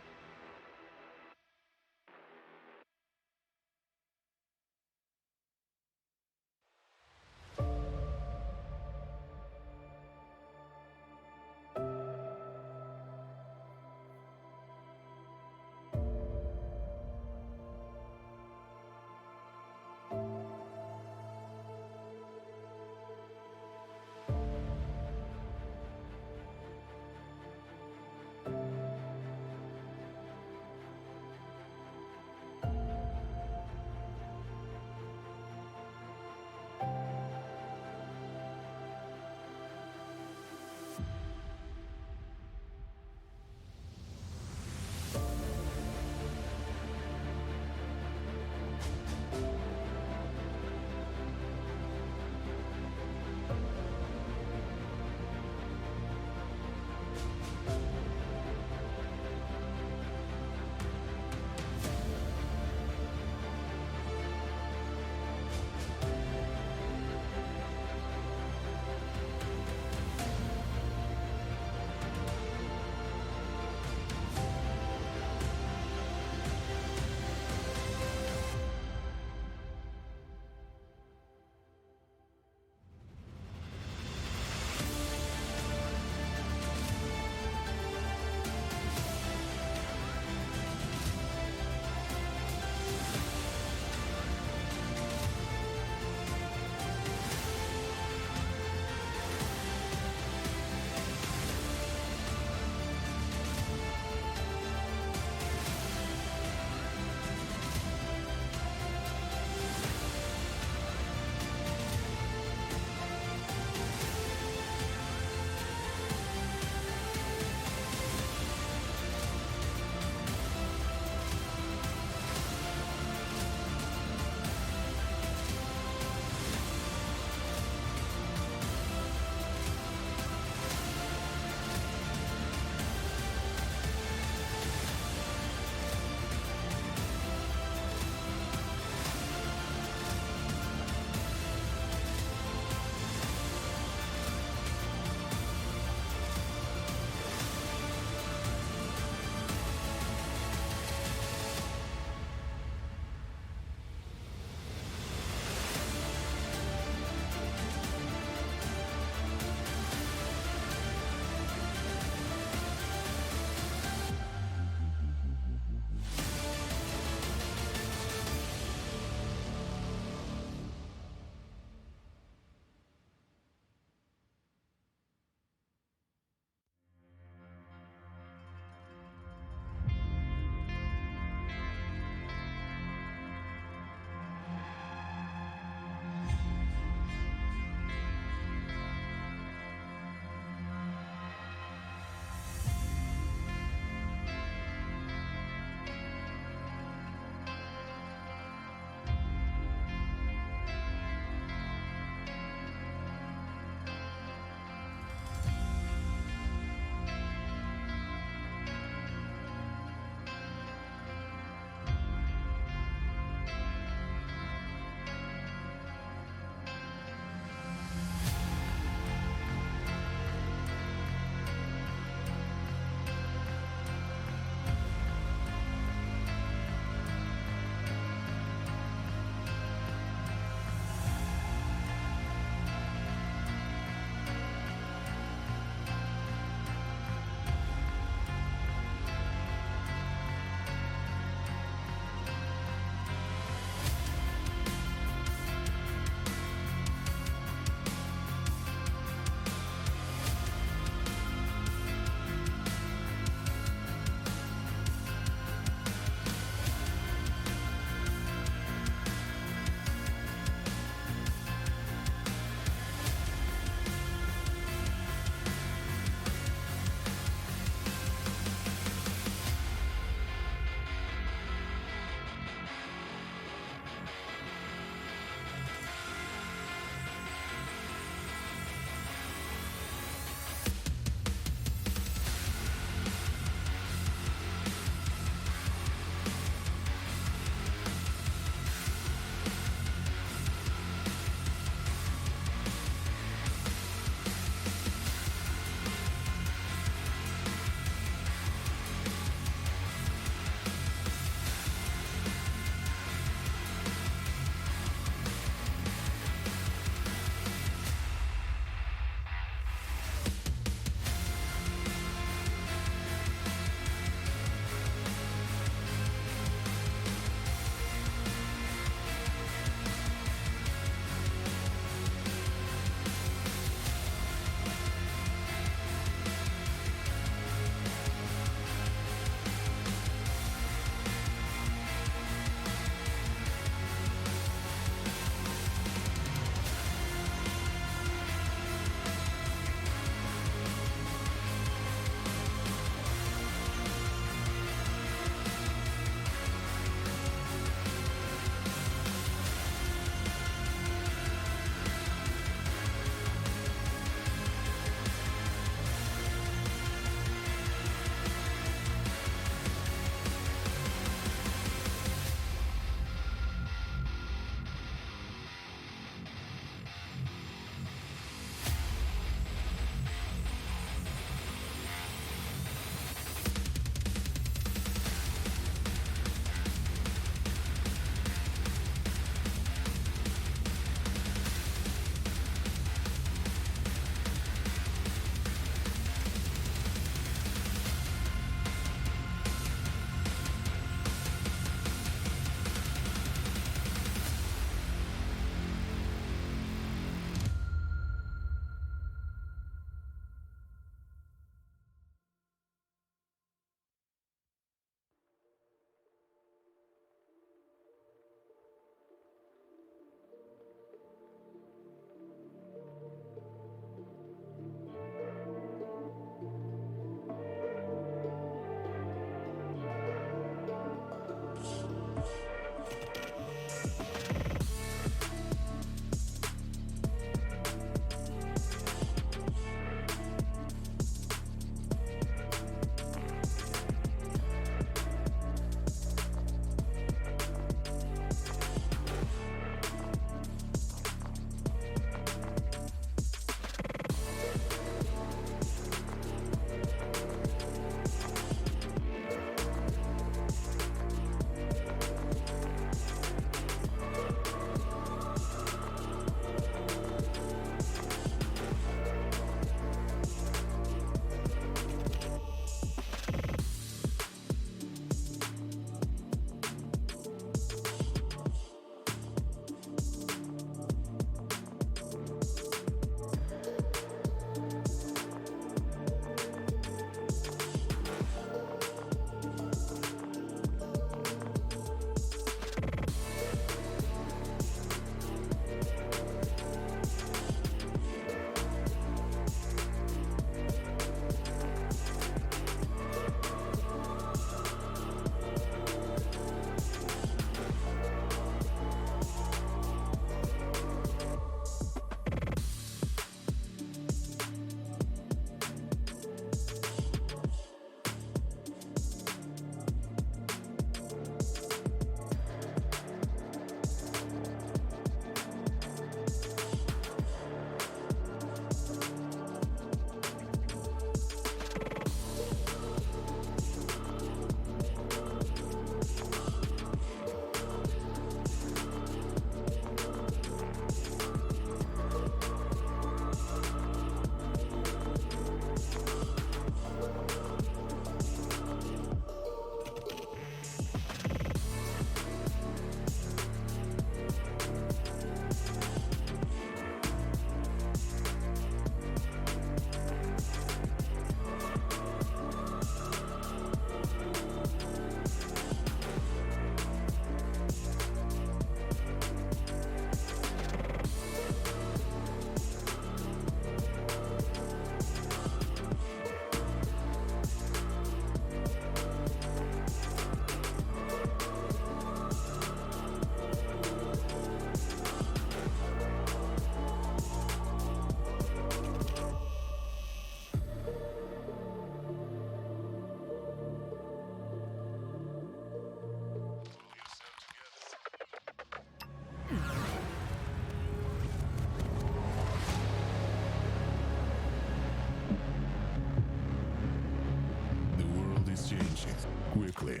quickly.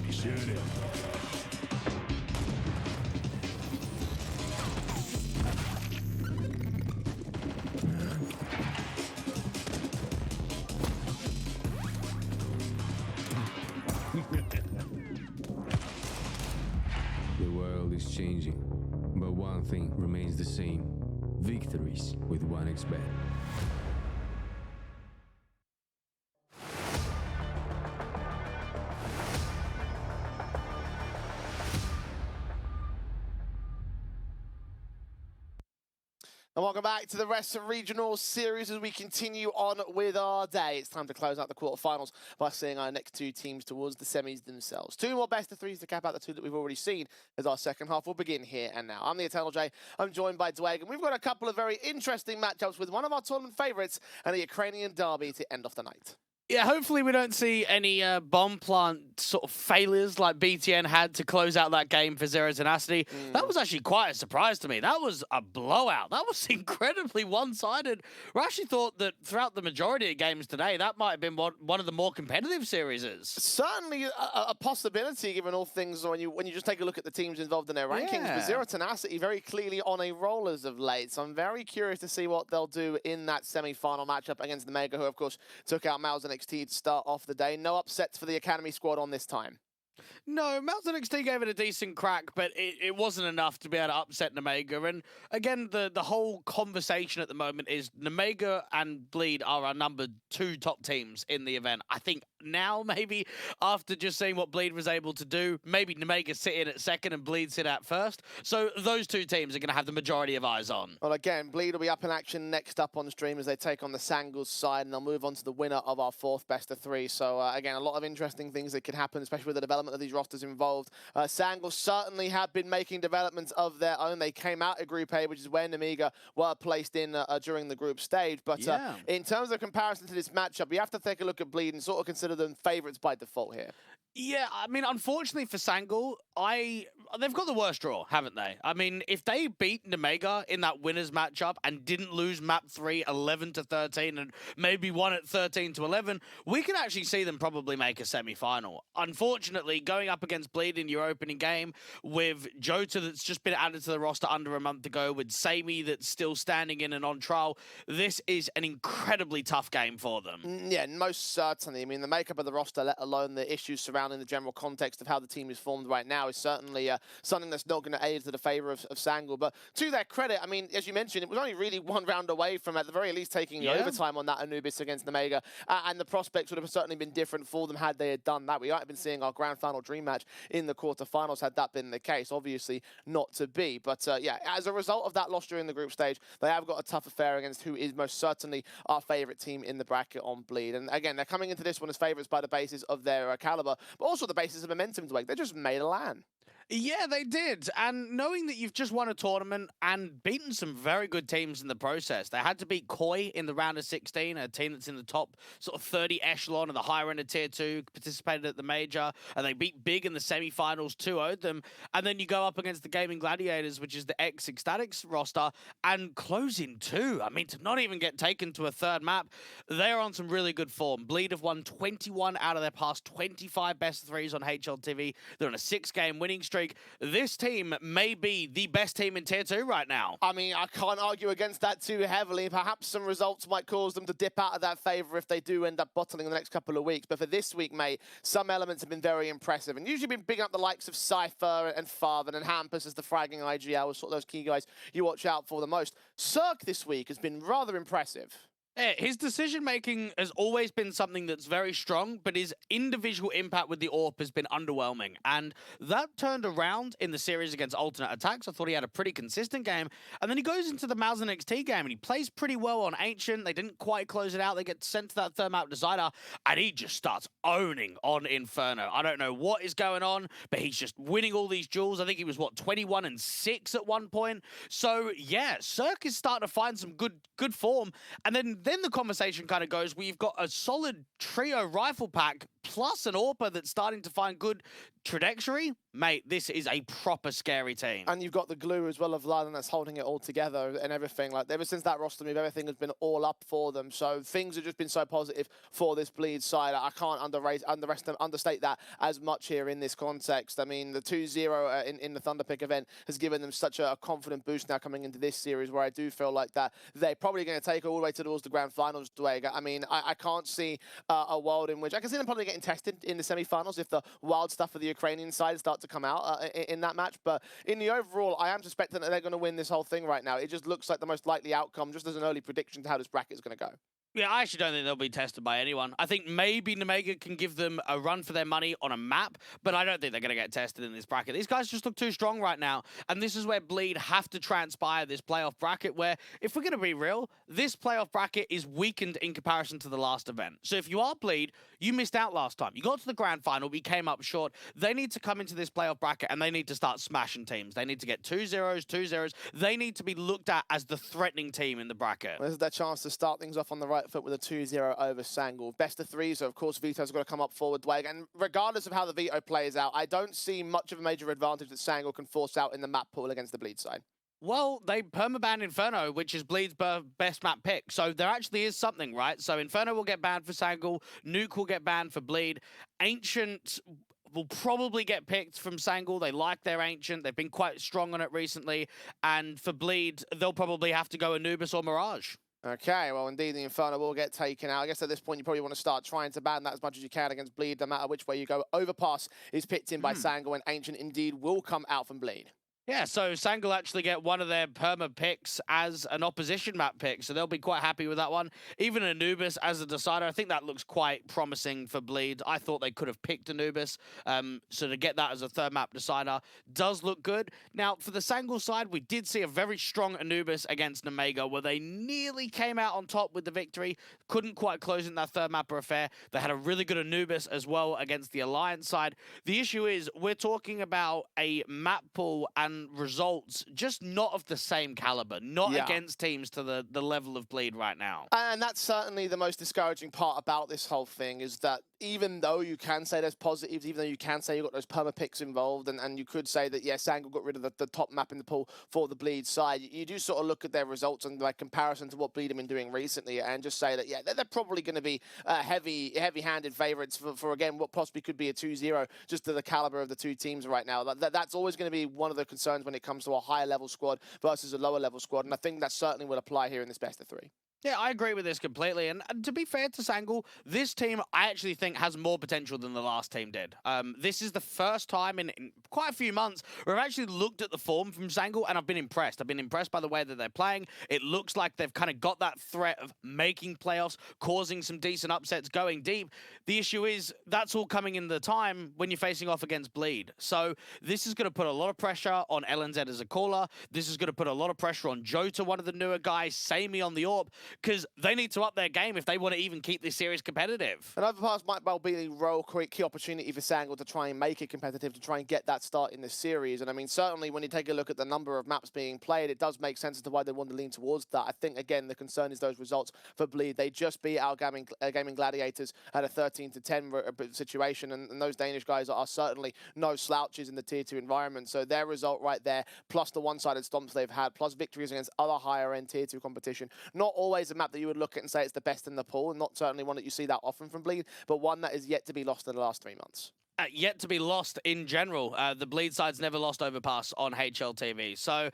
Shoot it. The world is changing, but one thing remains the same. Victories with 1xBet. And welcome back to the rest of Regional Series as we continue on with our day. It's time to close out the quarterfinals by seeing our next two teams towards the semis themselves. Two more best of threes to cap out the two that we've already seen as our second half will begin here and now. I'm the Eternal J. I'm joined by Dwayne, and we've got a couple of very interesting matchups with one of our tournament favourites and a Ukrainian derby to end off the night. Yeah, hopefully we don't see any bomb plant sort of failures like BTN had to close out that game for Zero Tenacity. That was actually quite a surprise to me. That was a blowout. That was incredibly one-sided. I actually thought that throughout the majority of games today, that might have been one of the more competitive series. Certainly a possibility, given all things when you just take a look at the teams involved in their rankings. But Zero Tenacity very clearly on a roll as of late. So I'm very curious to see what they'll do in that semi-final matchup against the Mega, who of course took out Mouse and NXT to start off the day. No upsets for the Academy squad on this time. No, Mountain NXT gave it a decent crack, but it wasn't enough to be able to upset Nemega. And again, the whole conversation at the moment is Nemega and Bleed are our number 2 top teams in the event. I think now, maybe, after just seeing what Bleed was able to do, maybe Nemega sit in at second and Bleed sit at first. So those two teams are going to have the majority of eyes on. Well, again, Bleed will be up in action next up on stream as they take on the Sangles side, and they'll move on to the winner of our 4th best of 3. So, again, a lot of interesting things that could happen, especially with the development of these rosters involved. Sangles certainly have been making developments of their own. They came out of Group A, which is where Nemega were placed in during the group stage. But in terms of comparison to this matchup, you have to take a look at Bleed and sort of consider them favourites by default here. Yeah, I mean, unfortunately for Sangle, they've got the worst draw, haven't they? I mean, if they beat Nemega in that winners matchup and didn't lose map 3 11-13 and maybe won at 13-11, we could actually see them probably make a semi-final. Unfortunately, going up against Bleed in your opening game with Jota that's just been added to the roster under a month ago, with Samey that's still standing in and on trial, this is an incredibly tough game for them. Yeah, most certainly. I mean, the makeup of the roster, let alone the issues surrounding the general context of how the team is formed right now, is certainly something that's not going to aid to the favour of Sangle. But to their credit, I mean, as you mentioned, it was only really one round away from, at the very least, taking overtime on that Anubis against Nemega. And the prospects would have certainly been different for them had they had done that. We might have been seeing our grand final dream match in the quarterfinals had that been the case. Obviously not to be. But yeah, as a result of that loss during the group stage, they have got a tough affair against who is most certainly our favourite team in the bracket on Bleed. And again, they're coming into this one as favourites by the basis of their calibre, but also the basis of momentum. They just made a LAN. Yeah, they did. And knowing that you've just won a tournament and beaten some very good teams in the process, they had to beat Koi in the round of 16, a team that's in the top sort of 30 echelon of the higher end of tier 2, participated at the major, and they beat Big in the semi-finals, 2-0'd them. And then you go up against the Gaming Gladiators, which is the ex-Ecstatics roster, and close in 2. I mean, to not even get taken to a third map, they're on some really good form. Bleed have won 21 out of their past 25 best of 3s on HLTV. They're on a 6-game winning streak. This team may be the best team in Tier 2 right now. I mean, I can't argue against that too heavily. Perhaps some results might cause them to dip out of that favour if they do end up bottling in the next couple of weeks. But for this week, mate, some elements have been very impressive. And usually been bigging up the likes of Cypher and Farthen and Hampus as the fragging IGL, as sort of those key guys you watch out for the most. Cirque this week has been rather impressive. Yeah, his decision-making has always been something that's very strong, but his individual impact with the AWP has been underwhelming. And that turned around in the series against Alternate Attacks. I thought he had a pretty consistent game. And then he goes into the Mouse NXT game, and he plays pretty well on Ancient. They didn't quite close it out. They get sent to that third map decider, and he just starts owning on Inferno. I don't know what is going on, but he's just winning all these duels. I think he was, 21-6 at one point. So, yeah, Cirque is starting to find some good form. And then the conversation kind of goes, we've got a solid trio rifle pack plus an AWPA that's starting to find good trajectory, mate, this is a proper scary team. And you've got the glue as well of London that's holding it all together and everything. Like, ever since that roster move, everything has been all up for them. So things have just been so positive for this Bleed side. I can't understate that as much here in this context. I mean, the 2-0 in the Thunderpick event has given them such a confident boost now coming into this series, where I do feel like that they're probably going to take all the way towards the grand finals, Dwayne. I mean, I can't see a world in which I can see them probably getting tested in the semi-finals if the wild stuff of the Ukrainian side start to come out in that match. But in the overall, I am suspecting that they're going to win this whole thing right now. It just looks like the most likely outcome, just as an early prediction to how this bracket is going to go. Yeah, I actually don't think they'll be tested by anyone. I think maybe Nemega can give them a run for their money on a map, but I don't think they're going to get tested in this bracket. These guys just look too strong right now, and this is where Bleed have to transpire this playoff bracket, where, if we're going to be real, this playoff bracket is weakened in comparison to the last event. So if you are Bleed, you missed out last time. You got to the grand final, we came up short. They need to come into this playoff bracket, and they need to start smashing teams. They need to get 2-0s, 2-0s. They need to be looked at as the threatening team in the bracket. Well, this is their chance to start things off on the right foot with a 2-0 over Sangul. Best of three, so of course Vito's got to come up forward, Dwayne. And regardless of how the Vito plays out, I don't see much of a major advantage that Sangul can force out in the map pool against the Bleed side. Well, they perma-banned Inferno, which is Bleed's best map pick. So there actually is something, right? So Inferno will get banned for Sangul. Nuke will get banned for Bleed. Ancient will probably get picked from Sangul. They like their Ancient. They've been quite strong on it recently. And for Bleed, they'll probably have to go Anubis or Mirage. Okay, well, indeed, the Inferno will get taken out. I guess at this point, you probably want to start trying to ban that as much as you can against Bleed, no matter which way you go. Overpass is picked in by Sangul, and Ancient indeed will come out from Bleed. Yeah, so Sangul actually get one of their perma picks as an opposition map pick, so they'll be quite happy with that one. Even Anubis as a decider, I think that looks quite promising for Bleed. I thought they could have picked Anubis, so to get that as a third map decider does look good. Now, for the Sangul side, we did see a very strong Anubis against Nemega, where they nearly came out on top with the victory, couldn't quite close in that third mapper affair. They had a really good Anubis as well against the Alliance side. The issue is, we're talking about a map pool and results just not of the same caliber, not against teams to the level of Bleed right now. And that's certainly the most discouraging part about this whole thing, is that even though you can say there's positives, even though you can say you've got those perma picks involved, and you could say that, yes, Sangul got rid of the top map in the pool for the Bleed side, you do sort of look at their results and like comparison to what Bleed have been doing recently and just say that, yeah, they're probably going to be heavy-handed favourites for, again, what possibly could be a 2-0, just to the caliber of the two teams right now. That's always going to be one of the concerns when it comes to a higher level squad versus a lower level squad, and I think that certainly will apply here in this best of three. Yeah, I agree with this completely. And to be fair to Sangul, this team I actually think has more potential than the last team did. This is the first time in quite a few months where I've actually looked at the form from Sangul and I've been impressed. I've been impressed by the way that they're playing. It looks like they've kind of got that threat of making playoffs, causing some decent upsets, going deep. The issue is that's all coming in the time when you're facing off against Bleed. So this is going to put a lot of pressure on LNZ as a caller. This is going to put a lot of pressure on Jota, one of the newer guys, Samey on the AWP, because they need to up their game if they want to even keep this series competitive. And Overpass might well be a real key opportunity for Sangul to try and make it competitive, to try and get that start in this series. And I mean, certainly when you take a look at the number of maps being played, it does make sense as to why they want to lean towards that. I think, again, the concern is those results for Bleed. They just beat our Gaming Gladiators at a 13-10 situation, and those Danish guys are certainly no slouches in the Tier 2 environment. So their result right there, plus the one-sided stomps they've had, plus victories against other higher-end Tier 2 competition, not always a map that you would look at and say it's the best in the pool, and not certainly one that you see that often from Bleed, but one that is yet to be lost in the last 3 months. Yet to be lost in general. The Bleed side's never lost Overpass on HLTV. So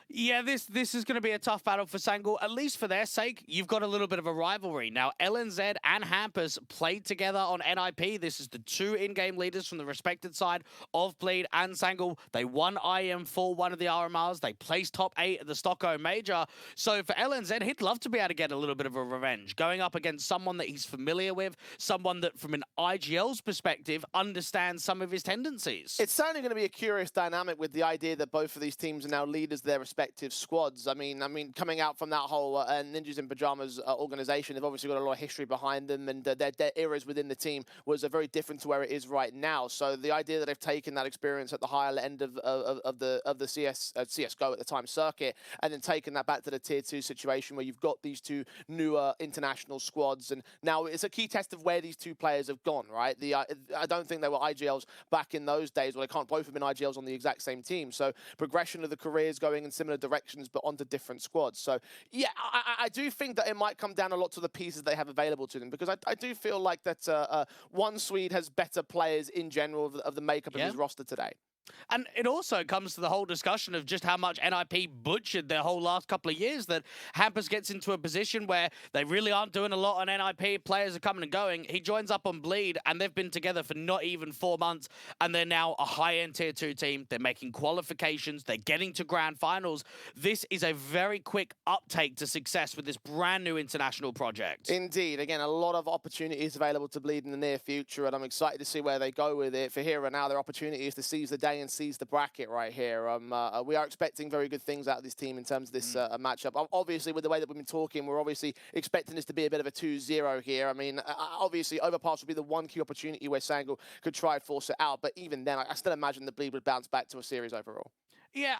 yeah, this is going to be a tough battle for Sangul. At least for their sake, you've got a little bit of a rivalry. Now, LNZ and Hampus played together on NIP. This is the two in-game leaders from the respected side of Bleed and Sangul. They won IM4, one of the RMRs. They placed top 8 at the Stockholm Major. So for LNZ, he'd love to be able to get a little bit of a revenge, going up against someone that he's familiar with, someone that, from an IGL's perspective, understands some of his tendencies. It's certainly going to be a curious dynamic with the idea that both of these teams are now leaders of their respective respective squads. I mean, coming out from that whole Ninjas in Pajamas organization, they've obviously got a lot of history behind them, and their eras within the team was very different to where it is right now. So the idea that they've taken that experience at the higher end of the CS:GO at the time circuit, and then taken that back to the tier 2 situation where you've got these two newer international squads, and now it's a key test of where these two players have gone, right? I don't think they were IGLs back in those days. Well, they can't both have been IGLs on the exact same team. So progression of the careers going in similar directions, but onto different squads. So yeah, I do think that it might come down a lot to the pieces they have available to them, because I do feel like that one Swede has better players in general of the makeup of his roster today. And it also comes to the whole discussion of just how much NIP butchered their whole last couple of years, that Hampus gets into a position where they really aren't doing a lot on NIP. Players are coming and going. He joins up on Bleed, and they've been together for not even 4 months, and they're now a high-end Tier 2 team. They're making qualifications. They're getting to grand finals. This is a very quick uptake to success with this brand new international project. Indeed. Again, a lot of opportunities available to Bleed in the near future, and I'm excited to see where they go with it. For here and now, their opportunity is to seize the day and seize the bracket right here. We are expecting very good things out of this team in terms of this matchup. Obviously, with the way that we've been talking, we're obviously expecting this to be a bit of a 2-0 here. I mean, obviously, Overpass would be the one key opportunity where Sangul could try and force it out, but even then, I still imagine the Bleed would bounce back to a series overall. Yeah,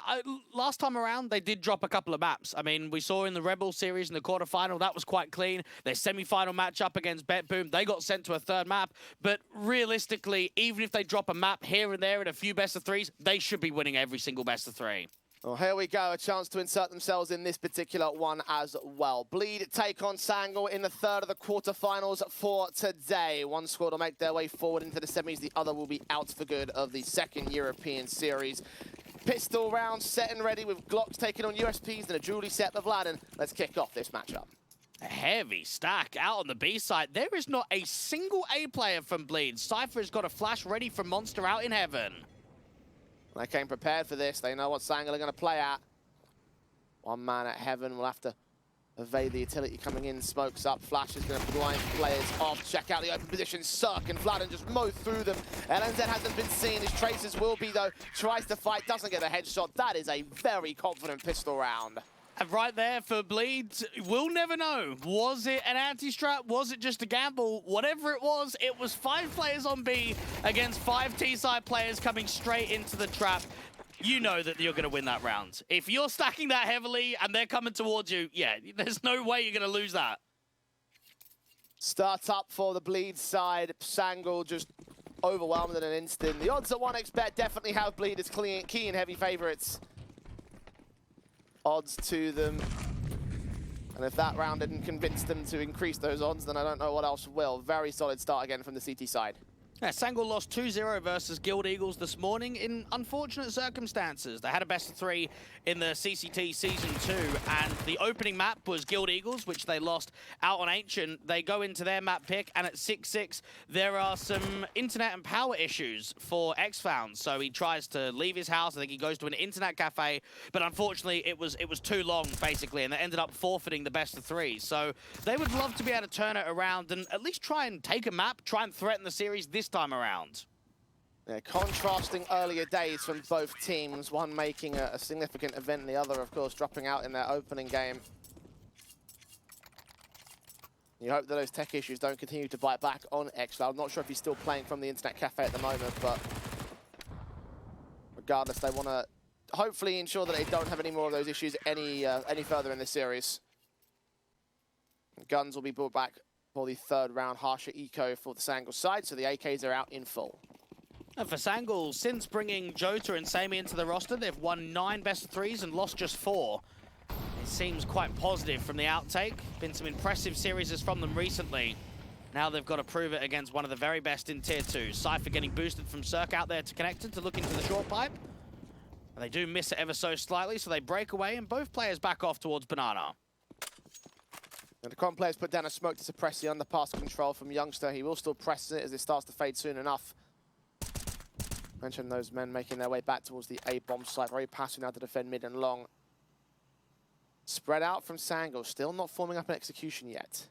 last time around, they did drop a couple of maps. I mean, we saw in the Rebel series in the quarterfinal, that was quite clean. Their semi-final matchup against BetBoom, they got sent to a third map. But realistically, even if they drop a map here and there in a few best-of-3s, they should be winning every single best-of-3. Well, here we go, a chance to insert themselves in this particular one as well. Bleed take on Sangul in the third of the quarterfinals for today. One squad will make their way forward into the semis, the other will be out for good of the second European series. Pistol round set and ready with Glocks taking on USPs and a dually set of Vladen. Let's kick off this matchup. A heavy stack out on the B side. There is not a single A player from Bleed. Cypher has got a flash ready from Monster out in heaven. They came prepared for this. They know what Sangul are going to play at. One man at heaven will have to evade the utility coming in. Smokes up. Flash is going to blind players off. Check out the open position. Cirque and Vladen just mow through them. LNZ hasn't been seen. His traces will be, though. Tries to fight. Doesn't get a headshot. That is a very confident pistol round. And right there for Bleed, we'll never know. Was it an anti-strat? Was it just a gamble? Whatever it was 5 players on B against 5 T-side players coming straight into the trap. You know that you're going to win that round. If you're stacking that heavily and they're coming towards you, yeah, there's no way you're going to lose that. Start up for the Bleed side. Sangul just overwhelmed in an instant. The odds at 1xBet definitely have Bleed as key and heavy favorites. Odds to them. And if that round didn't convince them to increase those odds, then I don't know what else will. Very solid start again from the CT side. Yeah, Sangul lost 2-0 versus Guild Eagles this morning in unfortunate circumstances. They had a best-of-3 in the CCT Season 2, and the opening map was Guild Eagles, which they lost out on Ancient. They go into their map pick, and at 6-6, there are some internet and power issues for Xfound. So he tries to leave his house. I think he goes to an internet cafe, but unfortunately, it was too long, basically, and they ended up forfeiting the best-of-3. So they would love to be able to turn it around and at least try and take a map, try and threaten the series this time around. Yeah, contrasting earlier days from both teams, one making a significant event and the other, of course, dropping out in their opening game. You hope that those tech issues don't continue to bite back on Xcloud. I'm not sure if he's still playing from the internet cafe at the moment, but regardless, they want to hopefully ensure that they don't have any more of those issues any further in this series. Guns will be brought back for the third round. Harsher Eco for the Sangul side, so the AKs are out in full. And for Sangul, since bringing Jota and Sammy into the roster, they've won 9 best-of-3s and lost just 4. It seems quite positive from the outtake. Been some impressive series from them recently. Now they've got to prove it against one of the very best in Tier 2. Cypher getting boosted from Cirque out there to connect it to look into the short pipe. And they do miss it ever so slightly, so they break away and both players back off towards Banana. And the Con players put down a smoke to suppress the underpass control from Youngster. He will still press it as it starts to fade soon enough. Mentioned those men making their way back towards the A-bomb site. Very passive now to defend mid and long. Spread out from Sangul, still not forming up an execution yet.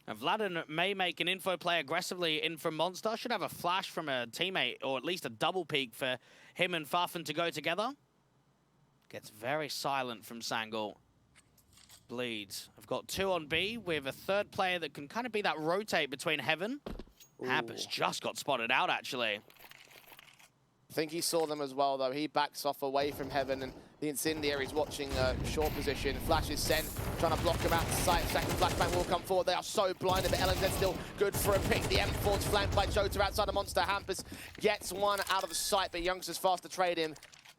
And Vladen may make an info play aggressively in from Monster. Should have a flash from a teammate, or at least a double peek for him and Farfan to go together. Gets very silent from Sangul. Bleeds. I've got 2 on B with a third player that can kind of be that rotate between Heaven. Hampus just got spotted out, actually. I think he saw them as well, though. He backs off away from Heaven, and the Incendiary's watching short position. Flash is sent, trying to block him out to sight. Second flashbang will come forward. They are so blinded, but LNZ still good for a pick. The M4's flanked by Jota outside the monster. Hampus gets one out of the sight, but Youngster's fast to trade him.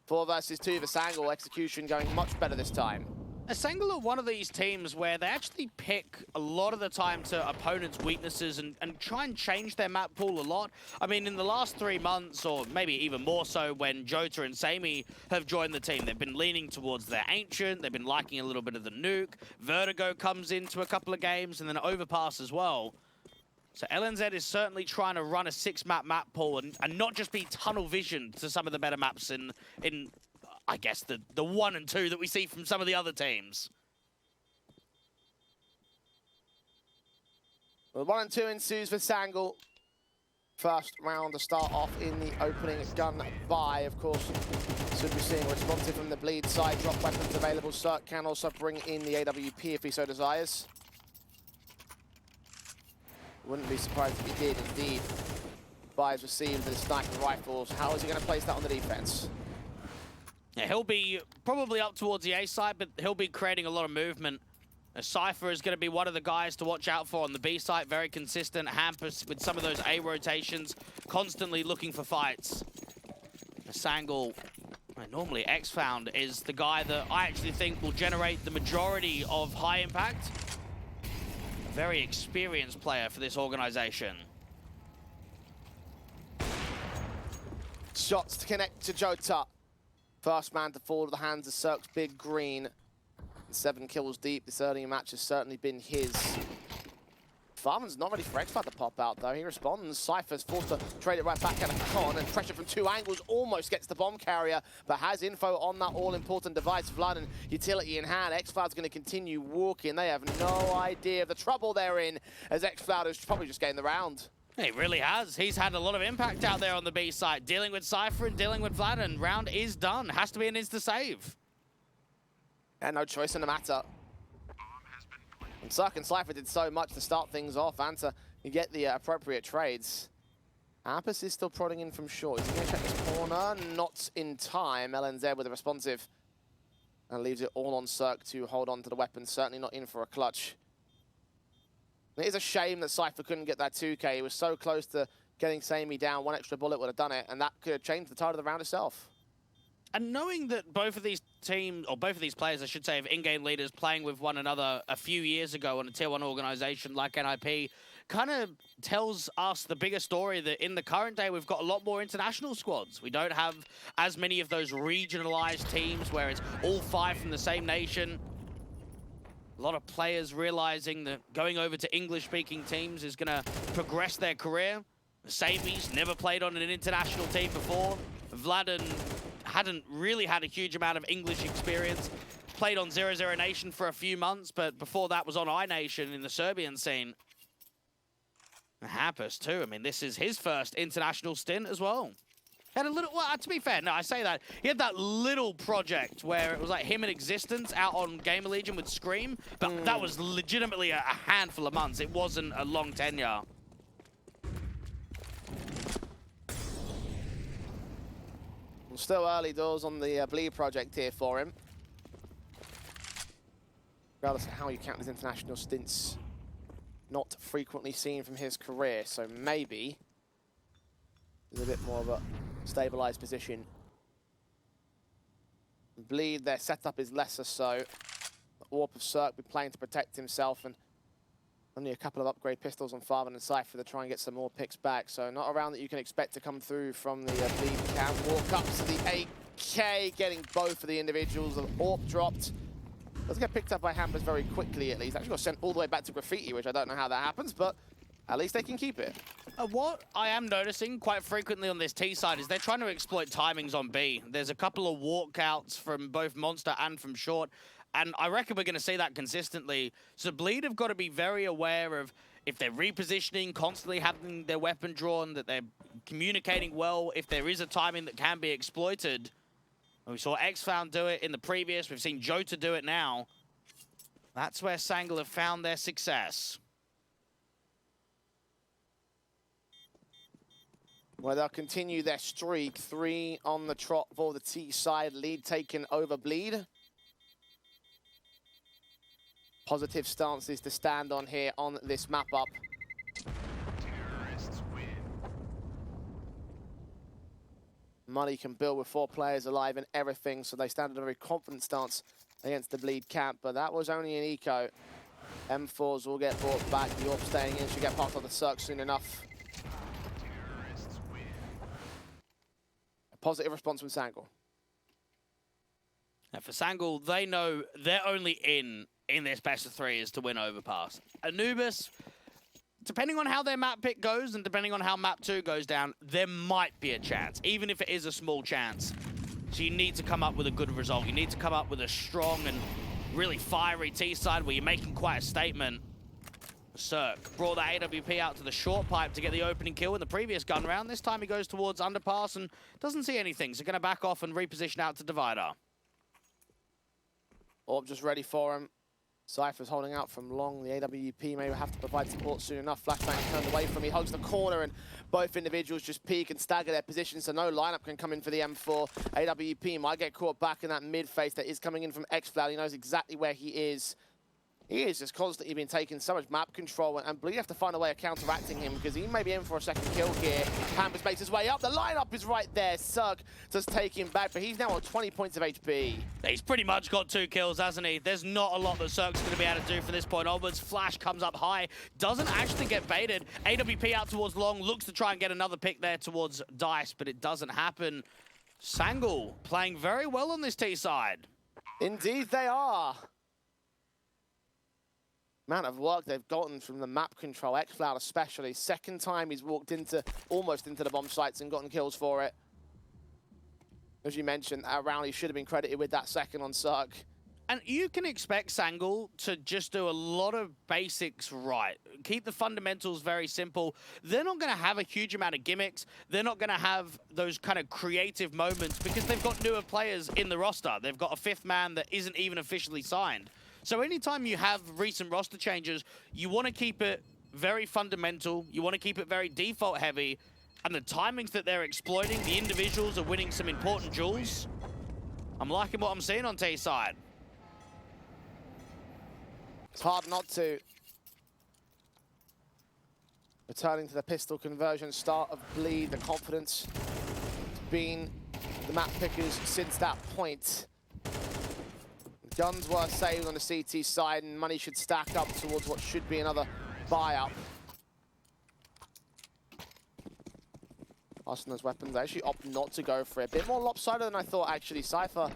4 versus 2 for Sangul. Execution going much better this time. Sangul are one of these teams where they actually pick a lot of the time to opponents' weaknesses and try and change their map pool a lot. I mean, in the last 3 months, or maybe even more so when Jota and Sammy have joined the team, they've been leaning towards their Ancient, they've been liking a little bit of the Nuke, Vertigo comes into a couple of games, and then Overpass as well. So LNZ is certainly trying to run a 6-map map pool and not just be tunnel vision to some of the better maps in I guess, the 1 and 2 that we see from some of the other teams. Well, 1 and 2 ensues for Sangul. First round to start off in the opening gun by, of course. Should be seeing responsive from the bleed side. Drop weapons available. Cirque can also bring in the AWP if he so desires. Wouldn't be surprised if he did indeed. Buys received the sniper rifles. How is he going to place that on the defense? Yeah, he'll be probably up towards the A side, but he'll be creating a lot of movement. Cypher is going to be one of the guys to watch out for on the B side. Very consistent. Hampus with some of those A rotations, constantly looking for fights. Sangul, normally Xfound is the guy that I actually think will generate the majority of high impact. A very experienced player for this organization. Shots to connect to Jota. First man to fall to the hands of Cirque's Big Green. 7 kills deep. This early match has certainly been his. Farman's not ready for Xflood to pop out, though. He responds. Cypher's forced to trade it right back at a con, and pressure from 2 angles almost gets the bomb carrier, but has info on that all-important device. Vlad and utility in hand. Xfloud's going to continue walking. They have no idea of the trouble they're in, as Xfloud is probably just getting the round. He really has. He's had a lot of impact out there on the B side, dealing with Cypher and dealing with Vlad, and round is done. Has to be an insta-save. And no choice in the matter. And Cirque and Cypher did so much to start things off and to get the appropriate trades. Hampus is still prodding in from short. He's going to check this corner. Not in time. LNZ with a responsive. And leaves it all on Cirque to hold on to the weapon. Certainly not in for a clutch. It is a shame that Cypher couldn't get that 2K. He was so close to getting Sammy down. 1 extra bullet would have done it, and that could have changed the tide of the round itself. And knowing that both of these teams, or both of these players, I should say, have in-game leaders playing with one another a few years ago on a Tier 1 organization like NIP, kind of tells us the bigger story that in the current day, we've got a lot more international squads. We don't have as many of those regionalized teams where it's all 5 from the same nation. A lot of players realizing that going over to English-speaking teams is going to progress their career. Sammy's never played on an international team before. Vladen hadn't really had a huge amount of English experience. Played on 0-0 Nation for a few months, but before that was on iNation in the Serbian scene. Hampus too. I mean, this is his first international stint as well. Had a little, well, to be fair, no, I say that. He had that little project where it was like him in existence out on Gamer Legion with Scream, but that was legitimately a handful of months. It wasn't a long tenure. Still early doors on the Bleed project here for him. Regardless of how you count his international stints, not frequently seen from his career, so maybe there's a bit more of a stabilized position. Bleed, their setup is lesser so. The Warp of Cirque be playing to protect himself, and only a couple of upgrade pistols on Farman and Cypher to try and get some more picks back. So not a round that you can expect to come through from the Bleed camp. Walk up to the AK, getting both of the individuals. The AWP dropped. Doesn't get picked up by Hampers very quickly, at least. Actually got sent all the way back to Graffiti, which I don't know how that happens, but at least they can keep it. What I am noticing quite frequently on this T side is they're trying to exploit timings on B. There's a couple of walkouts from both Monster and from Short, and I reckon we're going to see that consistently. So Bleed have got to be very aware of if they're repositioning, constantly having their weapon drawn, that they're communicating well, if there is a timing that can be exploited. We saw X-Found do it in the previous. We've seen Jota do it now. That's where Sangul have found their success. Well, they'll continue their streak. 3 on the trot for the T side. Lead taken over Bleed. Positive stances to stand on here on this map up. Muddy can build with 4 players alive and everything, so they stand in a very confident stance against the Bleed camp, but that was only an eco. M4s will get brought back. Yorp staying in, should get parked on the circ soon enough. A positive response from Sangul. And for Sangul, they know they're only in this best of 3 is to win Overpass. Anubis, depending on how their map pick goes and depending on how map 2 goes down, there might be a chance, even if it is a small chance. So you need to come up with a good result. You need to come up with a strong and really fiery T-side where you're making quite a statement. Cirque brought that AWP out to the short pipe to get the opening kill in the previous gun round. This time he goes towards underpass and doesn't see anything, so going to back off and reposition out to Divider. Orb just ready for him. Cypher's holding out from long. The AWP may have to provide support soon enough. Flashbang turned away from him. He hugs the corner, and both individuals just peek and stagger their position, so no lineup can come in for the M4. AWP might get caught back in that mid face that is coming in from X-Cloud. He knows exactly where he is. He is just constantly being taking so much map control, and Bleed have to find a way of counteracting him because he may be in for a second kill here. Pampers makes his way up. The lineup is right there. Cirque just taking back, but he's now on 20 points of HP. He's pretty much got 2 kills, hasn't he? There's not a lot that Cirque's going to be able to do for this point onwards. Flash comes up high, doesn't actually get baited. AWP out towards long, looks to try and get another pick there towards Dice, but it doesn't happen. Sangul playing very well on this T side. Indeed they are. Amount of work they've gotten from the map control, X-Cloud especially. Second time he's walked almost into the bomb sites and gotten kills for it. As you mentioned, that round he should have been credited with that second on Cirque. And you can expect Sangul to just do a lot of basics right. Keep the fundamentals very simple. They're not going to have a huge amount of gimmicks. They're not going to have those kind of creative moments because they've got newer players in the roster. They've got a 5th man that isn't even officially signed. So anytime you have recent roster changes, you want to keep it very fundamental. You want to keep it very default heavy. And the timings that they're exploiting, the individuals are winning some important duels. I'm liking what I'm seeing on T side. It's hard not to. Returning to the pistol conversion, start of Bleed, the confidence being the map pickers since that point. Guns were saved on the CT side, and money should stack up towards what should be another buy-up. Passing those weapons, they actually opt not to go for it. A bit more lopsided than I thought, actually. Cypher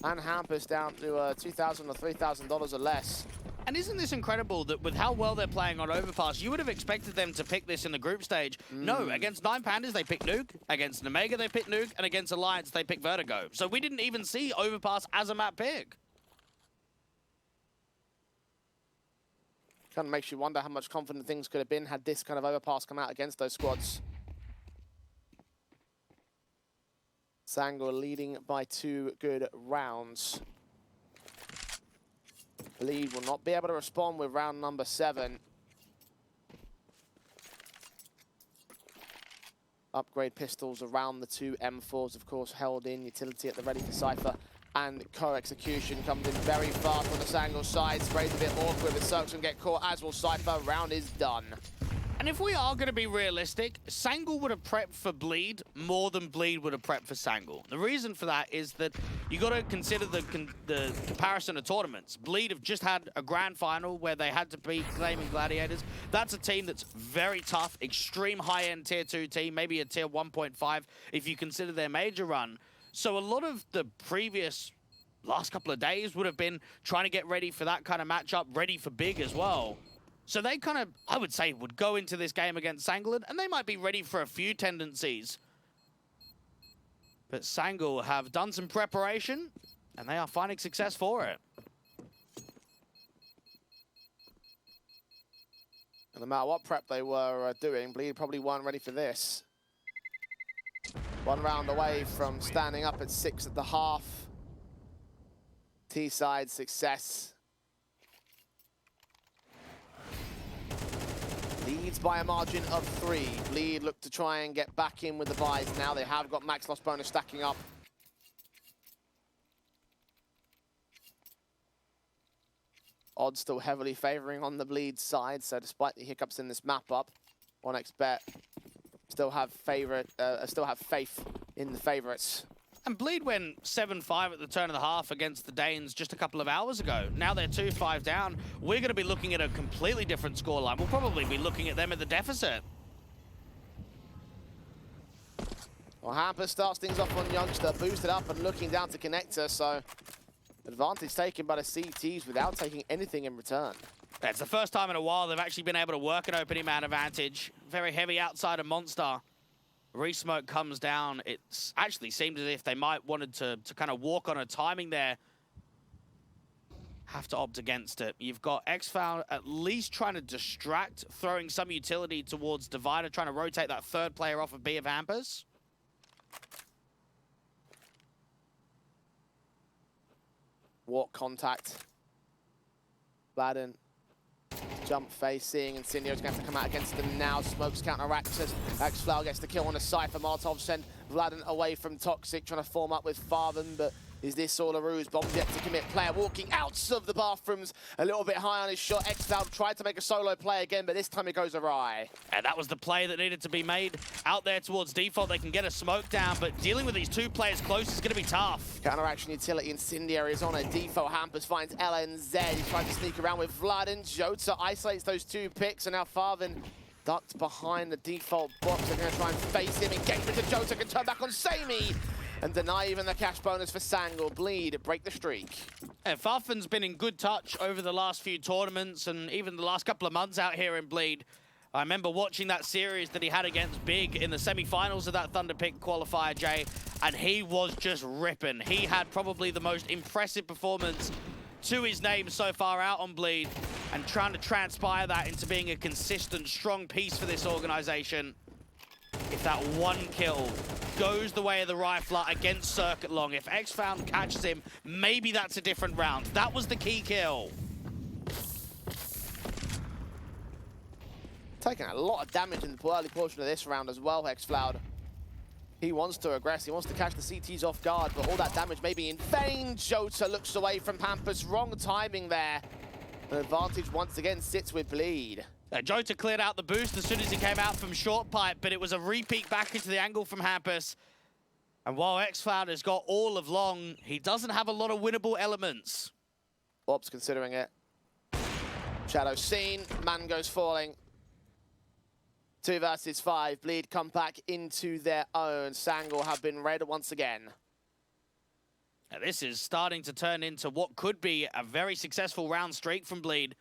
and Hampus down to $2,000 or $3,000 or less. And isn't this incredible that with how well they're playing on Overpass, you would have expected them to pick this in the group stage. No, against 9 Pandas, they picked Nuke. Against Omega, they picked Nuke. And against Alliance, they picked Vertigo. So we didn't even see Overpass as a map pick. Kind of makes you wonder how much confident things could have been had this kind of Overpass come out against those squads. Sangul leading by 2 good rounds. Bleed will not be able to respond with round number 7. Upgrade pistols around the 2 M4s, of course, held in. Utility at the ready for Cypher. And co-execution comes in very fast on the Sangul side. Spray's a bit awkward, but Cirque can get caught, as will Cypher. Round is done. And if we are going to be realistic, Sangul would have prepped for Bleed more than Bleed would have prepped for Sangul. The reason for that is that you got to consider the comparison of tournaments. Bleed have just had a grand final where they had to beat Flaming Gladiators. That's a team that's very tough, extreme high-end tier 2 team, maybe a tier 1.5 if you consider their major run. So a lot of the previous last couple of days would have been trying to get ready for that kind of matchup, ready for big as well. So they kind of, I would say, would go into this game against Sangul, and they might be ready for a few tendencies. But Sangul have done some preparation, and they are finding success for it. And no matter what prep they were doing, Bleed probably weren't ready for this. 1 round away from standing up at 6 at the half. T-side success. Leads by a margin of 3. Bleed look to try and get back in with the buys now. They have got max loss bonus stacking up. Odds still heavily favoring on the Bleed side, so despite the hiccups in this map up, 1xBet still have faith in the favorites. And Bleed went 7-5 at the turn of the half against the Danes just a couple of hours ago. Now they're 2-5 down. We're going to be looking at a completely different scoreline. We'll probably be looking at them at the deficit. Well, Hamper starts things off on Youngster, boosted up and looking down to Connector, so advantage taken by the CTs without taking anything in return. It's the first time in a while they've actually been able to work an opening man advantage. Very heavy outside of Monster. Resmoke comes down. It's actually seemed as if they might wanted to kind of walk on a timing there. Have to opt against it. You've got xFound at least trying to distract, throwing some utility towards Divider, trying to rotate that third player off of B of Hampers. Walk contact. Baden. Jump facing, and Incendiary's going to have to come out against them now. Smokes counteracts as xFlower gets the kill on the Cypher. Martov send Vladen away from Toxic, trying to form up with Farben, but is this all a ruse? Bomb yet to commit. Player walking out of the bathrooms, a little bit high on his shot. xFlower tried to make a solo play again, but this time it goes awry. And that was the play that needed to be made out there towards default. They can get a smoke down, but dealing with these 2 players close is going to be tough. Counteraction utility. Incendiary is on a default. Hampers finds LNZ. He tries to sneak around with Vladen. Jota isolates those 2 picks, and now Farvin ducked behind the default box. They're going to try and face him. Engagement to Jota, can turn back on Samey and deny even the cash bonus for Sangul. Bleed, break the streak. And Farfin's been in good touch over the last few tournaments and even the last couple of months out here in Bleed. I remember watching that series that he had against Big in the semi-finals of that Thunder Pick qualifier, Jay, and he was just ripping. He had probably the most impressive performance to his name so far out on Bleed, and trying to transpire that into being a consistent, strong piece for this organization. If that 1 kill goes the way of the Rifler against Circuit Long, if xFound catches him, maybe that's a different round. That was the key kill. Taking a lot of damage in the early portion of this round as well, xFloud. He wants to aggress, he wants to catch the CTs off guard, but all that damage may be in vain. Jota looks away from Pampers, wrong timing there. The advantage once again sits with Bleed. Jota cleared out the boost as soon as he came out from short pipe, but it was a repeat back into the angle from Hampus. And while xFloud has got all of long, he doesn't have a lot of winnable elements. Ops considering it. Shadow seen, man goes falling. 2 versus 5, Bleed come back into their own. Sangul have been red once again. Now this is starting to turn into what could be a very successful round streak from Bleed.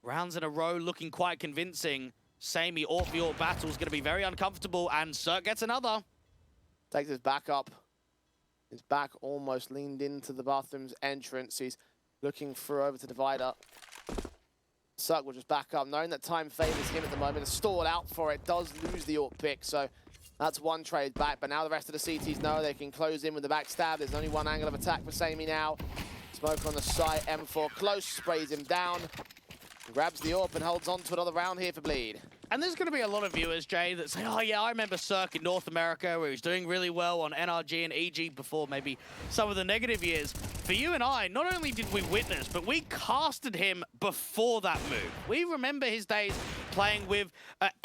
Rounds in a row looking quite convincing. Samey Orc battle is going to be very uncomfortable, and Cirque gets another. Takes his back up. His back almost leaned into the bathroom's entrance. He's looking through over to Divider. Cirque will just back up, knowing that time favors him at the moment. A stall out for it, does lose the Orc pick, so that's 1 trade back. But now the rest of the CTs know they can close in with the backstab. There's only 1 angle of attack for Samey now. Smoke on the site, M4 close, sprays him down. Grabs the AWP and holds on to another round here for Bleed. And there's going to be a lot of viewers, Jay, that say, oh yeah, I remember Cirque in North America where he was doing really well on NRG and EG before maybe some of the negative years. For you and I, not only did we witness, but we casted him before that move. We remember his days playing with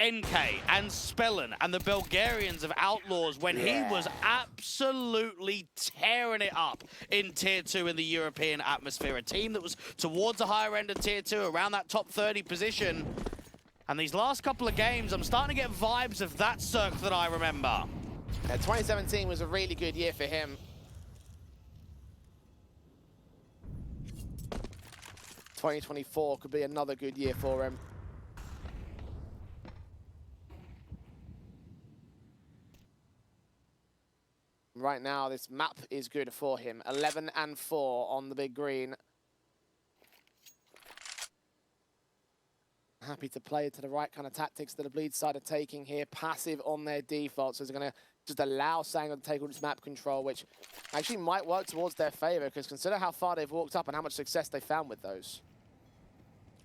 NK and Spellin and the Bulgarians of Outlaws when he was absolutely tearing it up in Tier 2 in the European atmosphere. A team that was towards the higher end of Tier 2, around that top 30 position. And these last couple of games, I'm starting to get vibes of that Cirque that I remember. Yeah, 2017 was a really good year for him. 2024 could be another good year for him. Right now, this map is good for him. 11 and 4 on the big green. Happy to play to the right kind of tactics that the Bleed side are taking here. Passive on their default, so they're going to just allow Sango to take all this map control, which actually might work towards their favor, because consider how far they've walked up and how much success they found with those.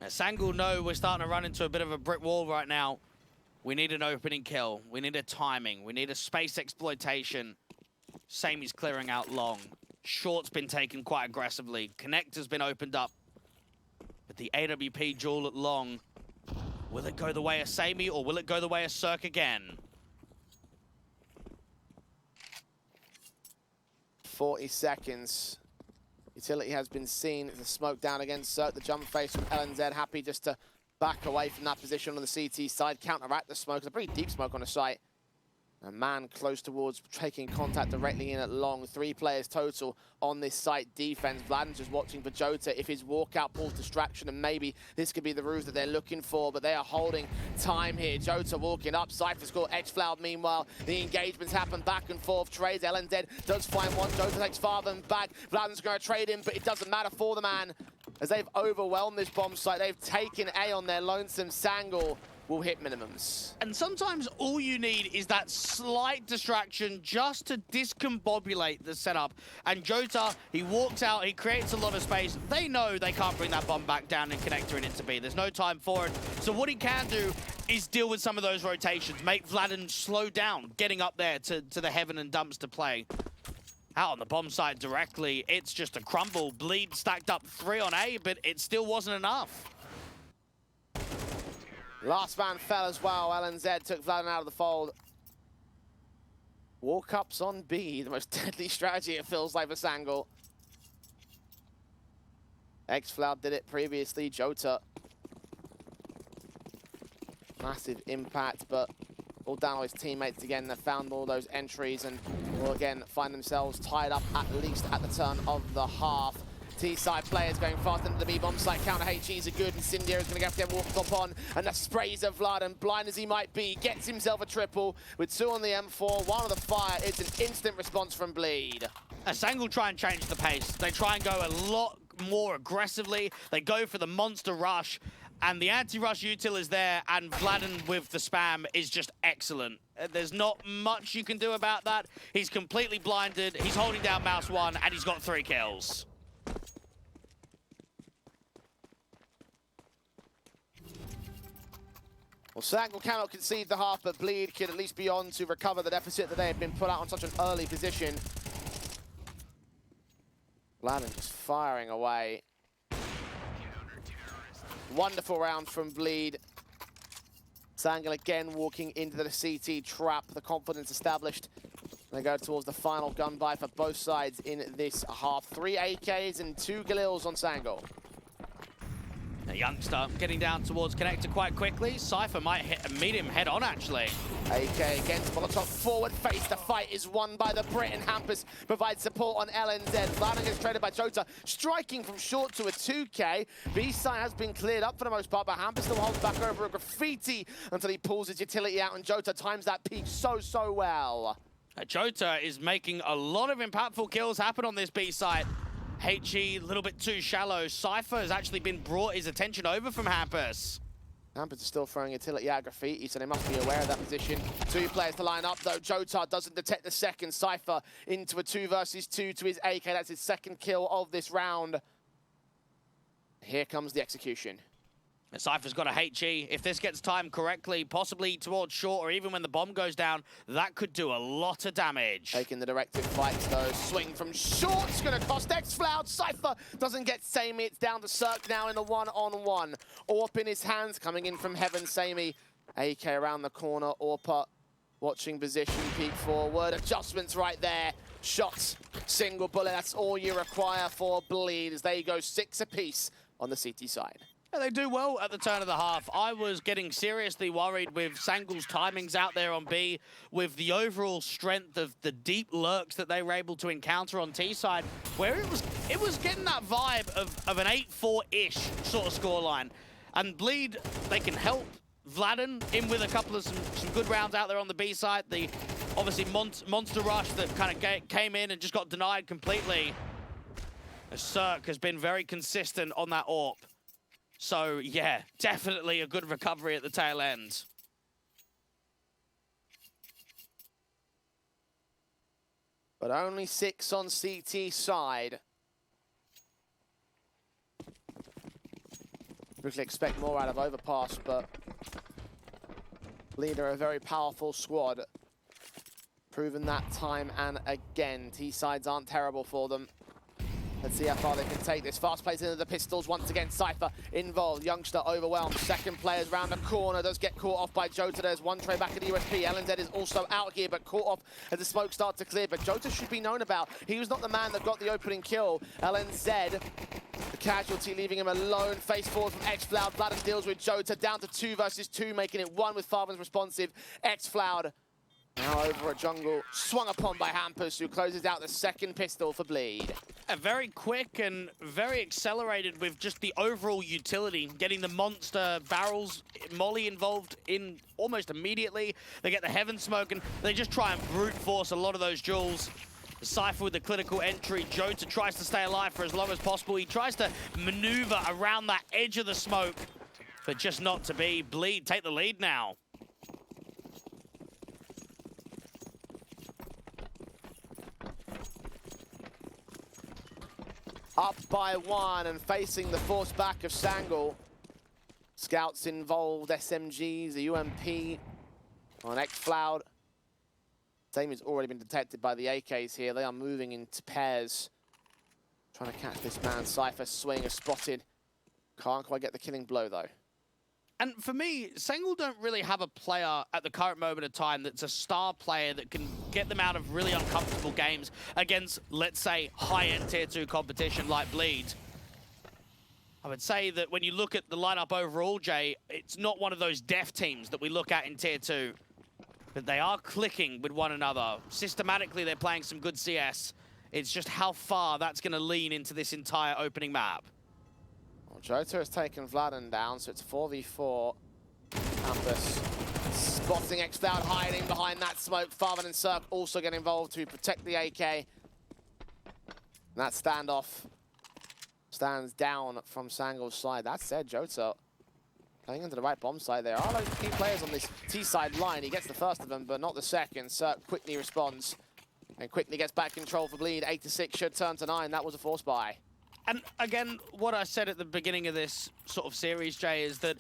Sangul know we're starting to run into a bit of a brick wall right now. We need an opening kill. We need a timing. We need a space exploitation. Samey's clearing out long. Short's been taken quite aggressively. Connector's been opened up. But the AWP duel at long, will it go the way of Samey or will it go the way of Cirque again? 40 seconds. Utility has been seen. The smoke down against Cirque. The jump face from LNZ. Happy just to back away from that position on the CT side. Counteract the smoke. It's a pretty deep smoke on the site. A man close towards taking contact directly in at long. 3 players total on this site defense. Vladim's just watching for Jota. If his walkout pulls distraction, and maybe this could be the ruse that they're looking for, but they are holding time here. Jota walking up. Cypher's got X-Floud. Meanwhile, the engagements happen back and forth. Trades. LNZ does find one. Jota takes farther and back. Vladim's going to trade him, but it doesn't matter for the man. As they've overwhelmed this bomb site, they've taken A on their lonesome. Sangul will hit minimums. And sometimes all you need is that slight distraction just to discombobulate the setup. And Jota, he walks out, he creates a lot of space. They know they can't bring that bomb back down and connector it into B. There's no time for it. So what he can do is deal with some of those rotations, make Vladin slow down, getting up there to the heaven and dumps to play. Out on the bomb side directly, it's just a crumble. Bleed stacked up 3 on A, but it still wasn't enough. Last man fell as well. LNZ took Vladin out of the fold. Walk-ups on B, the most deadly strategy it feels like for Sangul. X-Floud did it previously. Jota. Massive impact, but all down on his teammates again. They found all those entries and will again find themselves tied up at least at the turn of the half. T-side players going fast into the B-bomb site. Counter HEs are good, and Cindio is going to have to get walked up on. And the sprays of Vlad, and blind as he might be, gets himself a triple with 2 on the M4, 1 on the fire. It's an instant response from Bleed. Sangul try and change the pace. They try and go a lot more aggressively. They go for the monster rush, and the anti-rush util is there, and Vladin with the spam is just excellent. There's not much you can do about that. He's completely blinded. He's holding down mouse 1, and he's got 3 kills. Well, Sangul cannot concede the half, but Bleed can at least be on to recover the deficit that they have been put out on such an early position. Vladin just firing away. Wonderful round from Bleed. Sangul again walking into the CT trap, the confidence established. They go towards the final gun buy for both sides in this half. 3 AKs and 2 Galils on Sangul. A youngster getting down towards connector quite quickly. Cypher might meet him head on, actually. AK against Molotov, forward face. The fight is won by the Brit, and Hampus provides support on LNZ. Vladimir is traded by Jota, striking from short to a 2K. B-side has been cleared up for the most part, but Hampus still holds back over a graffiti until he pulls his utility out, and Jota times that peak so well. Jota is making a lot of impactful kills happen on this B-side. HE, a little bit too shallow. Cypher has actually been brought his attention over from Hampus. Hampus is still throwing utility at graffiti, so they must be aware of that position. 2 players to line up, though. Jota doesn't detect the second. Cypher into a 2 versus 2 to his AK. That's his 2nd kill of this round. Here comes the execution. Cypher's got a HE. If this gets timed correctly, possibly towards short, or even when the bomb goes down, that could do a lot of damage. Taking the directive fights, though. Swing from short's going to cost X-Floud. Cypher doesn't get Samey. It's down to Cirque now in a 1-on-1. Orp in his hands, coming in from heaven. Samey, AK around the corner. Orpa watching position, peek forward. Adjustments right there. Shots, single bullet. That's all you require for Bleed as they go 6 apiece on the CT side. They do well at the turn of the half. I was getting seriously worried with Sangul's timings out there on B, with the overall strength of the deep lurks that they were able to encounter on T side, where it was getting that vibe of an 8-4-ish sort of scoreline. And Bleed, they can help Vladin in with a couple of some good rounds out there on the B side. The obviously monster rush that kind of came in and just got denied completely. Cirque has been very consistent on that AWP. So, yeah, definitely a good recovery at the tail end. but only 6 on CT side. Really expect more out of Overpass, but Leader, a very powerful squad. Proven that time and again. T-sides aren't terrible for them. Let's see how far they can take this. Fast plays into the pistols once again. Cypher involved. Youngster overwhelmed. Second player's round the corner. Does get caught off by Jota. There's one tray back at the USP. LNZ is also out here, but caught off as the smoke starts to clear. But Jota should be known about. He was not the man that got the opening kill. LNZ, the casualty, leaving him alone. Face forward from xFloud. Vladen deals with Jota. Down to 2 versus 2, making it 1 with Farvan's responsive. xFloud now over a jungle, swung upon by Hampus, who closes out the second pistol for Bleed. Very quick and very accelerated with just the overall utility, getting the monster barrels, Molly involved in almost immediately. They get the heaven smoke and they just try and brute force a lot of those jewels. Cypher with the clinical entry. Jota tries to stay alive for as long as possible. He tries to maneuver around that edge of the smoke, but just not to be. Bleed take the lead now. Up by 1 and facing the force back of Sangul. Scouts involved, SMGs, the UMP on xFloud. Same has already been detected by the AKs here. They are moving into pairs. Trying to catch this man. Cypher swing is spotted. Can't quite get the killing blow though. And for me, Sangul don't really have a player at the current moment of time that's a star player that can get them out of really uncomfortable games against, let's say, high-end Tier 2 competition like Bleed. I would say that when you look at the lineup overall, Jay, it's not one of those deaf teams that we look at in Tier 2. But they are clicking with one another. Systematically, they're playing some good CS. It's just how far that's going to lean into this entire opening map. Jota has taken Vladen down, so it's 4v4. Campus spotting xFloud hiding behind that smoke. Farvan and Cirque also get involved to protect the AK. And that standoff stands down from Sangul's side. That said, Jota playing into the right bomb side. There are those key players on this T-side line. He gets the first of them, but not the second. Cirque quickly responds and quickly gets back control for Bleed. 8-6 should turn to 9. That was a force buy. And again, what I said at the beginning of this sort of series, Jay, is that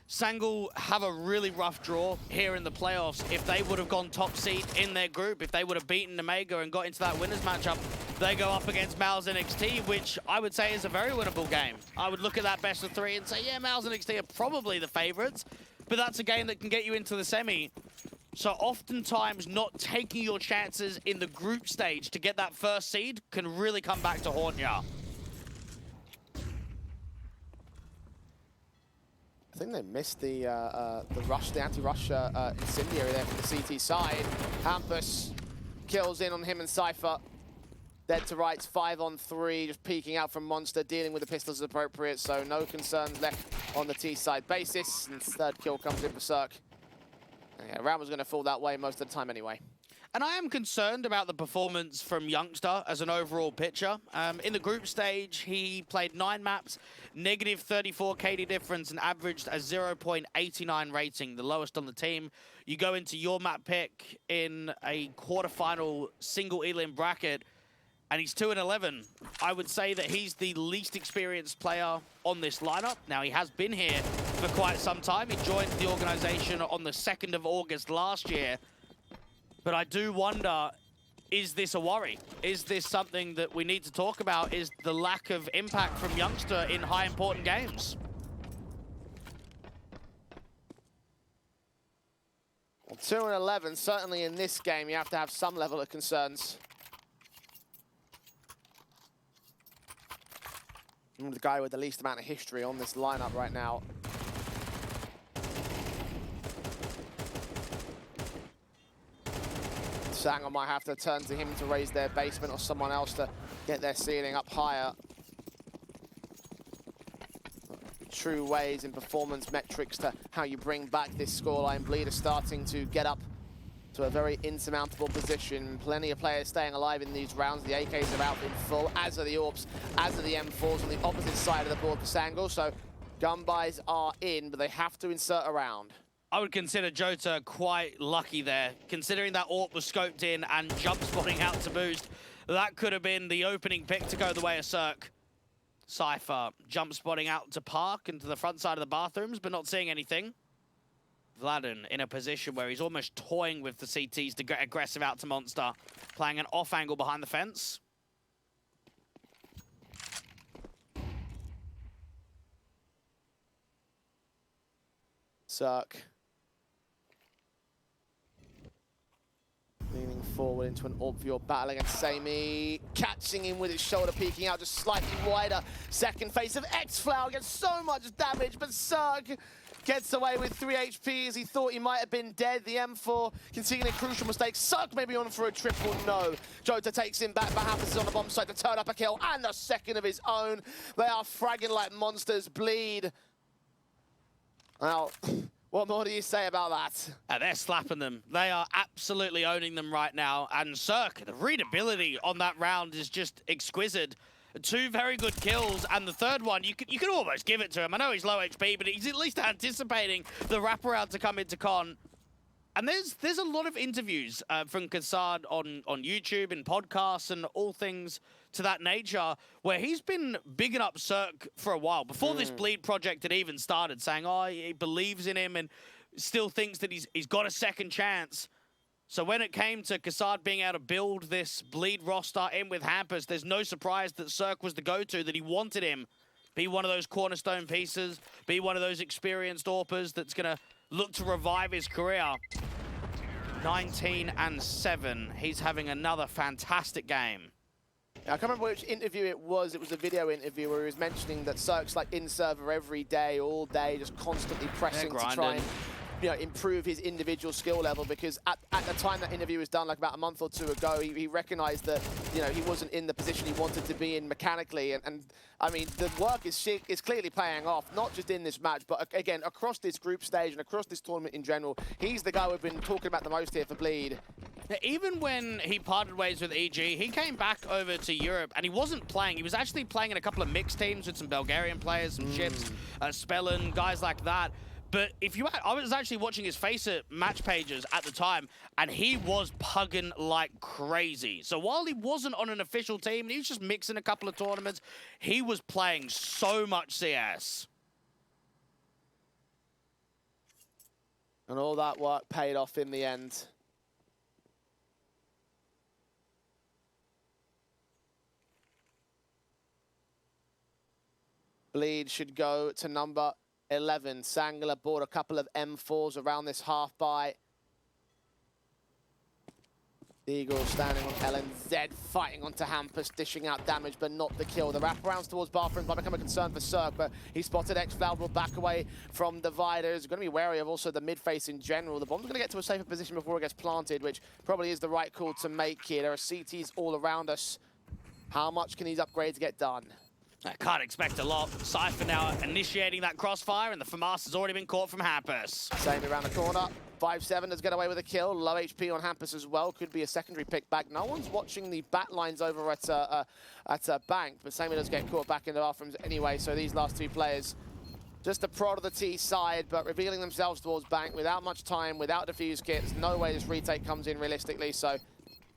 Sangul have a really rough draw here in the playoffs. If they would have gone top seed in their group, if they would have beaten Omega and got into that winners matchup, they go up against Mal's NXT, which I would say is a very winnable game. I would look at that best of 3 and say, yeah, Mal's NXT are probably the favorites, but that's a game that can get you into the semi. So oftentimes not taking your chances in the group stage to get that first seed can really come back to haunt you. I think they missed the rush, the anti-rush incendiary there from the CT side. Hampus kills in on him and Cypher. Dead to rights, 5-on-3, just peeking out from Monster, dealing with the pistols as appropriate, so no concerns left on the T-side basis. And third kill comes in for Cirque. Yeah, round was going to fall that way most of the time anyway. And I am concerned about the performance from Youngster as an overall pitcher. In the group stage, he played 9 maps, negative 34 KD difference, and averaged a 0.89 rating, the lowest on the team. You go into your map pick in a quarterfinal single elim bracket, and he's 2-11. I would say that he's the least experienced player on this lineup. Now, he has been here for quite some time. He joined the organization on the 2nd of August last year. But I do wonder, is this a worry? Is this something that we need to talk about? Is the lack of impact from Youngster in high important games? Well, 2-11, certainly in this game, you have to have some level of concerns. I'm the guy with the least amount of history on this lineup right now. Sangul might have to turn to him to raise their basement or someone else to get their ceiling up higher. True ways in performance metrics to how you bring back this scoreline. Bleed is starting to get up to a very insurmountable position. Plenty of players staying alive in these rounds. The AKs are out in full, as are the AWPs, as are the M4s on the opposite side of the board for Sangul. So gun buys are in, but they have to insert a round. I would consider Jota quite lucky there, considering that AWP was scoped in and jump spotting out to boost. That could have been the opening pick to go the way of Cirque. Cypher jump spotting out to Park into the front side of the bathrooms, but not seeing anything. Vladen in a position where he's almost toying with the CTs to get aggressive out to Monster, playing an off angle behind the fence. Cirque. Leaning forward into an obvious battle against Sammy. Catching him with his shoulder peeking out just slightly wider. Second phase of X-Flower gets so much damage, but Cirque gets away with 3 HP as he thought he might have been dead. The M4 conceding a crucial mistake. Cirque maybe on for a triple, no. Jota takes him back, but happens on the bomb site to turn up a kill and a second of his own. They are fragging like monsters. Bleed. Now, what more do you say about that? They're slapping them. They are absolutely owning them right now. And Cirque, the readability on that round is just exquisite. 2 very good kills, and the third one, you could almost give it to him. I know he's low HP, but he's at least anticipating the wraparound to come into con. And there's a lot of interviews from Kassad on YouTube and podcasts and all things to that nature, where he's been bigging up Cirque for a while, before this Bleed project had even started, saying, oh, he believes in him and still thinks that he's got a second chance. So when it came to Kassad being able to build this Bleed roster in with Hampus, there's no surprise that Cirque was the go-to, that he wanted him. Be one of those cornerstone pieces, be one of those experienced AWPers that's going to look to revive his career. 19-7. He's having another fantastic game. I can't remember which interview it was. It was a video interview where he was mentioning that Cirque's like in server every day, all day, just constantly pressing to try and improve his individual skill level, because at the time that interview was done, like about a month or 2 ago, he recognized that he wasn't in the position he wanted to be in mechanically, and I mean the work is clearly paying off, not just in this match, but again across this group stage and across this tournament in general. He's the guy we've been talking about the most here for Bleed. Even when he parted ways with EG, he came back over to Europe and he wasn't playing. He was actually playing in a couple of mixed teams with some Bulgarian players, some Chips, Spellin, guys like that. But I was actually watching his FACEIT match pages at the time, and he was pugging like crazy. So while he wasn't on an official team, he was just mixing a couple of tournaments, he was playing so much CS. And all that work paid off in the end. Bleed should go to number 11. Sangler bought a couple of M4s around this half by. The Eagle standing on LNZ, fighting onto Hampus, dishing out damage, but not the kill. The wraparounds towards bathrooms might become a concern for Cirque, but he spotted X-Flower, will back away from Dividers. Going to be wary of also the mid-face in general. The bomb's going to get to a safer position before it gets planted, which probably is the right call to make here. There are CTs all around us. How much can these upgrades get done? I can't expect a lot. Cypher now initiating that crossfire, and the FAMAS has already been caught from Hampus. Same around the corner. 5-7 does get away with a kill. Low HP on Hampus as well. Could be a secondary pick back. No one's watching the bat lines over at Bank, but Sammy does get caught back in the bathrooms anyway, so these last 2 players just a prod of the T side, but revealing themselves towards Bank without much time, without defuse kits. No way this retake comes in realistically, so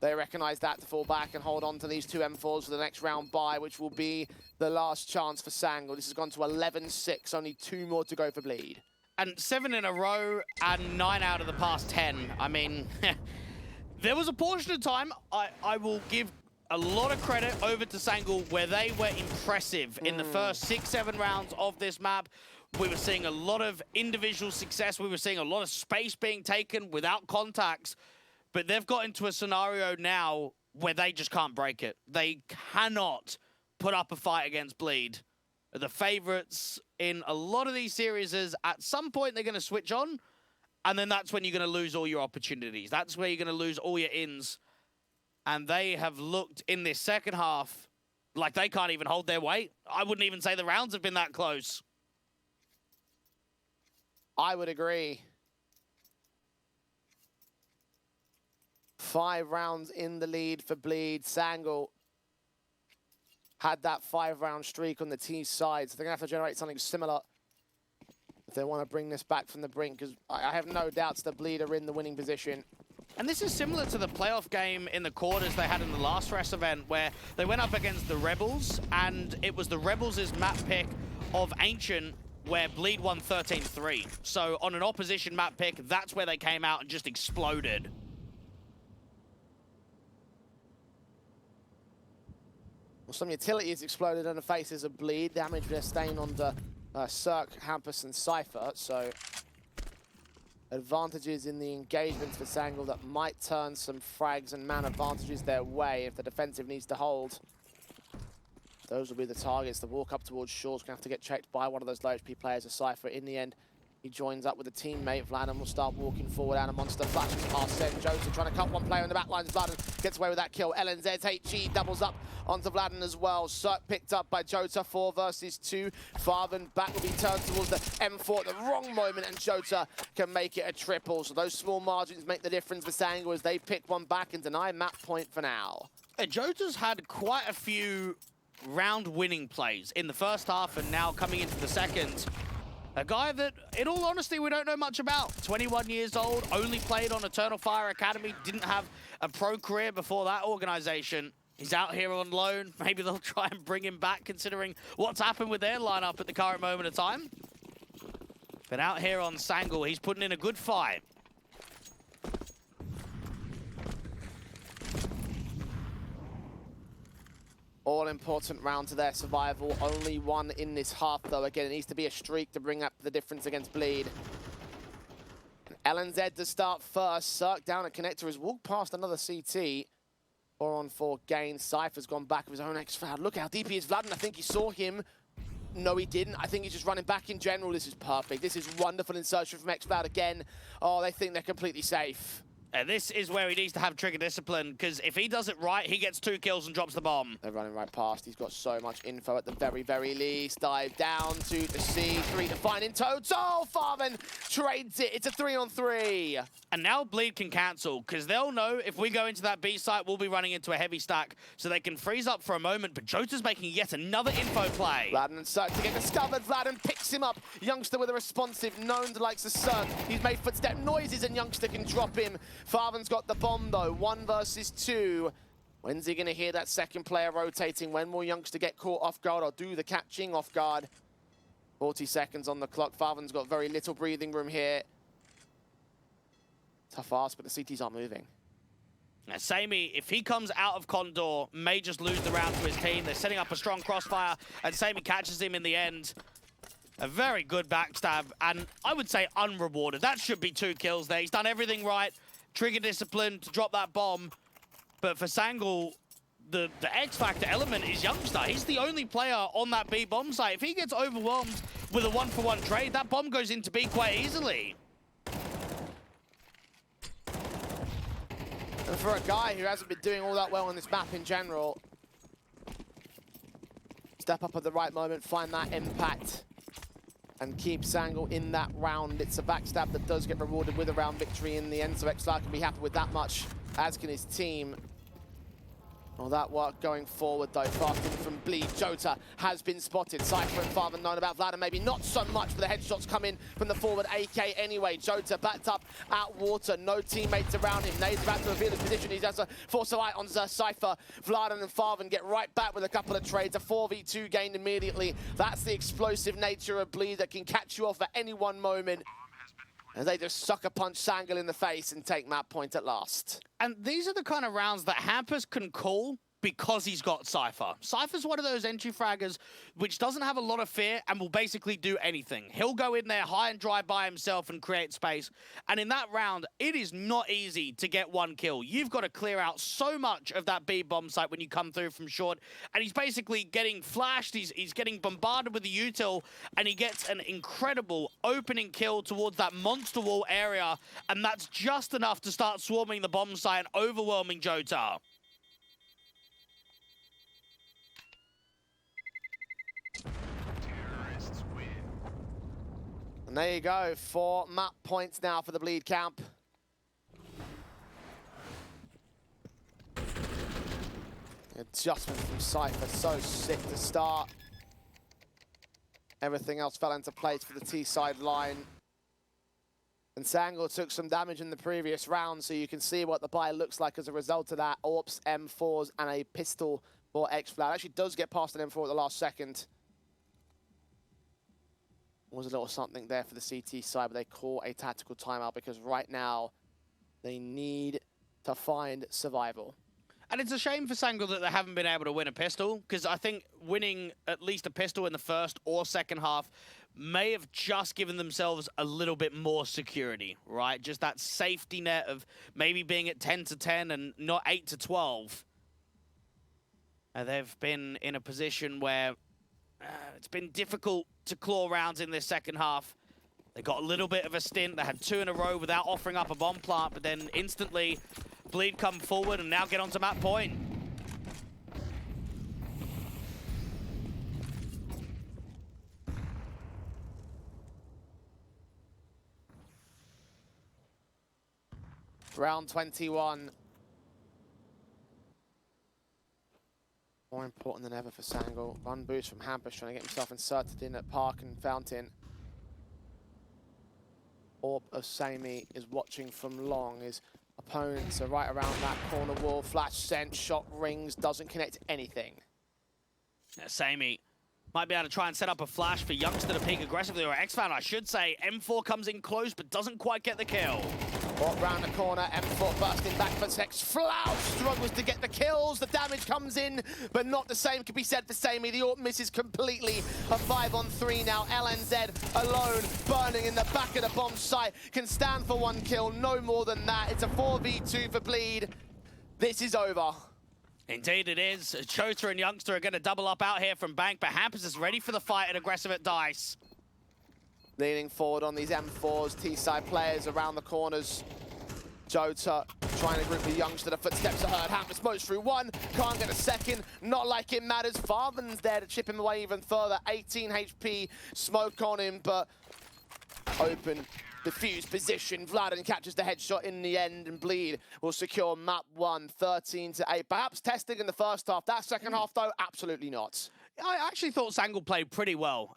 they recognize that to fall back and hold on to these 2 M4s for the next round bye, which will be the last chance for Sangle. This has gone to 11-6, only 2 more to go for Bleed. And 7 in a row and 9 out of the past 10. I mean, there was a portion of time I will give a lot of credit over to Sangle where they were impressive in the first 6-7 rounds of this map. We were seeing a lot of individual success. We were seeing a lot of space being taken without contacts. But they've got into a scenario now where they just can't break it. They cannot put up a fight against Bleed. The favorites in a lot of these series is at some point they're going to switch on, and then that's when you're going to lose all your opportunities. That's where you're going to lose all your ins. And they have looked in this second half like they can't even hold their weight. I wouldn't even say the rounds have been that close. I would agree. 5 rounds in the lead for Bleed. Sangle had that 5-round streak on the T side, so they're going to have to generate something similar. they want to bring this back from the brink, because I have no doubts the Bleed are in the winning position. And this is similar to the playoff game in the quarters they had in the last Rest event, where they went up against the Rebels, and it was the Rebels' map pick of Ancient, where Bleed won 13-3. So on an opposition map pick, that's where they came out and just exploded. Well, some utilities exploded on the faces of Bleed. Damage their stain on the Cirque, Hampus, and Cypher. So advantages in the engagements for Sangal that might turn some frags and man advantages their way if the defensive needs to hold. Those will be the targets. The walk up towards Shaw's going to have to get checked by one of those low HP players, a Cypher. In the end, he joins up with a teammate. Vladen will start walking forward out of Monster. Flashes past Sen. Joseph trying to cut one player in the back lines. Vladen gets away with that kill. LNZ HE doubles up onto Vladen as well. Cirque picked up by Jota. 4 versus 2. Farben back will be turned towards the M4 at the wrong moment, and Jota can make it a triple. So those small margins make the difference for Sangal as they pick one back and deny map point for now. Jota's had quite a few round-winning plays in the first half and now coming into the second. A guy that, in all honesty, we don't know much about. 21 years old, only played on Eternal Fire Academy, didn't have a pro career before that organization. He's out here on loan. Maybe they'll try and bring him back, considering what's happened with their lineup at the current moment of time. But out here on Sangal, he's putting in a good fight. All-important round to their survival. Only one in this half, though. Again, it needs to be a streak to bring up the difference against Bleed. LNZ to start first. Cirque down at Connector has walked past another CT. 4-on-4 gain. Cypher's gone back of his own X-Cloud. Look how deep he is. Vladen, I think he saw him. No, he didn't. I think he's just running back in general. This is perfect. This is wonderful insertion from X-Cloud again. Oh, they think they're completely safe. This is where he needs to have trigger discipline, because if he does it right, he gets 2 kills and drops the bomb. They're running right past. He's got so much info at the very, very least. Dive down to the C3 to find in total. Farben trades it. It's a 3-on-3. And now Bleed can cancel, because they'll know if we go into that B site, we'll be running into a heavy stack, so they can freeze up for a moment. But Jota's making yet another info play. Vladen and Cirque to get discovered. Vladen picks him up. Youngster with a responsive, known to likes of Cirque. He's made footstep noises, and Youngster can drop him. Farben's got the bomb, though. 1 versus 2. When's he going to hear that second player rotating? When will Youngster get caught off guard or do the catching off guard? 40 seconds on the clock. Farben's got very little breathing room here. Tough ask, but the CTs aren't moving. Now, Sammy, if he comes out of Condor, may just lose the round to his team. They're setting up a strong crossfire, and Sammy catches him in the end. A very good backstab, and I would say unrewarded. That should be 2 kills there. He's done everything right. Trigger discipline to drop that bomb. But for Sangal, the X-Factor element is Youngster. He's the only player on that B bomb site. If he gets overwhelmed with a 1-for-1 trade, that bomb goes into B quite easily. And for a guy who hasn't been doing all that well on this map in general, step up at the right moment, find that impact, and keep Sangal in that round. It's a backstab that does get rewarded with a round victory in the end, so X-Cloud can be happy with that much, as can his team. All that work going forward, though. Fasting from Bleed. Jota has been spotted. Cypher and Farben known about Vladen, maybe not so much, but the headshots come in from the forward AK anyway. Jota backed up at water. No teammates around him. Nade's about to reveal his position. He has a force of light on Cypher. Vladen and Farben get right back with a couple of trades. A 4v2 gained immediately. That's the explosive nature of Bleed that can catch you off at any one moment. And they just sucker punch Sangal in the face and take map point at last. And these are the kind of rounds that Hampus can call because he's got Cypher. Cypher's one of those entry fraggers which doesn't have a lot of fear and will basically do anything. He'll go in there high and dry by himself and create space. And in that round, it is not easy to get 1 kill. You've got to clear out so much of that B bomb site when you come through from short. And he's basically getting flashed. He's getting bombarded with the util, and he gets an incredible opening kill towards that monster wall area. And that's just enough to start swarming the bomb site and overwhelming Jota. And there you go, 4 map points now for the Bleed camp. Adjustment from Cypher, so sick to start. Everything else fell into place for the T-side line. And Sangor took some damage in the previous round, so you can see what the buy looks like as a result of that. AWPs, M4s, and a pistol for XFloud. Actually does get past an M4 at the last second. Was a little something there for the CT side, but they call a tactical timeout because right now they need to find survival. And it's a shame for Sangor that they haven't been able to win a pistol, because I think winning at least a pistol in the first or second half may have just given themselves a little bit more security, right? Just that safety net of maybe being at 10-10 and not 8-12. They've been in a position where it's been difficult to claw rounds in this second half. They got a little bit of a stint. They had 2 in a row without offering up a bomb plant, but then instantly Bleed come forward and now get onto map point. Round 21. More important than ever for Sangor. One boost from Hampus trying to get himself inserted in at Park and Fountain. Orb of Samey is watching from long. His opponents are right around that corner wall. Flash sent, shot rings, doesn't connect anything. Samey might be able to try and set up a flash for Youngster to peek aggressively, or XFan, I should say. M4 comes in close, but doesn't quite get the kill. Walk round the corner, M4 bursting back for XFloud. Struggles to get the kills. The damage comes in, but not the same can be said for Samey. The AWP misses completely. A 5-on-3 now. LNZ alone, burning in the back of the bomb site. Can stand for 1 kill, no more than that. It's a 4v2 for Bleed. This is over. Indeed it is. Chota and Youngster are going to double up out here from Bank, but Hampus is ready for the fight and aggressive at Dice. Leaning forward on these M4s, T-side players around the corners. Jota trying to group the Youngster, the footsteps are heard. Hampus moves through 1, can't get a second, not like it matters. Farvan's there to chip him away even further. 18 HP, smoke on him, but open. Diffused position, Vladen catches the headshot in the end, and Bleed will secure map 1, 13-8. Perhaps testing in the first half. That second half, though, absolutely not. I actually thought Sangor played pretty well.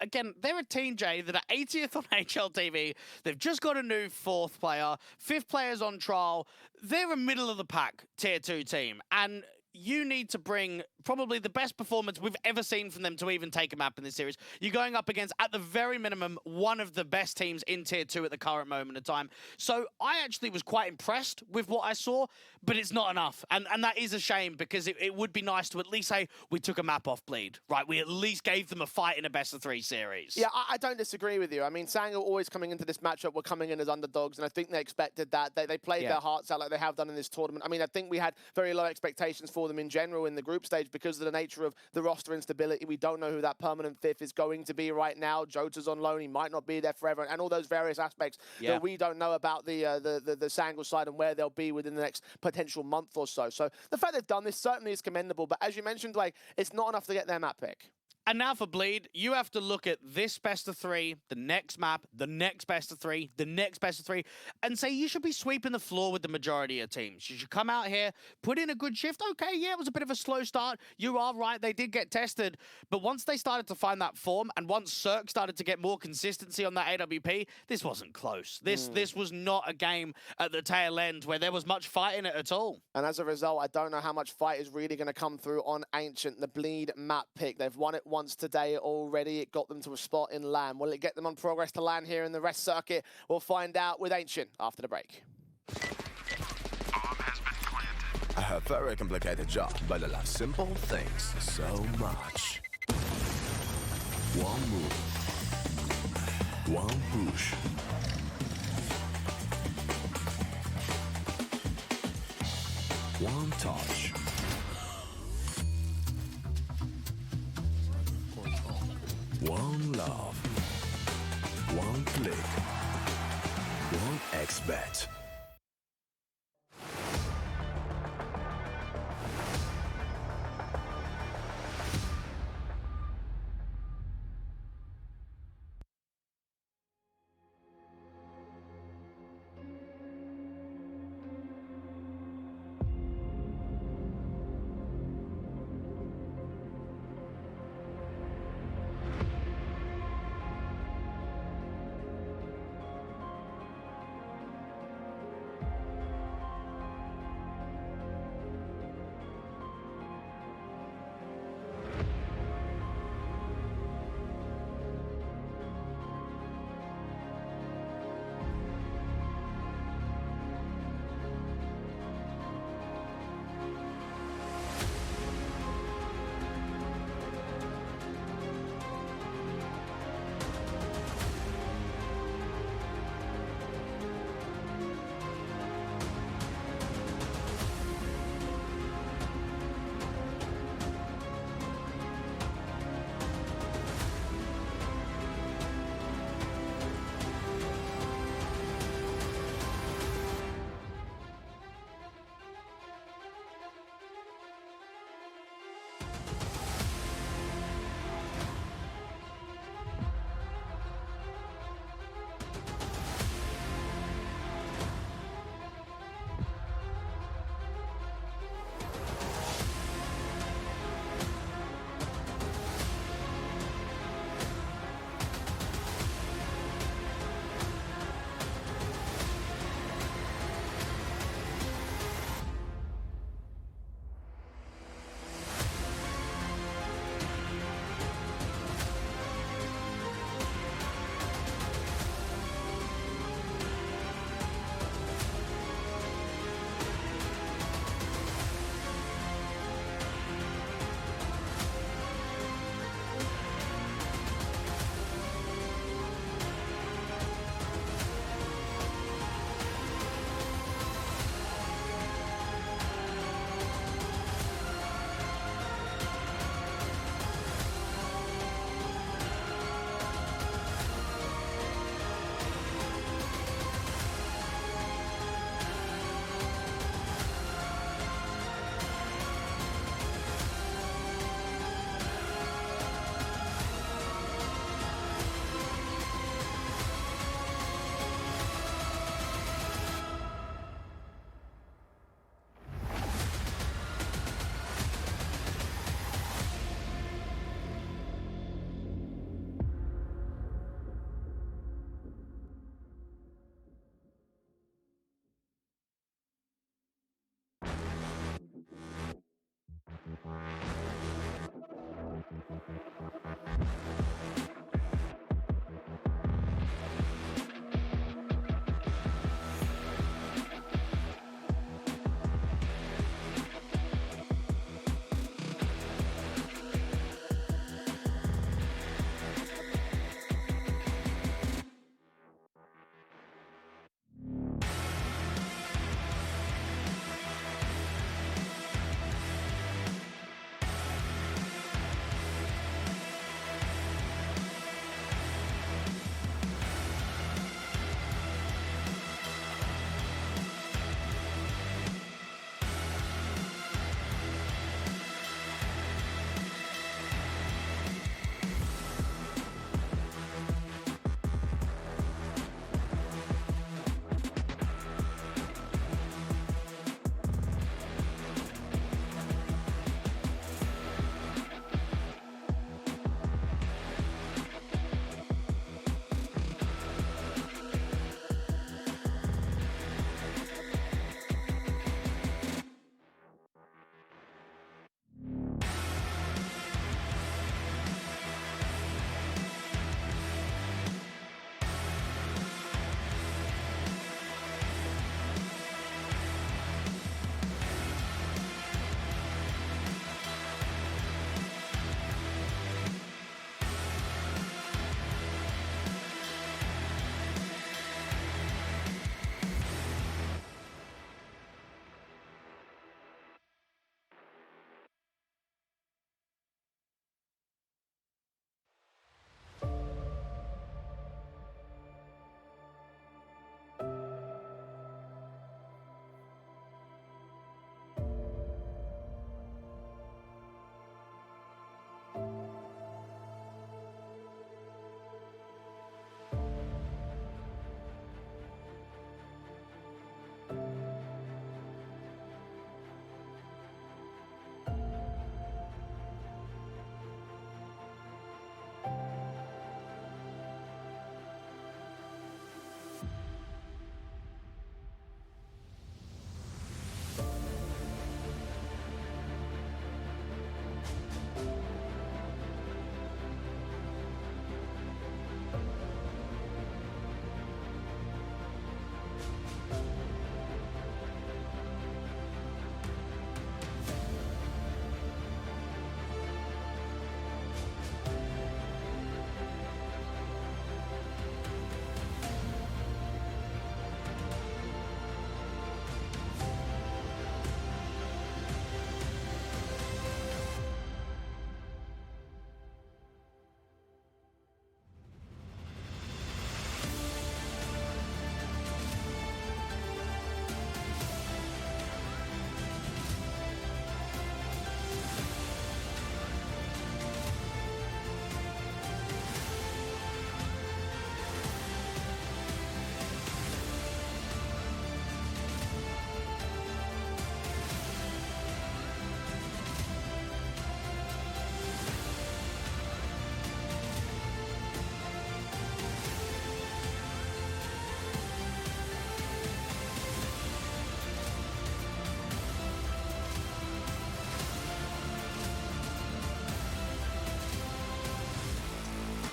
Again, they're a team, Jay, that are 80th on HLTV. They've just got a new 4th player. 5th player's on trial. They're a middle-of-the-pack Tier 2 team, and you need to bring probably the best performance we've ever seen from them to even take a map in this series. You're going up against, at the very minimum, one of the best teams in Tier 2 at the current moment of time. So I actually was quite impressed with what I saw, but it's not enough. And that is a shame, because it would be nice to at least say, we took a map off Bleed, right? We at least gave them a fight in a best-of-3 series. Yeah, I don't disagree with you. I mean, Sangor always coming into this matchup were coming in as underdogs, and I think they expected that. They played their hearts out like they have done in this tournament. I mean, I think we had very low expectations for them in general in the group stage because of the nature of the roster instability. We don't know who that permanent 5th is going to be right now. Jota's on loan. He might not be there forever, and all those various aspects that we don't know about the Sangor side and where they'll be within the next potential month or so. So the fact they've done this certainly is commendable, but as you mentioned, like, it's not enough to get their map pick. And now for Bleed, you have to look at this best-of-3, the next map, the next best-of-3, the next best-of-3, and say you should be sweeping the floor with the majority of teams. You should come out here, put in a good shift. Okay, yeah, it was a bit of a slow start. You are right, they did get tested. But once they started to find that form, and once Cirque started to get more consistency on that AWP, this wasn't close. This was not a game at the tail end where there was much fight in it at all. And as a result, I don't know how much fight is really going to come through on Ancient, the Bleed map pick. They've won it once today already. It got them to a spot in LAN. Will it get them on progress to LAN here in the rest circuit? We'll find out with Ancient after the break. I have very complicated job, but I love simple things so much. One move, one push. One touch. One love. One click. One XBet.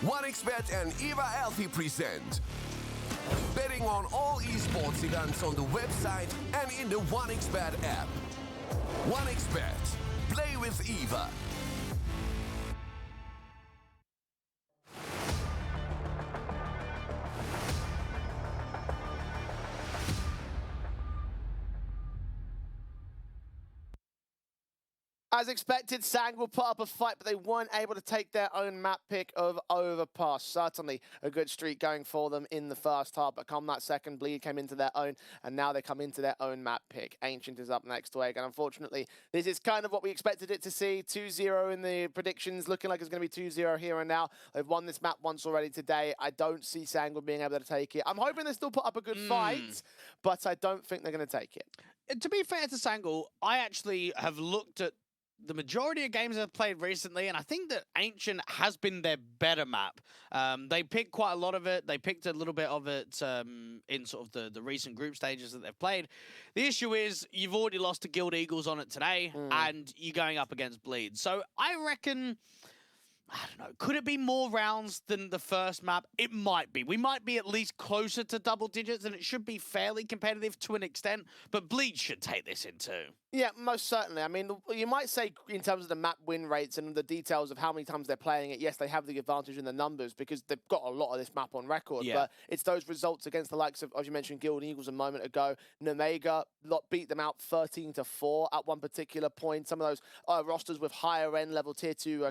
1xBet and Eva Alfie present betting on all esports events on the website and in the 1xBet app. 1xBet. Play with Eva. As expected, Sang will put up a fight, but they weren't able to take their own map pick of Overpass. Certainly a good streak going for them in the first half, but come that second, Bleed came into their own, and now they come into their own map pick. Ancient is up next to Egg, and unfortunately, this is kind of what we expected it to see. 2-0 in the predictions, looking like it's going to be 2-0 here and now. They've won this map once already today. I don't see Sang being able to take it. I'm hoping they still put up a good fight, but I don't think they're going to take it. To be fair to Sangle, I actually have looked at the majority of games I've played recently, and I think that Ancient has been their better map. They picked quite a lot of it. They picked a little bit of it in sort of the recent group stages that they've played. The issue is you've already lost to Guild Eagles on it today, and you're going up against Bleed. So I reckon, I don't know, could it be more rounds than the first map? It might be. We might be at least closer to double digits, and it should be fairly competitive to an extent, but Bleed should take this in too. Yeah, most certainly. I mean, you might say in terms of the map win rates and the details of how many times they're playing it, yes, they have the advantage in the numbers because they've got a lot of this map on record. Yeah. But it's those results against the likes of, as you mentioned, Guild Eagles a moment ago. Nemega beat them out 13-4 at one particular point. Some of those rosters with higher end level tier 2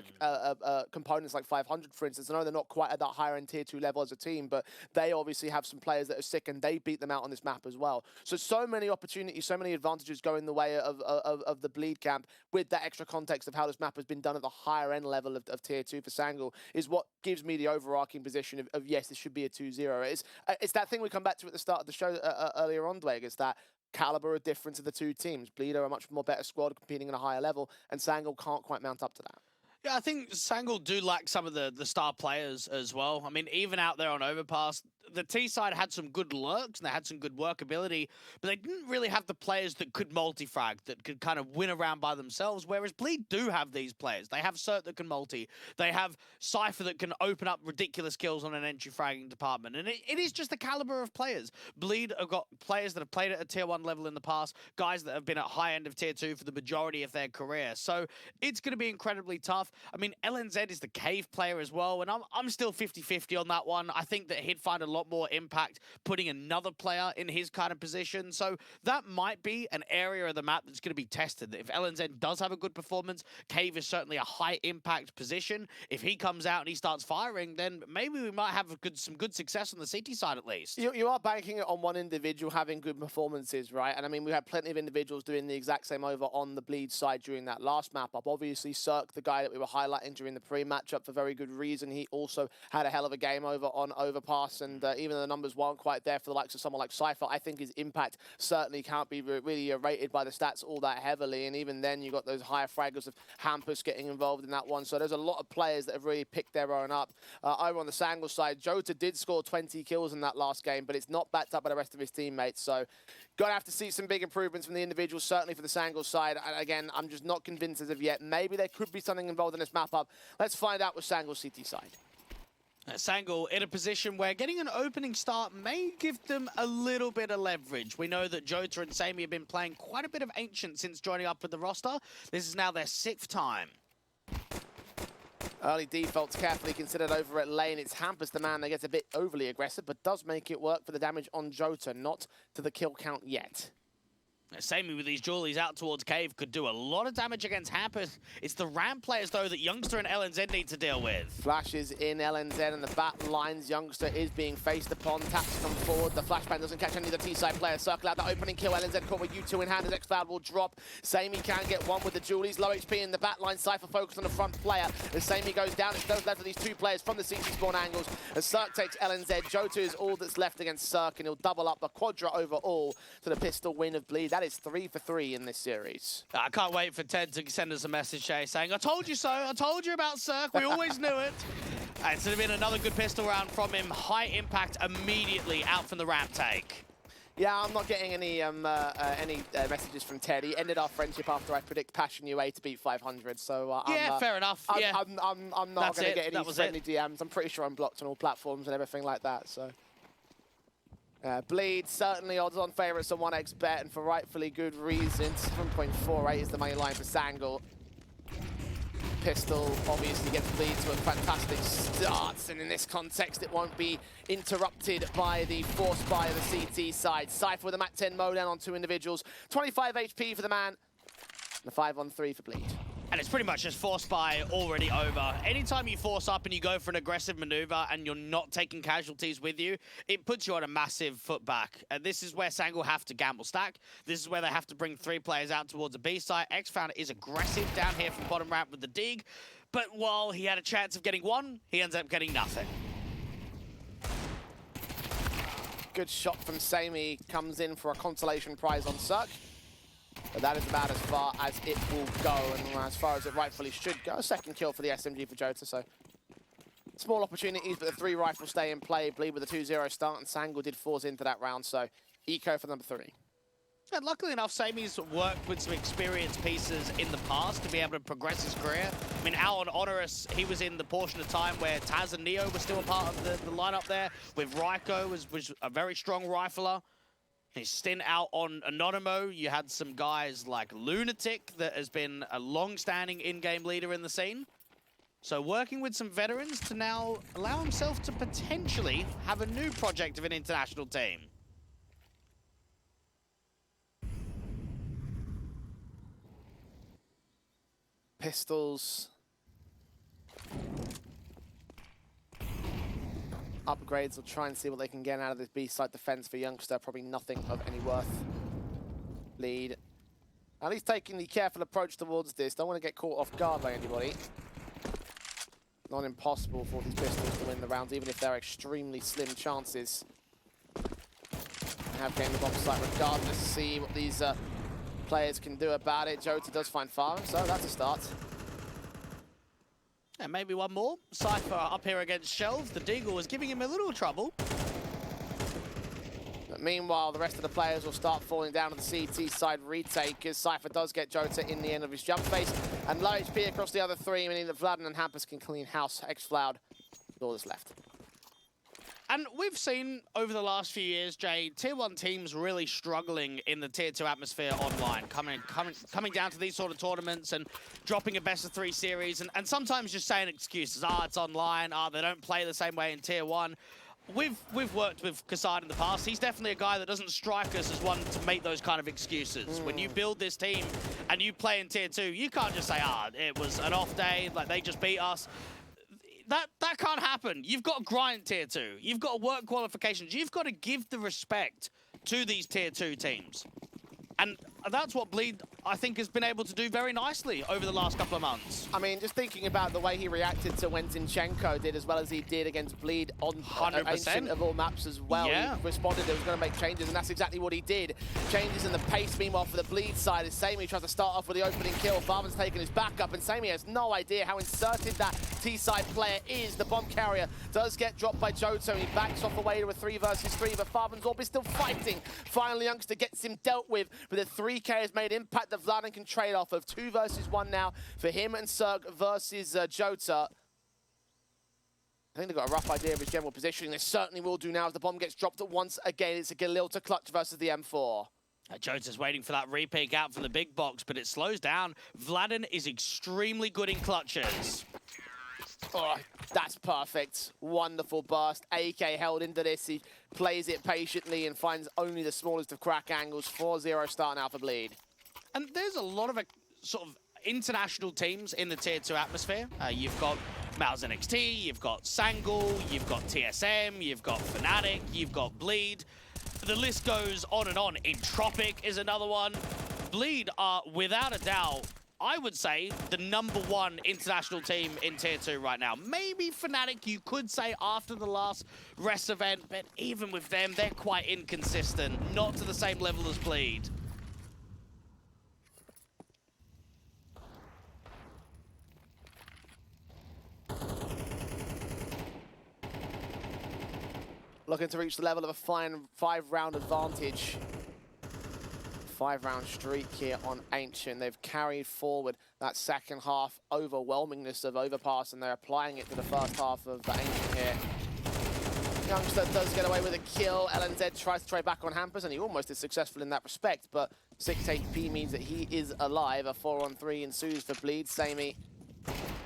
components like 500, for instance. I know they're not quite at that higher end tier 2 level as a team, but they obviously have some players that are sick and they beat them out on this map as well. So many opportunities, so many advantages going the way of the Bleed camp with that extra context of how this map has been done at the higher end level of tier 2 for Sangle is what gives me the overarching position of yes, this should be a 2-0. It's that thing we come back to at the start of the show earlier on, Dwayne. It's that caliber of difference of the two teams. Bleed are a much more better squad competing at a higher level, and Sangle can't quite mount up to that. Yeah, I think Sangle do lack some of the star players as well. I mean, even out there on Overpass, the T side had some good lurks and they had some good workability, but they didn't really have the players that could multi-frag, that could kind of win around by themselves, whereas Bleed do have these players. They have Cert that can multi. They have Cypher that can open up ridiculous kills on an entry fragging department, and it is just the caliber of players. Bleed have got players that have played at a tier 1 level in the past, guys that have been at high end of tier 2 for the majority of their career, so it's going to be incredibly tough. I mean, LNZ is the cave player as well, and I'm still 50-50 on that one. I think that he'd find a lot more impact putting another player in his kind of position, so that might be an area of the map that's going to be tested. If LNZ does have a good performance, cave is certainly a high impact position. If he comes out and he starts firing, then maybe we might have some good success on the CT side at least. You are banking it on one individual having good performances, right? And I mean, we had plenty of individuals doing the exact same over on the Bleed side during that last map up. Obviously, Cirque, the guy that we were highlighting during the pre-matchup for very good reason. He also had a hell of a game over on Overpass, and even though the numbers weren't quite there for the likes of someone like Cypher, I think his impact certainly can't be really rated by the stats all that heavily, and even then you got those higher fraggers of Hampus getting involved in that one, so there's a lot of players that have really picked their own up. Over on the Sangle side, Jota did score 20 kills in that last game, but it's not backed up by the rest of his teammates, so gonna have to see some big improvements from the individuals, certainly for the Sangle side, and again, I'm just not convinced as of yet. Maybe there could be something involved in this map up. Let's find out with Sangle's CT side. Sangle in a position where getting an opening start may give them a little bit of leverage. We know that Jota and Sammy have been playing quite a bit of Ancient since joining up with the roster. This is now their 6th time. Early defaults carefully considered over at lane. It's Hampus, the man that gets a bit overly aggressive, but does make it work for the damage on Jota, not to the kill count yet. Sammy with these jewelries out towards Cave could do a lot of damage against Hampus. It's the ramp players, though, that Youngster and LNZ need to deal with. Flashes in LNZ and the bat lines. Youngster is being faced upon. Taps to come forward. The flashbang doesn't catch any of the T-side players. Circle out that opening kill. LNZ caught with U2 in hand as X-Cloud will drop. Sammy can get one with the jewelries. Low HP in the bat line. Cypher focused on the front player. As Sammy goes down, it's those left of these two players from the CT spawn angles. As Cirque takes LNZ, Jota is all that's left against Cirque, and he'll double up the quadra overall to the pistol win of Bleed. That is 3 for 3 in this series. I can't wait for Ted to send us a message, Shay, saying, I told you so, I told you about Cirque, we always knew it. And it's been another good pistol round from him. High impact immediately out from the ramp take. Yeah, I'm not getting any messages from Ted. He ended our friendship after I predict Passion UA to beat 500. So yeah, fair enough. I'm not going to get any friendly DMs. I'm pretty sure I'm blocked on all platforms and everything like that. So Bleed certainly odds-on favourites on 1xBet, and for rightfully good reason. 7.48 is the money line for Sangal. Pistol obviously gets Bleed to a fantastic start, and in this context it won't be interrupted by the force buy of the CT side. Cypher with a Mat 10 mowdown on 2 individuals, 25 HP for the man, and a 5-on-3 for Bleed. And it's pretty much just force buy already over. Anytime you force up and you go for an aggressive maneuver and you're not taking casualties with you, it puts you on a massive foot back. And this is where Sangal have to gamble stack. This is where they have to bring 3 players out towards a B site. Xfound is aggressive down here from bottom ramp with the dig. But while he had a chance of getting 1, he ends up getting nothing. Good shot from Sammy, comes in for a consolation prize on Cirque. But that is about as far as it will go, and as far as it rightfully should go. A second kill for the SMG for Jota, so small opportunities, but the 3 rifles stay in play. Bleed with a 2-0 start, and Sangal did force into that round, so eco for number 3. And luckily enough, Samy's worked with some experienced pieces in the past to be able to progress his career. I mean, out on Honorous, he was in the portion of time where Taz and Neo were still a part of the lineup there, with Raiko was a very strong rifler. His stint out on Anonymo, you had some guys like Lunatic that has been a long-standing in-game leader in the scene. So working with some veterans to now allow himself to potentially have a new project of an international team. Pistols. Upgrades, will try and see what they can get out of this B-side defense for Youngster. Probably nothing of any worth. Lead. At least taking the careful approach towards this. Don't want to get caught off guard by anybody. Not impossible for these Pistols to win the rounds, even if they're extremely slim chances. They have gained the bomb site regardless. See what these players can do about it. Jota does find fire, so that's a start. And maybe one more. Cypher up here against Shelves. The Deagle was giving him a little trouble. But meanwhile, the rest of the players will start falling down to the CT side retake, as Cypher does get Jota in the end of his jump phase. And low HP across the other 3, meaning that Vladen and Hampus can clean house. Xfloud, all that's left. And we've seen over the last few years, Jay, Tier 1 teams really struggling in the Tier 2 atmosphere online, coming down to these sort of tournaments and dropping a best-of-3 series, and sometimes just saying excuses. It's online. They don't play the same way in Tier 1. We've worked with Kassad in the past. He's definitely a guy that doesn't strike us as one to make those kind of excuses. When you build this team and you play in Tier 2, you can't just say, it was an off day, like they just beat us. That can't happen. You've got to grind Tier 2. You've got to work qualifications. You've got to give the respect to these Tier 2 teams. And that's what Bleed, I think, has been able to do very nicely over the last couple of months. I mean, just thinking about the way he reacted to when Zinchenko did as well as he did against Bleed on 100%. Ancient of all maps as well. Yeah. He responded that he was going to make changes, and that's exactly what he did. Changes in the pace, meanwhile, for the Bleed side as Sammy tries to start off with the opening kill. Farvan's taking his back up, and Sammy has no idea how inserted that T-side player is. The bomb carrier does get dropped by Jota. He backs off away to a 3 versus 3, but Farvan's Orb is still fighting. Finally, Youngster gets him dealt with, but the 3K has made impact that Vladen can trade off of. 2 versus 1 now for him and Cirque versus Jota. I think they've got a rough idea of his general positioning. They certainly will do now as the bomb gets dropped once again. It's a Galil to clutch versus the M4. Jota's waiting for that repeat out from the big box, but it slows down. Vladen is extremely good in clutches. Oh, that's perfect. Wonderful burst. AK held into this. He plays it patiently and finds only the smallest of crack angles. 4-0 start now for Bleed. And there's a lot of sort of international teams in the Tier 2 atmosphere. You've got Mouse NXT, you've got Sangal, you've got TSM, you've got Fnatic, you've got Bleed. The list goes on and on. Entropic is another one. Bleed are, without a doubt, I would say, the #1 international team in Tier 2 right now. Maybe Fnatic, you could say, after the last Rest event, but even with them, they're quite inconsistent. Not to the same level as Bleed. looking to reach the level of a fine 5-round advantage. 5-round streak here on Ancient. They've carried forward that second half overwhelmingness of Overpass, and they're applying it to the first half of Ancient here. Youngster does get away with a kill. LNZ tries to trade back on Hampus, and he almost is successful in that respect, but 6 HP means that he is alive. A 4-on-3 ensues for Bleed. Samey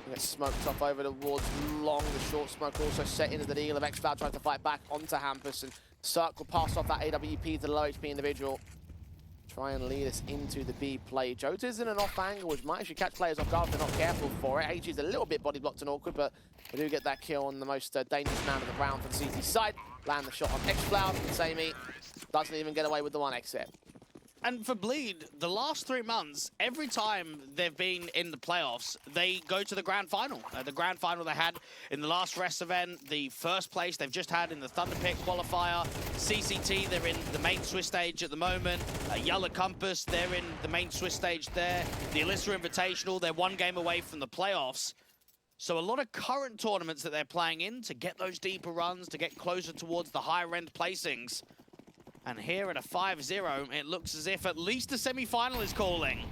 gets smoked off over towards Long. The short smoke also set into the deal of xCloud tries to fight back onto Hampus, and Cirque will pass off that AWP to the low HP individual. Try and lead us into the B play. Jota's in an off angle, which might actually catch players off guard if they're not careful for it. HG's a little bit body blocked and awkward, but they do get that kill on the most dangerous man of the round for the CT side. Land the shot on xCloud, and Samey doesn't even get away with the one exit. And for Bleed, the last 3 months, every time they've been in the playoffs, they go to the grand final. The grand final they had in the last rest event, the first place they've just had in the Thunder Pit qualifier. CCT, they're in the main Swiss stage at the moment. Yellow Compass, they're in the main Swiss stage there. The Alyssa Invitational, they're 1 game away from the playoffs. So a lot of current tournaments that they're playing in to get those deeper runs, to get closer towards the higher end placings. And here at a 5-0, it looks as if at least the semi-final is calling.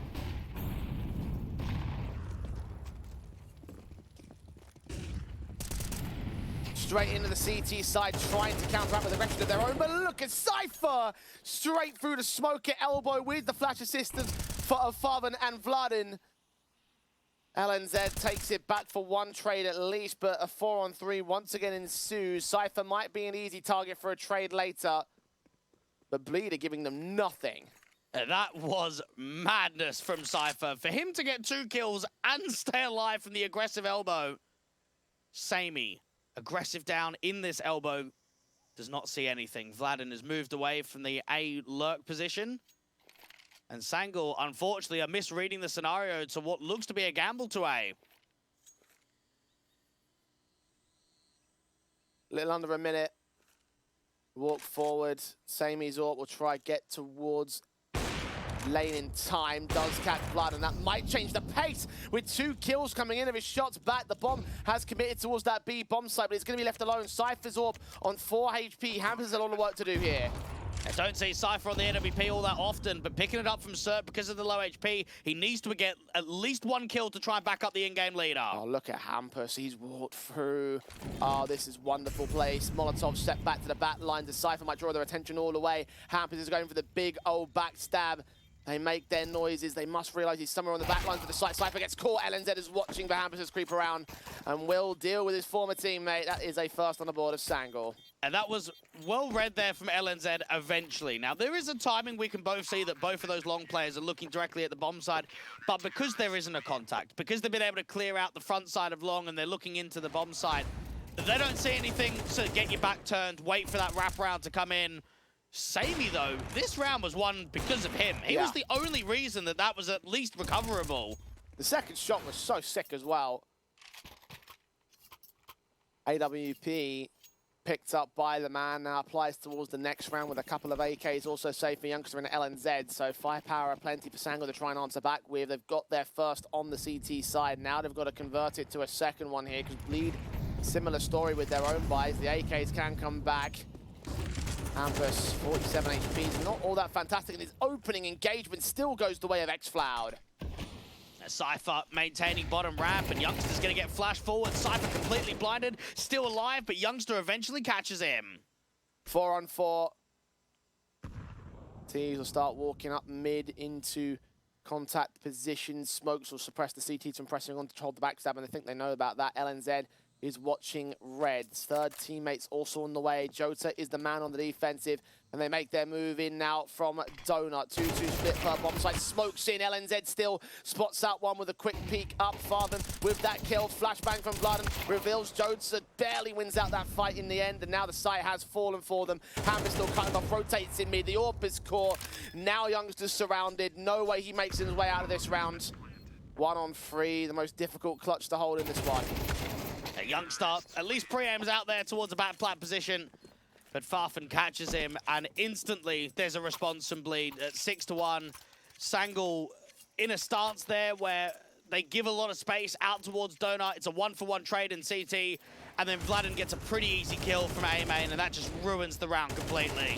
Straight into the CT side, trying to counteract with aggression of their own, but look at Cypher! Straight through the smoke at elbow with the flash assistance of Farvan and Vladin. LNZ takes it back for 1 trade at least, but a 4-on-3 once again ensues. Cypher might be an easy target for a trade later, but Bleed are giving them nothing. That was madness from Cypher. For him to get 2 kills and stay alive from the aggressive elbow. Samey, aggressive down in this elbow, does not see anything. Vladin has moved away from the A lurk position. And Sangul, unfortunately, are misreading the scenario to what looks to be a gamble to A. Little under a minute. Walk forward. Samey's Orp will try get towards lane in time. Does catch blood, and that might change the pace with 2 kills coming in of his shots back. The bomb has committed towards that B bomb site, but it's going to be left alone. Cypher's Orp on 4 HP. Hampus has a lot of work to do here. I don't see Cypher on the AWP all that often, but picking it up from Cert because of the low HP, he needs to get at least 1 kill to try and back up the in-game leader. Oh, look at Hampus. He's walked through. Oh, this is wonderful place. Molotov step back to the back line. The Cypher might draw their attention all the way. Hampus is going for the big old backstab. They make their noises. They must realize he's somewhere on the back lines of the site. Cypher gets caught. LNZ is watching for Hampus to creep around and will deal with his former teammate. That is a first on the board of Sangul. And that was well read there from LNZ eventually. Now, there is a timing we can both see that both of those long players are looking directly at the bomb side, but because there isn't a contact, because they've been able to clear out the front side of long and they're looking into the bomb side, they don't see anything to get your back turned, wait for that wraparound to come in. Samey, though, this round was won because of him. He was the only reason that that was at least recoverable. The second shot was so sick as well. AWP picked up by the man, now applies towards the next round with a couple of AKs also safe for Youngster and LNZ, so firepower plenty for Sangul to try and answer back with. They've got their first on the CT side, now they've got to convert it to a second one here, because Bleed, similar story with their own buys, the AKs can come back. Hampus, 47 HP, is not all that fantastic, and his opening engagement still goes the way of xCloud. Cypher maintaining bottom ramp, and Youngster's going to get flashed forward. Cypher completely blinded, still alive, but Youngster eventually catches him. 4-on-4. Teams will start walking up mid into contact position. Smokes will suppress the CT from pressing on to hold the backstab, and I think they know about that. LNZ is watching Reds. Third teammates also on the way. Jota is the man on the defensive, and they make their move in now from Donut. 2-2 split per bomb site. Smokes in. LNZ still spots out one with a quick peek up. Farthen with that kill. Flashbang from Blood reveals Jota barely wins out that fight in the end, and now the site has fallen for them. Hammer still cutting off, rotates in mid. The AWP is caught. Now Youngster's surrounded. No way he makes his way out of this round. 1-on-3, the most difficult clutch to hold in this one. Youngster at least pre-aims out there towards the back plat position, but Farfen catches him, and instantly there's a response from Bleed at 6-1. Sangul in a stance there where they give a lot of space out towards Donut. It's a 1-for-1 trade in CT, and then Vladden gets a pretty easy kill from A main, and that just ruins the round completely.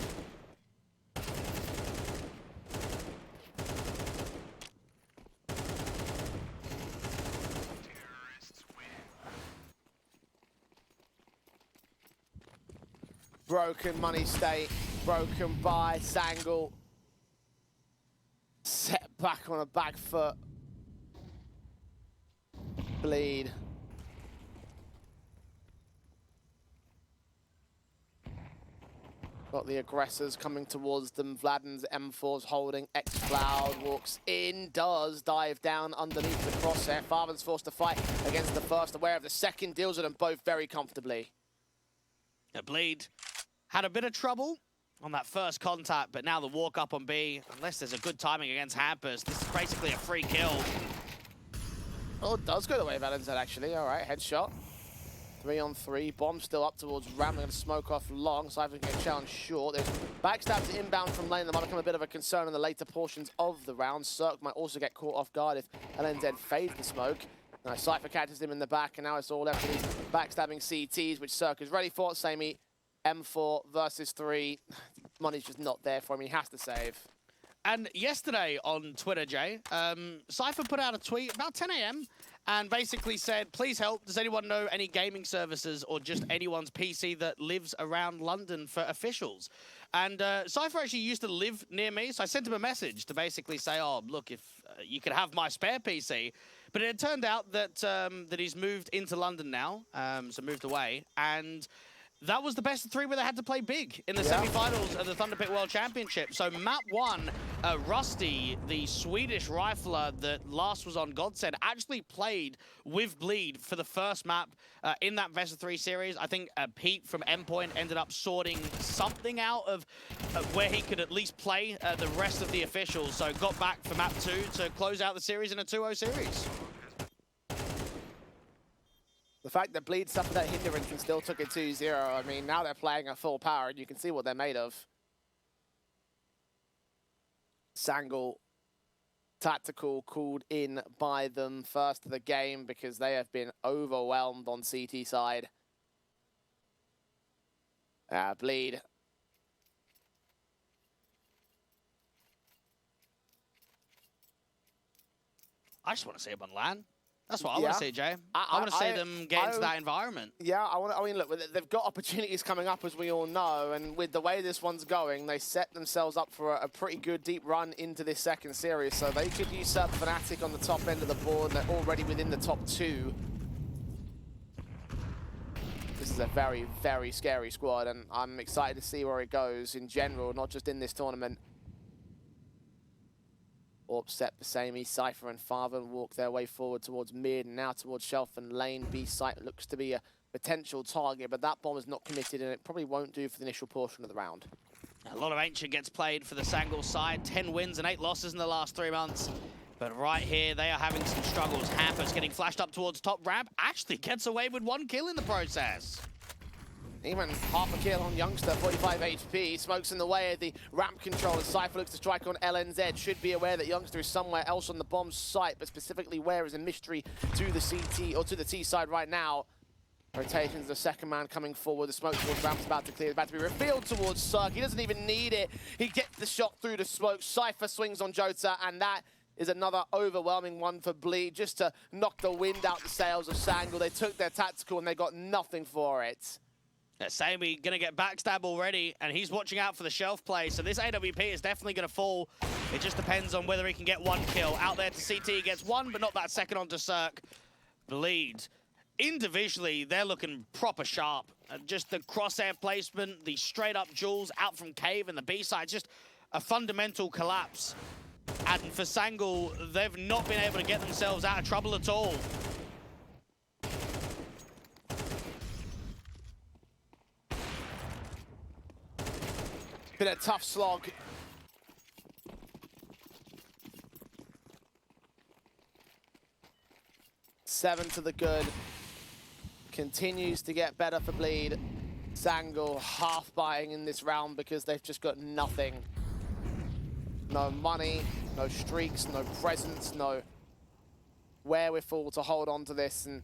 Broken money state, broken by Sangle. Set back on a back foot. Bleed. Got the aggressors coming towards them. Vladden's M4's holding. X-Cloud walks in, does dive down underneath the crosshair. Farvan's forced to fight against the first, aware of the second, deals with them both very comfortably. Bleed had a bit of trouble on that first contact, but now the walk up on B, unless there's a good timing against Hampus, this is basically a free kill. Oh, it does go the way of LNZ, actually. All right, headshot. 3 on 3. Bomb still up towards Ram. They're going to smoke off long. Cypher can get challenged short. There's backstab to inbound from lane. That might become a bit of a concern in the later portions of the round. Cirque might also get caught off guard if LNZ fades the smoke. Now Cypher catches him in the back, and now it's all left for these backstabbing CTs, which Cirque is ready for. Samey, M4 versus 3. Money's just not there for him. He has to save. And yesterday on Twitter, Jay, Cypher put out a tweet about 10 a.m. and basically said, please help, does anyone know any gaming services or just anyone's PC that lives around London for officials? And Cypher actually used to live near me, so I sent him a message to basically say, oh, look, if you could have my spare PC. But it turned out that, that he's moved into London now, so moved away, and that was the best of 3 where they had to play big in the semi-finals of the Thunderpit World Championship. So map 1, Rusty, the Swedish rifler that last was on Godsend, actually played with Bleed for the first map in that best of 3 series. I think Pete from Endpoint ended up sorting something out of where he could at least play the rest of the officials. So got back for map 2 to close out the series in a 2-0 series. The fact that Bleed suffered that hindrance and still took it 2-0, I mean, now they're playing at full power, and you can see what they're made of. Sangle, tactical called in by them first of the game because they have been overwhelmed on CT side. Bleed. I just want to see him on LAN. That's what I want to see, Jay. I want to see them get into that environment. Yeah, I mean, look, they've got opportunities coming up, as we all know, and with the way this one's going, they set themselves up for a pretty good deep run into this second series, so they could usurp Fnatic on the top end of the board. They're already within the top 2. This is a very, very scary squad, and I'm excited to see where it goes in general, not just in this tournament. Orb set for Samey, Cypher and Farvan walk their way forward towards mid and now towards Shelf and lane. B site looks to be a potential target, but that bomb is not committed and it probably won't do for the initial portion of the round. A lot of Ancient gets played for the Sangle side. 10 wins and 8 losses in the last 3 months. But right here, they are having some struggles. Hampus getting flashed up towards top ramp. Actually gets away with 1 kill in the process. Even half a kill on Youngster, 45 HP. Smoke's in the way of the ramp control as Cypher looks to strike on LNZ. Should be aware that Youngster is somewhere else on the bomb site, but specifically where is a mystery to the CT, or to the T side right now. Rotations, the second man coming forward. The smoke towards ramp's about to clear. It's about to be revealed towards Cirque. He doesn't even need it. He gets the shot through the smoke. Cypher swings on Jota, and that is another overwhelming one for Bleed, just to knock the wind out the sails of Sangle. They took their tactical and they got nothing for it. Samey gonna get backstab already, and he's watching out for the shelf play, so this AWP is definitely gonna fall. It just depends on whether he can get 1 kill. Out there to CT, he gets 1, but not that second onto Cirque. Bleed. Individually, they're looking proper sharp. Just the crosshair placement, the straight-up jewels out from Cave and the B-side, just a fundamental collapse. And for Sangle, they've not been able to get themselves out of trouble at all. Been a tough slog. Seven to the good. Continues to get better for Bleed. Sangle half buying in this round because they've just got nothing. No money, no streaks, no presence, no wherewithal to hold on to this. And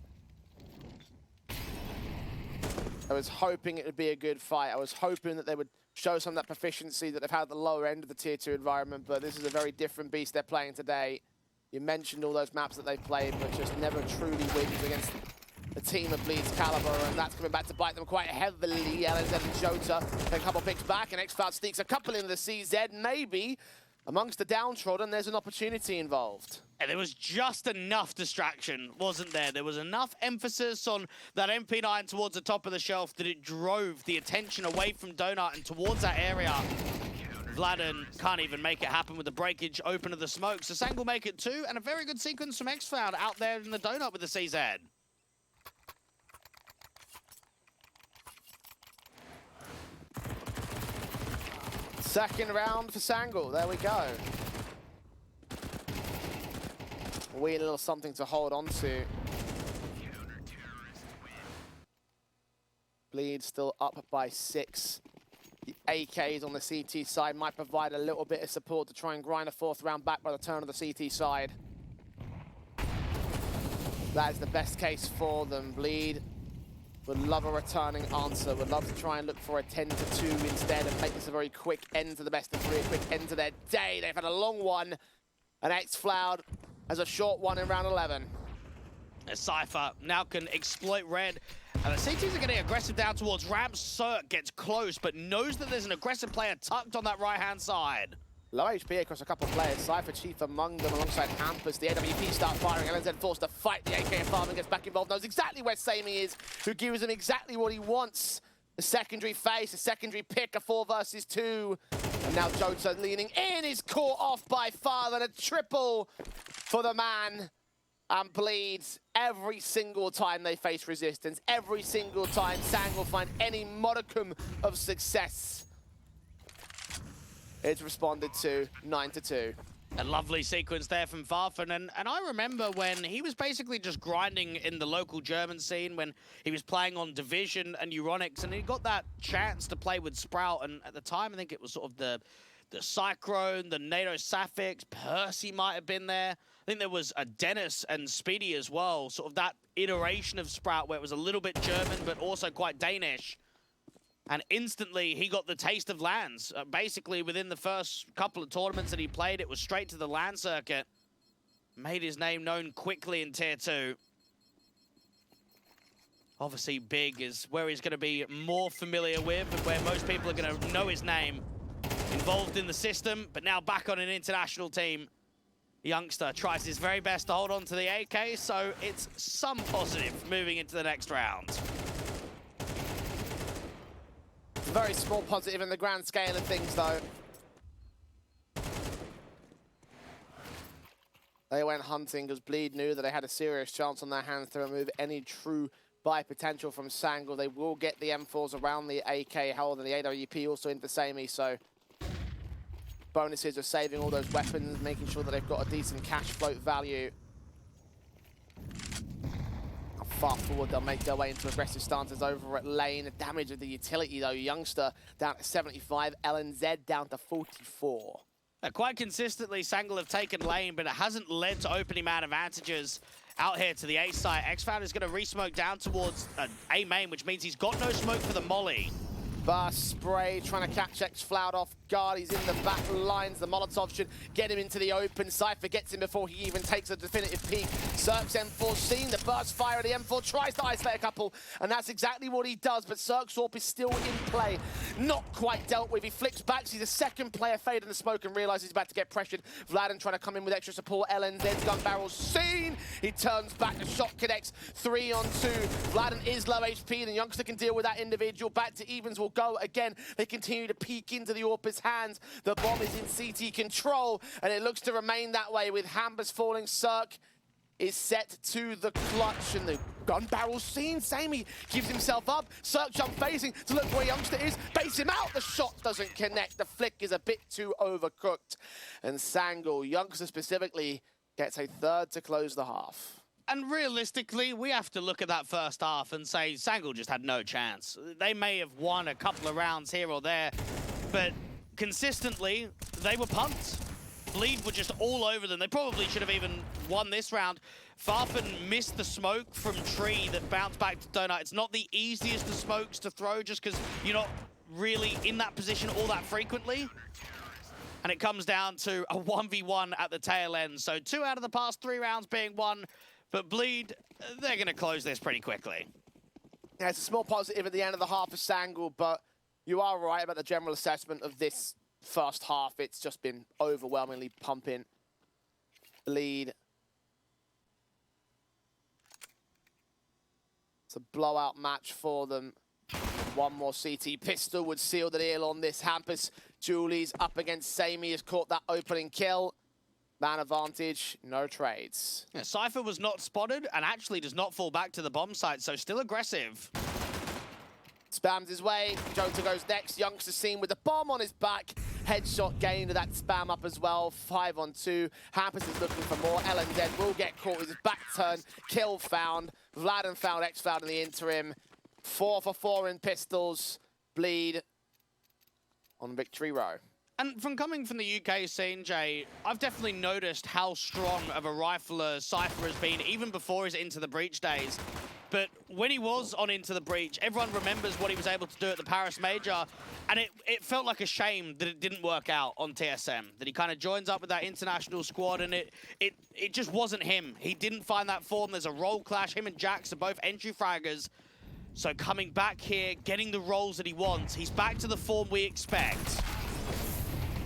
I was hoping it would be a good fight. I was hoping that they would show some of that proficiency that they've had at the lower end of the Tier 2 environment, but this is a very different beast they're playing today. You mentioned all those maps that they've played, but just never truly wins against a team of Bleed's caliber, and that's coming back to bite them quite heavily. LNZ and Jota, a couple picks back, and X-Cloud sneaks a couple into the CZ. Maybe amongst the downtrodden, there's an opportunity involved. And there was just enough distraction, wasn't there? There was enough emphasis on that MP9 towards the top of the shelf that it drove the attention away from Donut and towards that area. Vladen can't even make it happen with the breakage open of the smoke. So Sang will make it 2, and a very good sequence from X-Cloud out there in the Donut with the CZ. Second round for Sangul. There we go. Wee little something to hold on to. Bleed still up by 6. The AKs on the CT side might provide a little bit of support to try and grind a 4th round back by the turn of the CT side. That is the best case for them. Bleed would love a returning answer, would love to try and look for a 10-2 instead and make this a very quick end to the best of 3, a quick end to their day. They've had a long one, and X-Cloud has a short one in round 11. Cypher now can exploit red. And the CTs are getting aggressive down towards ramp. Cirque gets close, but knows that there's an aggressive player tucked on that right-hand side. Low HP across a couple of players. Cypher chief among them alongside Hampus. The AWP start firing. LNZ forced to fight the AK, and Farman gets back involved. Knows exactly where Sammy is, who gives him exactly what he wants. A secondary face, a secondary pick, a 4 versus 2. And now Jota leaning in is caught off by Father. And a triple for the man. And Bleeds every single time they face resistance. Every single time Sang will find any modicum of success. It's responded to 9-2. A lovely sequence there from Farfan, and I remember when he was basically just grinding in the local German scene when he was playing on Division and Euronics, and he got that chance to play with Sprout, and at the time I think it was sort of the Cyclone, the NATO Sapphics, Percy might have been there. I think there was a Dennis and Speedy as well, sort of that iteration of Sprout where it was a little bit German but also quite Danish. And instantly, he got the taste of LANs. Basically, within the first couple of tournaments that he played, it was straight to the LAN circuit. Made his name known quickly in Tier 2. Obviously, Big is where he's going to be more familiar with and where most people are going to know his name. Involved in the system, but now back on an international team. Youngster tries his very best to hold on to the AK, so it's some positive moving into the next round. Very small positive in the grand scale of things, though. They went hunting because Bleed knew that they had a serious chance on their hands to remove any true buy potential from Sangul. They will get the M4s around the AK hold and the AWP also in for Samey, so bonuses are saving all those weapons, making sure that they've got a decent cash float value. Far forward, they'll make their way into aggressive stances over at lane. The damage of the utility, though. Youngster down to 75, LNZ down to 44. Quite consistently, Sangul have taken lane, but it hasn't led to opening man advantages out here to the A side. X-Found is going to re-smoke down towards A main, which means he's got no smoke for the molly. Burst spray, trying to catch X-Cloud off guard. He's in the back lines. The Molotov should get him into the open. Cypher gets him before he even takes a definitive peek. Cirque's M4 seen the burst fire of the M4, tries to isolate a couple, and that's exactly what he does, but Cirque's AWP is still in play. Not quite dealt with. He flicks back, sees a second player fade in the smoke and realizes he's about to get pressured. Vladen trying to come in with extra support. LNZ's gun barrel's seen. He turns back, the shot connects. 3 on 2. Vladen is low HP, and Youngster can deal with that individual. Back to evens will go again. They continue to peek into the AWP's hands. The bomb is in CT control, and it looks to remain that way with Hambers falling. Cirque is set to the clutch, and the gun barrel's seen. Samey gives himself up. Cirque jump phasing to look where Youngster is. Base him out. The shot doesn't connect. The flick is a bit too overcooked. And Sangul, Youngster specifically, gets a third to close the half. And realistically, we have to look at that first half and say Sangul just had no chance. They may have won a couple of rounds here or there, but consistently, they were pumped. Bleed were just all over them. They probably should have even won this round. Farfan missed the smoke from Tree that bounced back to Donut. It's not the easiest of smokes to throw just because you're not really in that position all that frequently. And it comes down to a 1v1 at the tail end. So 2 out of the past 3 rounds being won, but Bleed, they're going to close this pretty quickly. Yeah, it's a small positive at the end of the half for Sangul, but you are right about the general assessment of this first half. It's just been overwhelmingly pumping Bleed. It's a blowout match for them. One more CT pistol would seal the deal on this. Hampus Julie's up against Sammy, has caught that opening kill. Man advantage, no trades. Yeah, Cypher was not spotted and actually does not fall back to the bomb site, so still aggressive. Spams his way. Jota goes next. Youngster seen with the bomb on his back. Headshot gained to that spam up as well. 5 on 2. Hampus is looking for more. LNZ will get caught with his back turn. Kill found. Vlad found X-Cloud in the interim. 4 for 4 in pistols. Bleed on victory row. And from coming from the UK scene, Jay, I've definitely noticed how strong of a rifler Cypher has been even before his Into the Breach days. But when he was on Into the Breach, everyone remembers what he was able to do at the Paris Major, and it felt like a shame that it didn't work out on TSM, that he kind of joins up with that international squad, and it just wasn't him. He didn't find that form. There's a role clash. Him and Jax are both entry fraggers. So coming back here, getting the roles that he wants, he's back to the form we expect.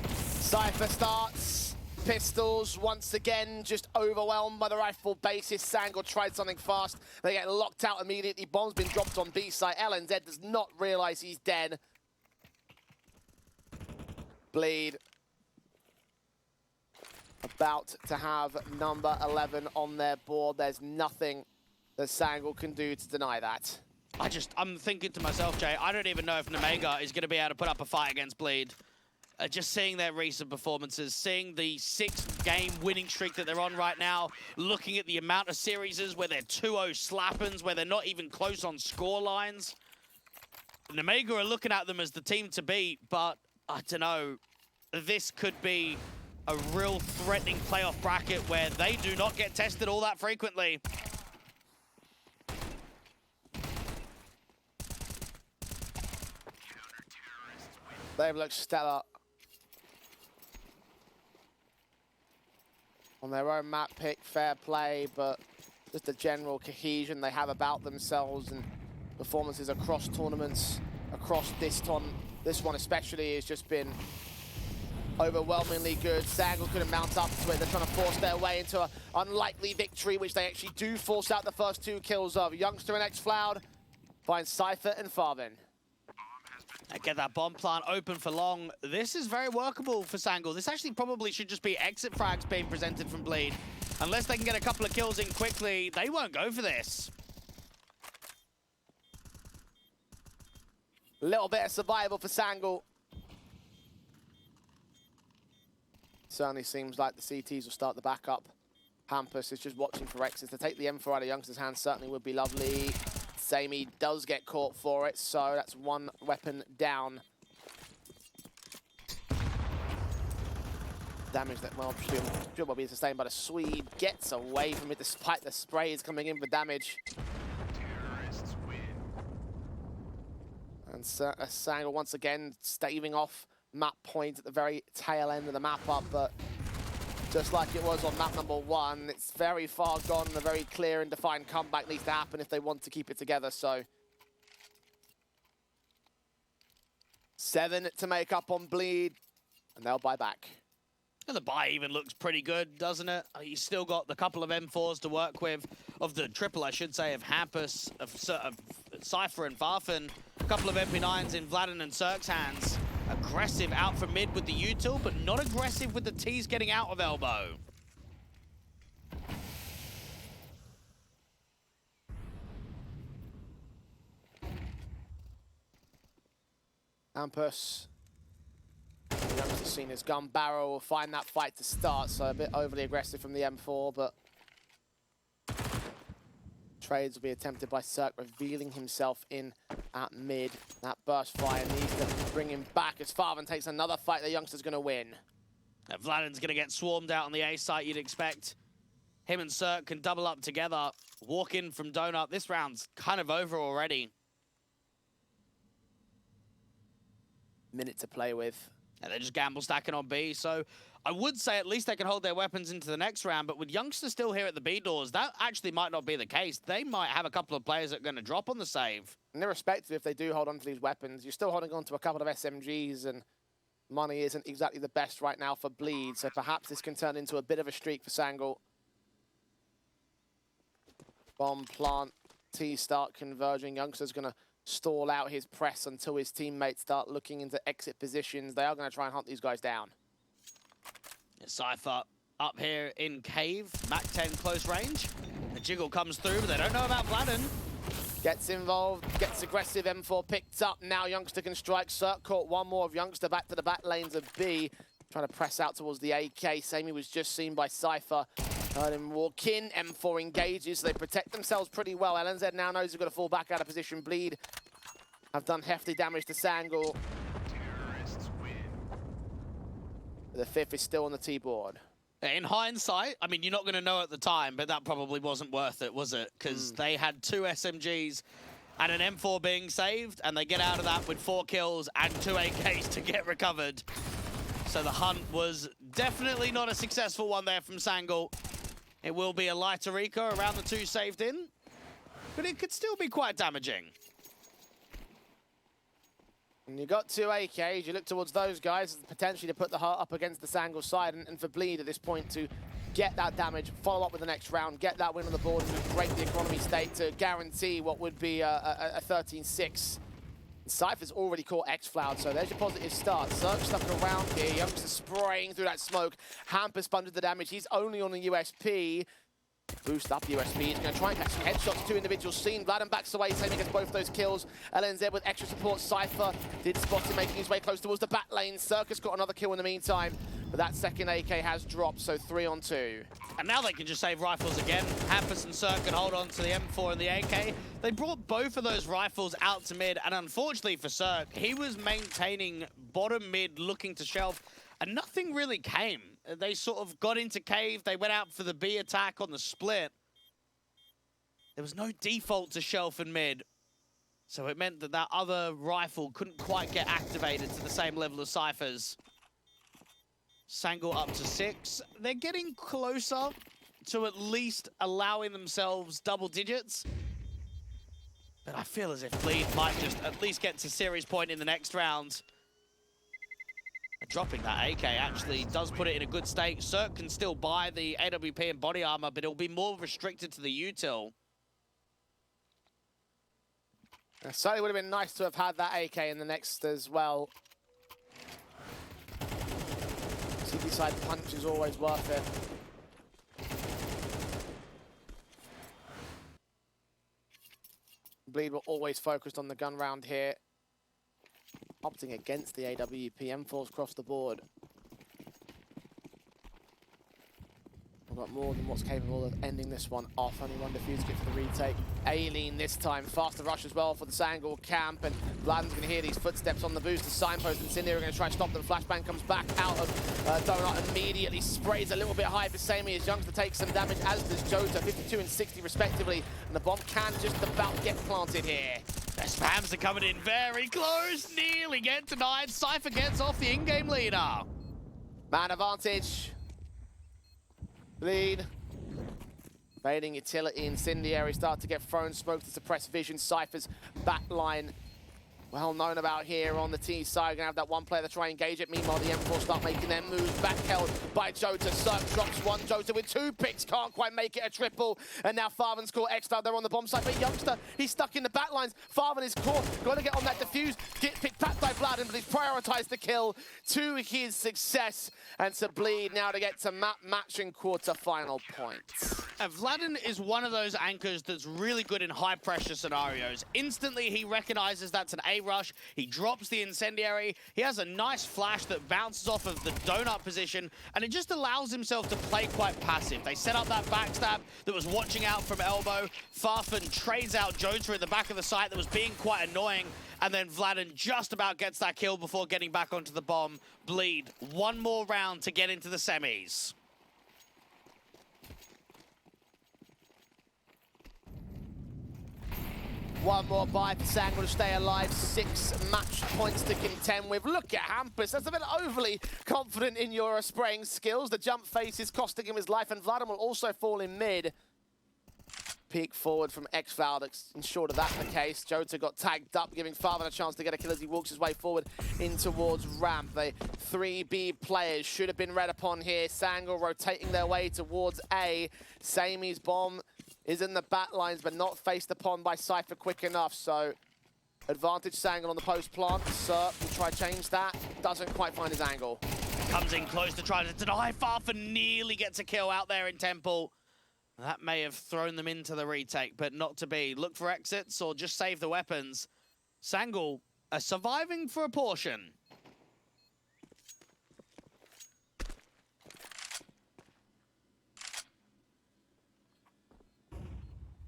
Cypher starts. Pistols, once again, just overwhelmed by the rifle basis. Sangul tried something fast. They get locked out immediately. Bomb's been dropped on B site. LNZ does not realize he's dead. Bleed about to have number 11 on their board. There's nothing that Sangul can do to deny that. I'm thinking to myself, Jay, I don't even know if Nemega is going to be able to put up a fight against Bleed. Just seeing their recent performances, seeing the 6-game winning streak that they're on right now, looking at the amount of series where they're 2-0 slappins, where they're not even close on score lines. Nemega are looking at them as the team to beat, but I don't know, this could be a real threatening playoff bracket where they do not get tested all that frequently. They've looked stellar on their own map pick, fair play, but just the general cohesion they have about themselves and performances across tournaments, across this one especially, has just been overwhelmingly good. Sangul couldn't mount up to it. They're trying to force their way into an unlikely victory, which they actually do force out the first 2 kills of. Youngster and X-Cloud find Cypher and Farvin. Get that bomb plant open for long. This is very workable for Sangul. This actually probably should just be exit frags being presented from Bleed. Unless they can get a couple of kills in quickly, they won't go for this. A little bit of survival for Sangul. Certainly seems like the CTs will start the backup. Hampus is just watching for exits. To take the M4 out of Youngster's hands certainly would be lovely. Sammy does get caught for it, so that's 1 weapon down. Damage that, well, should well be sustained, but a Swede gets away from it despite the sprays coming in for damage. And Sangul once again staving off map point at the very tail end of the map up, but just like it was on map number 1, it's very far gone. A very clear and defined comeback needs to happen if they want to keep it together. So 7 to make up on Bleed, and they'll buy back. And the buy even looks pretty good, doesn't it? He's still got the couple of M4s to work with, of the triple, I should say, of Hampus, of Cypher and Farfan. A couple of MP9s in Vladin and Cirque's hands. Aggressive out from mid with the util, but not aggressive with the T's getting out of elbow. Hampus, Youngster's seen his gun barrel, will find that fight to start, so a bit overly aggressive from the M4, but trades will be attempted by Cirque, revealing himself in at mid. That burst fire needs to bring him back as Farvin takes another fight the Youngster's going to win. Now, Vladin's going to get swarmed out on the A site, you'd expect. Him and Cirque can double up together, walk in from Donut. This round's kind of over already. Minute to play with. And they're just gamble stacking on B, so I would say at least they can hold their weapons into the next round, but with Youngster still here at the B doors, that actually might not be the case. They might have a couple of players that are going to drop on the save. And irrespective if they do hold on to these weapons, you're still holding on to a couple of SMGs, and money isn't exactly the best right now for Bleed, so perhaps this can turn into a bit of a streak for Sangul. Bomb plant, T start converging. Youngster's going to stall out his press until his teammates start looking into exit positions. They are going to try and hunt these guys down. Cypher up here in Cave, Mac 10 close range. The jiggle comes through, but they don't know about Vladin. Gets involved, gets aggressive, M4 picked up. Now Youngster can strike. Cirque caught one more of Youngster back to the back lanes of B. Trying to press out towards the AK. Sammy was just seen by Cypher. Heard him walk in. M4 engages, so they protect themselves pretty well. LNZ now knows they've got to fall back out of position. Bleed have done hefty damage to Sangul. The fifth is still on the T-board. In hindsight, I mean, you're not going to know at the time, but that probably wasn't worth it, was it? Because they had 2 SMGs and an M4 being saved, and they get out of that with 4 kills and 2 AKs to get recovered. So the hunt was definitely not a successful one there from Sangul. It will be a lighter eco around the 2 saved in, but it could still be quite damaging. And you got 2 AKs, you look towards those guys, potentially to put the heart up against the Sangul side, and for Bleed at this point to get that damage, follow up with the next round, get that win on the board, and break the economy state to guarantee what would be a 13-6. Cypher's already caught X-Cloud, so there's your positive start. Cirque stuck around here, Youngster spraying through that smoke. Hamper sponges the damage, he's only on the USP. Boost up USP, he's going to try and catch some headshots, 2 individuals seen. Vladin backs away, saving against both those kills. LNZ with extra support, Cypher did spot him making his way close towards the back lane. Circus got another kill in the meantime, but that second AK has dropped, so 3 on 2. And now they can just save rifles again. Hampus and Cirque can hold on to the M4 and the AK. They brought both of those rifles out to mid, and unfortunately for Cirque, he was maintaining bottom mid, looking to shelf, and nothing really came. They sort of got into Cave, they went out for the B attack on the split. There was no default to shelf and mid, so it meant that that other rifle couldn't quite get activated to the same level as Cypher's. Sangul up to 6. They're getting closer to at least allowing themselves double digits. But I feel as if Bleed might just at least get to series point in the next round. Dropping that AK actually does put it in a good state. Cirque can still buy the AWP and body armor, but it'll be more restricted to the util. It certainly would have been nice to have had that AK in the next as well. CT side punch is always worth it. Bleed were always focused on the gun round here. Opting against the AWP, M4s across the board. We've got more than what's capable of ending this one off. Only 1 defuse to get for the retake. Aileen this time, faster rush as well for the Sangul camp, and Vladin's going to hear these footsteps on the boost. The signpost and Cindy are going to try to stop them. Flashbang comes back out of Donut, immediately sprays a little bit high for Sammy as Youngster takes some damage, as does Jota, 52 and 60 respectively, and the bomb can just about get planted here. The spams are coming in very close, nearly get denied. Cypher gets off the in-game leader. Man advantage. Bleed. Fading utility, incendiary start to get thrown, smoke to suppress vision. Cypher's back line well known about here on the T side. Gonna have that one player to try and engage it. Meanwhile, the M4 start making their moves. Back held by Jota. Cirque drops 1. Jota with 2 picks. Can't quite make it a triple. And now Farvan's caught X-Cloud. They're on the bomb site. But Youngster, he's stuck in the back lines. Farvan is caught. Got to get on that defuse. Get picked back by Vladin, but he's prioritized the kill to his success. And to Bleed now to get to matching quarter-final points. And Vladin is one of those anchors that's really good in high-pressure scenarios. Instantly, he recognizes that's an A rush. He drops the incendiary. He has a nice flash that bounces off of the donut position, and it just allows himself to play quite passive. They set up that backstab that was watching out from elbow. Farfan trades out Jota at the back of the site that was being quite annoying, And then Vladen just about gets that kill before getting back onto the bomb. Bleed, one more round to get into the semis. One more buy for Sango to stay alive. 6 match points to contend with. Look at Hampus. That's a bit overly confident in your spraying skills. The jump face is costing him his life, and Vladim will also fall in mid. Peek forward from Xfloud to ensure that that's the case. Jota got tagged up, giving Farvan a chance to get a kill as he walks his way forward in towards ramp. The 3B players should have been read upon here. Sango rotating their way towards A. Samey's bomb is in the back lines, but not faced upon by Cypher quick enough. So advantage Sango on the post plant. Serp will try to change that. Doesn't quite find his angle. Comes in close to try to deny. Farfa nearly gets a kill out there in Temple. That may have thrown them into the retake, but not to be. Look for exits or just save the weapons. Sangal are surviving for a portion.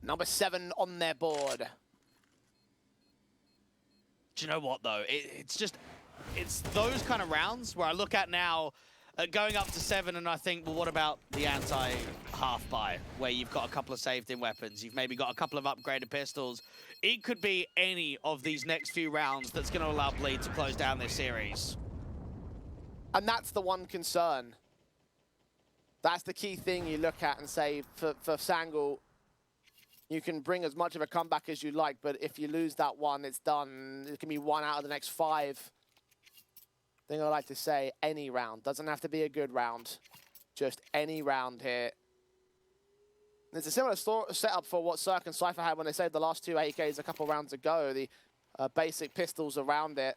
Number 7 on their board. Do you know what, though? It's those kind of rounds where I look at now, going up to 7, and I think, well, what about the anti-half buy, where you've got a couple of saved-in weapons, you've maybe got a couple of upgraded pistols. It could be any of these next few rounds that's going to allow Bleed to close down this series. And that's the one concern. That's the key thing you look at and say, for Sangal, you can bring as much of a comeback as you like, but if you lose that one, it's done. It can be 1 out of the next 5. Thing I like to say, any round. Doesn't have to be a good round. Just any round here. It's a similar setup for what Cirque and Cypher had when they saved the last 2 AKs a couple rounds ago. The basic pistols around it.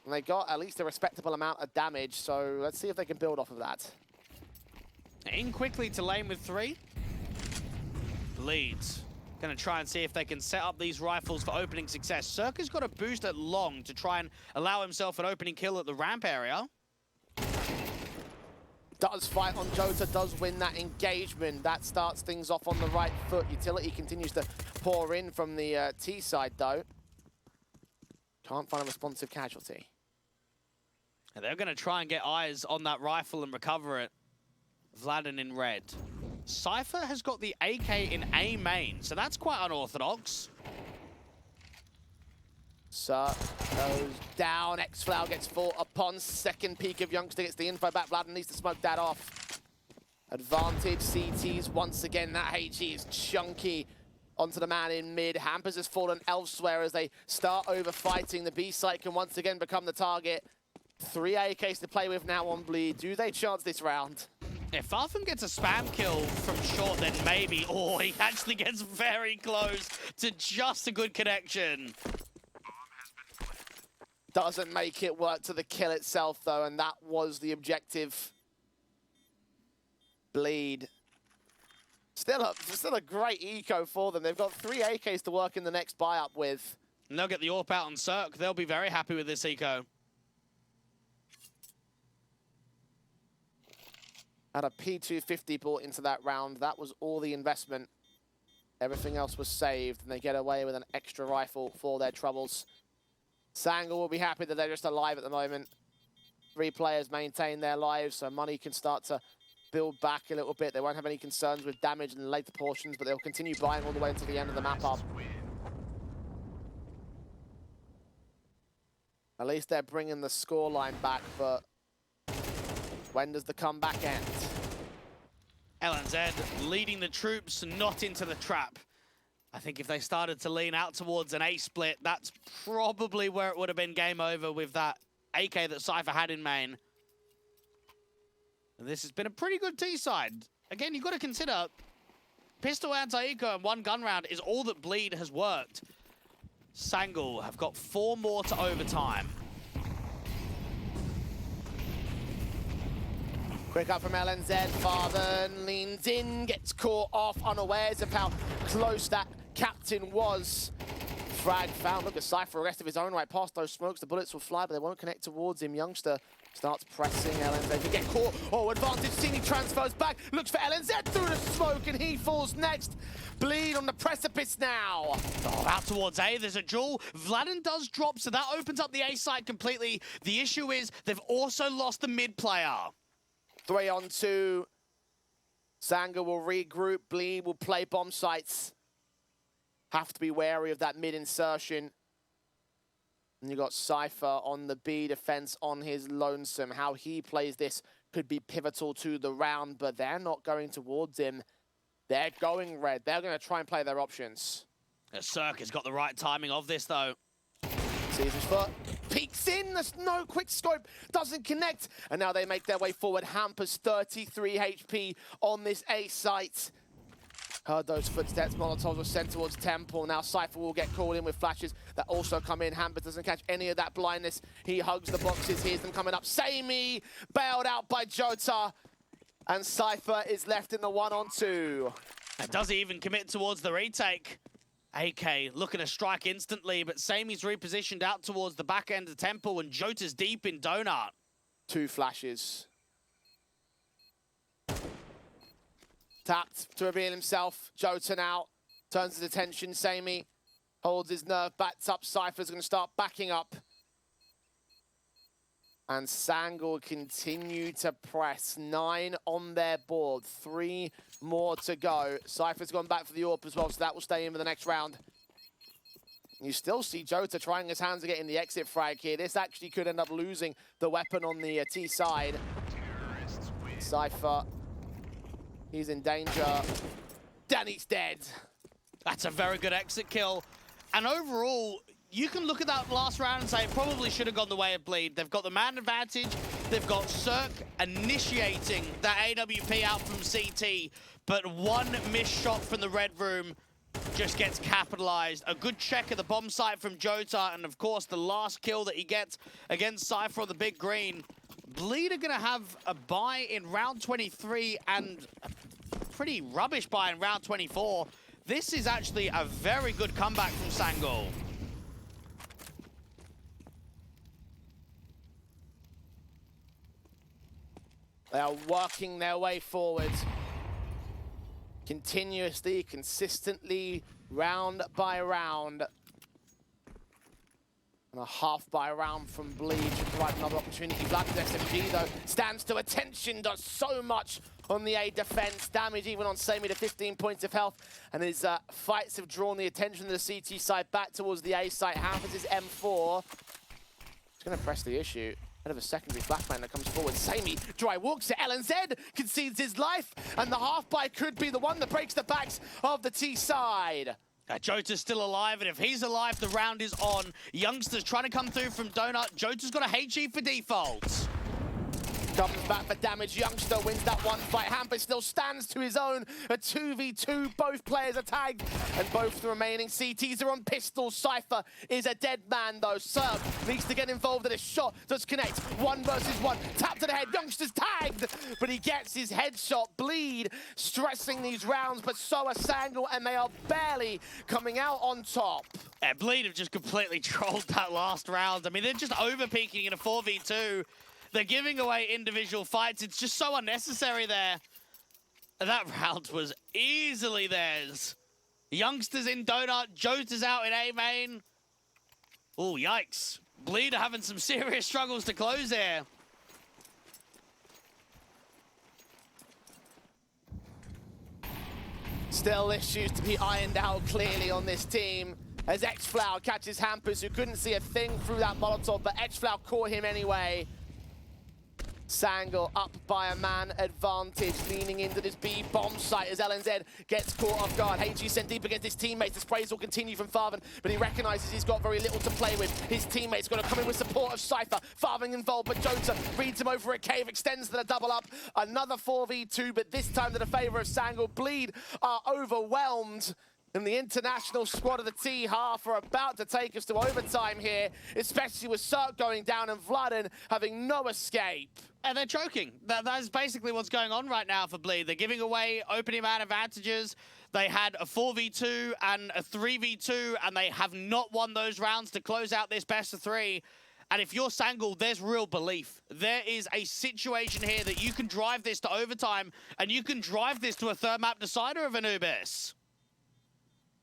And they got at least a respectable amount of damage, so let's see if they can build off of that. In quickly to lane with 3. Bleeds. Going to try and see if they can set up these rifles for opening success. Circa's got a boost at long to try and allow himself an opening kill at the ramp area. Does fight on Jota, does win that engagement. That starts things off on the right foot. Utility continues to pour in from the T side, though. Can't find a responsive casualty. And they're going to try and get eyes on that rifle and recover it. Vladen in red. Cypher has got the AK in A main, so that's quite unorthodox. Sir goes down. Xflow gets fought upon. Second peek of Youngster gets the info back. Vladen needs to smoke that off. Advantage CTs once again. That HE is chunky onto the man in mid. Hampers has fallen elsewhere as they start over fighting. The B site can once again become the target. 3 AKs to play with now on Bleed. Do they chance this round? If Farfan gets a spam kill from short, then maybe. Oh, he actually gets very close to just a good connection. Doesn't make it work to the kill itself, though, and that was the objective. Bleed. Still a great eco for them. They've got 3 AKs to work in the next buy-up with. And they'll get the AWP out on Cirque. They'll be very happy with this eco. Had a P250 brought into that round. That was all the investment. Everything else was saved, and they get away with an extra rifle for their troubles. Sangal will be happy that they're just alive at the moment. 3 players maintain their lives, so money can start to build back a little bit. They won't have any concerns with damage in the later portions, but they'll continue buying all the way until the end of the map up. At least they're bringing the scoreline back, but when does the comeback end? LNZ leading the troops not into the trap. I think if they started to lean out towards an A split, that's probably where it would have been game over with that AK that Cypher had in main. And this has been a pretty good T side. Again, you've got to consider pistol anti-eco and 1 gun round is all that Bleed has worked. Sangal have got 4 more to overtime. Quick up from LNZ, Farthen leans in, gets caught off unawares of how close that captain was. Frag found, look at Cypher arrested of his own right past those smokes. The bullets will fly, but they won't connect towards him. Youngster Starts pressing LNZ to get caught. Oh, advantage. Cini transfers back. Looks for LNZ through the smoke, and he falls next. Bleed on the precipice now. Oh, out towards A, there's a duel. Vladden does drop, so that opens up the A side completely. The issue is they've also lost the mid player. 3-on-2. Sanga will regroup. Bleed will play bomb sites. Have to be wary of that mid insertion. And you got Cypher on the B defense on his lonesome. How he plays this could be pivotal to the round, but they're not going towards him. They're going red. They're going to try and play their options. Cirque has got the right timing of this, though. Sees his foot. Peeks in. There's no quick scope. Doesn't connect. And now they make their way forward. Hampers 33 HP on this A site. Heard those footsteps. Molotovs were sent towards Temple. Now Cypher will get called in with flashes that also come in. Hamper doesn't catch any of that blindness. He hugs the boxes. Hears them coming up. Samey bailed out by Jota. And Cypher is left in the 1-on-2. And does he even commit towards the retake? AK looking to strike instantly, but Samey's repositioned out towards the back end of Temple, and Jota's deep in Donut. 2 flashes. Tapped to reveal himself. Jota now turns his attention. Samey holds his nerve, backs up. Cypher's going to start backing up. And Sangor continue to press. 9 on their board. 3 more to go. Cypher's gone back for the AWP as well, so that will stay in for the next round. You still see Jota trying his hands to get in the exit frag here. This actually could end up losing the weapon on the T side. Cypher, he's in danger. Danny's dead. That's a very good exit kill. And overall, you can look at that last round and say it probably should have gone the way of Bleed. They've got the man advantage. They've got Cirque initiating that AWP out from CT, but one missed shot from the red room just gets capitalized. A good check at the bomb site from Jota, and of course the last kill that he gets against Cypher on the big green. Bleed are going to have a bye in round 23 and a pretty rubbish bye in round 24. This is actually a very good comeback from Sangol. They are working their way forward. Continuously, consistently, round by round. And a half by round from Bleed should provide another opportunity. Vlad's SMG, though, stands to attention, does so much on the A defense. Damage even on Samey to 15 points of health. And his fights have drawn the attention of the CT side back towards the A site. Hampers his M4. He's going to press the issue. Out of a secondary flashbang that comes forward. Samey dry walks it. LNZ concedes his life, and the half-by could be the one that breaks the backs of the T side. Jota's still alive, and if he's alive, the round is on. Youngsters trying to come through from Donut. Jota's got a HE for default. Comes back for damage. Youngster wins that one fight. Hamper still stands to his own. A 2v2. Both players are tagged. And both the remaining CTs are on pistols. Cypher is a dead man, though. Cirque needs to get involved in a shot. Does connect. 1 versus 1. Tap to the head. Youngster's tagged. But he gets his headshot. Bleed stressing these rounds. But so are Sangor. And they are barely coming out on top. Yeah, Bleed have just completely trolled that last round. I mean, they're just over-peaking in a 4v2. They're giving away individual fights. It's just so unnecessary there. And that round was easily theirs. Youngsters in Donut. Jota's out in A main. Oh, yikes. Bleed are having some serious struggles to close there. Still issues to be ironed out clearly on this team. As Xflower catches Hampers, who couldn't see a thing through that Molotov, but Xflower caught him anyway. Sangor up by a man advantage, leaning into this B bomb site as LNZ gets caught off guard. HG sent deep against his teammates. The sprays will continue from Farven, but he recognizes he's got very little to play with. His teammates got to come in with support of Cypher. Farven involved, but Jota reads him over a cave, extends to the double up. Another 4v2, but this time to the favor of Sangor. Bleed are overwhelmed. And the international squad of the T half are about to take us to overtime here, especially with Cirque going down and Vladden having no escape. And they're choking. That is basically what's going on right now for Bleed. They're giving away opening man advantages. They had a 4v2 and a 3v2, and they have not won those rounds to close out this best of 3. And if you're Sangul, there's real belief. There is a situation here that you can drive this to overtime, and you can drive this to a third map decider of Anubis.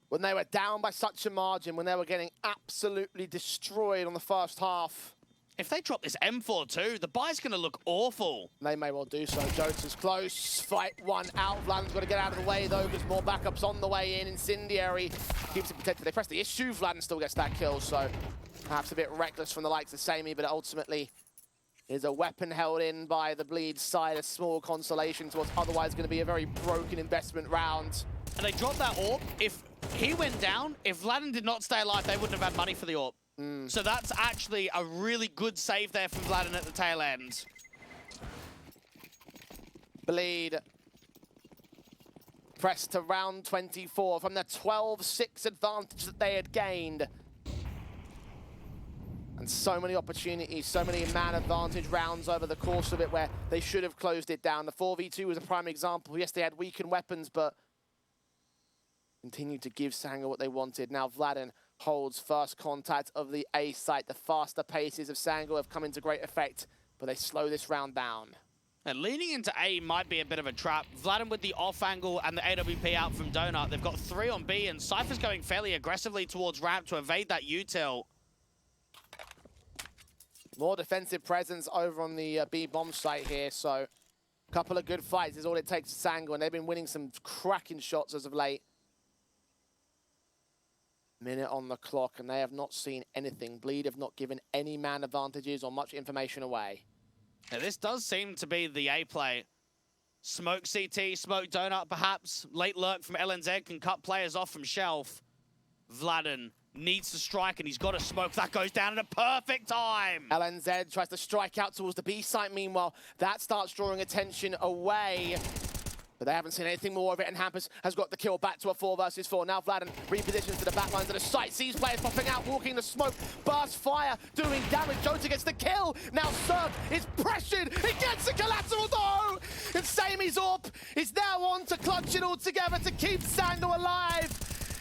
When they were down by such a margin, when they were getting absolutely destroyed on the first half. If they drop this M4 too, the buy's going to look awful. They may well do so. Jones is close. Fight one out. Vlad's got to get out of the way, though, because more backups on the way in. Incendiary keeps it protected. They press the issue. Vlad still gets that kill, so perhaps a bit reckless from the likes of Sammy, but ultimately is a weapon held in by the Bleed side, a small consolation to what's otherwise going to be a very broken investment round. And they dropped that AWP. If he went down, if Vladden did not stay alive, they wouldn't have had money for the AWP. So that's actually a really good save there from Vladden at the tail end. Bleed pressed to round 24 from the 12-6 advantage that they had gained. And so many opportunities, so many man advantage rounds over the course of it where they should have closed it down. The 4v2 was a prime example. Yes, they had weakened weapons, but continued to give Sangul what they wanted. Now Vladden holds first contact of the A site. The faster paces of Sangul have come into great effect, but they slow this round down. And leaning into A might be a bit of a trap. Vladden with the off angle and the AWP out from Donut. They've got 3 on B, and Cypher's going fairly aggressively towards ramp to evade that util. More defensive presence over on the B bomb site here, so a couple of good fights is all it takes to Sangul, and they've been winning some cracking shots as of late. Minute on the clock, and they have not seen anything. Bleed have not given any man advantages or much information away. Now, this does seem to be the A play. Smoke CT, smoke Donut perhaps. Late lurk from LNZ can cut players off from shelf. Vladden needs to strike, and he's got a smoke. That goes down at a perfect time. LNZ tries to strike out towards the B site. Meanwhile, that starts drawing attention away. But they haven't seen anything more of it, and Hampus has got the kill back to a 4 versus 4. Now Vladden repositions to the back lines of the site, sees players popping out, walking the smoke, burst fire, doing damage. Jota gets the kill. Now Cirque is pressured. He gets the collateral though! And Samy's AWP is now on to clutch it all together to keep Sangul alive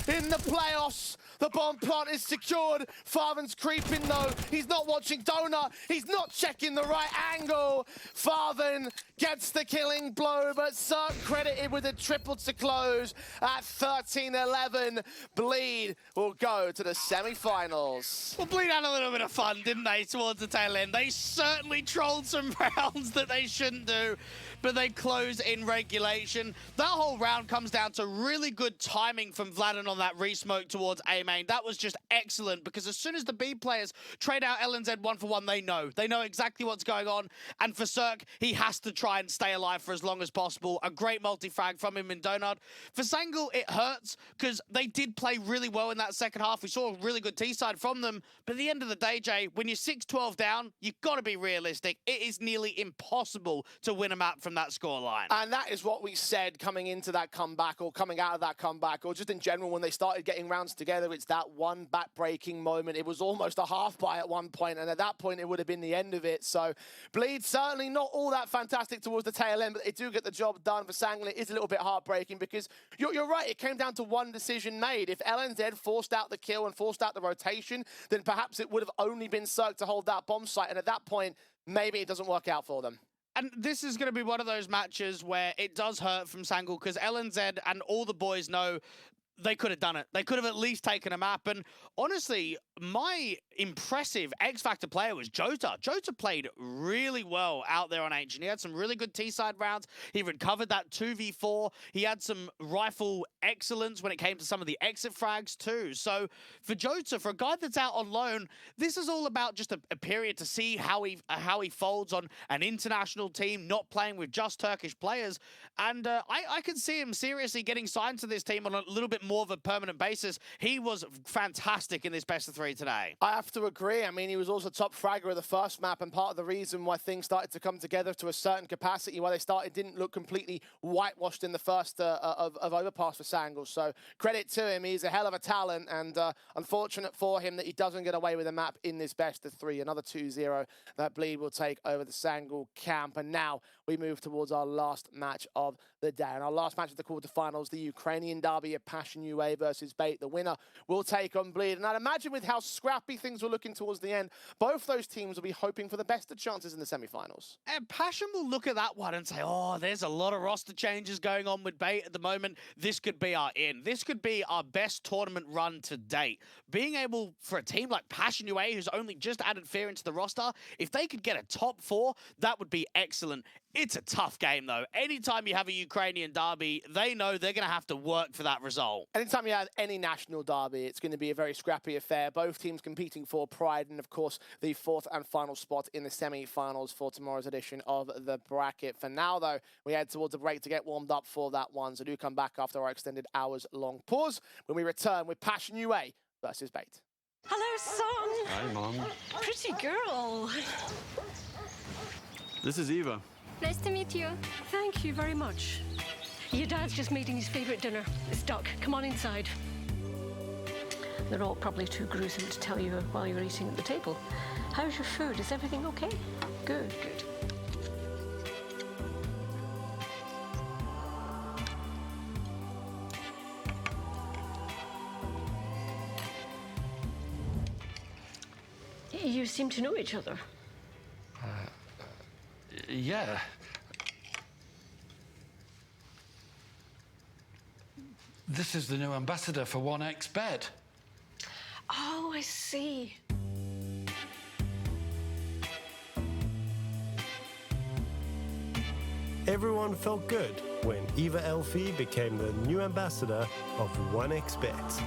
in the playoffs. The bomb plant is secured. Farven's creeping though. He's not watching Donut. He's not checking the right angle. Farven gets the killing blow, but Cirque credited with a triple to close at 13-11. Bleed will go to the semi-finals. Well, Bleed had a little bit of fun, didn't they, towards the tail end? They certainly trolled some rounds that they shouldn't do, but they close in regulation. That whole round comes down to really good timing from Vladden on that re-smoke towards A main. That was just excellent, because as soon as the B players trade out LNZ 1-for-1, they know exactly what's going on. And for Cirque, he has to try and stay alive for as long as possible. A great multi-frag from him in Donut. For Sangul, it hurts because they did play really well in that second half. We saw a really good T-side from them. But at the end of the day, Jay, when you're 6-12 down, you've got to be realistic. It is nearly impossible to win a map from that scoreline. And that is what we said coming into that comeback, or coming out of that comeback, or just in general when they started getting rounds together. It's that one back-breaking moment. It was almost a half buy at one point, and at that point it would have been the end of it. So Bleed certainly not all that fantastic towards the tail end, but they do get the job done. For Sangul, it is a little bit heartbreaking, because you're right, it came down to one decision made. If LNZ forced out the kill and forced out the rotation, then perhaps it would have only been Cirque to hold that bomb site, and at that point, maybe it doesn't work out for them. And this is going to be one of those matches where it does hurt from Sangul, because LNZ and all the boys know they could have done it. They could have at least taken a map. And honestly, my impressive X-Factor player was Jota. Jota played really well out there on H, and he had some really good T-side rounds. He recovered that 2v4. He had some rifle excellence when it came to some of the exit frags too. So for Jota, for a guy that's out on loan, this is all about just a period to see how he folds on an international team, not playing with just Turkish players. And I can see him seriously getting signed to this team on a little bit more of a permanent basis. He was fantastic in this best of 3 today. I have to agree. I mean, he was also top fragger of the first map, and part of the reason why things started to come together to a certain capacity, why they didn't look completely whitewashed in the first of Overpass for Sangul. So credit to him. He's a hell of a talent, and unfortunate for him that he doesn't get away with a map in this best of 3. Another 2-0 that Bleed will take over the Sangul camp. And now we move towards our last match of the day. And our last match of the quarterfinals, the Ukrainian derby of Passion UA versus Bait. The winner will take on Bleed. And I'd imagine with how how scrappy things were looking towards the end, both those teams will be hoping for the best of chances in the semi-finals. And Passion will look at that one and say, oh, there's a lot of roster changes going on with Bait at the moment. This could be our in. This could be our best tournament run to date. Being able for a team like Passion UA, who's only just added Fear into the roster, if they could get a top 4, that would be excellent. It's a tough game, though. Anytime you have a Ukrainian derby, they know they're going to have to work for that result. Anytime you have any national derby, it's going to be a very scrappy affair. Both teams competing for pride and, of course, the 4th and final spot in the semi-finals for tomorrow's edition of the bracket. For now, though, we head towards a break to get warmed up for that one. So do come back after our extended hours-long pause when we return with Passion UA versus Bait. Hello, son. Hi, Mom. Pretty girl. This is Eva. Nice to meet you. Thank you very much. Your dad's just making his favorite dinner. It's duck. Come on inside. They're all probably too gruesome to tell you while you're eating at the table. How's your food? Is everything okay? Good, good. You seem to know each other. Yeah. This is the new ambassador for 1xBet. Oh, I see. Everyone felt good when Eva Elfie became the new ambassador of 1xBet.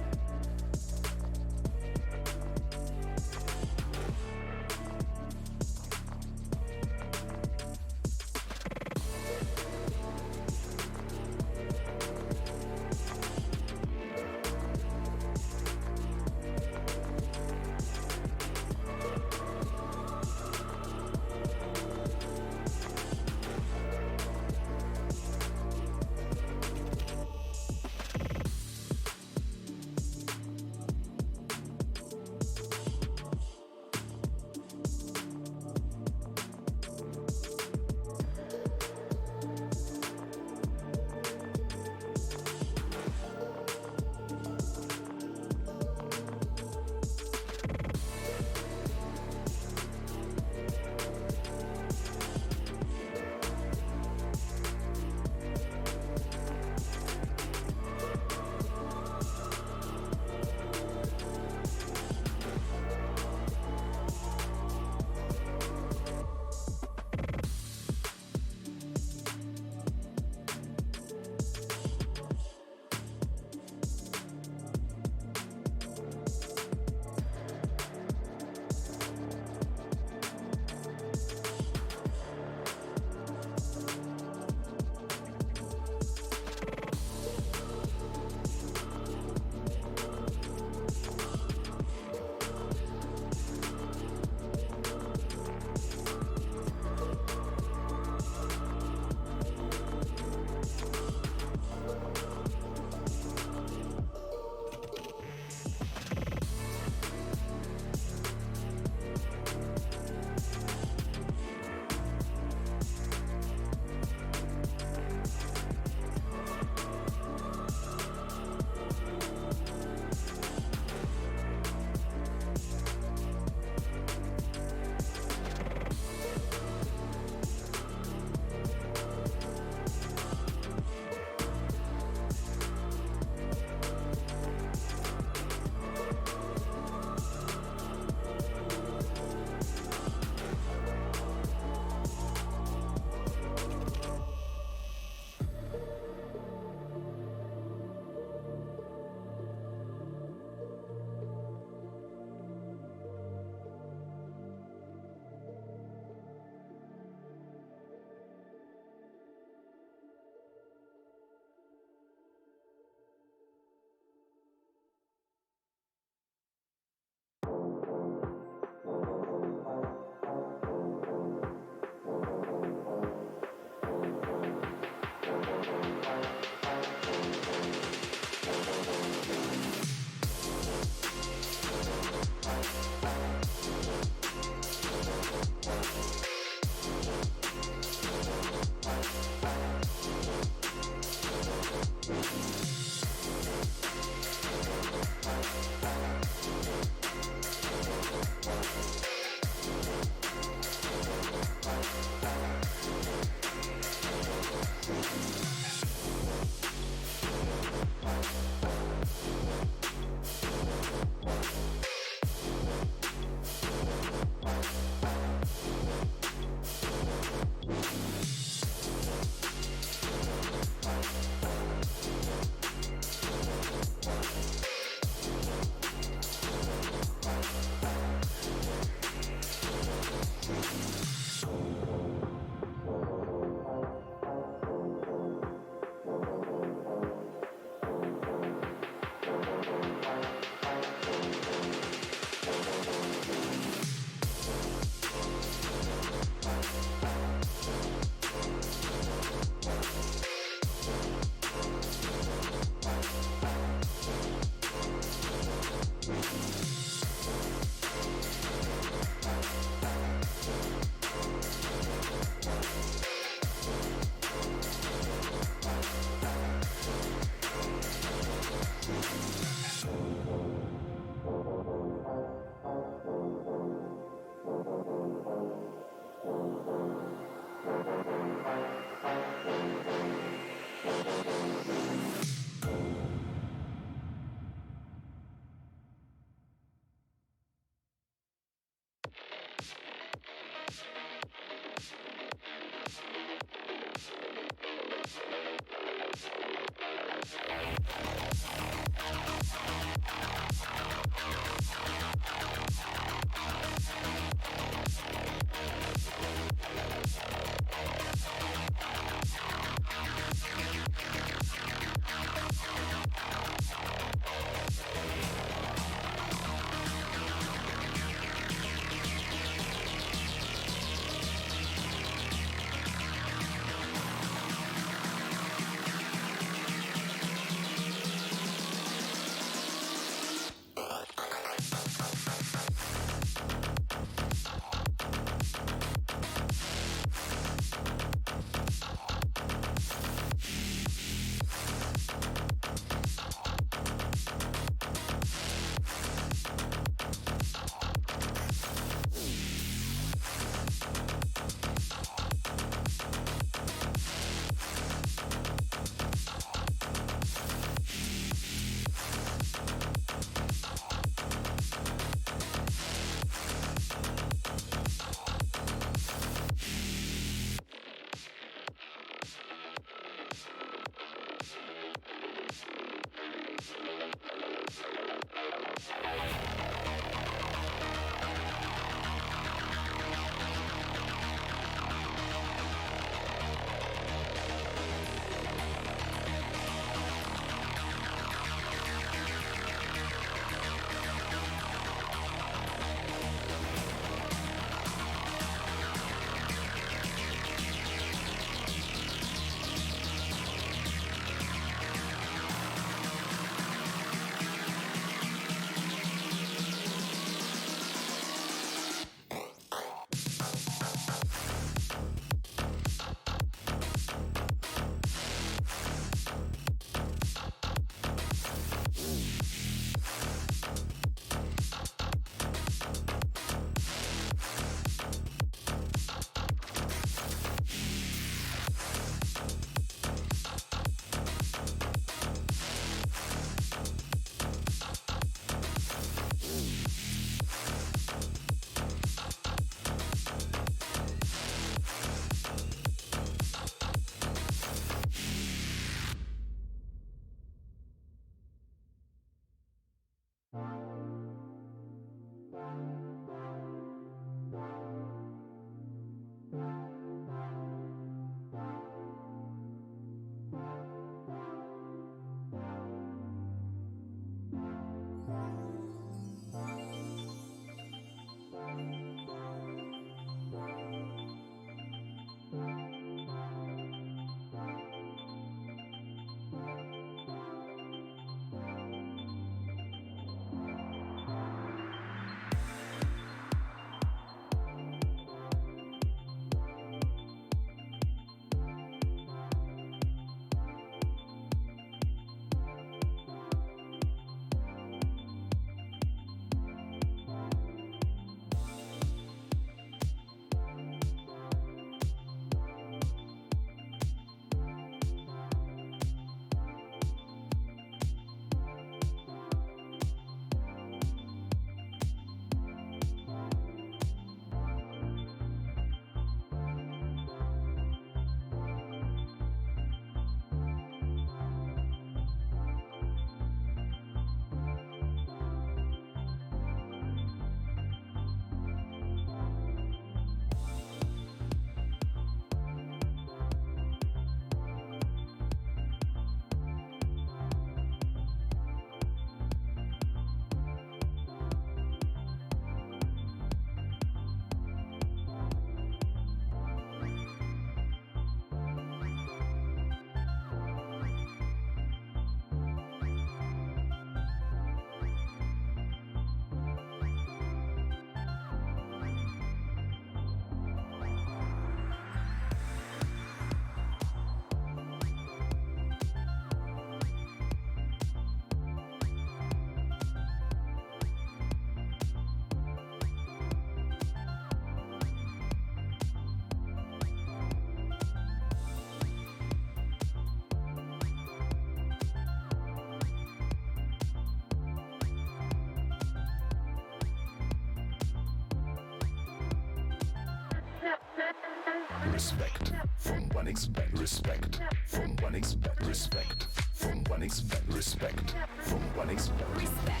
respect from 1xBet, respect from 1xBet, respect from 1xBet, respect from 1xBet, respect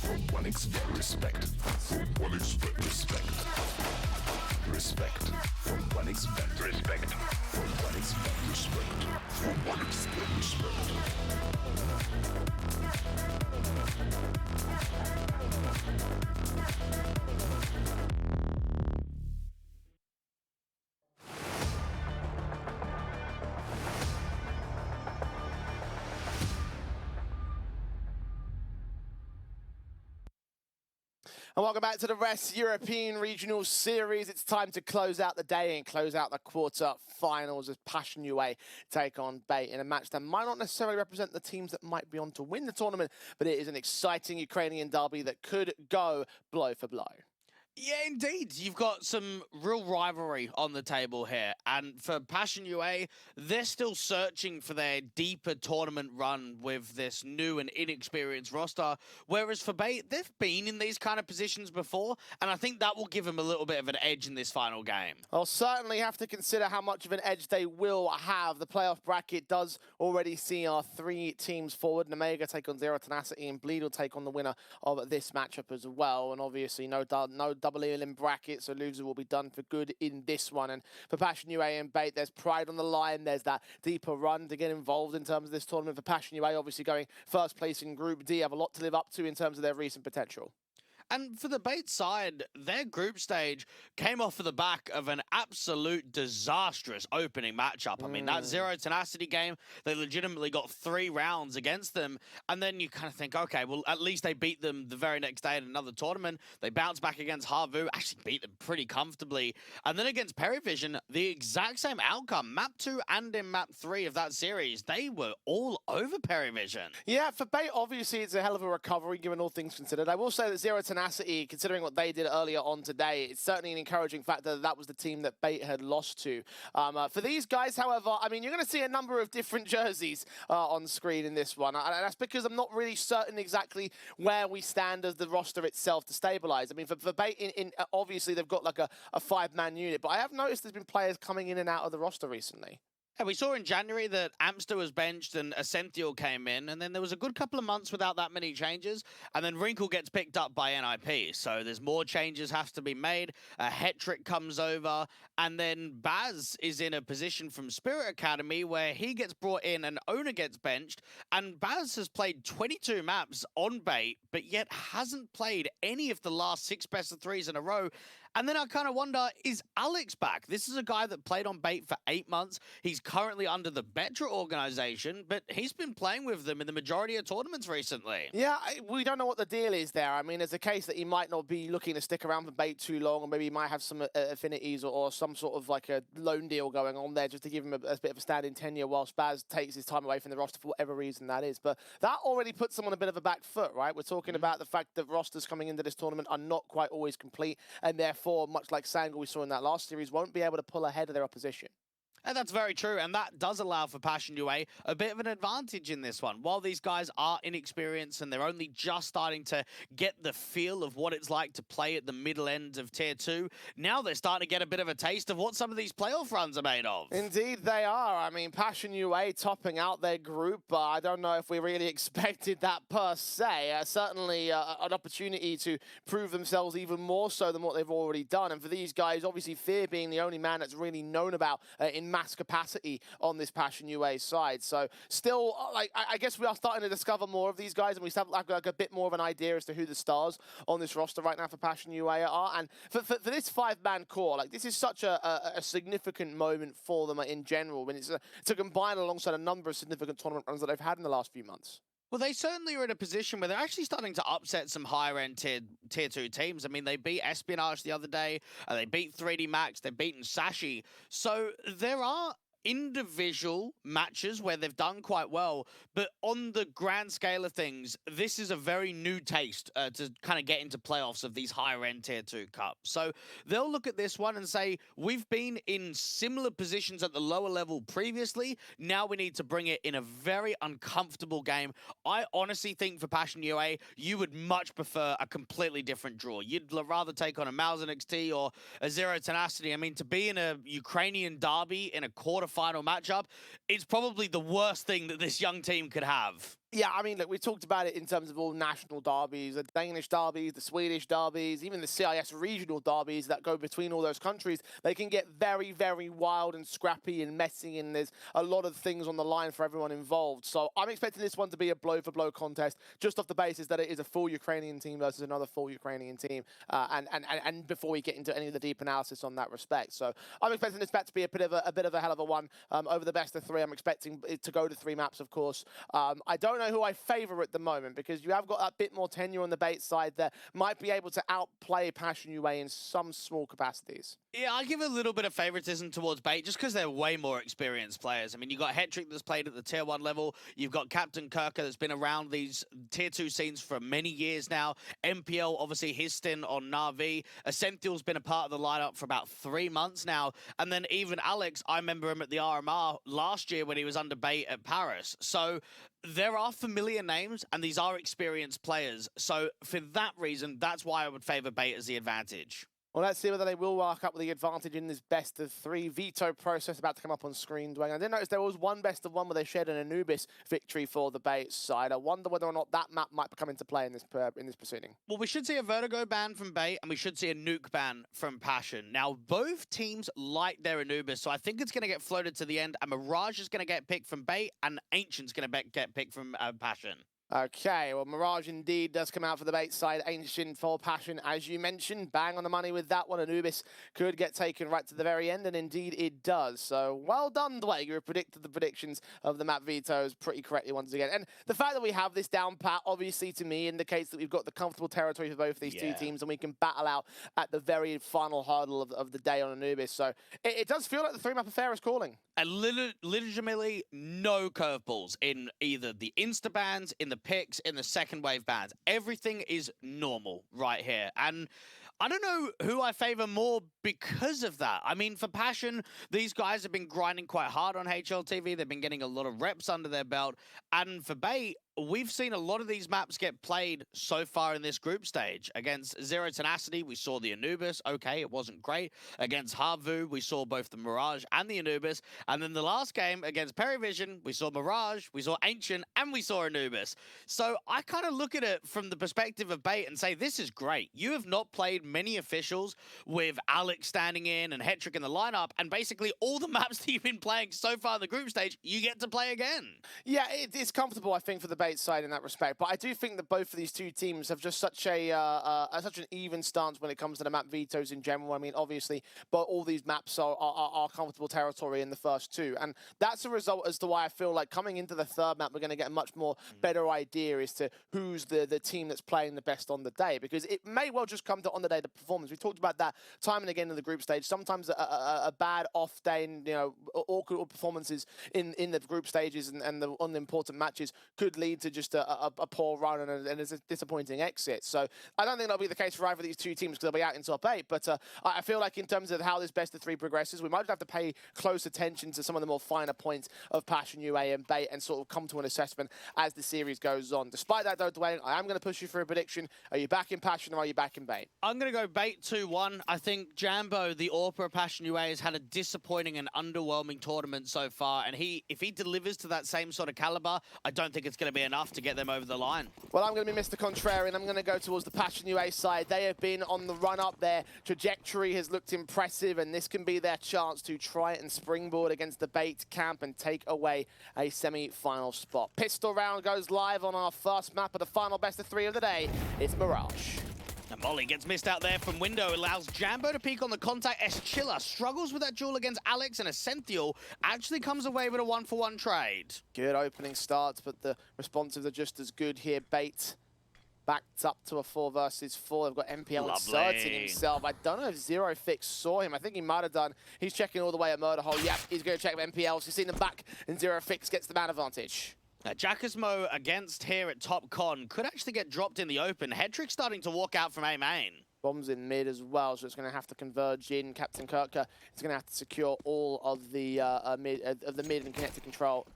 from 1xBet, respect from 1xBet, respect, respect from 1xBet, respect from 1xBet, respect from 1xBet, respect. And welcome back to the Rest European Regional Series. It's time to close out the day and close out the quarter-finals as Passion UA take on Bait in a match that might not necessarily represent the teams that might be on to win the tournament, but it is an exciting Ukrainian derby that could go blow for blow. Yeah, indeed. You've got some real rivalry on the table here. And for Passion UA, they're still searching for their deeper tournament run with this new and inexperienced roster. Whereas for Bait, they've been in these kind of positions before. And I think that will give them a little bit of an edge in this final game. I'll certainly have to consider how much of an edge they will have. The playoff bracket does already see our 3 teams forward. Nemega take on Zero Tenacity and Bleed will take on the winner of this matchup as well. And obviously, no double elim bracket, so loser will be done for good in this one. And for Passion UA and Bait, there's pride on the line. There's that deeper run to get involved in terms of this tournament. For Passion UA, obviously going first place in Group D, have a lot to live up to in terms of their recent potential. And for the Bait side, their group stage came off of the back of an absolute disastrous opening matchup. I mean, that Zero Tenacity game, they legitimately got 3 rounds against them. And then you kind of think, okay, well, at least they beat them the very next day in another tournament. They bounced back against Harvu, actually beat them pretty comfortably. And then against Perivision, the exact same outcome. Map 2 and in Map 3 of that series, they were all over Perivision. Yeah, for Bait, obviously, it's a hell of a recovery, given all things considered. I will say that Zero Tenacity, considering what they did earlier on today, it's certainly an encouraging factor that was the team that Bait had lost to. For these guys, however, I mean, you're going to see a number of different jerseys on screen in this one. And that's because I'm not really certain exactly where we stand as the roster itself to stabilize. I mean, for Bait, obviously, they've got like a 5-man unit, but I have noticed there's been players coming in and out of the roster recently. Yeah, we saw in January that Amster was benched and Essential came in, and then there was a good couple of months without that many changes, and then Wrinkle gets picked up by NIP, so there's more changes have to be made. Hetrick comes over, and then Baz is in a position from Spirit Academy where he gets brought in and Owner gets benched, and Baz has played 22 maps on Bait, but yet hasn't played any of the last 6 best-of-3s in a row. And then I kind of wonder, is Alex back? This is a guy that played on Bait for 8 months. He's currently under the Betra organization, but he's been playing with them in the majority of tournaments recently. Yeah, we don't know what the deal is there. I mean, there's a case that he might not be looking to stick around for Bait too long, or maybe he might have some affinities or some sort of like a loan deal going on there just to give him a bit of a standing tenure while Spaz takes his time away from the roster for whatever reason that is. But that already puts him on a bit of a back foot, right? We're talking about the fact that rosters coming into this tournament are not quite always complete, and therefore, much like Sangl we saw in that last series, won't be able to pull ahead of their opposition. And that's very true, and that does allow for Passion UA a bit of an advantage in this one. While these guys are inexperienced and they're only just starting to get the feel of what it's like to play at the middle end of Tier 2, now they're starting to get a bit of a taste of what some of these playoff runs are made of. Indeed they are. I mean, Passion UA topping out their group. I don't know if we really expected that per se. Certainly an opportunity to prove themselves even more so than what they've already done. And for these guys, obviously Fear being the only man that's really known about in mass capacity on this Passion UA side. So still, like, I guess we are starting to discover more of these guys, and we have like a bit more of an idea as to who the stars on this roster right now for Passion UA are. And for this 5-man core, like, this is such a significant moment for them in general, when it's to combine alongside a number of significant tournament runs that they've had in the last few months. Well, they certainly are in a position where they're actually starting to upset some higher-end tier 2 teams. I mean, they beat Espionage the other day, they beat 3D Max, they've beaten Sashi. So there are individual matches where they've done quite well, but on the grand scale of things, this is a very new taste to kind of get into playoffs of these higher end tier 2 cups. So they'll look at this one and say, we've been in similar positions at the lower level previously. Now we need to bring it in a very uncomfortable game. I honestly think for Passion UA, you would much prefer a completely different draw. You'd rather take on a Mouse NXT or a Zero Tenacity. I mean, to be in a Ukrainian derby in a quarterfinal matchup, it's probably the worst thing that this young team could have. Yeah, I mean, look, we talked about it in terms of all national derbies, the Danish derbies, the Swedish derbies, even the CIS regional derbies that go between all those countries. They can get very, very wild and scrappy and messy, and there's a lot of things on the line for everyone involved. So I'm expecting this one to be a blow-for-blow contest, just off the basis that it is a full Ukrainian team versus another full Ukrainian team, and before we get into any of the deep analysis on that respect. So I'm expecting this bet to be a bit of a hell of a one over the best of 3. I'm expecting it to go to 3 maps, of course. I don't know who I favour at the moment, because you have got a bit more tenure on the bait side that might be able to outplay Passion UA in some small capacities. Yeah, I give a little bit of favoritism towards Bait just because they're way more experienced players. I mean, you've got Hetrick that's played at the tier 1 level. You've got Captain Kirker that's been around these tier 2 scenes for many years now. MPL, obviously, his stint on Na'Vi. Ascential's been a part of the lineup for about 3 months now. And then even Alex, I remember him at the RMR last year when he was under Bait at Paris. So there are familiar names, and these are experienced players. So for that reason, that's why I would favour Bait as the advantage. Well, let's see whether they will walk up with the advantage in this best of 3 veto process about to come up on screen, Dwayne. I did notice there was one best of 1 where they shared an Anubis victory for the Bait side. I wonder whether or not that map might come into play in this proceeding. Well, we should see a Vertigo ban from Bait, and we should see a Nuke ban from Passion. Now, both teams like their Anubis, so I think it's going to get floated to the end, and Mirage is going to get picked from Bait, and Ancient's going to get picked from Passion. Okay, well, Mirage indeed does come out for the Bait side. Ancient for Passion, as you mentioned. Bang on the money with that one. Anubis could get taken right to the very end, and indeed it does. So, well done, Dwayne. You predicted the predictions of the map vetoes pretty correctly once again. And the fact that we have this down pat, obviously, to me, indicates that we've got the comfortable territory for both of these two teams, and we can battle out at the very final hurdle of the day on Anubis. So, it does feel like the 3-map affair is calling. And legitimately no curveballs in either the insta bans, in the picks, in the second wave bans. Everything is normal right here. And I don't know who I favor more because of that. I mean, for Passion, these guys have been grinding quite hard on HLTV. They've been getting a lot of reps under their belt. And for Bait, we've seen a lot of these maps get played so far in this group stage. Against Zero Tenacity, we saw the Anubis. Okay, it wasn't great. Against Harvu, we saw both the Mirage and the Anubis. And then the last game against Perivision, we saw Mirage, we saw Ancient, and we saw Anubis. So I kind of look at it from the perspective of Bait and say, this is great. You have not played many officials with Alex standing in and Hetrick in the lineup, and basically all the maps that you've been playing so far in the group stage, you get to play again. Yeah, it's comfortable, I think, for the Bait side in that respect. But I do think that both of these two teams have just such such an even stance when it comes to the map vetoes in general. I mean, obviously, but all these maps are comfortable territory in the first 2. And that's a result as to why I feel like coming into the 3rd map, we're going to get a much more better idea as to who's the team that's playing the best on the day. Because it may well just come to on the day the performance. We talked about that time and again in the group stage. Sometimes a bad off day and, you know, awkward performances in the group stages and the unimportant matches could lead to just a poor run and a disappointing exit. So I don't think that'll be the case for either of these two teams because they'll be out in top 8. But I feel like in terms of how this best of 3 progresses, we might have to pay close attention to some of the more finer points of Passion UA and Bait and sort of come to an assessment as the series goes on. Despite that, though, Dwayne, I am going to push you for a prediction. Are you back in Passion or are you back in Bait? I'm going to go Bait 2-1. I think Jambo, the AWPA of Passion UA, has had a disappointing and underwhelming tournament so far. And if he delivers to that same sort of caliber, I don't think it's going to be enough to get them over the line. Well, I'm going to be Mr. Contrarian. I'm going to go towards the Passion UA side. They have been on the run-up. Their trajectory has looked impressive, and this can be their chance to try and springboard against the Bait camp and take away a semi-final spot. Pistol round goes live on our first map of the final best of 3 of the day. It's Mirage. And Molly gets missed out there from window, allows Jambo to peek on the contact. Chilla struggles with that duel against Alex, and Ascential actually comes away with a 1-for-1 trade. Good opening starts, but the responses are just as good here. Bait backed up to a 4 versus 4. They've got MPL inserting himself. I don't know if Zero Fix saw him. I think he might have done. He's checking all the way at Murder Hole. Yep, he's going to check MPL. So he's seen them back, and Zero Fix gets the man advantage. Jackismo against here at top con could actually get dropped in the open. Headtrick starting to walk out from A main. Bombs in mid as well, so it's going to have to converge in. Captain Kirka is going to have to secure all of the mid and connected control.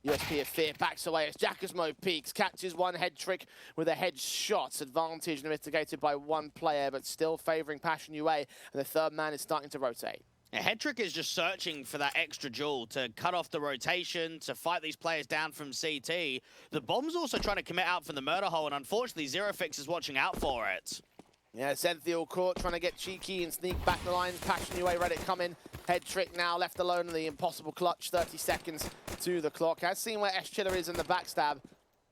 USP of Fear backs away as Jackismo peeks, catches one Headtrick with a headshot. Advantage mitigated by one player, but still favouring Passion UA, and the third man is starting to rotate. Headtrick is just searching for that extra jewel to cut off the rotation, to fight these players down from CT. The Bomb's also trying to commit out from the Murder Hole, and unfortunately, Zero Fix is watching out for it. Yeah, Zentheal caught, trying to get cheeky and sneak back the lines. Passion UA ready to come in. Headtrick now left alone in the impossible clutch. 30 seconds to the clock. Has seen where Chiller is in the backstab.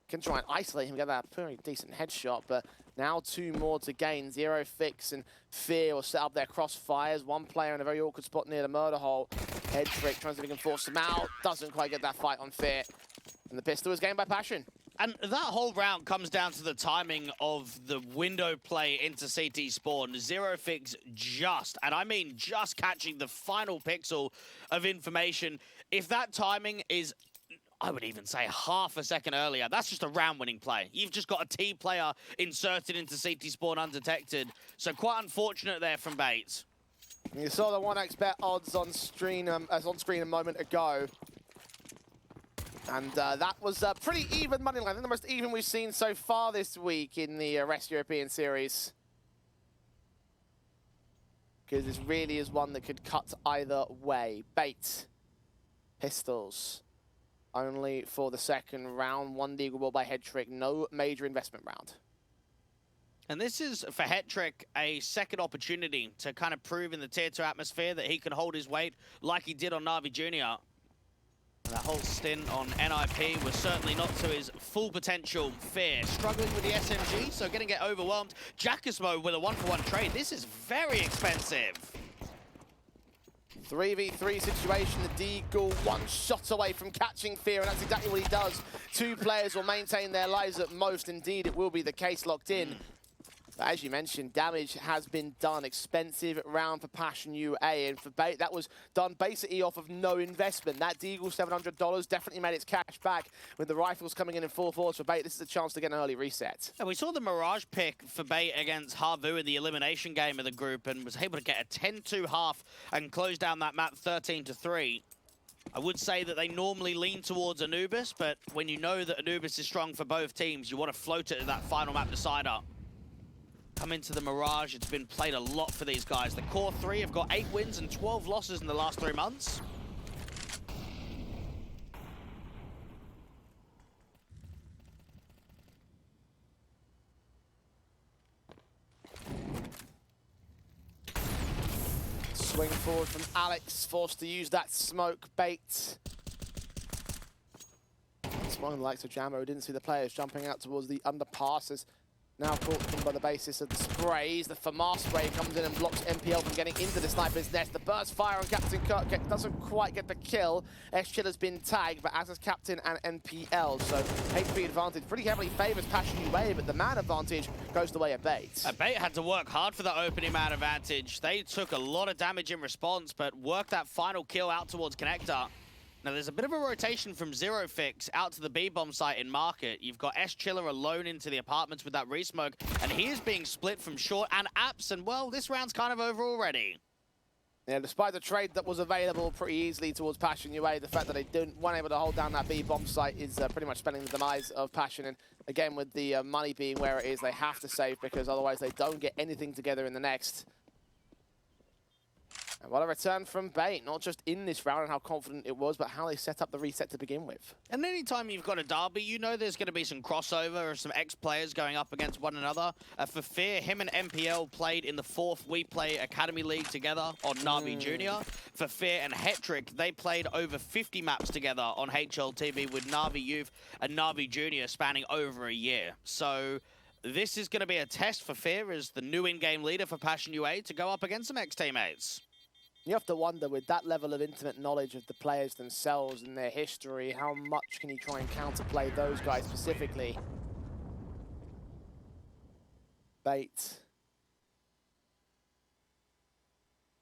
Can try and isolate him, get that pretty decent headshot, but now 2 more to gain. Zero Fix and Fear will set up their crossfires. One player in a very awkward spot near the Murder Hole. Headtrick tries to see if he can force him out. Doesn't quite get that fight on Fear. And the pistol is gained by Passion. And that whole round comes down to the timing of the window play into CT spawn. Zero Fix just, and I mean just catching the final pixel of information. If that timing is, I would even say half a second earlier, that's just a round-winning play. You've just got a T player inserted into CT spawn undetected. So quite unfortunate there from Bates. You saw the 1xBet odds on screen a moment ago. And that was pretty even money line. I think the most even we've seen so far this week in the Rest European Series. Because this really is one that could cut either way. Bait. Pistols. Only for the second round. 1 deagle ball by Headtrick. No major investment round. And this is, for Headtrick, a second opportunity to kind of prove in the Tier 2 atmosphere that he can hold his weight like he did on Na'Vi Jr. That whole stint on NIP was certainly not to his full potential. Fear struggling with the SMG, so gonna get overwhelmed. Jackismo with a 1-for-1 trade. This is very expensive. 3v3 situation, the Deagle 1 shot away from catching Fear, and that's exactly what he does. 2 players will maintain their lives at most. Indeed, it will be the case locked in. But as you mentioned, damage has been done. Expensive round for Passion UA, and for Bait, that was done basically off of no investment. That Deagle, $700, definitely made its cash back. With the rifles coming in full force for Bait, this is a chance to get an early reset. And we saw the Mirage pick for Bait against Harvu in the elimination game of the group, and was able to get a 10-2 half and close down that map 13-3. I would say that they normally lean towards Anubis, but when you know that Anubis is strong for both teams, you want to float it to that final map decider. Come into the Mirage, it's been played a lot for these guys. The core 3 have got 8 wins and 12 losses in the last 3 months. Swing forward from Alex, forced to use that smoke bait. Smiling the likes of Jammo, didn't see the players jumping out towards the underpasses. Now caught by the basis of the sprays. The FAMAS spray comes in and blocks MPL from getting into the sniper's nest. The burst fire on Captain Kirk doesn't quite get the kill. Chiller's been tagged, but as is Captain and MPL. So HP advantage pretty heavily favors Passion UA, but the man advantage goes the way of Bait. Bait had to work hard for that opening man advantage. They took a lot of damage in response, but worked that final kill out towards Connector. Now, there's a bit of a rotation from Zero Fix out to the B-bomb site in Market. You've got Chiller alone into the apartments with that resmoke, and he is being split from short and apps, and, well, this round's kind of over already. Yeah, despite the trade that was available pretty easily towards Passion UA, the fact that they weren't able to hold down that B-bomb site is pretty much spelling the demise of Passion. And again, with the money being where it is, they have to save because otherwise they don't get anything together in the next. And what a return from Bait, not just in this round and how confident it was, but how they set up the reset to begin with. And anytime you've got a derby, you know there's going to be some crossover or some ex-players going up against one another. For Fear, him and MPL played in the 4th We Play Academy League together on Na'Vi Jr. For Fear and Hetrick, they played over 50 maps together on HLTV with Na'Vi Youth and Na'Vi Jr. spanning over a year. So this is going to be a test for Fear as the new in-game leader for Passion UA to go up against some ex-teammates. You have to wonder, with that level of intimate knowledge of the players themselves and their history, how much can he try and counterplay those guys specifically? Bait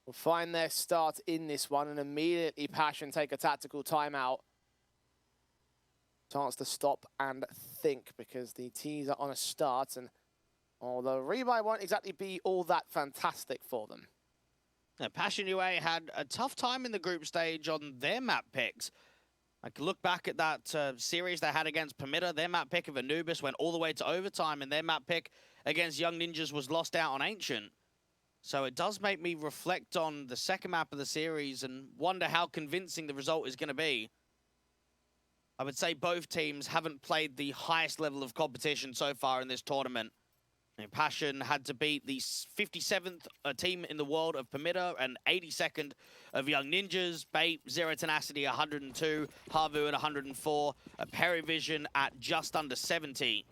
will find their start in this one, and immediately Passion take a tactical timeout. Chance to stop and think, because the T's are on a start, and although rebuy won't exactly be all that fantastic for them. Now, Passion UA had a tough time in the group stage on their map picks. I can look back at that series they had against Permitter. Their map pick of Anubis went all the way to overtime, and their map pick against Young Ninjas was lost out on Ancient. So it does make me reflect on the second map of the series and wonder how convincing the result is going to be. I would say both teams haven't played the highest level of competition so far in this tournament. Passion had to beat the 57th team in the world of Permitter and 82nd of Young Ninjas. Bait, Zero Tenacity, 102. Harvu at 104. A Perivision at just under 70.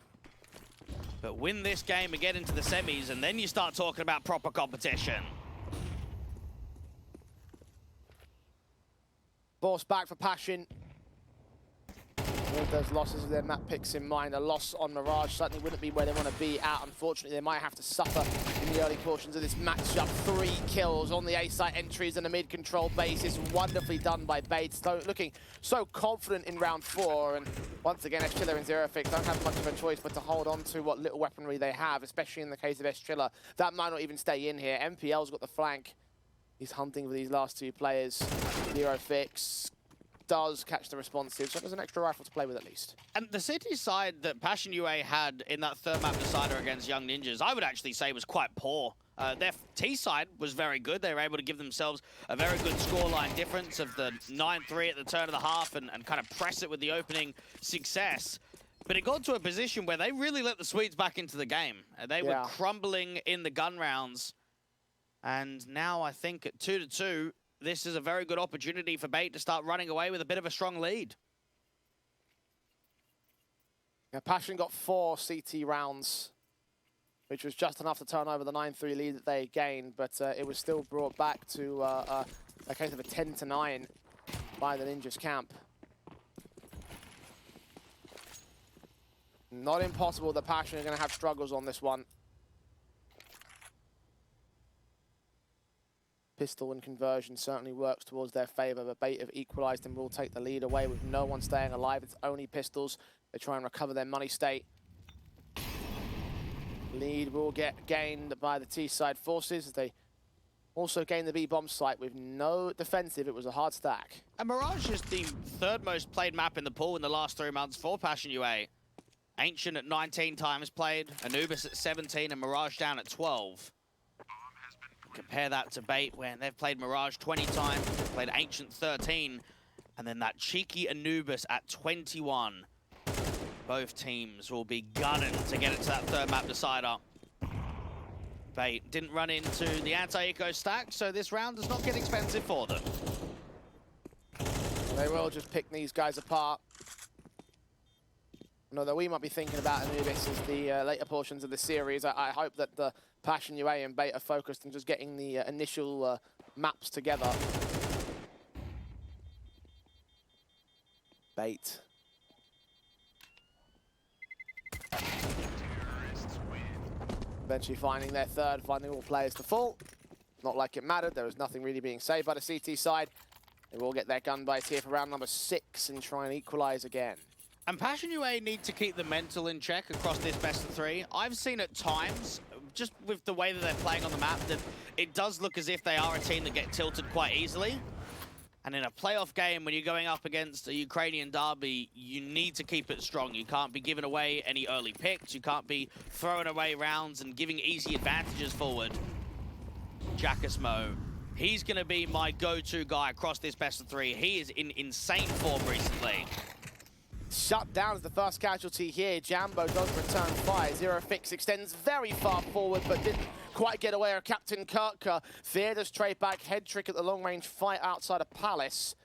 But win this game and get into the semis, and then you start talking about proper competition. Force back for Passion. With those losses of their map picks in mind, a loss on Mirage certainly wouldn't be where they want to be at. Unfortunately, they might have to suffer in the early portions of this matchup. 3 kills on the A-site entries and a mid-control basis. Wonderfully done by Bates, looking so confident in round 4. And once again, Estrella and Zerofix don't have much of a choice but to hold on to what little weaponry they have, especially in the case of Estrella. That might not even stay in here. MPL's got the flank. He's hunting for these last 2 players. Zerofix does catch the responsive, so there's an extra rifle to play with at least. And the city side that Passion UA had in that third map decider against Young Ninjas, I would actually say was quite poor. Their T side was very good. They were able to give themselves a very good scoreline difference of the 9-3 at the turn of the half and kind of press it with the opening success. But it got to a position where they really let the Swedes back into the game. They were crumbling in the gun rounds. And now I think at 2-2, this is a very good opportunity for Bait to start running away with a bit of a strong lead. Yeah, Passion got 4 CT rounds, which was just enough to turn over the 9-3 lead that they gained, but it was still brought back to a case of a 10-9 by the Ninjas camp. Not impossible that Passion are going to have struggles on this one. Pistol and conversion certainly works towards their favor, but Bait have equalized and will take the lead away with no one staying alive. It's only pistols. They try and recover their money state. Lead will get gained by the T-side forces. They also gain the B-bomb site with no defensive. It was a hard stack. And Mirage is the third most played map in the pool in the last 3 months for Passion UA. Ancient at 19 times played, Anubis at 17, and Mirage down at 12. Compare that to Bait, where they've played Mirage 20 times, they've played Ancient 13, and then that cheeky Anubis at 21. Both teams will be gunning to get it to that third map decider. Bait didn't run into the anti-eco stack, so this round does not get expensive for them. They will just pick these guys apart. And although we might be thinking about Anubis as the later portions of the series, I hope that the Passion UA and Bait are focused on just getting the initial maps together. Bait. Eventually finding their third, finding all players to fall. Not like it mattered, there was nothing really being saved by the CT side. They will get their gun bites here for round number 6 and try and equalize again. And Passion UA need to keep the mental in check across this best of 3. I've seen at times, just with the way that they're playing on the map, that it does look as if they are a team that get tilted quite easily. And in a playoff game, when you're going up against a Ukrainian derby, you need to keep it strong. You can't be giving away any early picks. You can't be throwing away rounds and giving easy advantages forward. Jackasmo, he's going to be my go-to guy across this best of 3. He is in insane form recently. Shut down as the first casualty here. Jambo does return fire. Zerofix extends very far forward, but didn't quite get away. Captain Kirker feared a straight back head trick at the long-range fight outside of Palace.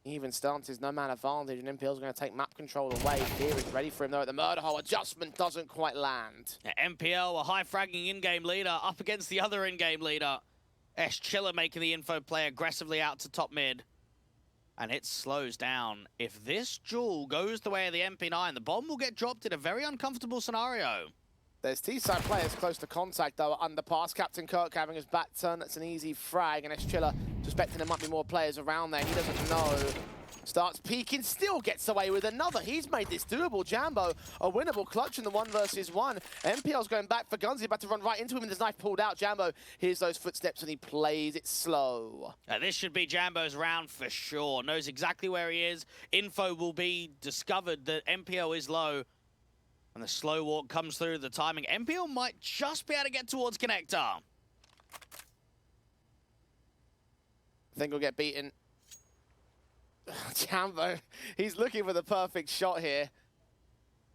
Even stances, no man advantage, and MPL's going to take map control away. Fear is ready for him, though, at the murder hole. Adjustment doesn't quite land. Yeah, MPL, a high-fragging in-game leader, up against the other in-game leader. Chiller making the info play aggressively out to top mid. And it slows down. If this duel goes the way of the MP9, the bomb will get dropped in a very uncomfortable scenario. There's T-side players close to contact, though, at underpass. Captain Kirk having his back turn. That's an easy frag, and Chiller suspecting there might be more players around there. He doesn't know. Starts peeking, still gets away with another. He's made this doable. Jambo, a winnable clutch in the 1 versus 1. MPL's going back for guns. He's about to run right into him, and his knife pulled out. Jambo hears those footsteps, and he plays it slow. This should be Jambo's round for sure. Knows exactly where he is. Info will be discovered that MPL is low. And the slow walk comes through the timing. MPL might just be able to get towards Connector. I think he'll get beaten. Jambo, he's looking for the perfect shot here.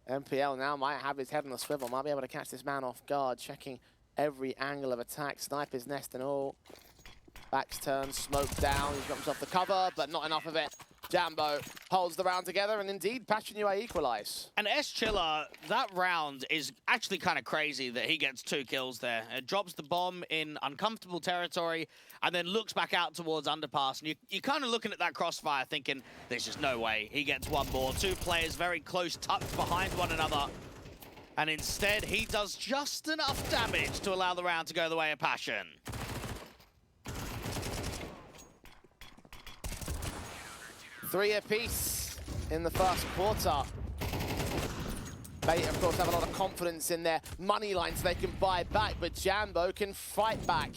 MPL now might have his head on a swivel, might be able to catch this man off guard, checking every angle of attack, sniper's nest and all. Back's turned, smoke down, he's got himself the cover, but not enough of it. Jambo holds the round together, and indeed, Passion UA equalise. And Chiller, that round is actually kind of crazy that he gets 2 kills there. It drops the bomb in uncomfortable territory and then looks back out towards underpass. And you're kind of looking at that crossfire thinking, there's just no way he gets 1 more. 2 players very close, tucked behind one another. And instead, he does just enough damage to allow the round to go the way of Passion. 3 apiece in the first quarter. Bait, of course, have a lot of confidence in their money lines they can buy back, but Jambo can fight back.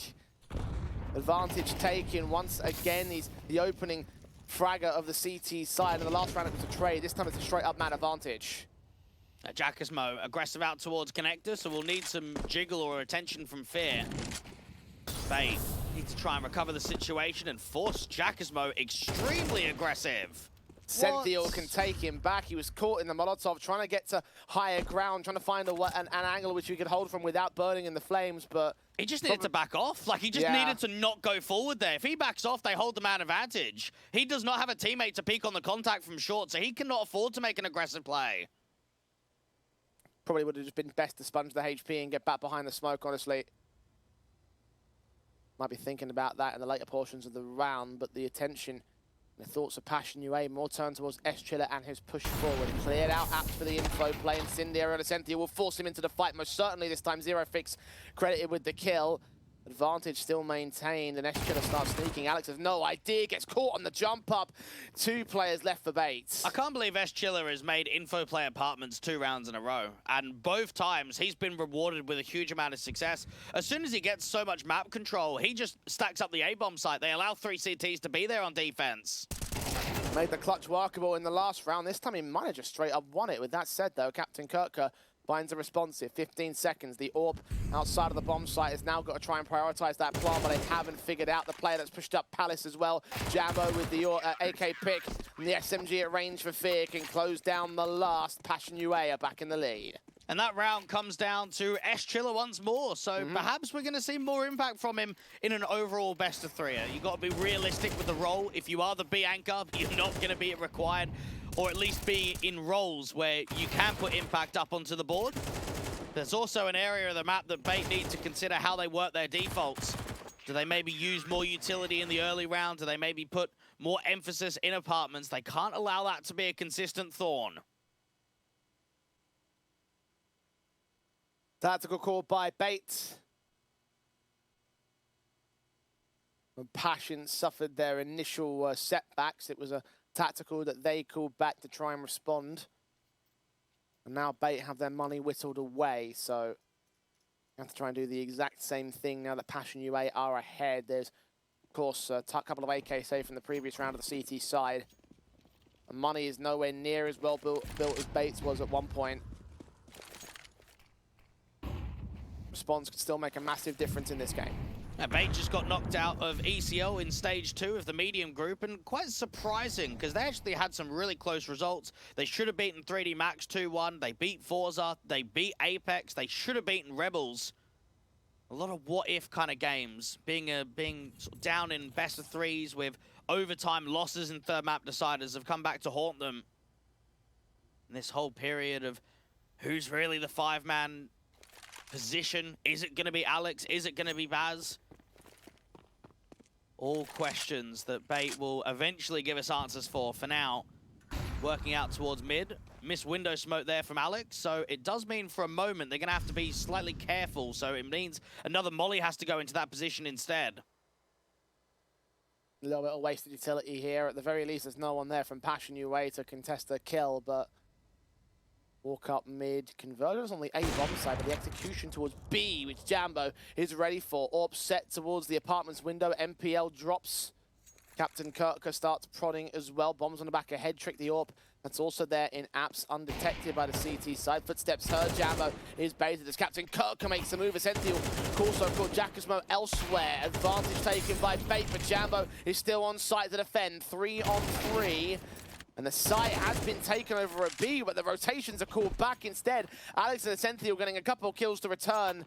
Advantage taken once again. He's the opening fragger of the CT side, and the last round it was a trade. This time it's a straight-up man advantage. Jackismo aggressive out towards Connector, so we'll need some jiggle or attention from Fear. Bait needs to try and recover the situation and force Jackismo extremely aggressive. Senthiel can take him back. He was caught in the Molotov, trying to get to higher ground, trying to find an angle which he could hold from without burning in the flames, but... He just needed to back off. Like, he just needed to not go forward there. If he backs off, they hold the man advantage. He does not have a teammate to peek on the contact from short, so he cannot afford to make an aggressive play. Probably would have just been best to sponge the HP and get back behind the smoke, honestly. Might be thinking about that in the later portions of the round, but the attention, the thoughts of Passion UA more turned towards Chiller and his push forward. Cleared out apps for the info play, and Cindy and Sentia will force him into the fight. Most certainly this time, Zero Fix credited with the kill. Advantage still maintained, and Chiller starts sneaking. Alex has no idea, gets caught on the jump up. 2 players left for Bait. I can't believe Chiller has made info play apartments 2 rounds in a row, and both times he's been rewarded with a huge amount of success. As soon as he gets so much map control, he just stacks up the A-bomb site. They allow 3 CTs to be there on defense. Made the clutch workable in the last round. This time he might have just straight up won it. With that said, though, Captain Kirker finds a responsive. 15 seconds. The orb outside of the bomb site has now got to try and prioritize that plant, but they haven't figured out the player that's pushed up Palace as well. Jambo with the AK pick, and the SMG at range for Fear can close down the last. Passion UA are back in the lead. And that round comes down to Chiller once more, so perhaps we're going to see more impact from him in an overall best of 3. You've got to be realistic with the role. If you are the B anchor, you're not going to be required, or at least be in roles where you can put impact up onto the board. There's also an area of the map that Bait need to consider how they work their defaults. Do they maybe use more utility in the early round? Do they maybe put more emphasis in apartments? They can't allow that to be a consistent thorn. Tactical call by Bait. When Passion suffered their initial setbacks, it was a tactical that they called back to try and respond. And now Bait have their money whittled away, so you have to try and do the exact same thing now that Passion UA are ahead. There's, of course, a couple of AK saved from the previous round of the CT side. And money is nowhere near as well built as Bait's was at one point. Response could still make a massive difference in this game. Bait just got knocked out of ECL in stage 2 of the medium group, and quite surprising because they actually had some really close results. They should have beaten 3D Max 2-1. They beat Forza. They beat Apex. They should have beaten Rebels. A lot of what-if kind of games, being sort of down in best of 3s with overtime losses in third map deciders have come back to haunt them. And this whole period of who's really the 5-man position. Is it going to be Alex? Is it going to be Baz? All questions that Bait will eventually give us answers for. For now, working out towards mid. missed window smoke there from Alex, so it does mean for a moment they're going to have to be slightly careful, so it means another molly has to go into that position instead. A little bit of wasted utility here. At the very least, there's no one there from Passion UA to contest the kill, but walk up mid. Convergence on the A bomb side, but the execution towards B, which Jambo is ready for. Orb set towards the apartment's window. MPL drops. Captain Kirker starts prodding as well. Bombs on the back of Head Trick, the Orb. That's also there in apps, undetected by the CT side. Footsteps heard. Jambo is baited as Captain Kirker makes the move. Essential also called Jackismo elsewhere. Advantage taken by Bait, but Jambo is still on site to defend. 3 on 3. And the site has been taken over at B, but the rotations are called back instead. Alex and Essential getting a couple kills to return.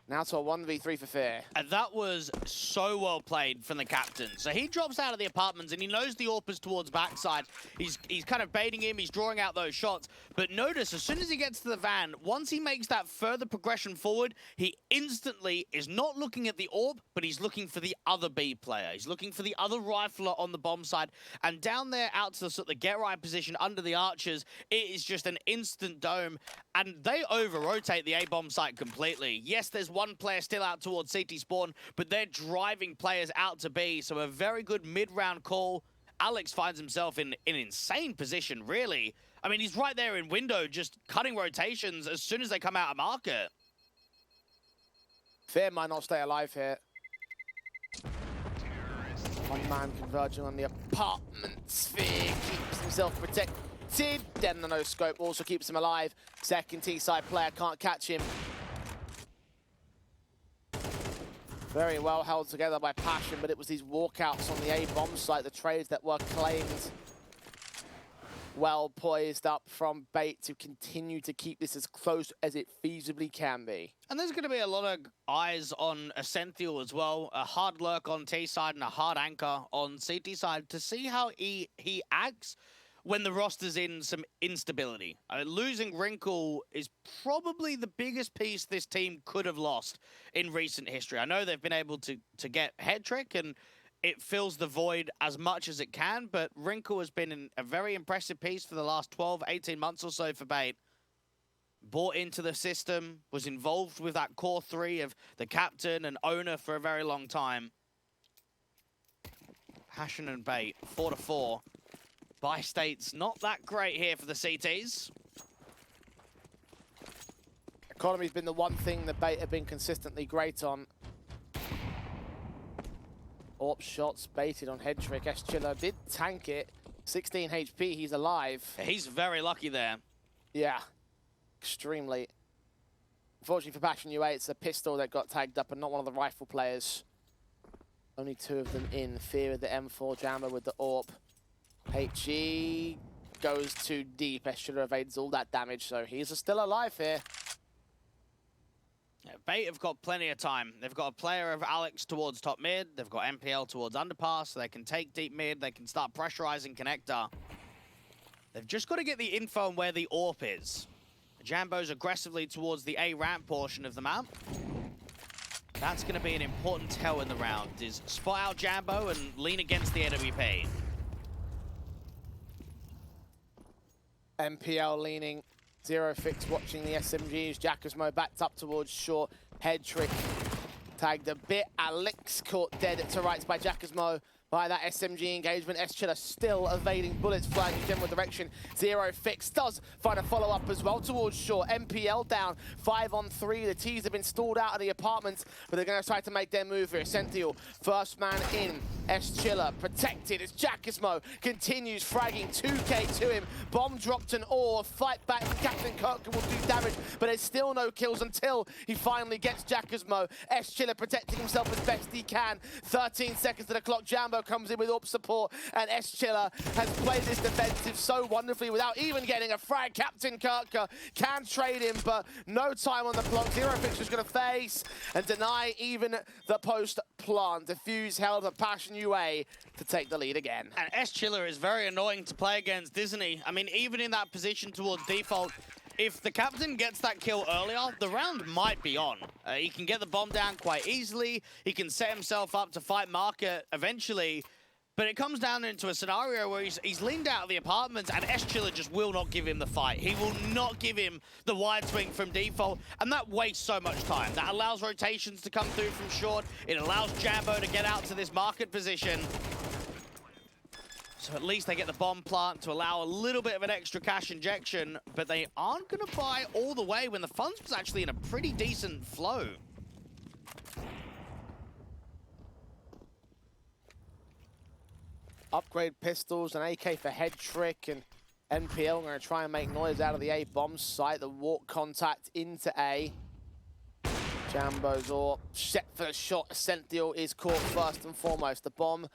Now to a 1v3 for Fear. And that was so well played from the captain. So he drops out of the apartments and he knows the AWP is towards backside. He's kind of baiting him, he's drawing out those shots. But notice, as soon as he gets to the van, once he makes that further progression forward, he instantly is not looking at the AWP, but he's looking for the other B player. He's looking for the other rifler on the bomb side. And down there out to the sort of get right position under the archers, it is just an instant dome. And they over-rotate the A-bomb site completely. Yes, there's one player still out towards CT spawn, but they're driving players out to B, so a very good mid-round call. Alex finds himself in an insane position, really. I mean, he's right there in window, just cutting rotations as soon as they come out of market. Fear might not stay alive here. One man converging on the apartments. Fear keeps himself protected. Then the no scope also keeps him alive. Second T-side player can't catch him. Very well held together by Passion, but it was these walkouts on the A-bomb site, the trades that were claimed. Well poised up from Bait to continue to keep this as close as it feasibly can be. And there's going to be a lot of eyes on Essential as well. A hard lurk on T-side and a hard anchor on CT side to see how he acts when the roster's in some instability. Losing Wrinkle is probably the biggest piece this team could have lost in recent history. I know they've been able to get Head Trick, and it fills the void as much as it can, but Wrinkle has been a very impressive piece for the last 12, 18 months or so for Bait. Bought into the system, was involved with that core three of the captain and owner for a very long time. Passion and Bait, 4-4. Buy state's not that great here for the CTs. Economy's been the one thing that Bait have been consistently great on. AWP shots baited on Head Trick. S-Chiller did tank it. 16 HP, he's alive. He's very lucky there. Yeah, extremely. Unfortunately for Passion UA, it's a pistol that got tagged up and not one of the rifle players. Only 2 of them in. Fear with the M4, Jammer with the AWP. HE goes too deep. S-Chiller evades all that damage, so he's still alive here. Yeah, Bait have got plenty of time. They've got a player of Alex towards top mid. They've got MPL towards underpass, so they can take deep mid. They can start pressurizing connector. They've just got to get the info on where the AWP is. Jambo's aggressively towards the A ramp portion of the map. That's going to be an important tell in the round, is spot out Jambo and lean against the AWP. MPL leaning. Zero Fix watching the SMGs. Jackasmo backed up towards short. Head Trick tagged a bit. Alex caught dead to rights by Jackasmo. By that SMG engagement, S-Chiller still evading bullets flying in general direction. Zero Fix does find a follow-up as well towards short. MPL down, 5 on 3. The T's have been stalled out of the apartments, but they're going to try to make their move here. Essential, first man in. S-Chiller protected as Jackismo continues fragging 2K to him. Bomb dropped an ore. Fight back from Captain Kirk will do damage, but there's still no kills until he finally gets Jackismo. S-Chiller protecting himself as best he can. 13 seconds to the clock. Jambo comes in with AWP support, and S-Chiller has played this defensive so wonderfully without even getting a frag. Captain Kirker can trade him, but no time on the clock. Zero Fix is going to face and deny even the post plant. Defuse held a Passion UA to take the lead again. And S-Chiller is very annoying to play against, isn't he? I mean, even in that position towards default, if the captain gets that kill earlier, the round might be on. He can get the bomb down quite easily. He can set himself up to fight market eventually. But it comes down into a scenario where he's leaned out of the apartments and S-Chiller just will not give him the fight. He will not give him the wide swing from default, and that wastes so much time. That allows rotations to come through from short. It allows Jambo to get out to this market position. So at least they get the bomb plant to allow a little bit of an extra cash injection, but they aren't going to buy all the way when the funds was actually in a pretty decent flow. Upgrade pistols, an AK for head trick, and NPL going to try and make noise out of the A bomb site. The walk contact into A. Jambo's or set for the shot. Ascentio is caught first and foremost. The bomb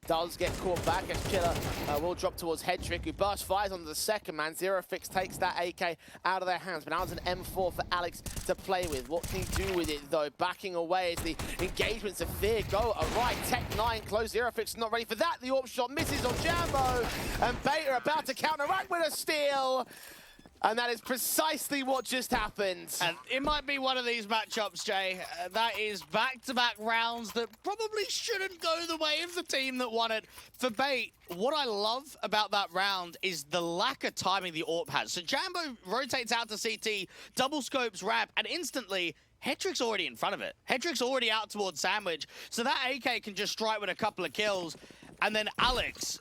does get caught back as Chiller will drop towards Headtrick, who burst fires onto the second man. Zero Fix takes that AK out of their hands, but now it's an M4 for Alex to play with. What can he do with it, though? Backing away as the engagements of Fear go right. Tech 9 close. Zero Fix is not ready for that. The AWP shot misses on Jambo, and Beta about to counteract with a steal. And that is precisely what just happened. And it might be one of these matchups, Jay. That is back-to-back rounds that probably shouldn't go the way of the team that won it. For Bait, what I love about that round is the lack of timing the AWP has. So Jambo rotates out to CT, double scopes Rap, and instantly, Hetrick's already in front of it. Hetrick's already out towards Sandwich, so that AK can just strike with a couple of kills. And then Alex,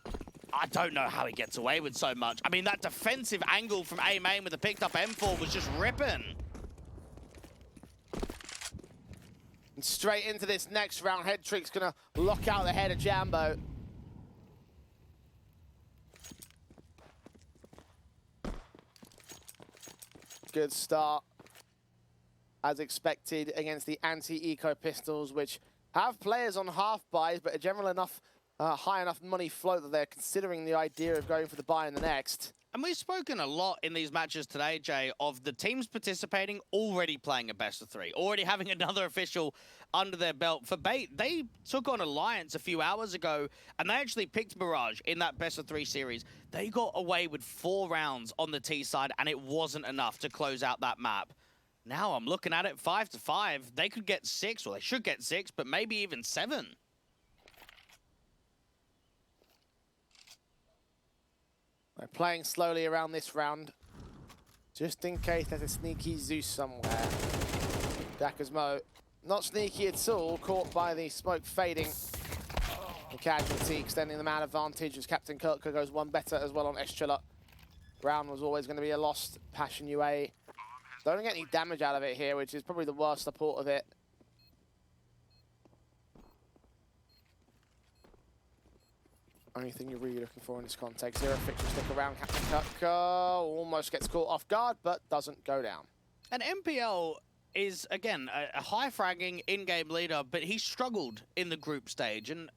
I don't know how he gets away with so much. I mean, that defensive angle from A main with the picked up M4 was just ripping. And straight into this next round, Headtrick's gonna lock out the head of Jambo. Good start, as expected, against the anti-eco pistols, which have players on half buys, but a general enough high enough money float that they're considering the idea of going for the buy in the next. And we've spoken a lot in these matches today, Jay, of the teams participating already playing a best of three, already having another official under their belt. For Bait, they took on Alliance a few hours ago, and they actually picked Mirage in that best of three series. They got away with 4 rounds on the T side, and it wasn't enough to close out that map. Now I'm looking at it 5-5. They could get 6, or they should get 6, but maybe even 7. They're playing slowly around this round, just in case there's a sneaky Zeus somewhere. Dakazmo, not sneaky at all, caught by the smoke fading. The casualty extending the man advantage as Captain Kirka goes one better as well on Estrella. Round was always going to be a lost. Passion UA don't get any damage out of it here, which is probably the worst support of it. Only thing you're really looking for in this context. Zero Fix will stick around. Captain Kirka almost gets caught off guard, but doesn't go down. And MPL is, again, a high-fragging in-game leader, but he struggled in the group stage. And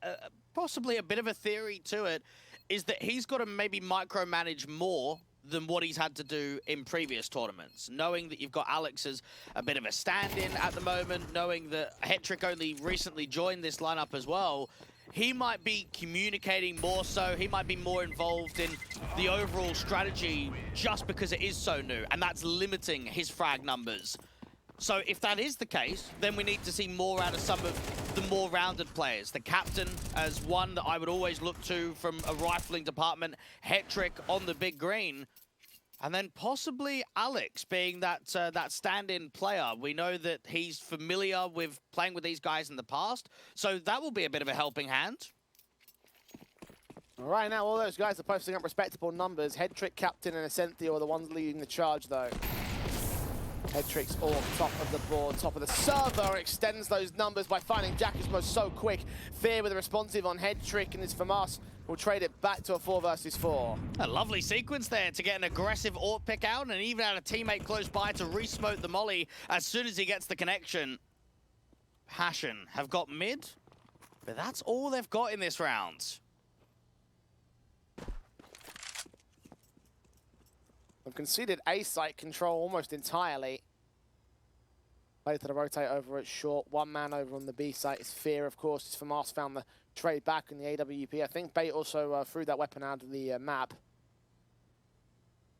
possibly a bit of a theory to it is that he's got to maybe micromanage more than what he's had to do in previous tournaments. Knowing that you've got Alex as a bit of a stand-in at the moment, knowing that Hetrick only recently joined this lineup as well, he might be communicating more so, he might be more involved in the overall strategy just because it is so new, and that's limiting his frag numbers. So if that is the case, then we need to see more out of some of the more rounded players. The captain as one that I would always look to from a rifling department, Hetrick on the big green, and then possibly Alex being that stand-in player. We know that he's familiar with playing with these guys in the past, so that will be a bit of a helping hand. All right, now all those guys are posting up respectable numbers. Headtrick, Captain, and Ascenthio are the ones leading the charge, though. Headtrick's all top of the board, top of the server, extends those numbers by finding Jakismo so quick. Fear with a responsive on Headtrick, and this FAMAS will trade it back to a 4 versus 4. A lovely sequence there to get an aggressive AWP pick out and even had a teammate close by to re-smoke the molly as soon as he gets the connection. Passion have got mid, but that's all they've got in this round. They've conceded A site control almost entirely. Later to rotate over at short. One man over on the B site is Fear, of course. As FAMAS found the trade back in the AWP. I think Bait also threw that weapon out of the map.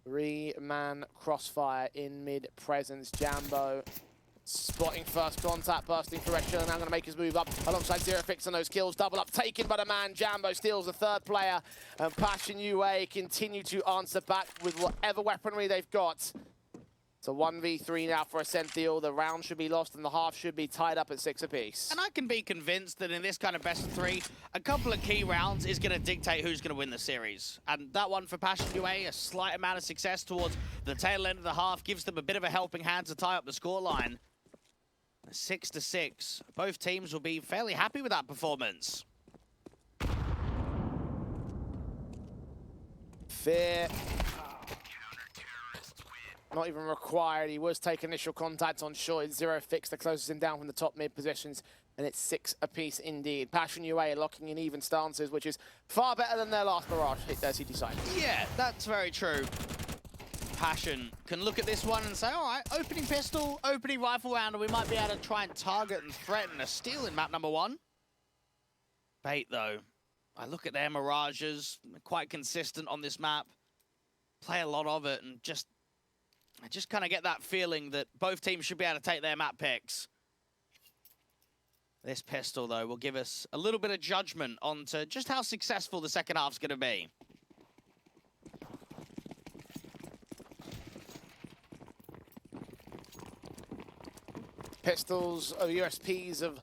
3-man crossfire in mid presence. Jambo Spotting first contact, bursting through Red Shiller, now going to make his move up alongside Zero Fix on those kills. Double up, taken by the man. Jambo steals the third player, and Passion UA continue to answer back with whatever weaponry they've got. It's a 1v3 now for Ascenthiel. The round should be lost, and the half should be tied up at 6 apiece. And I can be convinced that in this kind of best of 3, a couple of key rounds is going to dictate who's going to win the series. And that one for Passion UA, a slight amount of success towards the tail end of the half, gives them a bit of a helping hand to tie up the scoreline. 6-6. Both teams will be fairly happy with that performance. Fear. Not even required. He was taking initial contact on short. It's Zero Fix that closes him down from the top mid positions, and it's 6 apiece indeed. Passion UA locking in even stances, which is far better than their last barrage hit their CT side. Yeah, that's very true. Passion can look at this one and say, all right, opening pistol, opening rifle round, and we might be able to try and target and threaten a steal in map number 1. Bait, though. I look at their mirages, quite consistent on this map. Play a lot of it, and I just kind of get that feeling that both teams should be able to take their map picks. This pistol, though, will give us a little bit of judgment onto just how successful the second half's going to be. Pistols, USPs of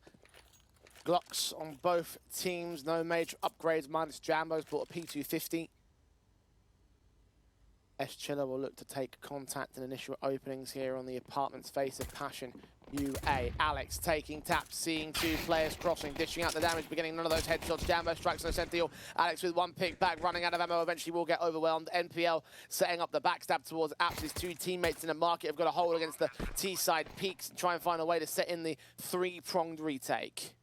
Glocks on both teams. No major upgrades, minus Jambo's bought a P250. S-Chiller will look to take contact and initial openings here on the apartment's face of Passion UA. Alex taking taps, seeing 2 players crossing, dishing out the damage, beginning none of those headshots. Jambo strikes on Ascenthiel. Alex with 1 pick back, running out of ammo, eventually will get overwhelmed. NPL setting up the backstab towards Apps. His 2 teammates in the market have got a hold against the T-side peaks and try and find a way to set in the 3-pronged retake.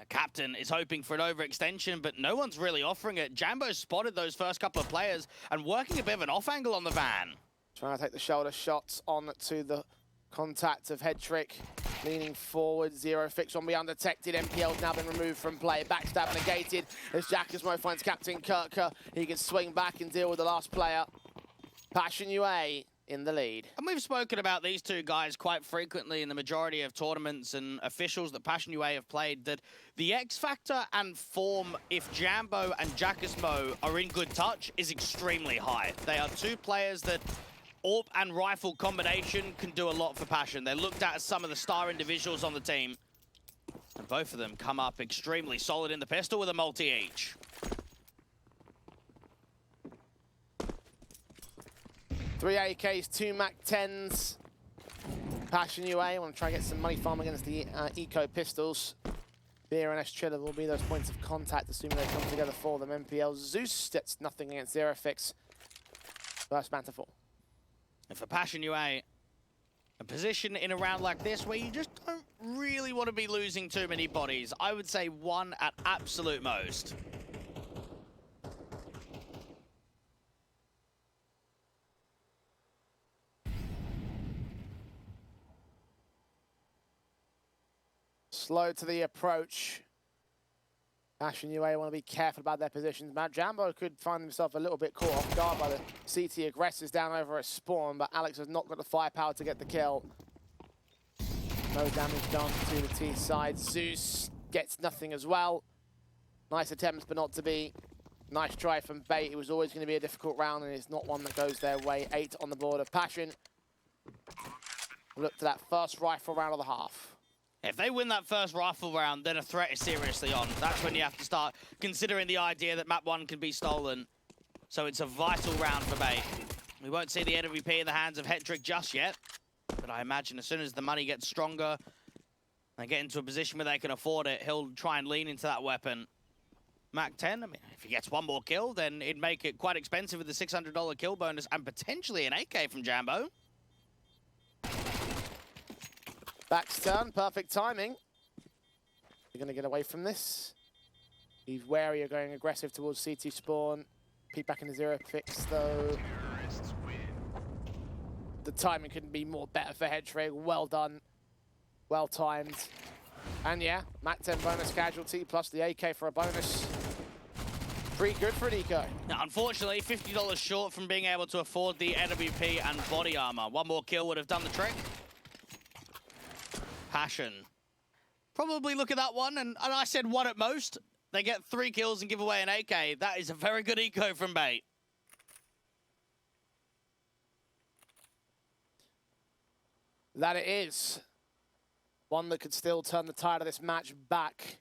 Captain is hoping for an overextension, but no one's really offering it. Jambo spotted those first couple of players and working a bit of an off angle on the van. Trying to take the shoulder shots on to the contact of Head Trick. Leaning forward, Zero Fix won't be undetected. MPL's now been removed from play. Backstab negated as Jackismo finds Captain Kirker. He can swing back and deal with the last player. Passion UA in the lead. And we've spoken about these 2 guys quite frequently in the majority of tournaments and officials that Passion UA have played, that the X factor and form, if Jambo and Jackismo are in good touch, is extremely high. They are 2 players that AWP and rifle combination can do a lot for Passion. They're looked at as some of the star individuals on the team. And both of them come up extremely solid in the pistol with a multi each. Three AKs, 2 MAC-10s. Passion UA want to try and get some money farm against the Eco pistols. Beer and S-Chiller will be those points of contact, assuming they come together for them. MPL Zeus gets nothing against Zero Fix. First man to fall. And for Passion UA, a position in a round like this where you just don't really want to be losing too many bodies. I would say 1 at absolute most. Slow to the approach. Passion UA want to be careful about their positions. Matt Jambo could find himself a little bit caught off guard by the CT aggressors down over at spawn, but Alex has not got the firepower to get the kill. No damage done to the T side. Zeus gets nothing as well. Nice attempts, but not to be. Nice try from Bait. It was always going to be a difficult round, and it's not one that goes their way. 8 on the board of Passion. Look to that first rifle round of the half. If they win that first rifle round, then a threat is seriously on. That's when you have to start considering the idea that map 1 can be stolen. So it's a vital round for Bait. We won't see the NVP in the hands of Hetrick just yet, but I imagine as soon as the money gets stronger, they get into a position where they can afford it, he'll try and lean into that weapon. MAC-10, I mean, if he gets 1 more kill, then it'd make it quite expensive with the $600 kill bonus and potentially an AK from Jambo. Back's turn, perfect timing. You're going to get away from this. He's wary of going aggressive towards CT spawn. Peek back into Zero Fix, though. The timing couldn't be more better for Hetrick. Well done. Well timed. And yeah, MAC-10 bonus casualty plus the AK for a bonus. Pretty good for an eco. Now, unfortunately, $50 short from being able to afford the NWP and body armor. 1 more kill would have done the trick. Passion. Probably look at that one, and I said one at most. They get 3 kills and give away an AK. That is a very good eco from Bait. That it is. One that could still turn the tide of this match back.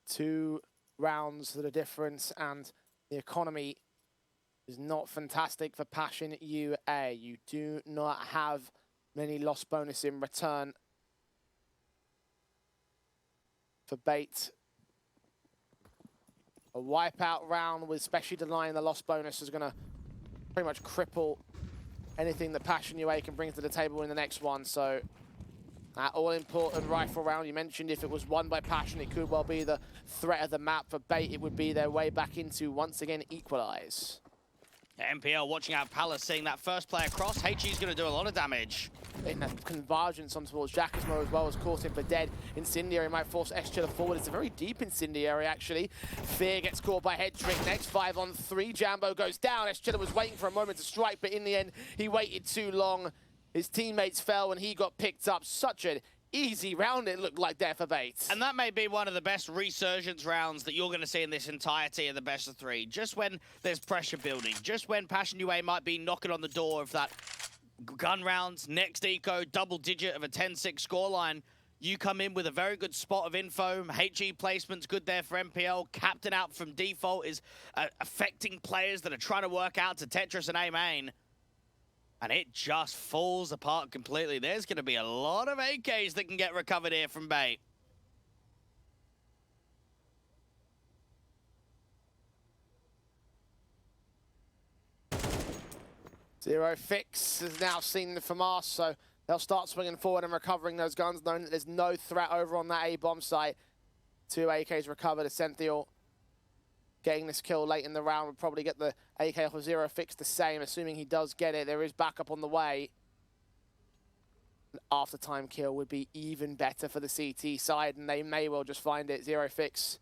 2 rounds that are different, and the economy is not fantastic for Passion UA. You do not have many loss bonus in return for Bait. A wipeout round with especially denying the loss bonus is going to pretty much cripple anything that Passion UA can bring to the table in the next one. So that all-important rifle round, you mentioned if it was won by Passion, it could well be the threat of the map. For Bait, it would be their way back into, once again, equalize. MPL watching out Palace, seeing that first player cross. HG's going to do a lot of damage. In that convergence on towards Jacquesmo as well as caught him for dead. Incendiary might force S-Chiller forward. It's a very deep Incendiary, actually. Fear gets caught by Headtrick. Next 5 on 3. Jambo goes down. S-Chiller was waiting for a moment to strike, but in the end, he waited too long. His teammates fell when he got picked up. Such an easy round it looked like there for Bait. And that may be one of the best resurgence rounds that you're going to see in this entirety of the best of 3. Just when there's pressure building, just when Passion UA might be knocking on the door of that gun rounds, next eco, double digit of a 10-6 scoreline, you come in with a very good spot of info. HE placement's good there for MPL. Captain out from default is affecting players that are trying to work out to Tetris and A-Main. And it just falls apart completely. There's going to be a lot of AKs that can get recovered here from Bait. Zero Fix has now seen the FAMAS, so they'll start swinging forward and recovering those guns, knowing that there's no threat over on that A-bomb site. 2 AKs recovered. Essential getting this kill late in the round would probably get the AK off of Zero Fix the same, assuming he does get it. There is backup on the way. An after-time kill would be even better for the CT side, and they may well just find it. Zero Fix.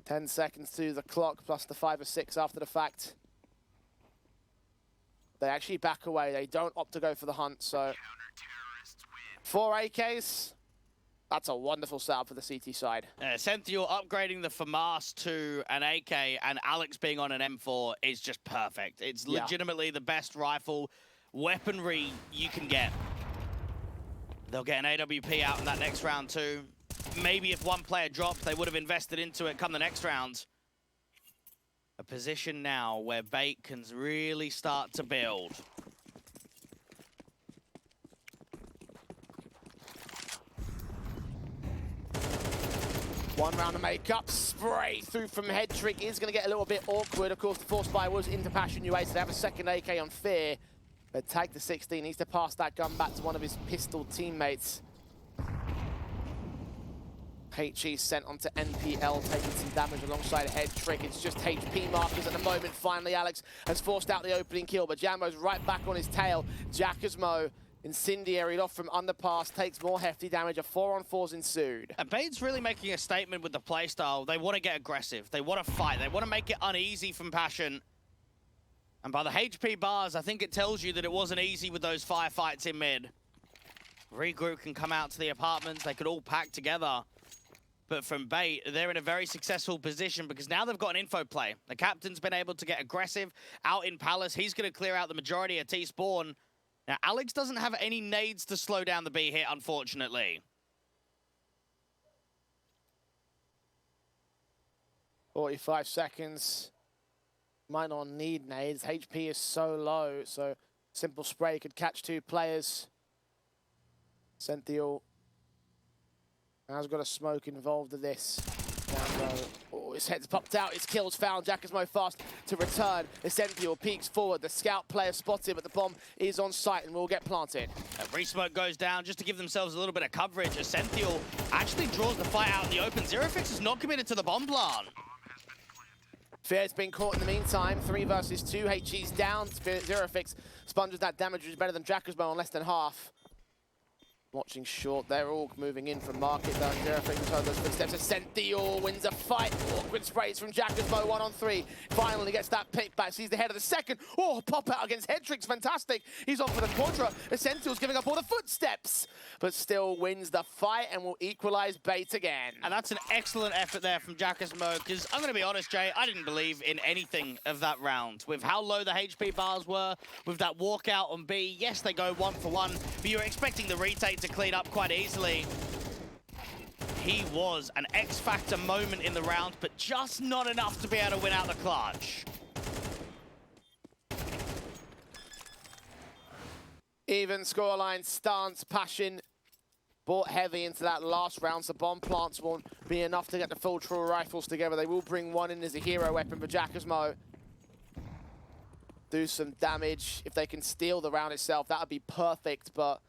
10 seconds to the clock, plus the 5 or 6 after the fact. They actually back away. They don't opt to go for the hunt, so 4 AKs. That's a wonderful setup for the CT side. Senthil upgrading the FAMAS to an AK and Alex being on an M4 is just perfect. It's legitimately the best rifle weaponry you can get. They'll get an AWP out in that next round too. Maybe if one player drops, they would have invested into it come the next round. A position now where Bait can really start to build. One round of makeup, spray through from Headtrick is going to get a little bit awkward. Of course, the force buy was into Passion UA, so they have a second AK on Fear. But Tag to 16 needs to pass that gun back to one of his pistol teammates. HE sent onto NPL, taking some damage alongside Headtrick. It's just HP markers at the moment. Finally, Alex has forced out the opening kill, but Jambo's right back on his tail. Jacquesmo incendiaried off from underpass, takes more hefty damage. A 4-on-4's ensued. And Bait's really making a statement with the playstyle. They want to get aggressive. They want to fight. They want to make it uneasy from Passion. And by the HP bars, I think it tells you that it wasn't easy with those firefights in mid. Regroup can come out to the apartments. They could all pack together. But from Bait, they're in a very successful position because now they've got an info play. The captain's been able to get aggressive out in Palace. He's going to clear out the majority of T-Spawn. Now, Alex doesn't have any nades to slow down the B hit, unfortunately. 45 seconds. Might not need nades. HP is so low, so simple spray could catch 2 players. Senthil has got a smoke involved in this. Oh, his head's popped out, his kill's found. Jacquesmo fast to return. Essential peeks forward. The scout player spotted, but the bomb is on site and will get planted. Resmoke goes down just to give themselves a little bit of coverage. Essential actually draws the fight out in the open. Zerofix is not committed to the bomb plant. Fear's been caught in the meantime. 3 versus 2. HG's down. Zerofix sponges that damage, which is better than Jacquesmo on less than half. Watching short, they're all moving in from market though. Zero Fix heard those footsteps. Ascent Dior wins a fight. Awkward sprays from Jackasmo, 1-on-3. Finally gets that pick back. Sees the head of the second. Oh, pop out against Hedrix, fantastic. He's on for the Quadra. Essential's giving up all the footsteps, but still wins the fight and will equalize Bait again. And that's an excellent effort there from Jackasmo, because I'm going to be honest, Jay, I didn't believe in anything of that round. With how low the HP bars were, with that walkout on B, yes, they go 1-for-1, but you're expecting the retake to clean up quite easily. He was an X-Factor moment in the round, but just not enough to be able to win out the clutch. Even scoreline stance. Passion bought heavy into that last round, so bomb plants won't be enough to get the full true rifles together. They will bring one in as a hero weapon for Jackasmo. Do some damage. If they can steal the round itself, that would be perfect, but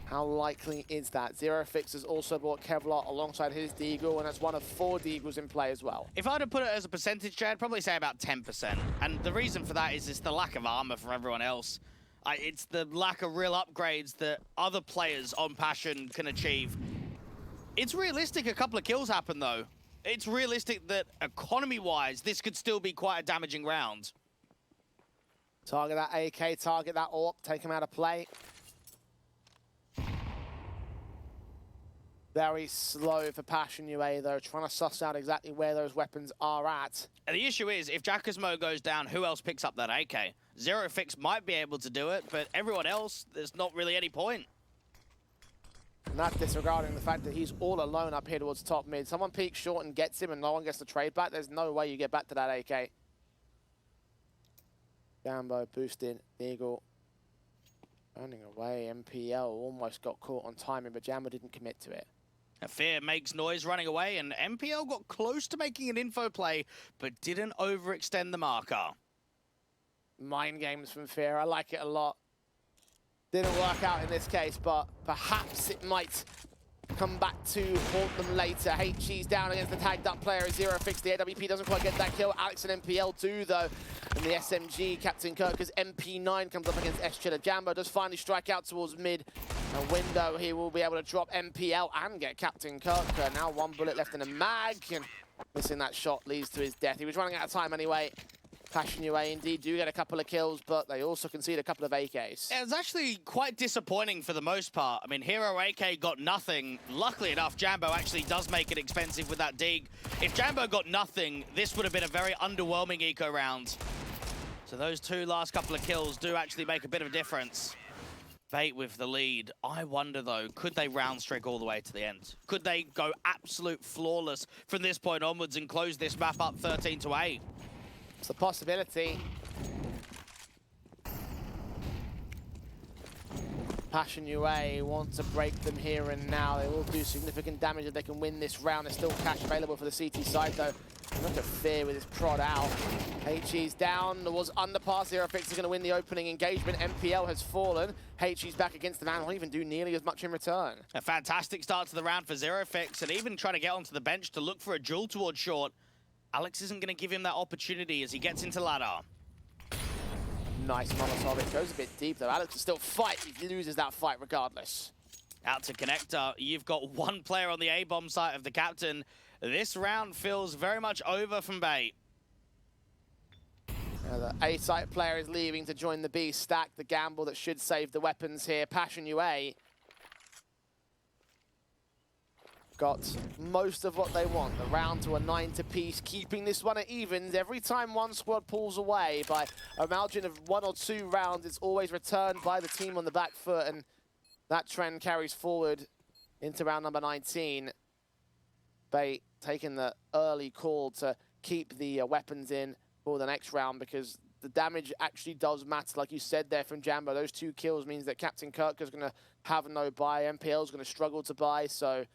how likely is that? Zero Fix has also bought Kevlar alongside his Deagle, and that's one of 4 Deagles in play as well. If I had to put it as a percentage, Jay, I'd probably say about 10%. And the reason for that is it's the lack of armor for everyone else. It's the lack of real upgrades that other players on Passion can achieve. It's realistic a couple of kills happen, though. It's realistic that economy-wise, this could still be quite a damaging round. Target that AK, target that AWP, take him out of play. Very slow for Passion UA, though, trying to suss out exactly where those weapons are at. And the issue is, if Jackasmo goes down, who else picks up that AK? Zero Fix might be able to do it, but everyone else, there's not really any point. And that's disregarding the fact that he's all alone up here towards top mid. Someone peeks short and gets him and no one gets the trade back. There's no way you get back to that AK. Gambo boosting, Eagle. Running away, MPL almost got caught on timing, but Jambo didn't commit to it. Fear makes noise running away, and MPL got close to making an info play, but didn't overextend the marker. Mind games from Fear, I like it a lot. Didn't work out in this case, but perhaps it might come back to haunt them later. HG's down against the tagged up player. Zero Fix. The AWP doesn't quite get that kill. Alex and MPL do, though. And the SMG, Captain Kirker's MP9 comes up against S-Chiller. Jambo does finally strike out towards mid. A window, he will be able to drop MPL and get Captain Kirker. Now 1 bullet left in a mag, and missing that shot leads to his death. He was running out of time anyway. Passion UA indeed do get a couple of kills, but they also concede a couple of AKs. It was actually quite disappointing for the most part. I mean, Hero AK got nothing. Luckily enough, Jambo actually does make it expensive with that dig. If Jambo got nothing, this would have been a very underwhelming eco round. So those 2 last couple of kills do actually make a bit of a difference. Bait with the lead. I wonder, though, could they round streak all the way to the end? Could they go absolute flawless from this point onwards and close this map up 13-8? It's a possibility. Passion UA want to break them here and now. They will do significant damage if they can win this round. There's still cash available for the CT side, though. Look at Fear with his prod out. HE's down. There was underpass. Zero Fix is going to win the opening engagement. MPL has fallen. HE's back against the man. Won't even do nearly as much in return. A fantastic start to the round for Zero Fix, and even trying to get onto the bench to look for a duel towards short. Alex isn't going to give him that opportunity as he gets into ladder. Nice Molotov. It goes a bit deep, though. Alex can still fight. He loses that fight regardless. Out to Connector. You've got 1 player on the A-bomb site of the captain. This round feels very much over from Bait. The A-site player is leaving to join the B stack. The gamble that should save the weapons here. Passion UA got most of what they want. The round to a 9-piece, keeping this one at evens. Every time one squad pulls away by a margin of 1 or 2 rounds, it's always returned by the team on the back foot, and that trend carries forward into round number 19. Bait taking the early call to keep the weapons in for the next round, because the damage actually does matter, like you said there from Jambo. Those 2 kills means that Captain Kirker's going to have no buy. MPL's going to struggle to buy, so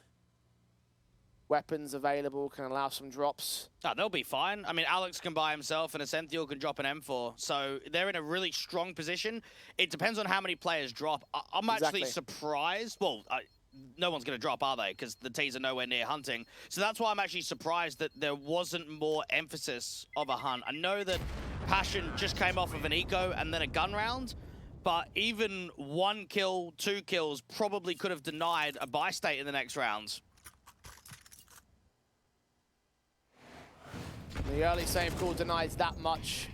weapons available can allow some drops. Oh, they'll be fine. I mean, Alex can buy himself and Ascenthiel can drop an M4. So they're in a really strong position. It depends on how many players drop. I'm actually surprised. Well, no one's going to drop, are they? Because the T's are nowhere near hunting. So that's why I'm actually surprised that there wasn't more emphasis of a hunt. I know that Passion just came off of an eco and then a gun round, but even 1 kill, 2 kills probably could have denied a buy state in the next rounds. The early save call denies that much.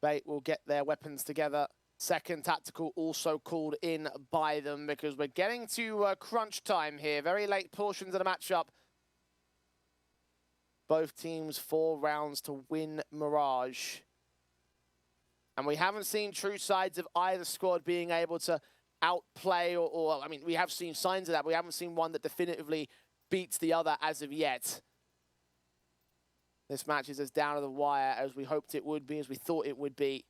Bait will get their weapons together. Second tactical also called in by them because we're getting to crunch time here. Very late portions of the matchup. Both teams 4 rounds to win Mirage. And we haven't seen true sides of either squad being able to outplay or I mean, we have seen signs of that, but we haven't seen one that definitively beats the other as of yet. This match is as down to the wire as we hoped it would be, as we thought it would be.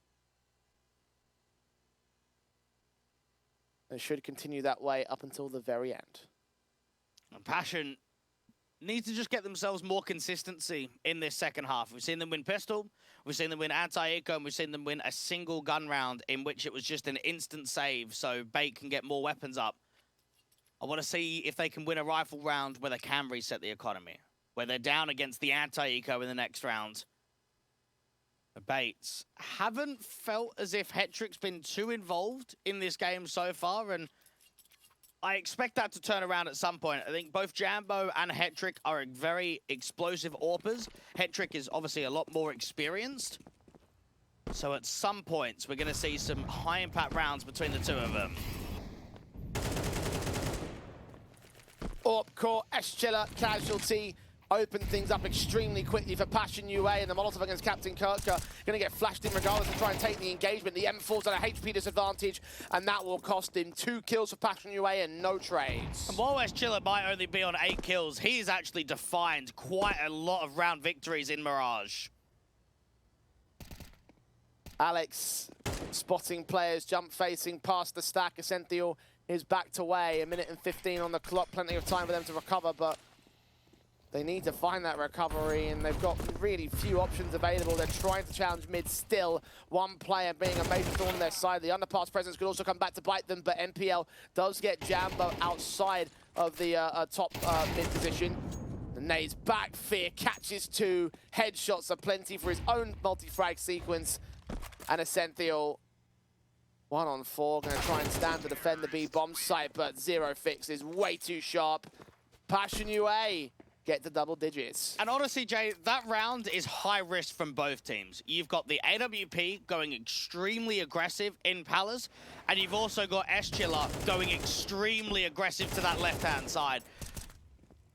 It should continue that way up until the very end. And Passion need to just get themselves more consistency in this second half. We've seen them win pistol, we've seen them win anti-eco, and we've seen them win a single gun round in which it was just an instant save so Bait can get more weapons up. I want to see if they can win a rifle round where they can reset the economy, where they're down against the anti-eco in the next round. The Baits haven't felt as if Hetrick's been too involved in this game so far, and I expect that to turn around at some point. I think both Jambo and Hetrick are very explosive AWPers. Hetrick is obviously a lot more experienced. So at some points, we're going to see some high-impact rounds between the two of them. AWP core, Eschiller, casualty. Open things up extremely quickly for Passion UA, and the Molotov against Captain Kirka going to get flashed in regardless to try and take the engagement. The M4's at a HP disadvantage, and that will cost him 2 kills for Passion UA and no trades. And while Eschiller might only be on 8 kills, he's actually defined quite a lot of round victories in Mirage. Alex spotting players, jump facing past the stack. Ascentio is backed away. 1:15 on the clock, plenty of time for them to recover, but they need to find that recovery, and they've got really few options available. They're trying to challenge mid still. One player being a major thorn on their side. The underpass presence could also come back to bite them, but NPL does get Jambo outside of the top mid position. The nades back, Fear catches 2. Headshots are plenty for his own multi-frag sequence. And Ascentio, 1-on-4, going to try and stand to defend the B bomb site, but Zero Fix is way too sharp. Passion UA get to double digits. And honestly, Jay, that round is high risk from both teams. You've got the AWP going extremely aggressive in Palace, and you've also got Eschiller going extremely aggressive to that left-hand side.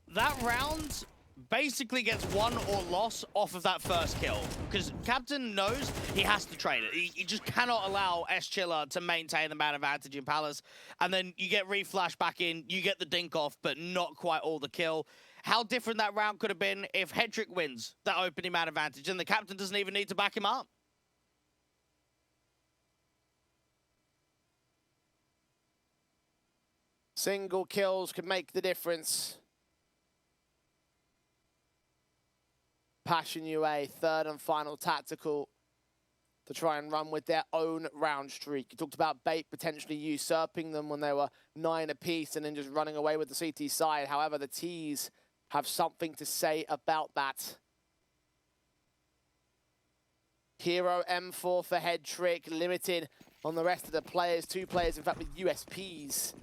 That round basically gets won or lost off of that first kill, because Captain knows he has to trade it. He just cannot allow Eschiller to maintain the man advantage in Palace, and then you get reflash back in, you get the dink off, but not quite all the kill. How different that round could have been if Hetrick wins that opening man advantage and the captain doesn't even need to back him up. Single kills could make the difference. Passion UA, third and final tactical to try and run with their own round streak. You talked about Bait potentially usurping them when they were 9 apiece and then just running away with the CT side. However, the T's have something to say about that. Hero M4 for Hetrick, limited on the rest of the players. 2 players, in fact, with USPs.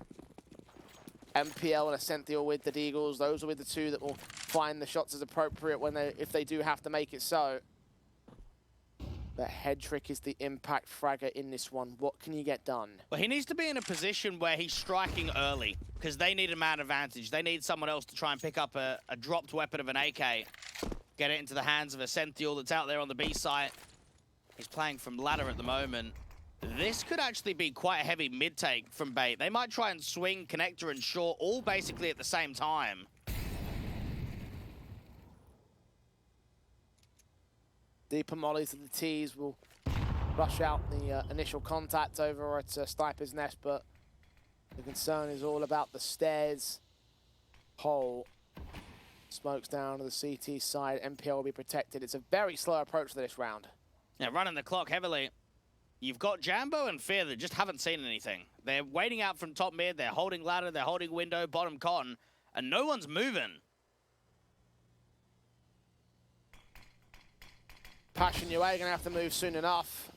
MPL and Ascentio with the Deagles. Those are with the 2 that will find the shots as appropriate when if they do have to make it so. But Hetrick is the impact fragger in this one. What can you get done? Well, he needs to be in a position where he's striking early, because they need a man advantage. They need someone else to try and pick up a dropped weapon of an AK. Get it into the hands of Ascentio that's out there on the B site. He's playing from ladder at the moment. This could actually be quite a heavy mid-take from Bait. They might try and swing connector and short all basically at the same time. Deeper mollies of the T's will rush out the initial contact over at Sniper's Nest, but the concern is all about the stairs hole. Smokes down to the CT side. MPL will be protected. It's a very slow approach to this round. Yeah, running the clock heavily. You've got Jambo and Fear that just haven't seen anything. They're waiting out from top mid, they're holding ladder, they're holding window, bottom con, and no one's moving. Passion UA going to have to move soon enough.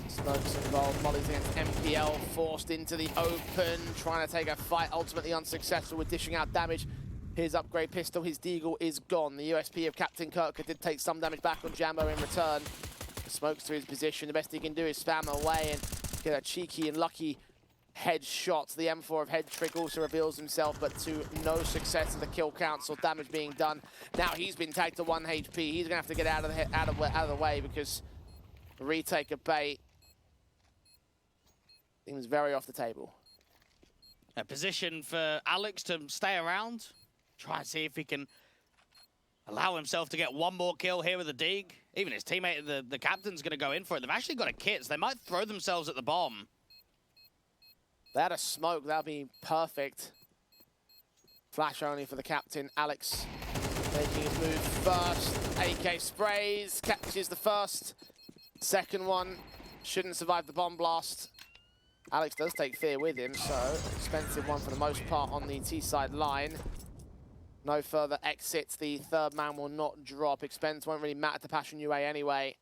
Smokes involved, Molly's against MPL, forced into the open, trying to take a fight, ultimately unsuccessful with dishing out damage. His upgrade pistol, his deagle is gone. The USP of Captain Kirk did take some damage back on Jambo in return. Smokes to his position, the best he can do is spam away and get a cheeky and lucky headshot. The M4 of Head Trick also reveals himself, but to no success in the kill counts or damage being done. Now he's been tagged to 1 HP. He's gonna have to get out of the way because retake of bait seems very off the table. A position for Alex to stay around, try and see if he can allow himself to get one more kill here with the dig. Even his teammate, the captain's going to go in for it. They've actually got a kit, so they might throw themselves at the bomb. They had a smoke, that'd be perfect. Flash only for the captain, Alex making his move first. AK sprays, catches the first. Second one, shouldn't survive the bomb blast. Alex does take Fear with him, so expensive one for the most part on the T-side line. No further exits, the third man will not drop. Expense won't really matter to Passion UA anyway.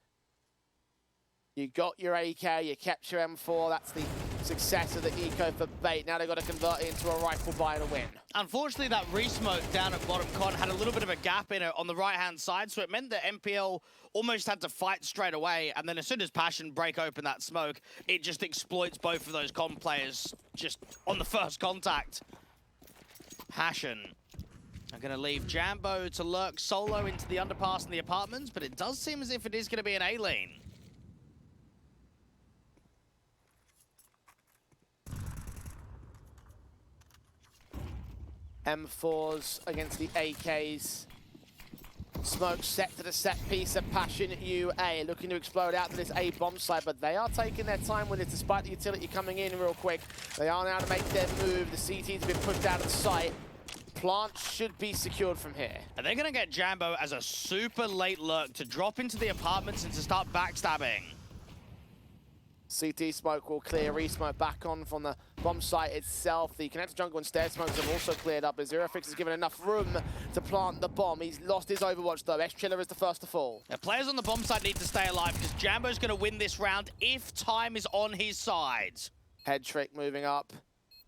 You got your AK, you kept your M4, that's the success of the eco for bait. Now they've got to convert it into a rifle buy to win. Unfortunately, that re-smoke down at bottom con had a little bit of a gap in it on the right-hand side, so it meant that MPL almost had to fight straight away, and then as soon as Passion break open that smoke, it just exploits both of those con players just on the first contact. Passion are going to leave Jambo to lurk solo into the underpass and the apartments, but it does seem as if it is going to be an A lane. M4s against the AKs. Smoke set to the set piece of Passion UA, looking to explode out to this A bomb site, but they are taking their time with it despite the utility coming in real quick. They are now to make their move. The CT's been pushed out of the site. Plant should be secured from here. And they're going to get Jambo as a super late lurk to drop into the apartments and to start backstabbing. CT smoke will clear, re-smoke back on from the bomb site itself. The connector jungle and stair smokes have also cleared up as Zerofix has given enough room to plant the bomb. He's lost his Overwatch though. X-Chiller is the first to fall. The players on the bomb site need to stay alive because Jambo's going to win this round if time is on his side. Head Trick moving up.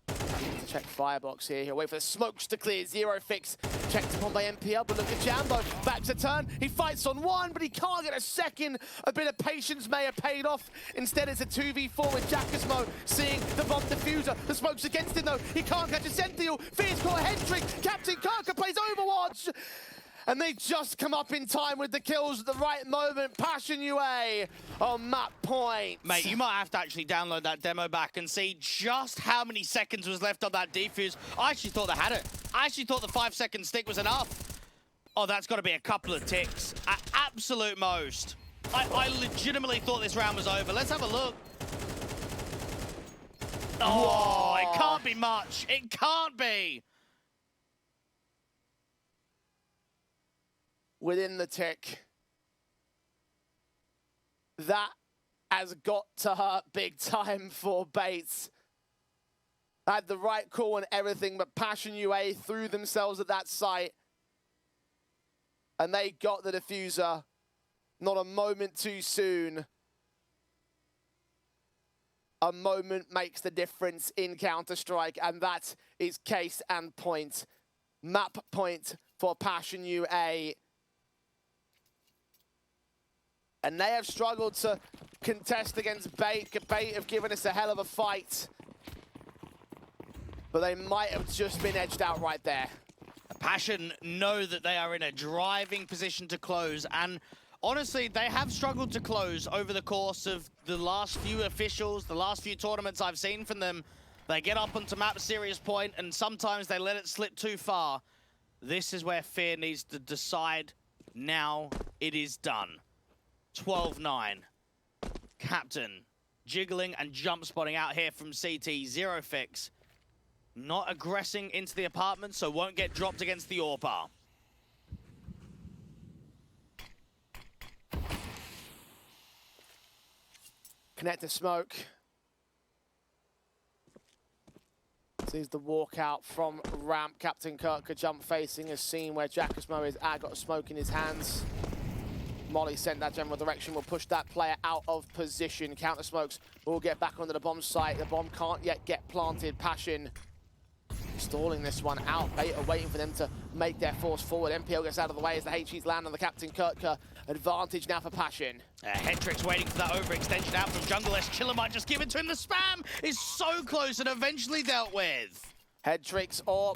To check firebox here. He'll wait for the smokes to clear. Zerofix checked upon by MPL, but look at Jambo. Back to turn. He fights on one, but he can't get a second. A bit of patience may have paid off. Instead, it's a 2v4 with Jackasmo seeing the bomb diffuser. The smoke's against him, though. He can't catch a Sentinel. Fierce caught a Head Trick. Captain Karka plays Overwatch. And they just come up in time with the kills at the right moment. Passion UA on map point. Mate, you might have to actually download that demo back and see just how many seconds was left on that defuse. I actually thought they had it. I actually thought the 5-second stick was enough. Oh, that's got to be a couple of ticks at absolute most. I legitimately thought this round was over. Let's have a look. Oh, it can't be much. It can't be. Within the tick. That has got to hurt big time for Bates. Had the right call and everything, but Passion UA threw themselves at that site. And they got the diffuser. Not a moment too soon. A moment makes the difference in Counter-Strike, and that is case and point. Map point for Passion UA. And they have struggled to contest against Bait. Bait have given us a hell of a fight. But they might have just been edged out right there. Passion know that they are in a driving position to close. And honestly, they have struggled to close over the course of the last few officials, the last few tournaments I've seen from them. They get up onto map serious point, and sometimes they let it slip too far. This is where Fear needs to decide. Now it is done. 12-9. Captain jiggling and jump spotting out here from CT. Zerofix not aggressing into the apartment, so won't get dropped against the AWPR. Connector smoke. Sees the walkout from ramp. Captain Kirk, a jump facing a scene where Jackasmo is got a smoke in his hands. Molly sent that general direction, will push that player out of position. Counter smokes will get back onto the bomb site. The bomb can't yet get planted. Passion stalling this one out. Beta waiting for them to make their force forward. MPL gets out of the way as the HEs land on the Captain Kirker. Advantage now for Passion. Hendrix waiting for that overextension out from jungle. Chiller might just give it to him. The spam is so close and eventually dealt with. Hendrix or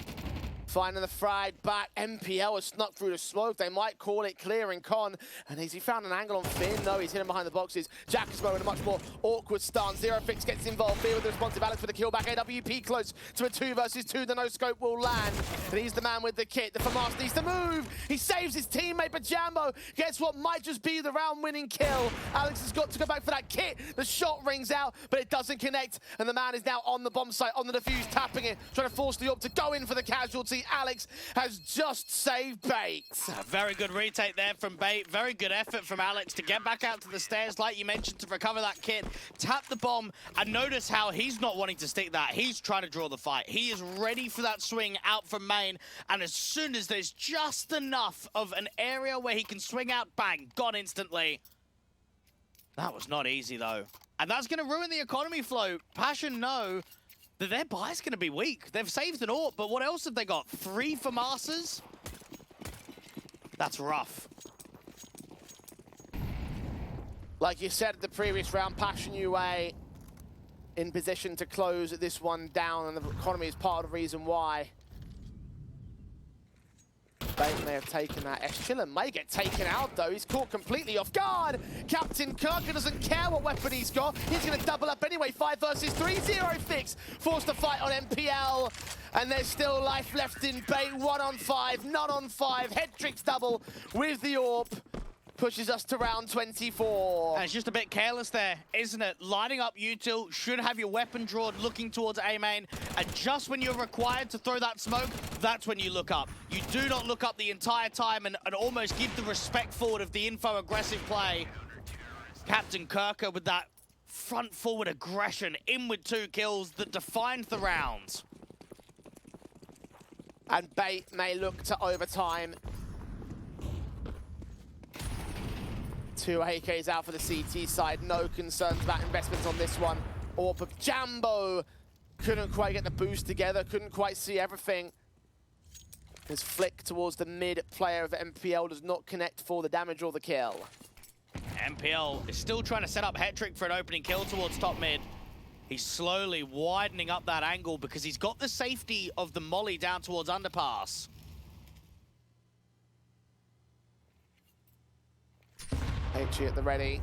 finding the frag back. MPL has snuck through the smoke. They might call it clear in con. And has he found an angle on Finn? No, he's hidden behind the boxes. Jackismo in a much more awkward stance. Zero Fix gets involved here with the responsive Alex with the kill back. AWP close to a 2 versus 2. The no scope will land. And he's the man with the kit. The FAMAS needs to move. He saves his teammate, but Jambo gets what might just be the round winning kill. Alex has got to go back for that kit. The shot rings out, but it doesn't connect. And the man is now on the bomb site, on the defuse, tapping it, trying to force the AWP to go in for the casualty. Alex has just saved Bait. A very good retake there from Bait. Very good effort from Alex to get back out to the stairs, like you mentioned, to recover that kit, tap the bomb, and notice how he's not wanting to stick that. He's trying to draw the fight. He is ready for that swing out from main, and as soon as there's just enough of an area where he can swing out, bang, gone instantly. That was not easy, though. And that's going to ruin the economy flow. Passion know that their buy's going to be weak. They've saved an AWP, but what else have they got? 3 FAMASs? That's rough. Like you said, the previous round, Passion UA in position to close this one down, and the economy is part of the reason why. Bait may have taken that. Chiller may get taken out, though. He's caught completely off guard. Captain Kirker doesn't care what weapon he's got. He's going to double up anyway. 5 versus 3. Zero Fix forced to fight on MPL. And there's still life left in Bait. 1 on 5, none on 5. Hendrix double with the AWP. Pushes us to round 24. And it's just a bit careless there, isn't it? Lining up util, should have your weapon drawn, looking towards A main, and just when you're required to throw that smoke, that's when you look up. You do not look up the entire time and almost give the respect forward of the info aggressive play. Captain Kirker with that front forward aggression, in with 2 kills that defined the round. And Bait may look to overtime. 2 AKs out for the CT side. No concerns about investments on this one. AWP of Jambo couldn't quite get the boost together, couldn't quite see everything. His flick towards the mid player of MPL does not connect for the damage or the kill. MPL is still trying to set up Hetrick for an opening kill towards top mid. He's slowly widening up that angle because he's got the safety of the molly down towards underpass. HE at the ready.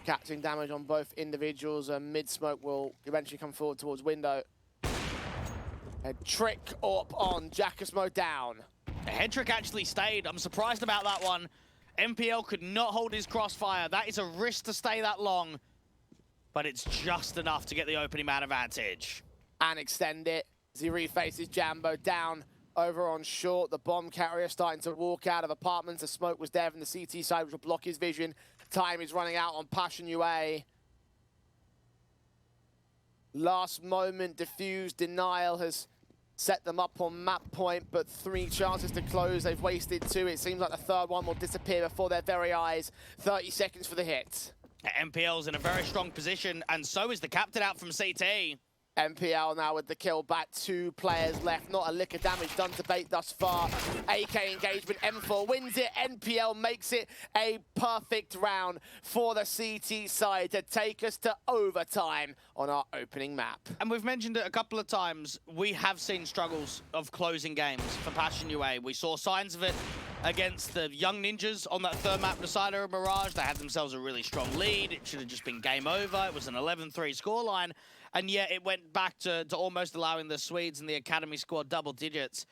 Catching damage on both individuals. Mid-smoke will eventually come forward towards window. A trick up on Jackismo down. Hedrick actually stayed. I'm surprised about that one. MPL could not hold his crossfire. That is a risk to stay that long. But it's just enough to get the opening man advantage. And extend it. As he refaces Jambo down. Over on short, the bomb carrier starting to walk out of apartments. The smoke was there from the CT side, which will block his vision. Time is running out on Passion UA. Last moment, diffuse denial has set them up on map point, but 3 chances to close. They've wasted 2. It seems like the third one will disappear before their very eyes. 30 seconds for the hit. MPL's in a very strong position, and so is the captain out from CT. MPL now with the kill back. 2 players left. Not a lick of damage done to Bait thus far. AK engagement. M4 wins it. NPL makes it a perfect round for the CT side to take us to overtime on our opening map. And we've mentioned it a couple of times. We have seen struggles of closing games for Passion UA. We saw signs of it against the Young Ninjas on that third map, Decider and Mirage. They had themselves a really strong lead. It should have just been game over. It was an 11-3 scoreline. And yet it went back to almost allowing the Swedes and the Academy squad double digits.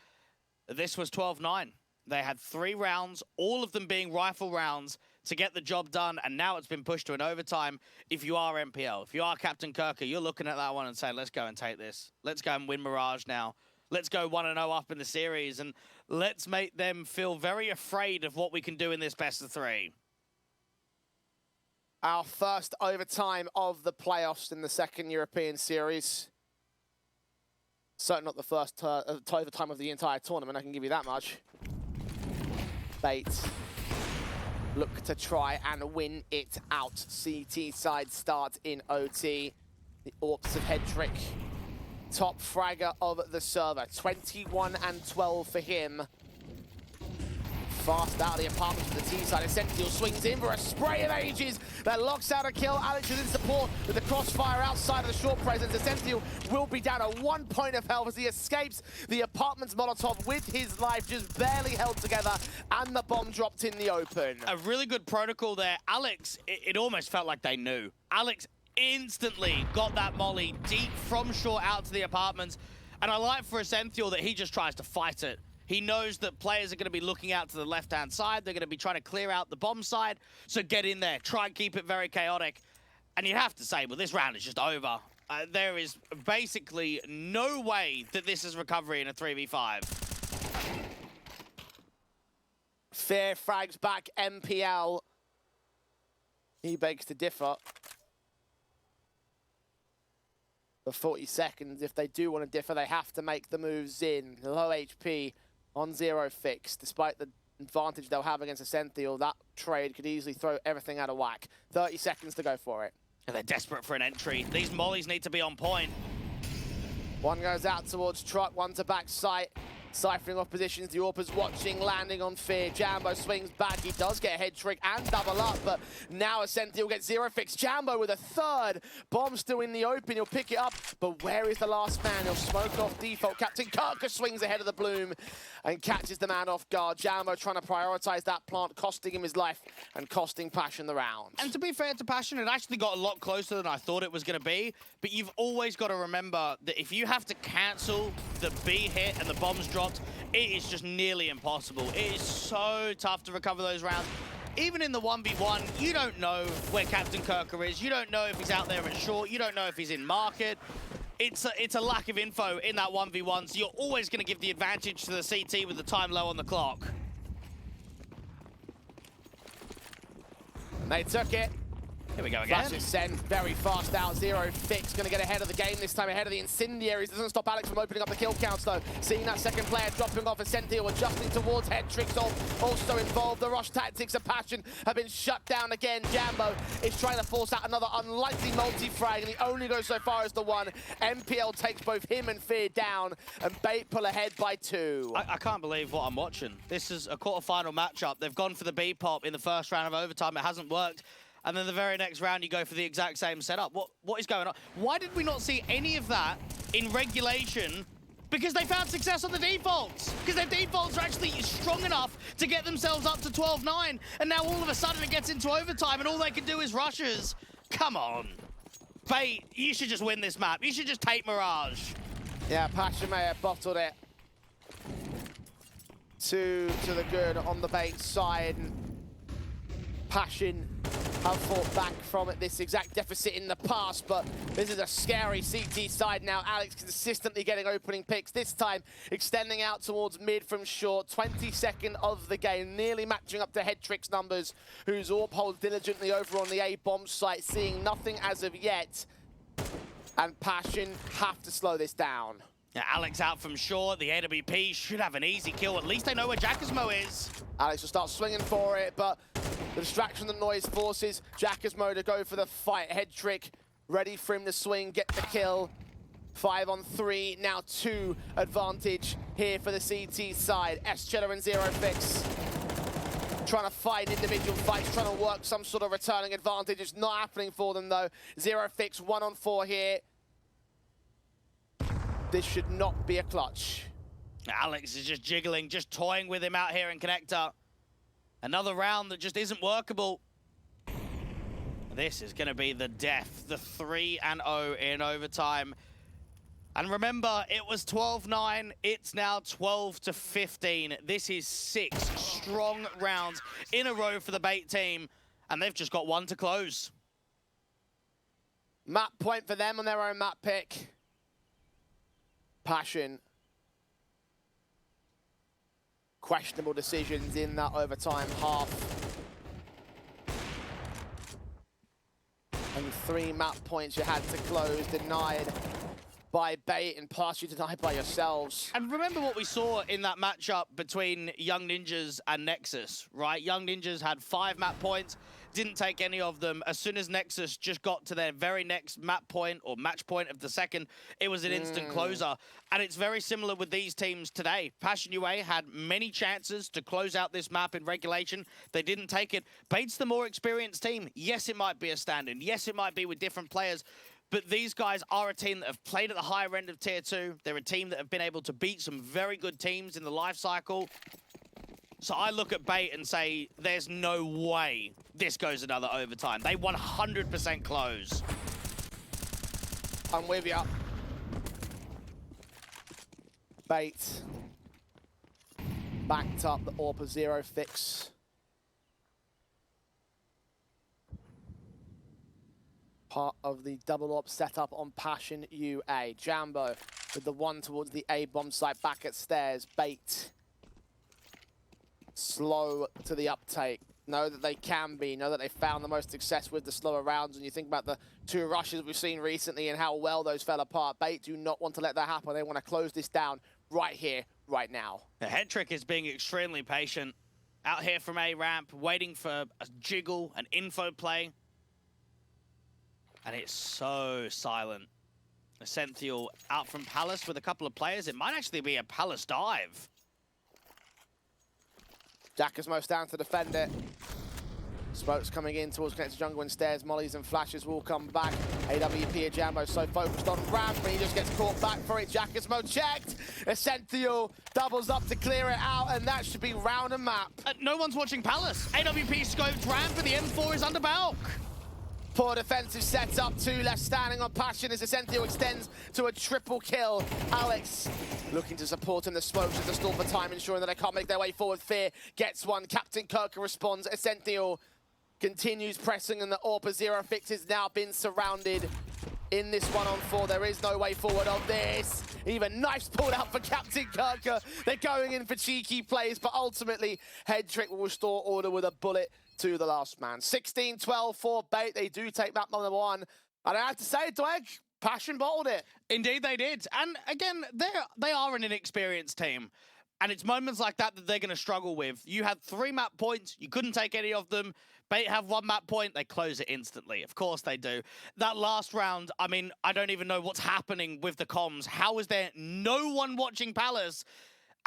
This was 12-9. They had 3 rounds, all of them being rifle rounds to get the job done, and now it's been pushed to an overtime. If you are MPL, if you are Captain Kirker, you're looking at that one and saying, let's go and take this. Let's go and win Mirage now. Let's go 1-0 up in the series, and let's make them feel very afraid of what we can do in this best of 3. Our first overtime of the playoffs in the second European series. Certainly not the first overtime of the entire tournament, I can give you that much. Bait look to try and win it out. CT side start in OT. The Orcs of Hedrick, top fragger of the server. 21 and 12 for him. Fast out of the apartments for the T side. Essential swings in for a spray of ages that locks out a kill. Alex is in support with the crossfire outside of the short presence. Essential will be down at 1 point of health as he escapes the apartments Molotov with his life just barely held together, and the bomb dropped in the open. A really good protocol there. Alex, it almost felt like they knew. Alex instantly got that molly deep from short out to the apartments, and I like for Essential that he just tries to fight it. He knows that players are going to be looking out to the left-hand side. They're going to be trying to clear out the bomb side. So get in there. Try and keep it very chaotic. And you have to say, well, this round is just over. There is basically no way that this is recovery in a 3v5. Fair frags back MPL. He begs to differ. For 40 seconds, if they do want to differ, they have to make the moves in. Low HP on zero fix. Despite the advantage they'll have against Essential, that trade could easily throw everything out of whack. 30 seconds to go for it. And they're desperate for an entry. These mollies need to be on point. One goes out towards truck, one to back sight. Ciphering off positions, the Orpers watching, landing on Fear. Jambo swings back, he does get a head trick and double up, but now Essential gets zero fix. Jambo with a third, bomb still in the open, he'll pick it up, but where is the last man? He'll smoke off default. Captain Kirker swings ahead of the Bloom and catches the man off guard. Jambo trying to prioritize that plant, costing him his life and costing Passion the round. And to be fair to Passion, it actually got a lot closer than I thought it was going to be, but you've always got to remember that if you have to cancel the B hit and the bombs dropped, it is just nearly impossible. It is so tough to recover those rounds. Even in the 1v1, you don't know where Captain Kirker is. You don't know if he's out there at short. You don't know if he's in market. It's a lack of info in that 1v1, so you're always going to give the advantage to the CT with the time low on the clock. They took it. Here we go again. Flash is sent very fast out. Zero fix going to get ahead of the game this time, ahead of the incendiaries. Doesn't stop Alex from opening up the kill counts though. Seeing that second player dropping off, Essential adjusting towards head tricks also involved. The rush tactics of Passion have been shut down again. Jambo is trying to force out another unlikely multi-frag, and he only goes so far as the one. MPL takes both him and Fear down, and Bait pull ahead by 2. I can't believe what I'm watching. This is a quarterfinal matchup. They've gone for the B pop in the first round of overtime. It hasn't worked. And then the very next round, you go for the exact same setup. What is going on? Why did we not see any of that in regulation? Because they found success on the defaults. Because their defaults are actually strong enough to get themselves up to 12-9. And now all of a sudden it gets into overtime and all they can do is rushes. Come on. Bait, you should just win this map. You should just take Mirage. Yeah, Passion may have bottled it. 2 to the good on the Bait side. Passion have fought back from this exact deficit in the past, but this is a scary CT side now. Alex consistently getting opening picks, this time extending out towards mid from short. 22nd of the game, nearly matching up to Hedrick's numbers, who's AWP holds diligently over on the A bomb site, seeing nothing as of yet. And Passion have to slow this down. Yeah, Alex out from short. The AWP should have an easy kill. At least they know where Jackasmo is. Alex will start swinging for it, but the distraction, the noise forces Jackasmo to go for the fight. Head trick, ready for him to swing, get the kill. 5 on 3, now 2 advantage here for the CT side. S-Cheddar and Zero Fix trying to fight individual fights, trying to work some sort of returning advantage. It's not happening for them though. Zero Fix 1 on 4 here. This should not be a clutch. Alex is just jiggling, just toying with him out here in Connector. Another round that just isn't workable. This is going to be the death, the 3-0 in overtime. And remember, it was 12-9. It's now 12-15. This is 6 strong rounds in a row for the Bait team, and they've just got 1 to close. Map point for them on their own map pick. Passion. Questionable decisions in that overtime half. And 3 map points you had to close, denied by Bait and partially denied by yourselves. And remember what we saw in that matchup between Young Ninjas and Nexus, right? Young Ninjas had 5 map points, didn't take any of them. As soon as Nexus just got to their very next map point or match point of the second, it was an instant closer. And it's very similar with these teams today. Passion UA had many chances to close out this map in regulation. They didn't take it. Bait's the more experienced team. Yes, it might be a stand-in. Yes, it might be with different players. But these guys are a team that have played at the higher end of Tier 2. They're a team that have been able to beat some very good teams in the life cycle. So I look at Bait and say, there's no way this goes another overtime. They 100% close. I'm with ya. Bait. Backed up the AWP 0 fix. Part of the double AWP setup on Passion UA. Jambo with the one towards the A bomb site back at stairs. Bait. Slow to the uptake. Know that they can be. Know that they found the most success with the slower rounds. And you think about the 2 rushes we've seen recently and how well those fell apart. Bait do not want to let that happen. They want to close this down right here, right now. The head trick is being extremely patient. Out here from A ramp, waiting for a jiggle, an info play. And it's so silent. Essential out from Palace with a couple of players. It might actually be a Palace dive. Jackersmo down to defend it. Smokes coming in towards connected jungle and stairs. Mollies and flashes will come back. AWP Jambo so focused on ramp, and he just gets caught back for it. Jackersmo checked. Essential doubles up to clear it out, and that should be round and map. No one's watching Palace. AWP scoped ramp, but the M4 is under bulk. Poor defensive setup, 2 left standing on Passion as Essentio extends to a triple kill. Alex looking to support him, the smokes of the stall for time, ensuring that they can't make their way forward. Fear gets one, Captain Kirker responds, Essentio continues pressing, and the AWP 0 fix has now been surrounded. In this 1-on-4, there is no way forward of this. Even knives pulled out for Captain Kirker. They're going in for cheeky plays, but ultimately, Head Trick will restore order with a bullet to the last man. 16-12 for Bait. They do take map number 1. And I have to say, Dweg, Passion bottled it. Indeed they did. And again, they are an inexperienced team. And it's moments like that that they're going to struggle with. You had 3 map points. You couldn't take any of them. Bait have 1 map point. They close it instantly. Of course they do. That last round, I mean, I don't even know what's happening with the comms. How is there no one watching Palace?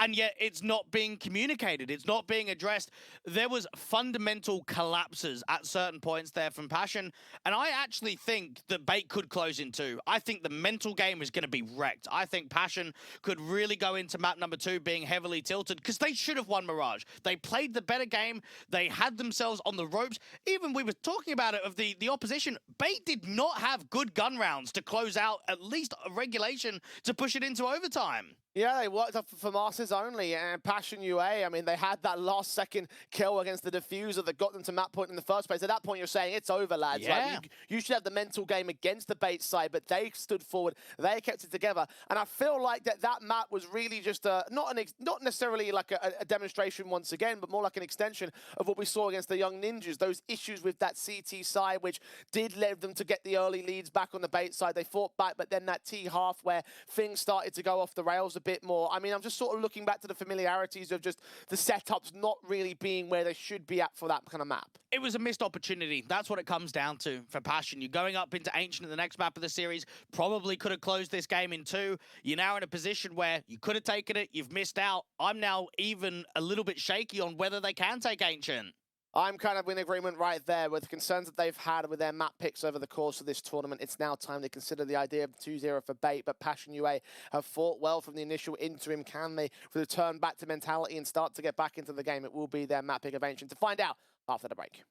And yet it's not being communicated. It's not being addressed. There was fundamental collapses at certain points there from Passion. And I actually think that Bait could close in 2. I think the mental game is going to be wrecked. I think Passion could really go into map number 2 being heavily tilted because they should have won Mirage. They played the better game. They had themselves on the ropes. Even we were talking about it of the opposition. Bait did not have good gun rounds to close out at least a regulation to push it into overtime. Yeah, they worked up for Masters only, and Passion UA, I mean, they had that last second kill against the diffuser that got them to map point in the first place. At that point, you're saying, it's over, lads. Yeah. Like, you should have the mental game against the Bait side, but they stood forward. They kept it together. And I feel like that map was really just not necessarily like a demonstration once again, but more like an extension of what we saw against the Young Ninjas. Those issues with that CT side, which did lead them to get the early leads back on the Bait side. They fought back, but then that T half where things started to go off the rails a bit more. I mean, I'm just sort of looking back to the familiarities of just the setups not really being where they should be at for that kind of map. It was a missed opportunity. That's what it comes down to for Passion. You're going up into Ancient in the next map of the series. Probably could have closed this game in 2. You're now in a position where you could have taken it. You've missed out. I'm now even a little bit shaky on whether they can take Ancient. I'm kind of in agreement right there with the concerns that they've had with their map picks over the course of this tournament. It's now time to consider the idea of 2-0 for Bait, but Passion UA have fought well from the initial interim. Can they return back to mentality and start to get back into the game? It will be their map pick of Ancient. To find out after the break.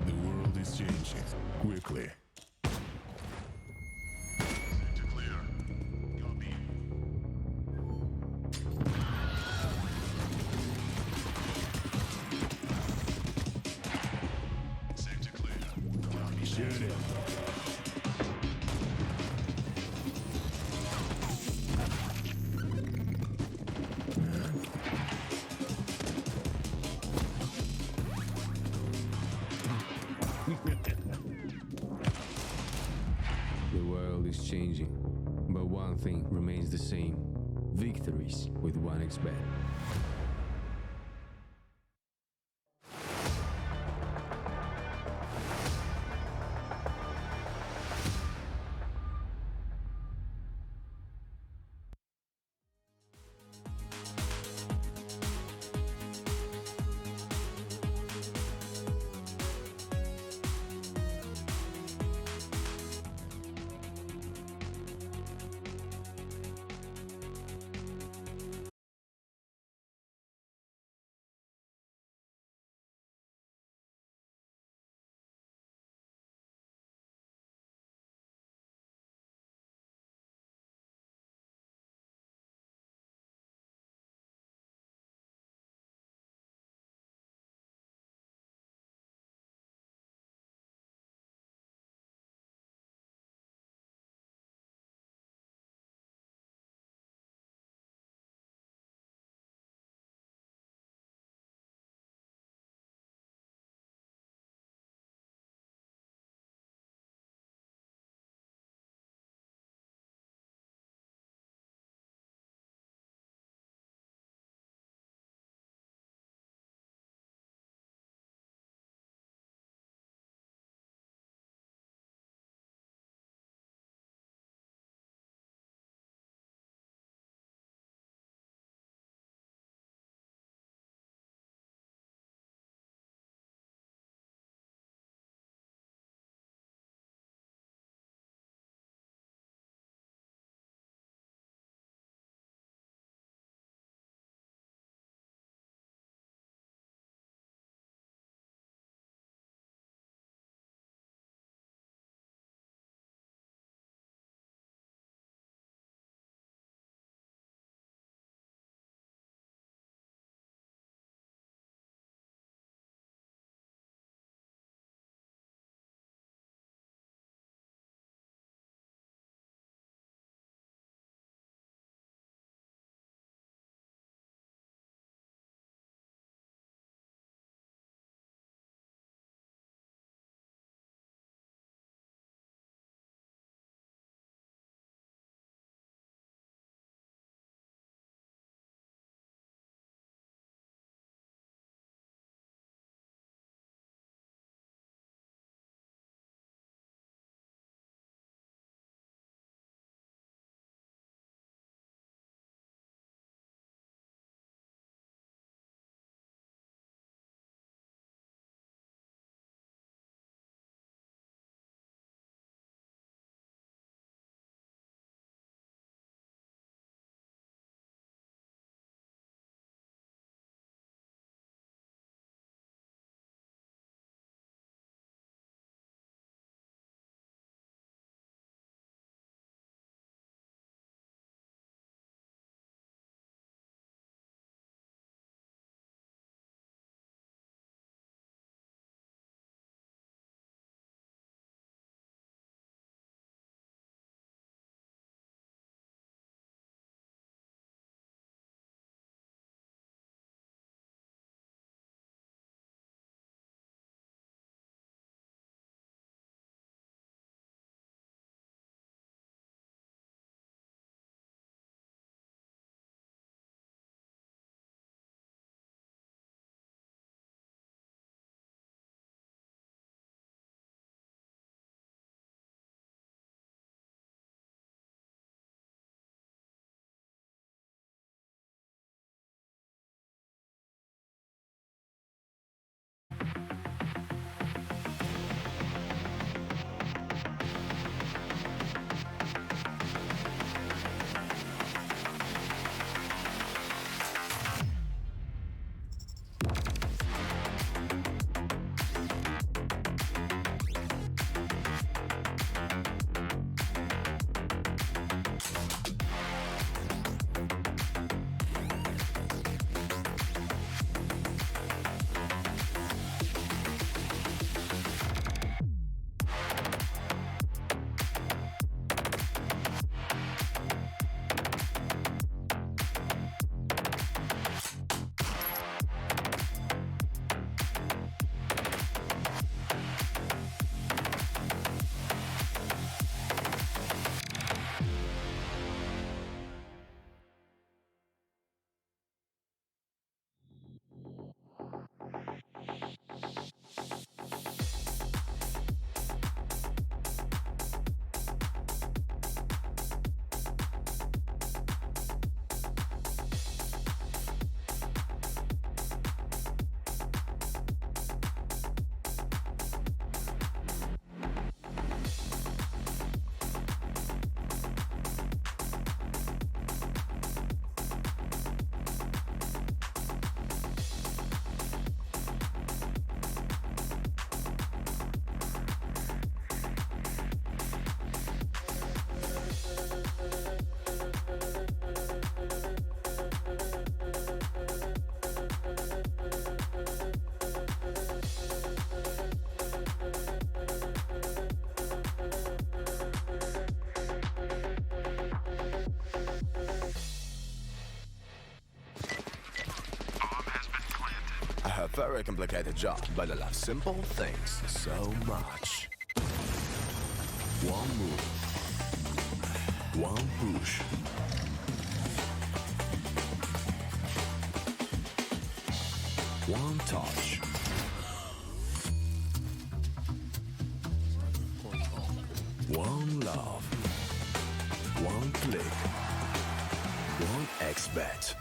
The world is changing quickly. The world is changing, but one thing remains the same: victories with 1xBet. very complicated job, but I love simple things so much. One move. One push. One touch. One love. One click. One XBet.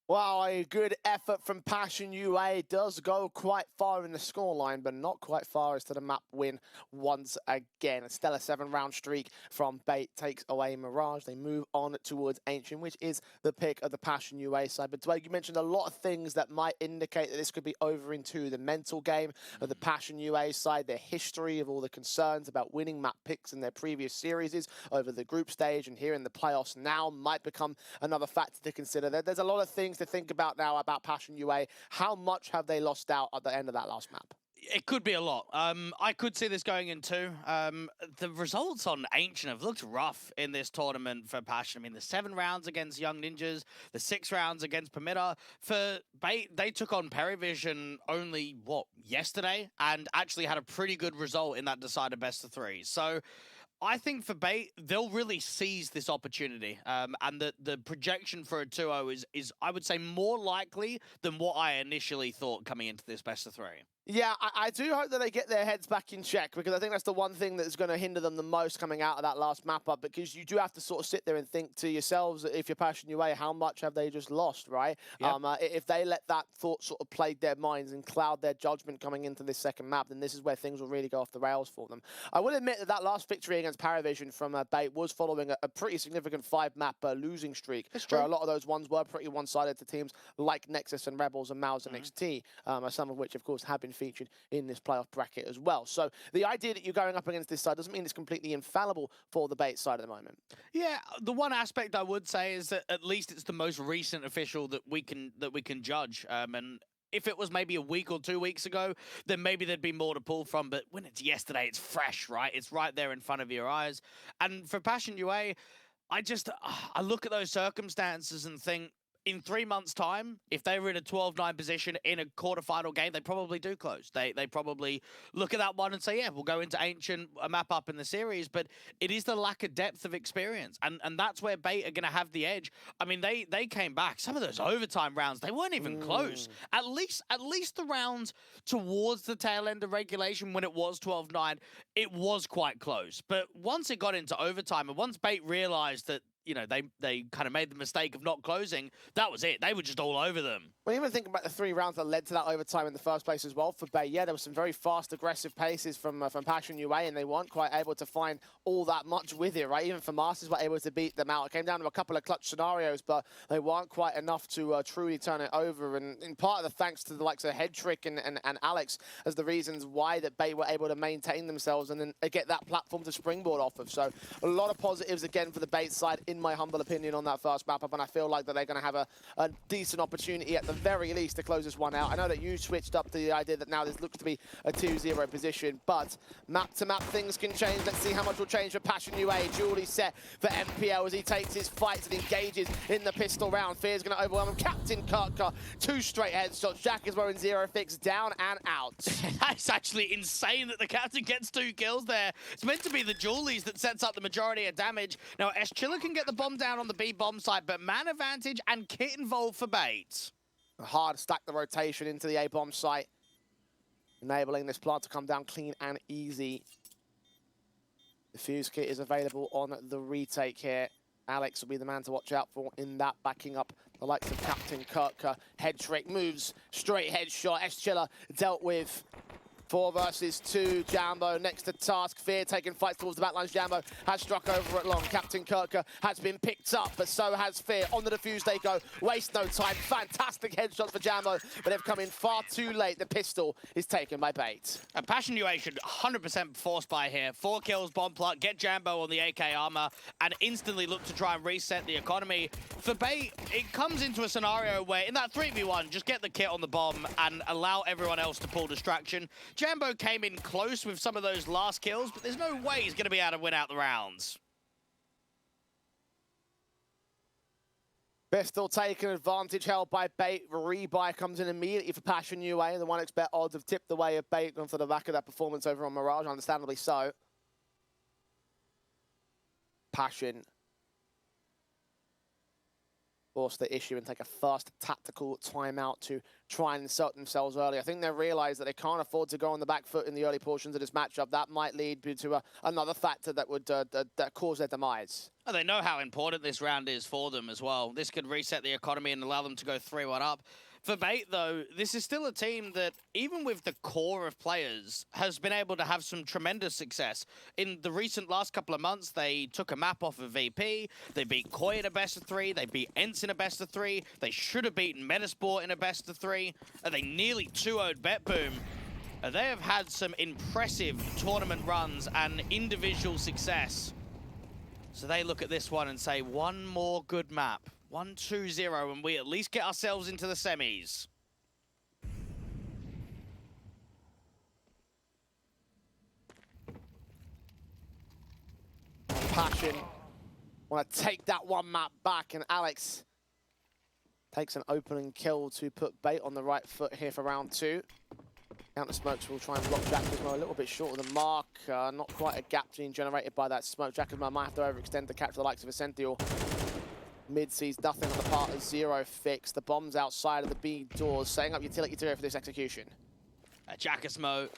Wow, a good effort from Passion UA. Does go quite far in the scoreline, but not quite far as to the map win once again. A stellar 7-round streak from Bait takes away Mirage. They move on towards Ancient, which is the pick of the Passion UA side. But Dwayne, you mentioned a lot of things that might indicate that this could be over into the mental game of the Passion UA side, their history of all the concerns about winning map picks in their previous series over the group stage and here in the playoffs now might become another factor to consider. There's a lot of things to think about now about Passion UA. How much have they lost out at the end of that last map? It could be a lot. I could see this going in two. The results on Ancient have looked rough in this tournament for Passion. I mean, the 7 rounds against Young Ninjas, the 6 rounds against Permitter. For Bait, they took on Perivision only, yesterday, and actually had a pretty good result in that decided best of 3. So I think for Bait, they'll really seize this opportunity. And the projection for a 2-0 is, I would say, more likely than what I initially thought coming into this best of 3. Yeah, I do hope that they get their heads back in check, because I think that's the one thing that is going to hinder them the most coming out of that last map up, because you do have to sort of sit there and think to yourselves, if you're Passion UA, how much have they just lost, right? Yep. If they let that thought sort of plague their minds and cloud their judgment coming into this second map, then this is where things will really go off the rails for them. I will admit that last victory against Paravision from Bait was following a pretty significant 5-map losing streak, where a lot of those ones were pretty one-sided to teams like Nexus and Rebels and Mouse and XT, some of which, of course, have been featured in this playoff bracket as well. So the idea that you're going up against this side doesn't mean it's completely infallible for the Bait side at the moment. Yeah, the one aspect I would say is that at least it's the most recent official that we can judge. And if it was maybe a week or 2 weeks ago, then maybe there'd be more to pull from. But when it's yesterday, it's fresh, right? It's right there in front of your eyes. And for Passion UA, I look at those circumstances and think, in 3 months' time, if they were in a 12-9 position in a quarterfinal game, they probably do close. They probably look at that one and say, yeah, we'll go into Ancient, a map up in the series. But it is the lack of depth of experience. And that's where Bait are going to have the edge. I mean, they came back. Some of those overtime rounds, they weren't even close. At least the rounds towards the tail end of regulation, when it was 12-9, it was quite close. But once it got into overtime, and once Bait realized that, you know, they kind of made the mistake of not closing, that was it. They were just all over them. Well, even think about the 3 rounds that led to that overtime in the first place as well for Bay. Yeah, there was some very fast, aggressive paces from Passion UA, and they weren't quite able to find all that much with it, right? Even for Masters were able to beat them out. It came down to a couple of clutch scenarios, but they weren't quite enough to truly turn it over. And in part of the thanks to the likes of Head Trick and Alex as the reasons why that Bay were able to maintain themselves and then get that platform to springboard off of. So a lot of positives again for the Bait side, in my humble opinion, on that first map up, and I feel like that they're going to have a decent opportunity at the very least to close this one out. I know that you switched up to the idea that now this looks to be a 2-0 position, but map to map things can change. Let's see how much will change for Passion UA. Julie set for MPL as he takes his fights and engages in the pistol round. Fear's going to overwhelm him. Captain Kirka, 2 straight headshots. Jack is wearing 0 fix, down and out. That's actually insane that the captain gets 2 kills there. It's meant to be the Julies that sets up the majority of damage. Now, Chiller can get the bomb down on the B bomb side, but man advantage and kit involved for Bait. Hard stack the rotation into the A bomb site, enabling this plant to come down clean and easy. The fuse kit is available on the retake here. Alex will be the man to watch out for in that, backing up the likes of Captain Kirk. Head trick moves, straight headshot. Chiller dealt with. 4 versus 2, Jambo next to Task. Fear taking fights towards the backlines. Jambo has struck over at long. Captain Kirka has been picked up, but so has Fear. On the defuse they go. Waste no time. Fantastic headshots for Jambo, but they've come in far too late. The pistol is taken by Bait. And Passion UA should 100% force buy here. 4 kills, bomb plot, get Jambo on the AK armor, and instantly look to try and reset the economy. For Bait, it comes into a scenario where in that 3v1, just get the kit on the bomb and allow everyone else to pull distraction. Jambo came in close with some of those last kills, but there's no way he's going to be able to win out the rounds. Pistol taken advantage, held by Bait. Rebuy comes in immediately for Passion UA. The 1xBet odds have tipped the way of Bait onto the back of that performance over on Mirage, understandably so. Passion force the issue and take a first tactical timeout to try and insert themselves early. I think they realise that they can't afford to go on the back foot in the early portions of this matchup. That might lead to another factor that would that cause their demise. Oh, they know how important this round is for them as well. This could reset the economy and allow them to go 3-1 up. For Bait, though, this is still a team that, even with the core of players, has been able to have some tremendous success. In the recent last couple of months, they took a map off of VP, they beat Koi in a best-of-3, they beat Ents in a best-of-3, they should have beaten Metasport in a best-of-3, and they nearly 2-0'd BetBoom. They have had some impressive tournament runs and individual success. So they look at this one and say, one more good map. 1-2-0, and we at least get ourselves into the semis. Passion want to take that one map back, and Alex takes an opening kill to put Bait on the right foot here for round 2. Counter smokes will try and block Jackasmo a little bit short of the mark. Not quite a gap being generated by that smoke. Jackasmo might have to overextend to catch the likes of Essential. Mid sees nothing on the part of Zero Fix. The bomb's outside of the B doors, setting up utility to go for this execution. Jackasmo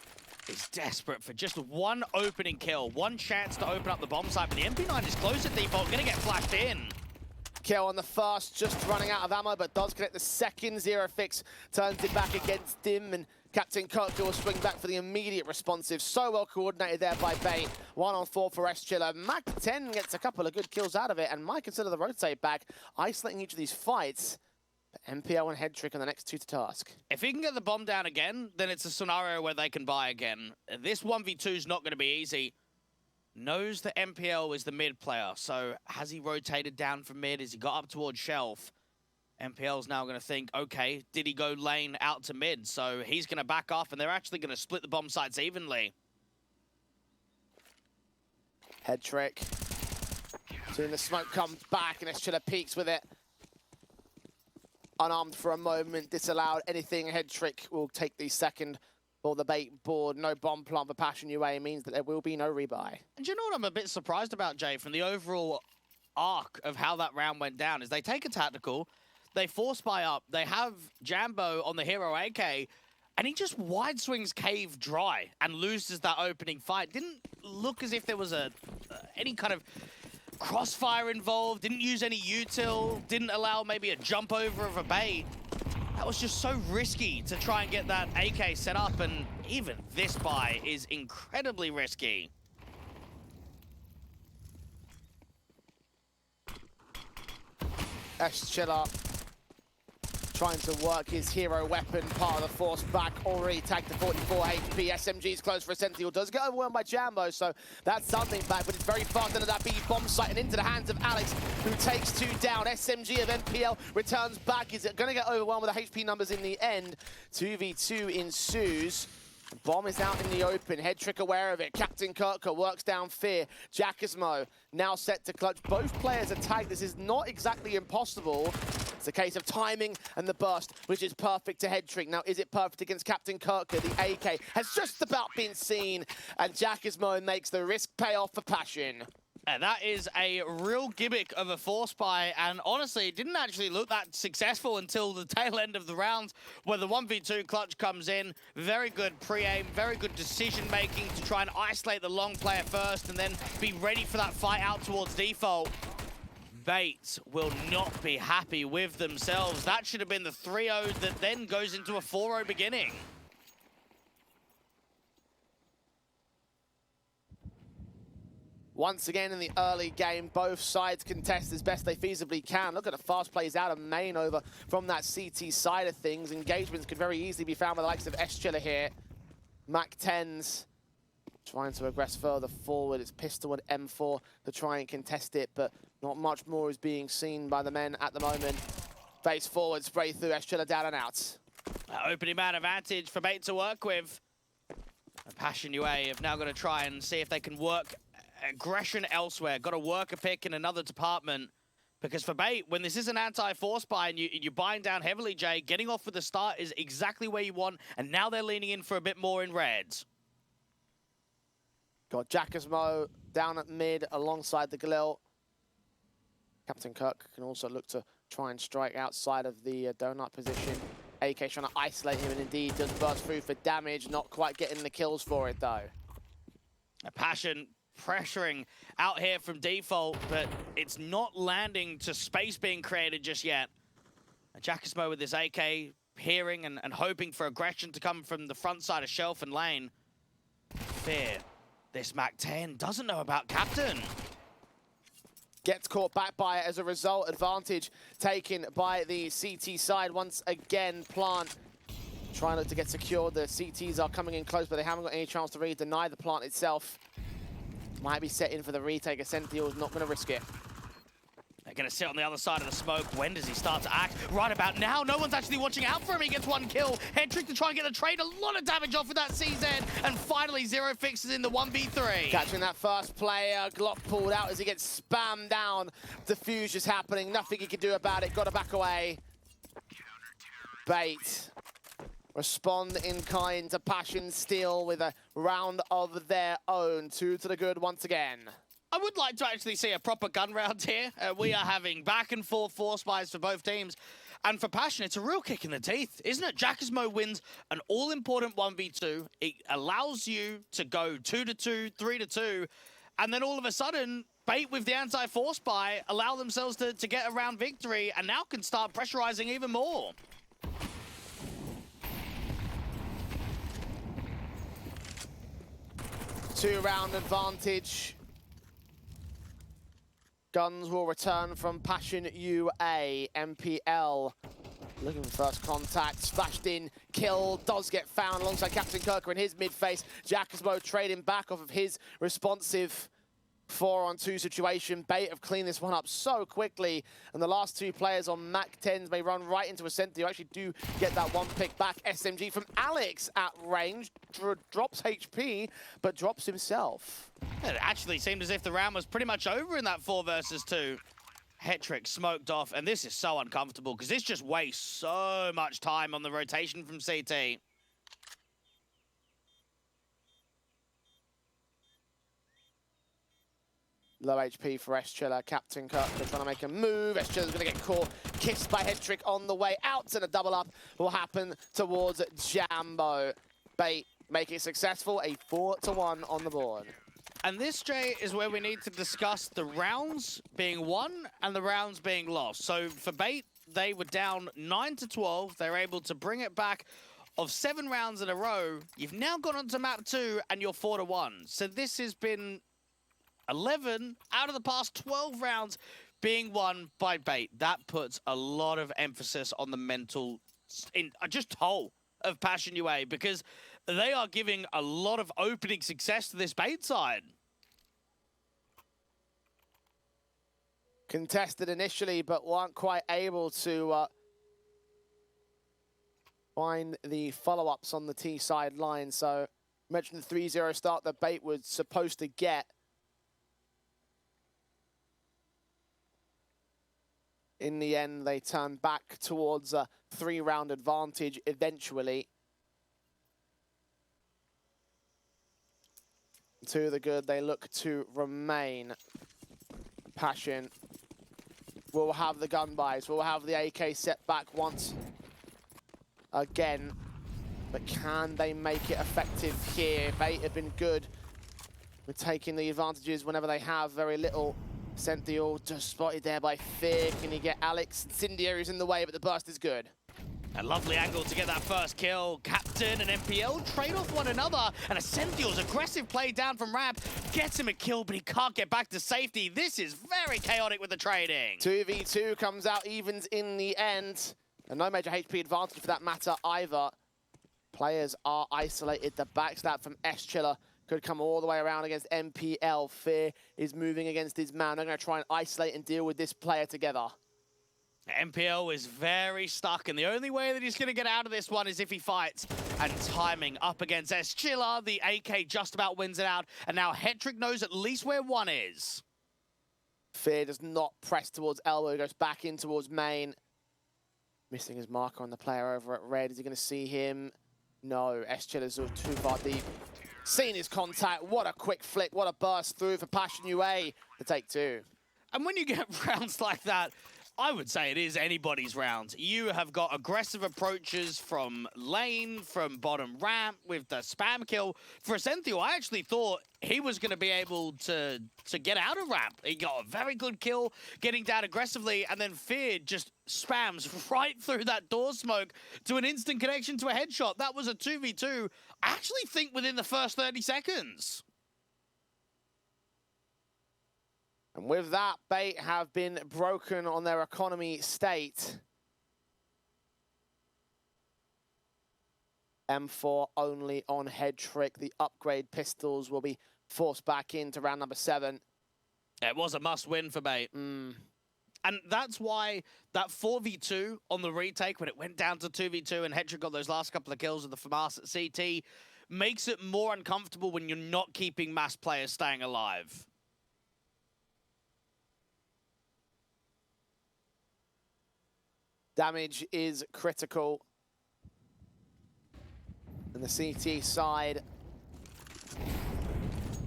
is desperate for just one opening kill, one chance to open up the bomb site, but the MP9 is close at default, gonna get flashed in. Kill on the first, just running out of ammo, but does connect the second. Zero Fix turns it back against him, and Captain Kirk will swing back for the immediate responsive. So well coordinated there by Bait. 1-on-4 for S-Chiller. Mac 10 gets a couple of good kills out of it, and might consider the rotate back, isolating each of these fights. But MPL and Head Trick on the next 2 to task. If he can get the bomb down again, then it's a scenario where they can buy again. This 1v2 is not going to be easy. Knows that MPL is the mid player, so has he rotated down from mid? Has he got up towards shelf? MPL's now going to think, okay, did he go lane out to mid? So he's going to back off, and they're actually going to split the bomb sites evenly. Head Trick. Soon the smoke comes back, and S-Chiller peeks with it. Unarmed for a moment, disallowed anything. Head Trick will take the second for the Bait board. No bomb plant for Passion UA means that there will be no rebuy. And you know what I'm a bit surprised about, Jay, from the overall arc of how that round went down, is they take a tactical, they force buy up, they have Jambo on the hero AK, and he just wide swings Cave dry and loses that opening fight. Didn't look as if there was any kind of crossfire involved, didn't use any util, didn't allow maybe a jump over of a Bait. That was just so risky to try and get that AK set up, and even this buy is incredibly risky. S-Chiller trying to work his hero weapon, part of the force back, already tagged to 44 HP. SMG's close for Essential, does get overwhelmed by Jambo, so that's something back, but it's very fast into that B bomb site and into the hands of Alex, who takes 2 down. SMG of MPL returns back. Is it going to get overwhelmed with the HP numbers in the end? 2v2 ensues. Bomb is out in the open. Head Trick aware of it. Captain Kirker works down Fear. Jackasmo now set to clutch. Both players are tagged. This is not exactly impossible. It's a case of timing and the burst, which is perfect to Head Trick. Now, is it perfect against Captain Kirker? The AK has just about been seen, and Jackasmo makes the risk pay off for Passion. And that is a real gimmick of a force buy, and honestly, it didn't actually look that successful until the tail end of the round, where the 1v2 clutch comes in. Very good pre-aim, very good decision-making to try and isolate the long player first, and then be ready for that fight out towards default. Bait will not be happy with themselves. That should have been the 3-0 that then goes into a 4-0 beginning. Once again in the early game, both sides contest as best they feasibly can. Look at the fast plays out of main over from that CT side of things. Engagements could very easily be found by the likes of S-Chiller here. Mac 10s trying to aggress further forward. It's pistol and M4 to try and contest it, but not much more is being seen by the men at the moment. Face forward, spray through, S-Chiller down and out. Opening man advantage for Bait to work with. Passion UA have now got to try and see if they can work aggression elsewhere. Got to work a pick in another department. Because for Bait, when this is an anti-force buy and you're buying down heavily, Jay, getting off with the start is exactly where you want. And now they're leaning in for a bit more in reds. Got Jackasmo down at mid alongside the Galil. Captain Kirk can also look to try and strike outside of the donut position. AK trying to isolate him and indeed does burst through for damage. Not quite getting the kills for it though. A Passion pressuring out here from default, but it's not landing to space being created just yet. Jackasmo with his AK hearing and hoping for aggression to come from the front side of shelf and lane. Fear. This MAC-10 doesn't know about Captain. Gets caught back by it as a result. Advantage taken by the CT side once again. Plant trying to get secured. The CTs are coming in close, but they haven't got any chance to really deny the plant itself. Might be set in for the retake. Ascentio's not going to risk it. They're going to sit on the other side of the smoke. When does he start to act? Right about now. No one's actually watching out for him. He gets one kill. Head trick to try and get the trade. A lot of damage off with that CZ. And finally, Zero fixes in the 1v3. Catching that first player. Glock pulled out as he gets spammed down. Defuse is happening. Nothing he can do about it. Got to back away. Bait. Respond in kind to Passion Steel with a round of their own. 2 to the good once again. I would like to actually see a proper gun round here. We are having back and forth force buys for both teams. And for Passion, it's a real kick in the teeth, isn't it? Jackasmo wins an all-important 1v2. It allows you to go 2-2, 3-2. And then all of a sudden, Bait with the anti-force buy allow themselves to get a round victory and now can start pressurizing even more. Two-round advantage. Guns will return from Passion UA. MPL looking for first contact. Splashed in, kill, does get found alongside Captain Kirker in his mid-face. Jackasmo trading back off of his responsive 4-on-2 situation. Bait have cleaned this one up so quickly, and the last two players on MAC-10s may run right into Ascent. You actually do get that one pick back. SMG from Alex at range. Drops HP, but drops himself. It actually seemed as if the round was pretty much over in that 4 versus 2. Hetrick smoked off, and this is so uncomfortable because this just wastes so much time on the rotation from CT. Low HP for S-Chiller. Captain Kirk trying to make a move. S-Chiller's going to get caught. Kissed by Hetrick on the way out, and a double up will happen towards Jambo. Bait make it successful. A 4-1 on the board. And this, Jay, is where we need to discuss the rounds being won and the rounds being lost. So for Bait, they were down 9-12. They were able to bring it back of 7 rounds in a row. You've now gone on to map 2 and you're 4-1. So this has been 11 out of the past 12 rounds being won by Bait. That puts a lot of emphasis on the mental just toll of Passion UA, because they are giving a lot of opening success to this Bait side. Contested initially, but weren't quite able to find the follow-ups on the T side line. So, I mentioned the 3-0 start that Bait was supposed to get. In the end, they turn back towards a 3-round advantage eventually. To the good, they look to remain. Passion will have the gun buys, will have the AK set back once again. But can they make it effective here? Bait have been good with taking the advantages whenever they have. Very little. Sentinel just spotted there by Fear. Can you get Alex? Incendiary's in the way, but the burst is good. A lovely angle to get that first kill. Captain and MPL trade off one another, and Ascendio's aggressive play down from Ramp gets him a kill, but he can't get back to safety. This is very chaotic with the trading. 2v2 comes out evens in the end, and no major HP advantage for that matter either. Players are isolated. The backstab from S-Chiller could come all the way around against MPL. Fear is moving against his man. They're going to try and isolate and deal with this player together. MPL is very stuck, and the only way that he's going to get out of this one is if he fights. And timing up against Eschilla, the AK just about wins it out, and now Hetrick knows at least where one is. Fear does not press towards elbow, goes back in towards main. Missing his marker on the player over at red. Is he going to see him? No, Eschilla's too far deep. Seen his contact. What a quick flick. What a burst through for Passion UA to take 2. And when you get rounds like that, I would say it is anybody's round. You have got aggressive approaches from lane, from bottom ramp, with the spam kill. For Ascenthio, I actually thought he was going to be able to get out of ramp. He got a very good kill, getting down aggressively, and then Fear just spams right through that door smoke to an instant connection to a headshot. That was a 2v2, I actually think within the first 30 seconds. And with that, Bait have been broken on their economy state. M4 only on Hetrick. The upgrade pistols will be forced back into round number 7. It was a must-win for Bait. And that's why that 4v2 on the retake, when it went down to 2v2 and Hetrick got those last couple of kills with the FAMAS at CT, makes it more uncomfortable when you're not keeping mass players staying alive. Damage is critical. And the CT side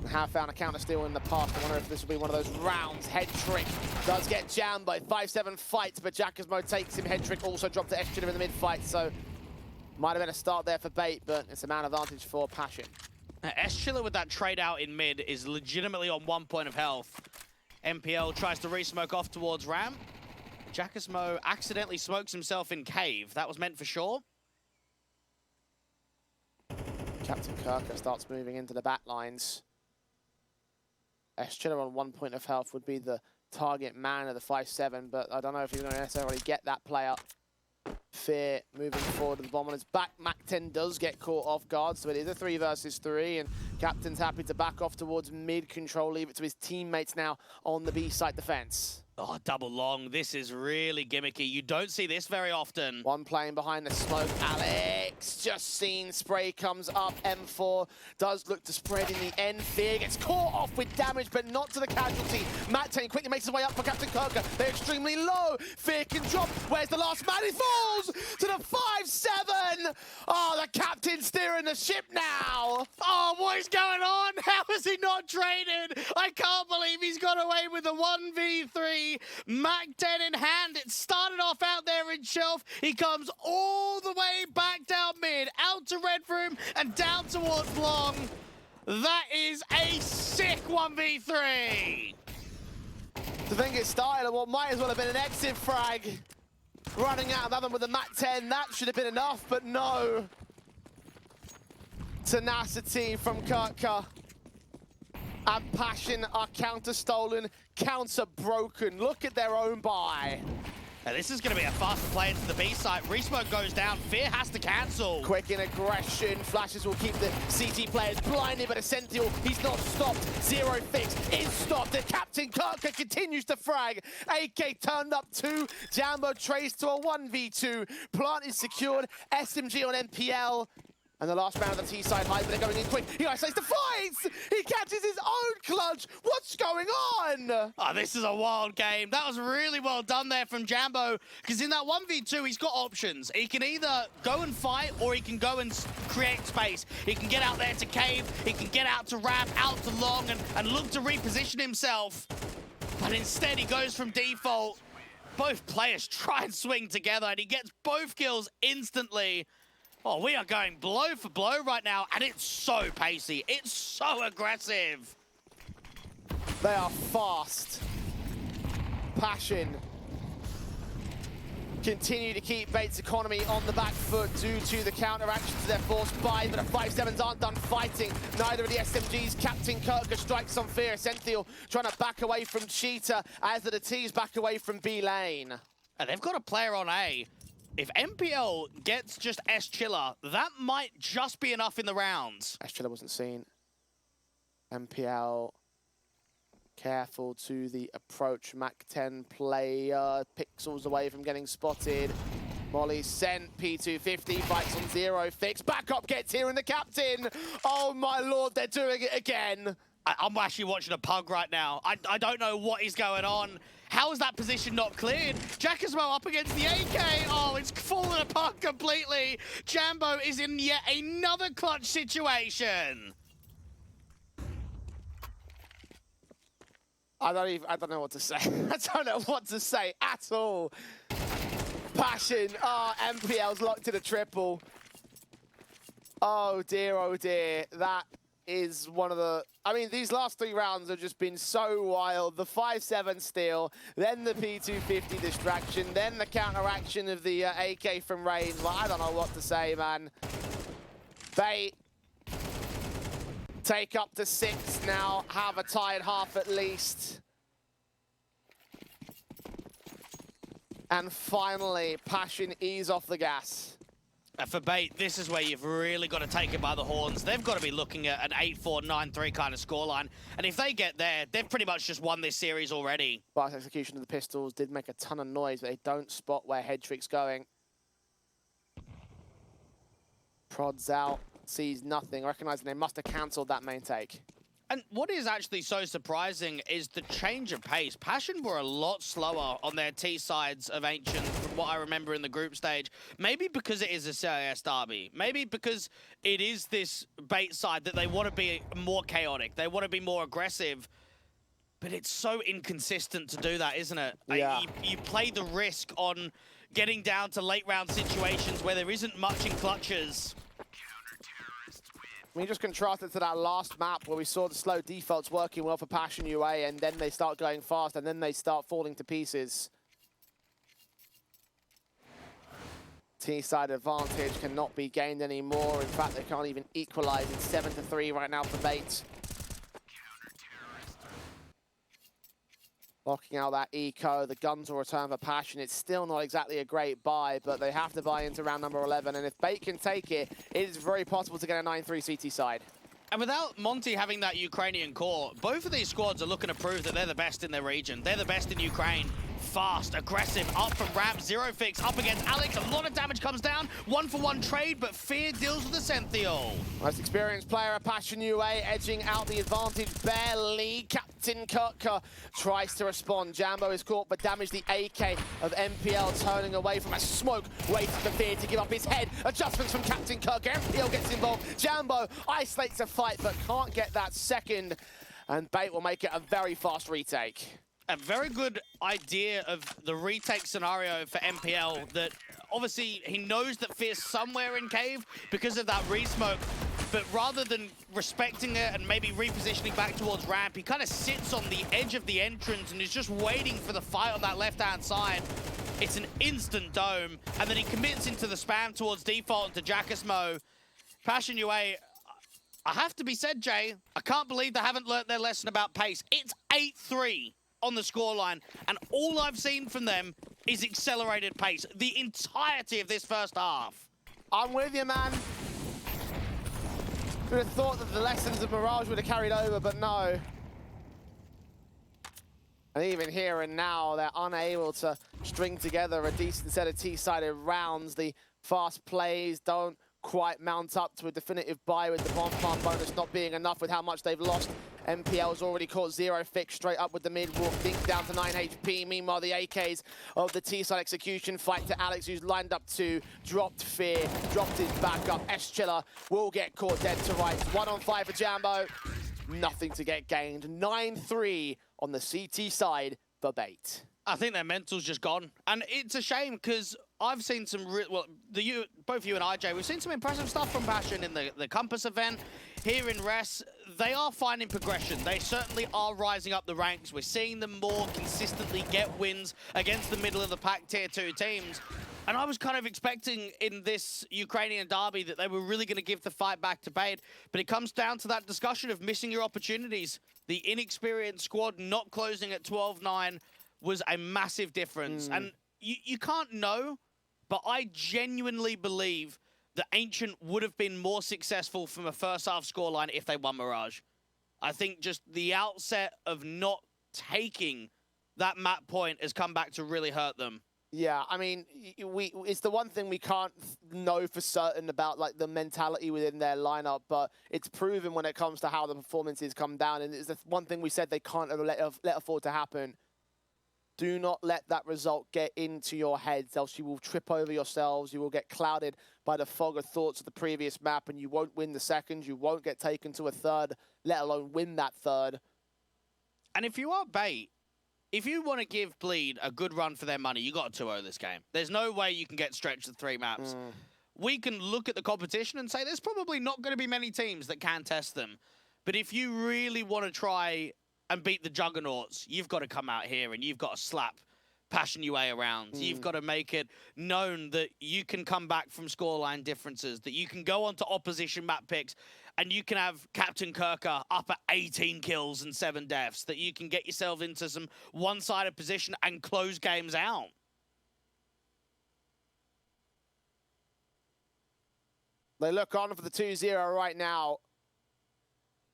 have found a counter steal in the past. I wonder if this will be one of those rounds. Hetrick does get jammed by 5-7 fights, but Jackasmo takes him. Hetrick also dropped to Eschiller in the mid-fight, so might have been a start there for Bait, but it's a man advantage for Passion. Eschiller with that trade out in mid is legitimately on 1 point of health. MPL tries to re-smoke off towards ramp. Jackasmo accidentally smokes himself in cave. That was meant for sure. Captain Kirker starts moving into the back lines. Eschiller on 1 point of health would be the target man of the 5-7, but I don't know if he's going to necessarily get that player. Fear moving forward to the bomb on his back. Mac-10 does get caught off guard, so it is a 3 versus 3, and Captain's happy to back off towards mid-control, leave it to his teammates now on the B-site defense. Oh, double long. This is really gimmicky. You don't see this very often. One playing behind the smoke. Alex just seen. Spray comes up. M4 does look to spread in the end. Fear gets caught off with damage, but not to the casualty. Matt-10 quickly makes his way up for Captain Kirker. They're extremely low. Fear can drop. Where's the last man? He falls to the 5-7. Oh, the captain's steering the ship now. Oh, what is going on? How is he not traded? I can't believe he's got away with a 1v3. Mac-10 in hand. It started off out there in shelf. He comes all the way back down mid, out to red room, and down towards long. That is a sick 1v3. To think it started on what might as well have been an exit frag. Running out of Evan with the Mac-10. That should have been enough, but no. Tenacity from Kirka. And Passion are counter-stolen, counter-broken. Look at their own buy. Now, this is going to be a faster play into the B site. Resmoke goes down. Fear has to cancel. Quick in aggression. Flashes will keep the CT players blinded, but Essential, he's not stopped. Zero fix is stopped. The Captain Kirker continues to frag. AK turned up 2. Jambo traced to a 1v2. Plant is secured. SMG on MPL. And the last round of the T-side high, but they're going in quick. He isolates the fights! He catches his own clutch! What's going on? Oh, this is a wild game. That was really well done there from Jambo, because in that 1v2, he's got options. He can either go and fight, or he can go and create space. He can get out there to cave, he can get out to ramp, out to long, and look to reposition himself. But instead, he goes from default. Both players try and swing together, and he gets both kills instantly. Oh, we are going blow for blow right now, and it's so pacey. It's so aggressive. They are fast. Passion continue to keep Bait's economy on the back foot due to the counteractions they're forced by, but the 5-7s aren't done fighting. Neither of the SMGs. Captain Kirker strikes on Fear. Essential trying to back away from Cheetah as the T's back away from B lane. And they've got a player on A. If MPL gets just Eschiller, that might just be enough in the rounds. Eschiller wasn't seen. MPL Careful to the approach. Mac 10 player pixels away from getting spotted. Molly sent, P250 bites on zero fix. Backup gets here and the captain. Oh my lord, they're doing it again. I'm actually watching a pug right now. I don't know what is going on. How is that position not cleared? Jack as well up against the AK. Oh, it's fallen apart completely. Jambo is in yet another clutch situation. I don't know what to say. I don't know what to say at all. Passion. Oh, MPL's locked in a triple. Oh dear. That is one of the... I mean, these last 3 rounds have just been so wild. The 5-7 steal, then the P250 distraction, then the counteraction of the AK from Reigns. Well, I don't know what to say, man. Bait. Take up to 6 now, have a tied half at least. And finally, Passion ease off the gas. For Bait, this is where you've really got to take it by the horns. They've got to be looking at an 8-4, 9-3 kind of scoreline. And if they get there, they've pretty much just won this series already. Fast execution of the pistols did make a ton of noise, but they don't spot where Headtrick's going. Prods out, sees nothing, recognizing they must have cancelled that main take. And what is actually so surprising is the change of pace. Passion were a lot slower on their T sides of Ancient from what I remember in the group stage. Maybe because it is a CS derby. Maybe because it is this Bait side that they want to be more chaotic. They want to be more aggressive. But it's so inconsistent to do that, isn't it? Yeah. You play the risk on getting down to late round situations where there isn't much in clutches. We just contrast it to that last map where we saw the slow defaults working well for Passion UA, and then they start going fast, and then they start falling to pieces. T-side advantage cannot be gained anymore. In fact, they can't even equalize. It's 7-3 right now for Bait. Locking out that eco, the guns will return for Passion. It's still not exactly a great buy, but they have to buy into round number 11. And if Bait can take it, it is very possible to get a 9-3 CT side. And without Monty having that Ukrainian core, both of these squads are looking to prove that they're the best in their region. They're the best in Ukraine. Fast, aggressive, up from ramp, zero fix, up against Alex. A lot of damage comes down. 1-for-1 trade, but Fear deals with the Senthiol. Most experienced player at Passion UA, edging out the advantage barely. Captain Kirk tries to respond. Jambo is caught, but damaged the AK of MPL, turning away from a smoke. Waits for Fear to give up his head. Adjustments from Captain Kirk. MPL gets involved. Jambo isolates a fight, but can't get that second. And Bait will make it a very fast retake. A very good idea of the retake scenario for MPL, that obviously he knows that Fear's somewhere in cave because of that re-smoke, but rather than respecting it and maybe repositioning back towards ramp, he kind of sits on the edge of the entrance and is just waiting for the fight on that left-hand side. It's an instant dome, and then he commits into the spam towards default into Jackasmo. Passion UA, I have to be said, Jay, I can't believe they haven't learnt their lesson about pace. It's 8-3. On the scoreline, and all I've seen from them is accelerated pace the entirety of this first half. I'm with you, man. Would have thought that the lessons of Mirage would have carried over, but no. And even here and now, they're unable to string together a decent set of T-sided rounds. The fast plays don't quite mount up to a definitive buy, with the bomb farm bonus not being enough with how much they've lost. MPL's already caught zero fix straight up with the mid-walk, dink down to 9 HP. Meanwhile, the AKs of the T-side execution fight to Alex, who's lined up to dropped Fear, dropped his backup. S-Chiller will get caught dead to rights. 1-on-5 for Jambo. Nothing to get gained. 9-3 on the CT side for Bait. I think their mental's just gone. And it's a shame because I've seen some both you and IJ, we've seen some impressive stuff from Passion in the Compass event. Here in Res, they are finding progression. They certainly are rising up the ranks. We're seeing them more consistently get wins against the middle of the pack tier 2 teams. And I was kind of expecting in this Ukrainian derby that they were really going to give the fight back to Bait. But it comes down to that discussion of missing your opportunities. The inexperienced squad not closing at 12-9 was a massive difference. And you can't know, but I genuinely believe that Ancient would have been more successful from a first half scoreline if they won Mirage. I think just the outset of not taking that map point has come back to really hurt them. Yeah, I mean, it's the one thing we can't know for certain about, like, the mentality within their lineup, but it's proven when it comes to how the performances come down, and it's the one thing we said they can't let afford to happen. Do not let that result get into your heads, else you will trip over yourselves, you will get clouded by the fog of thoughts of the previous map, and you won't win the second, you won't get taken to a third, let alone win that third. And if you are bait, if you want to give Bleed a good run for their money, you got to 2-0 this game. There's no way you can get stretched to 3 maps. We can look at the competition and say there's probably not going to be many teams that can test them. But if you really want to try and beat the Juggernauts, you've got to come out here and you've got to slap Passion UA around. You've got to make it known that you can come back from scoreline differences, that you can go onto opposition map picks and you can have Captain Kirker up at 18 kills and 7 deaths, that you can get yourself into some one-sided position and close games out. They look on for the 2-0 right now.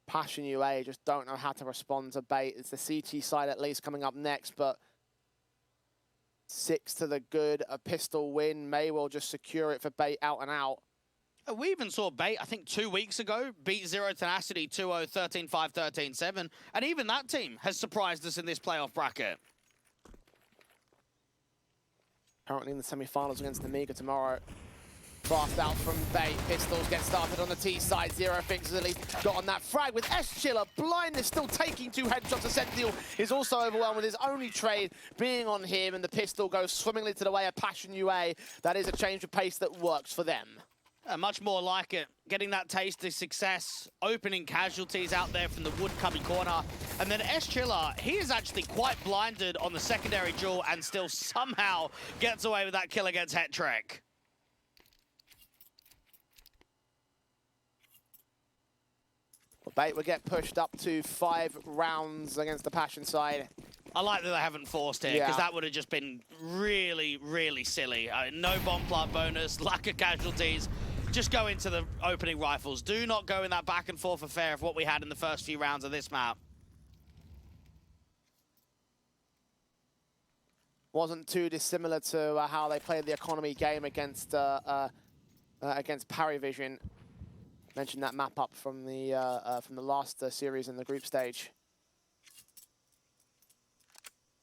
Passion UA just don't know how to respond to bait. It's the CT side at least coming up next, but 6 to the good. A pistol win may well just secure it for bait out and out. We even saw bait, I think 2 weeks ago, beat Zero Tenacity 2-0, 13-5, 13-7. And even that team has surprised us in this playoff bracket. Currently in the semi-finals against Amiga tomorrow. Fast out from bait. Pistols get started on the T side. Zero Fixes at least got on that frag with S-Chiller. Blindness still taking 2 headshots. Sentinel is also overwhelmed with his only trade being on him, and the pistol goes swimmingly to the way of Passion UA. That is a change of pace that works for them. Much more like it. Getting that taste of success, opening casualties out there from the wood cubby corner. And then S-Chiller, he is actually quite blinded on the secondary duel and still somehow gets away with that kill against Hetrek. Well, bait will get pushed up to 5 rounds against the Passion side. I like that they haven't forced it, because that would have just been really, really silly. No bomb plant bonus, lack of casualties. Just go into the opening rifles. Do not go in that back and forth affair of what we had in the first few rounds of this map. Wasn't too dissimilar to how they played the economy game against Parivision. Mentioned that map up from the last series in the group stage.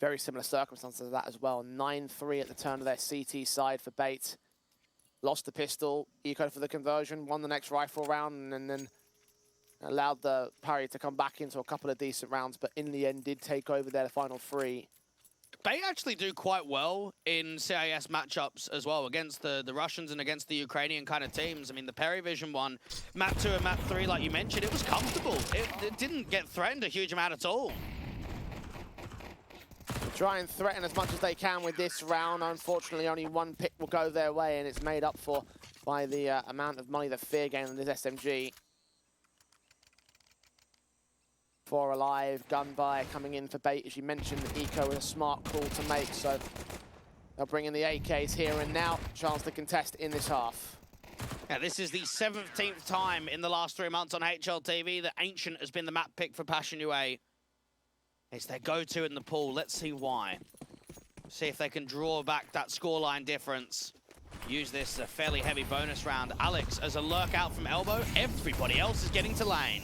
Very similar circumstances to that as well. 9-3 at the turn of their CT side for bait. Lost the pistol, eco for the conversion, won the next rifle round, and then allowed the parry to come back into a couple of decent rounds, but in the end did take over their final 3. Bait actually do quite well in CIS matchups as well, against the Russians and against the Ukrainian kind of teams. I mean, the Parivision one, map 2 and map 3, like you mentioned, it was comfortable. It didn't get threatened a huge amount at all. Try and threaten as much as they can with this round. Unfortunately, only 1 pick will go their way, and it's made up for by the amount of money that Fear gained on this SMG. 4 alive, gun buy coming in for bait. As you mentioned, Eco was a smart call to make, so they'll bring in the AKs here and now. Chance to contest in this half. Yeah, this is the 17th time in the last 3 months on HLTV that Ancient has been the map pick for Passion UA. It's their go-to in the pool. Let's see why. See if they can draw back that scoreline difference. Use this as a fairly heavy bonus round. Alex as a lurk out from elbow. Everybody else is getting to lane.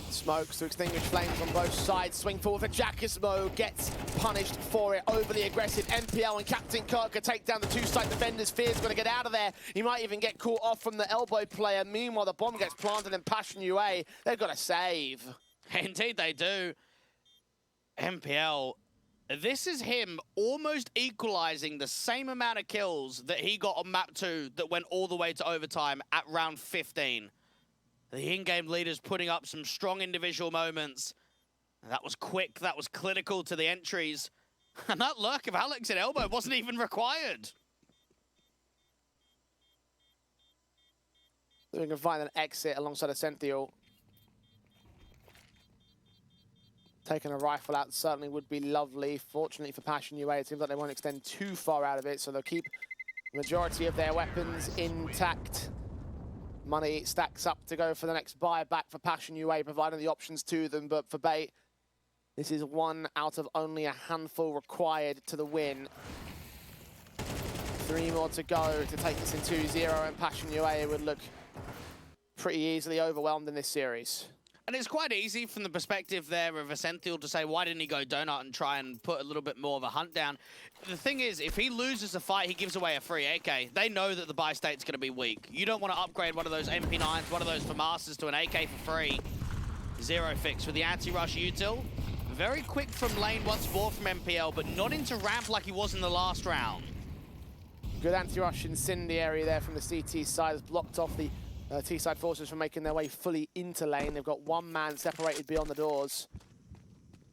Smokes to extinguish flames on both sides. Swing forward for Jackismo. Gets punished for it. Overly aggressive. MPL and Captain Kirker take down the 2 side defenders. Fear's going to get out of there. He might even get caught off from the elbow player. Meanwhile, the bomb gets planted in Passion UA. They've got to save. Indeed they do. MPL, this is him almost equalizing the same amount of kills that he got on map 2 that went all the way to overtime at round 15. The in-game leaders putting up some strong individual moments. That was quick, that was clinical to the entries. And that lurk of Alex at elbow wasn't even required. So we can find an exit alongside a Sentinel. Taking a rifle out certainly would be lovely. Fortunately for Passion UA, it seems like they won't extend too far out of it, so they'll keep the majority of their weapons intact. Money stacks up to go for the next buyback for Passion UA, providing the options to them, but for bait, This is one out of only a handful required to the win. 3 more to go to take this in 2-0, and Passion UA would look pretty easily overwhelmed in this series. And it's quite easy from the perspective there of Ascenthiel to say, why didn't he go Donut and try and put a little bit more of a hunt down? The thing is, if he loses a fight, he gives away a free AK. They know that the buy state's going to be weak. You don't want to upgrade one of those MP9s, one of those FAMASas to an AK for free. Zero Fix with the anti-rush util. Very quick from lane once more from MPL, but not into ramp like he was in the last round. Good anti-rush incendiary there from the CT side has blocked off the T-side forces from making their way fully into lane. They've got one man separated beyond the doors.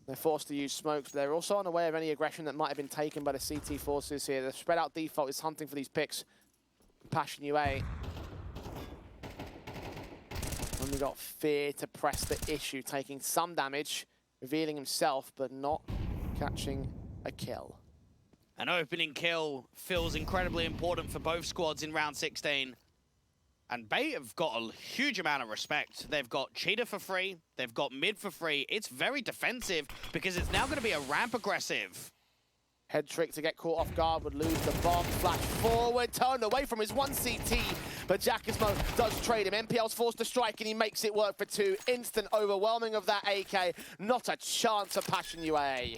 They're forced to use smokes, but they're also unaware of any aggression that might have been taken by the CT forces here. The spread out default is hunting for these picks. Passion UA. Only got Fear to press the issue, taking some damage, revealing himself, but not catching a kill. An opening kill feels incredibly important for both squads in round 16. And Bait have got a huge amount of respect. They've got Cheetah for free. They've got mid for free. It's very defensive because it's now going to be a ramp aggressive. Head trick to get caught off guard, would lose the bomb. Flash forward, turned away from his 1 CT. But Jackismo does trade him. MPL's forced to strike and he makes it work for 2. Instant overwhelming of that AK. Not a chance of Passion UA.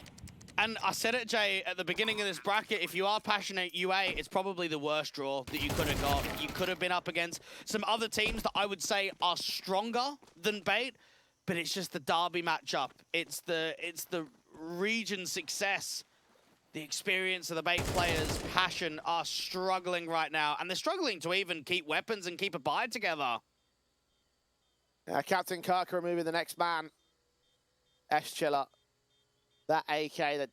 And I said it, Jay, at the beginning of this bracket, if you are passionate UA, it's probably the worst draw that you could have got. You could have been up against some other teams that I would say are stronger than Bait, but it's just the derby matchup. It's the region success. The experience of the Bait players, Passion, are struggling right now, and they're struggling to even keep weapons and keep a buy together. Captain Kirk removing the next man. S-Chiller. That AK that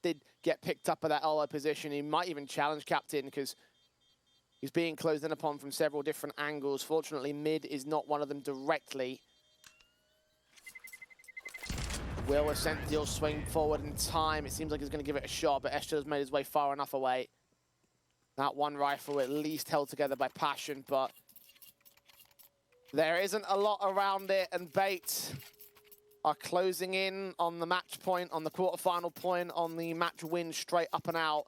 did get picked up at that Olo position. He might even challenge Captain because he's being closed in upon from several different angles. Fortunately, mid is not one of them directly. Will Ascenthiel swing forward in time? It seems like he's going to give it a shot, but Eschel's made his way far enough away. That one rifle at least held together by Passion, but there isn't a lot around it, and Bait are closing in on the match point, on the quarterfinal point, on the match win straight up and out.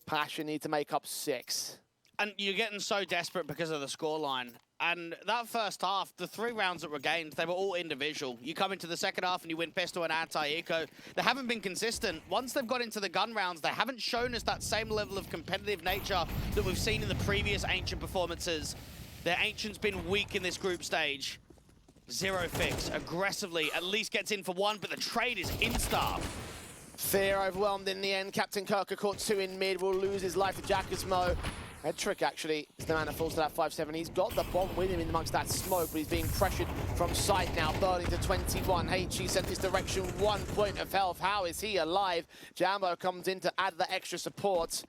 Passion need to make up 6. And you're getting so desperate because of the scoreline. And that first half, the 3 rounds that were gained, they were all individual. You come into the second half and you win pistol and anti-eco. They haven't been consistent. Once they've got into the gun rounds, they haven't shown us that same level of competitive nature that we've seen in the previous Ancient performances. Their Ancient's been weak in this group stage. Zero Fix aggressively at least gets in for 1, but the trade is insta. Fear overwhelmed in the end. Captain Kirker caught 2 in mid, will lose his life to Jackismo. Head trick actually is the man that falls to that 5-7. He's got the bomb with him in amongst that smoke, but he's being pressured from sight now. Burning to 21. HE sent his direction, 1 point of health. How is he alive? Jambo comes in to add the extra support.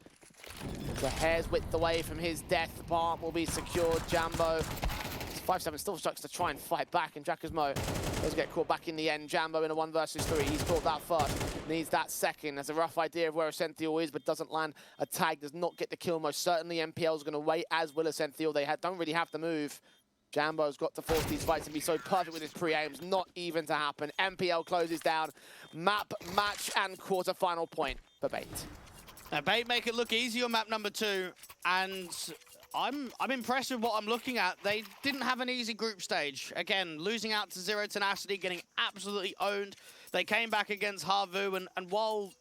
The hair's width away from his death. The bomb will be secured. Jambo 5-7 still strucks to try and fight back, and Jackismo does get caught back in the end. Jambo in a 1 versus 3. He's caught that first, needs that second. Has a rough idea of where Ascenthiel is, but doesn't land a tag, does not get the kill. Most certainly MPL's going to wait, as will Ascenthiel. They don't really have to move. Jambo's got to force these fights and be so perfect with his pre-aims, not even to happen. MPL closes down. Map, match, and quarter-final point for Bait. Now, Bait make it look easy on map number 2, and I'm impressed with what I'm looking at. They didn't have an easy group stage. Again, losing out to Zero Tenacity, getting absolutely owned. They came back against Harvu, and while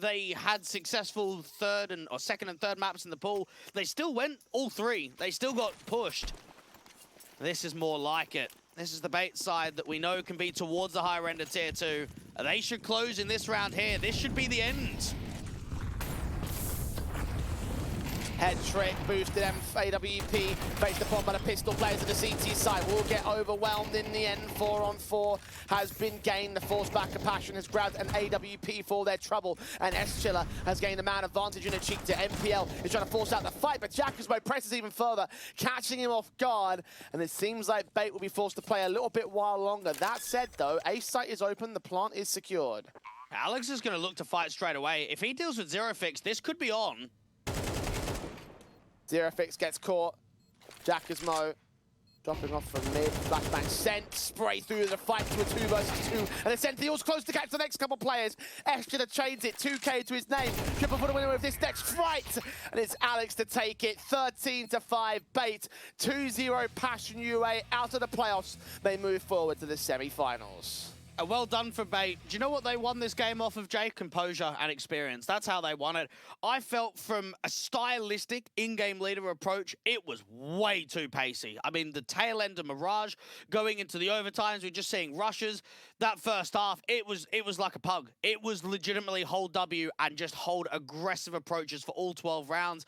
they had successful second and third maps in the pool, they still went all 3. They still got pushed. This is more like it. This is the Bait side that we know can be towards the higher end of tier 2. They should close in this round here. This should be the end. Head trick, boosted AWP, based upon by the pistol players of the CT side. Will get overwhelmed in the end. 4-on-4 has been gained. The force back of Passion has grabbed an AWP for their trouble. And S-Chiller has gained a man advantage in a cheek to MPL. Is trying to force out the fight, but Jackismo presses even further, catching him off guard. And it seems like Bait will be forced to play a little bit while longer. That said, though, A site is open, the plant is secured. Alex is going to look to fight straight away. If he deals with Zero Fix, this could be on. Zero Fix gets caught. Jackismo Dropping off from mid, flashbang sent, spray through the fight to a 2 versus 2, and then Sentinel's close to catch the next couple players. Eshida trades it, 2K to his name, triple for the winner of this next fight, and it's Alex to take it, 13-5, Bait, 2-0 Passion UA out of the playoffs. They move forward to the semi-finals. Well done for Bait. Do you know what they won this game off of, Jay? Composure and experience. That's how they won it. I felt from a stylistic in-game leader approach, it was way too pacey. I mean, the tail end of Mirage going into the overtimes, we're just seeing rushes. That first half, it was like a pug. It was legitimately hold W and just hold aggressive approaches for all 12 rounds.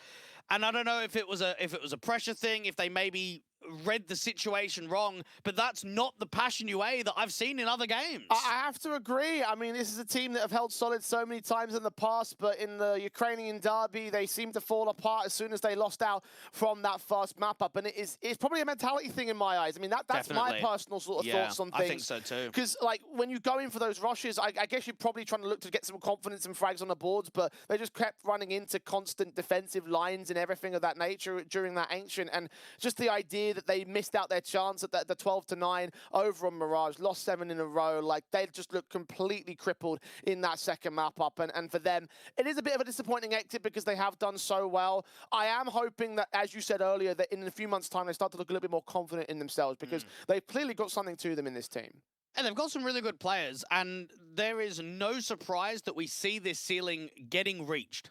And I don't know if it was a pressure thing, if they maybe read the situation wrong, but that's not the Passion UA that I've seen in other games. I have to agree. I mean, this is a team that have held solid so many times in the past, but in the Ukrainian derby, they seem to fall apart as soon as they lost out from that first map up. And it's probably a mentality thing in my eyes. I mean, that's Definitely. my personal sort of thoughts on things. I think so too. Because, like, when you go in for those rushes, I guess you're probably trying to look to get some confidence and frags on the boards, but they just kept running into constant defensive lines and everything of that nature during that Ancient. And just the idea that they missed out their chance at the 12-9 over on Mirage, lost 7 in a row. Like, they just looked completely crippled in that second map up. And for them, it is a bit of a disappointing exit because they have done so well. I am hoping that, as you said earlier, that in a few months' time, they start to look a little bit more confident in themselves because they've clearly got something to them in this team. And they've got some really good players, and there is no surprise that we see this ceiling getting reached.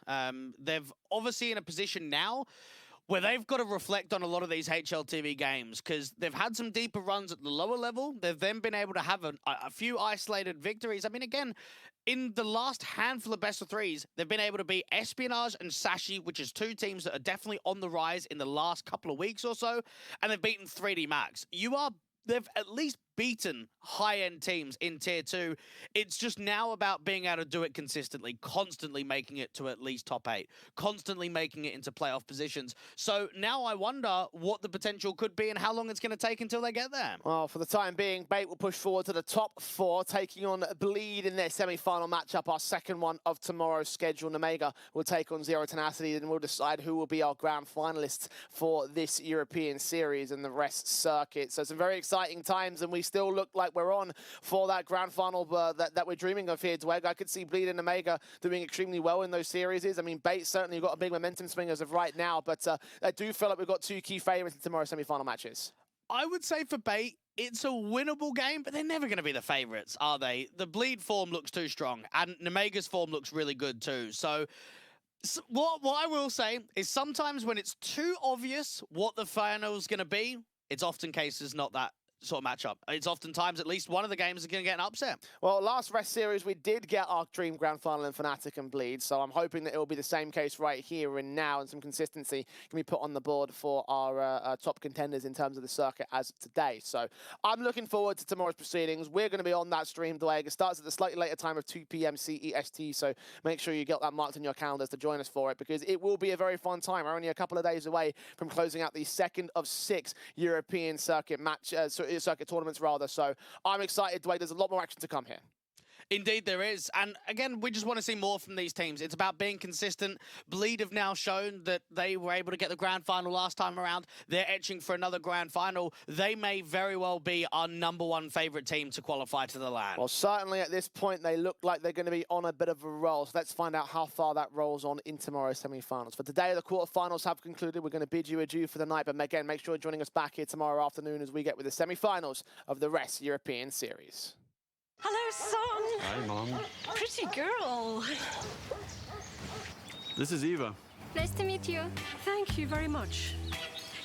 They've obviously in a position now where they've got to reflect on a lot of these HLTV games because they've had some deeper runs at the lower level. They've then been able to have a few isolated victories. I mean, again, in the last handful of best of threes, they've been able to beat Espionage and Sashi, which is two teams that are definitely on the rise in the last couple of weeks or so, and they've beaten 3D Max. They've at least beaten high-end teams in Tier 2. It's just now about being able to do it consistently, constantly making it to at least top 8, constantly making it into playoff positions. So now I wonder what the potential could be and how long it's going to take until they get there. Well, for the time being, Bait will push forward to the top 4, taking on Bleed in their semi-final matchup, our second one of tomorrow's schedule. Omega will take on Zero Tenacity, and we'll decide who will be our grand finalists for this European series and the rest circuit. So some very exciting times, and we still look like we're on for that grand final that we're dreaming of here, Dweg. I could see Bleed and Omega doing extremely well in those series. I mean, Bait certainly got a big momentum swing as of right now, but I do feel like we've got 2 key favourites in tomorrow's semi-final matches. I would say for Bait, it's a winnable game, but they're never going to be the favourites, are they? The Bleed form looks too strong, and Omega's form looks really good too. So what I will say is sometimes when it's too obvious what the final's going to be, it's often cases not that sort of matchup. It's oftentimes at least one of the games is going to get an upset. Well, last rest series, we did get our dream grand final in Fnatic and Bleed, so I'm hoping that it will be the same case right here and now, and some consistency can be put on the board for our top contenders in terms of the circuit as of today. So I'm looking forward to tomorrow's proceedings. We're going to be on that stream, Dwayne. It starts at the slightly later time of 2 p.m. CEST, so make sure you get that marked in your calendars to join us for it, because it will be a very fun time. We're only a couple of days away from closing out the second of 6 European circuit circuit tournaments rather. So I'm excited, Dwayne. There's a lot more action to come here. Indeed there is. And again, we just want to see more from these teams. It's about being consistent. Bleed have now shown that they were able to get the grand final last time around. They're etching for another grand final. They may very well be our #1 favourite team to qualify to the LAN. Well, certainly at this point, they look like they're going to be on a bit of a roll. So let's find out how far that rolls on in tomorrow's semi-finals. For today, the quarterfinals have concluded. We're going to bid you adieu for the night. But again, make sure you're joining us back here tomorrow afternoon as we get with the semi-finals of the Rest European Series. Hello, son. Hi, Mom. Pretty girl. This is Eva. Nice to meet you. Thank you very much.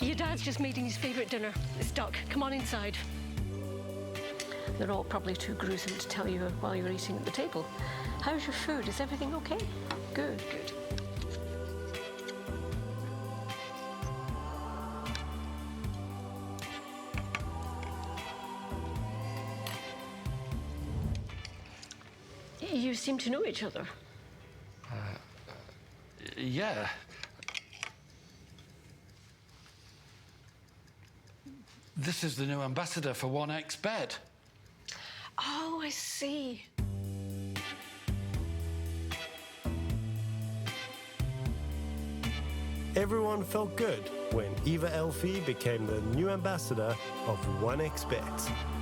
Your dad's just making his favourite dinner. It's duck. Come on inside. They're all probably too gruesome to tell you while you're eating at the table. How's your food? Is everything okay? Good, good. You seem to know each other. Yeah. This is the new ambassador for 1xBet. Oh, I see. Everyone felt good when Eva Elfie became the new ambassador of 1xBet.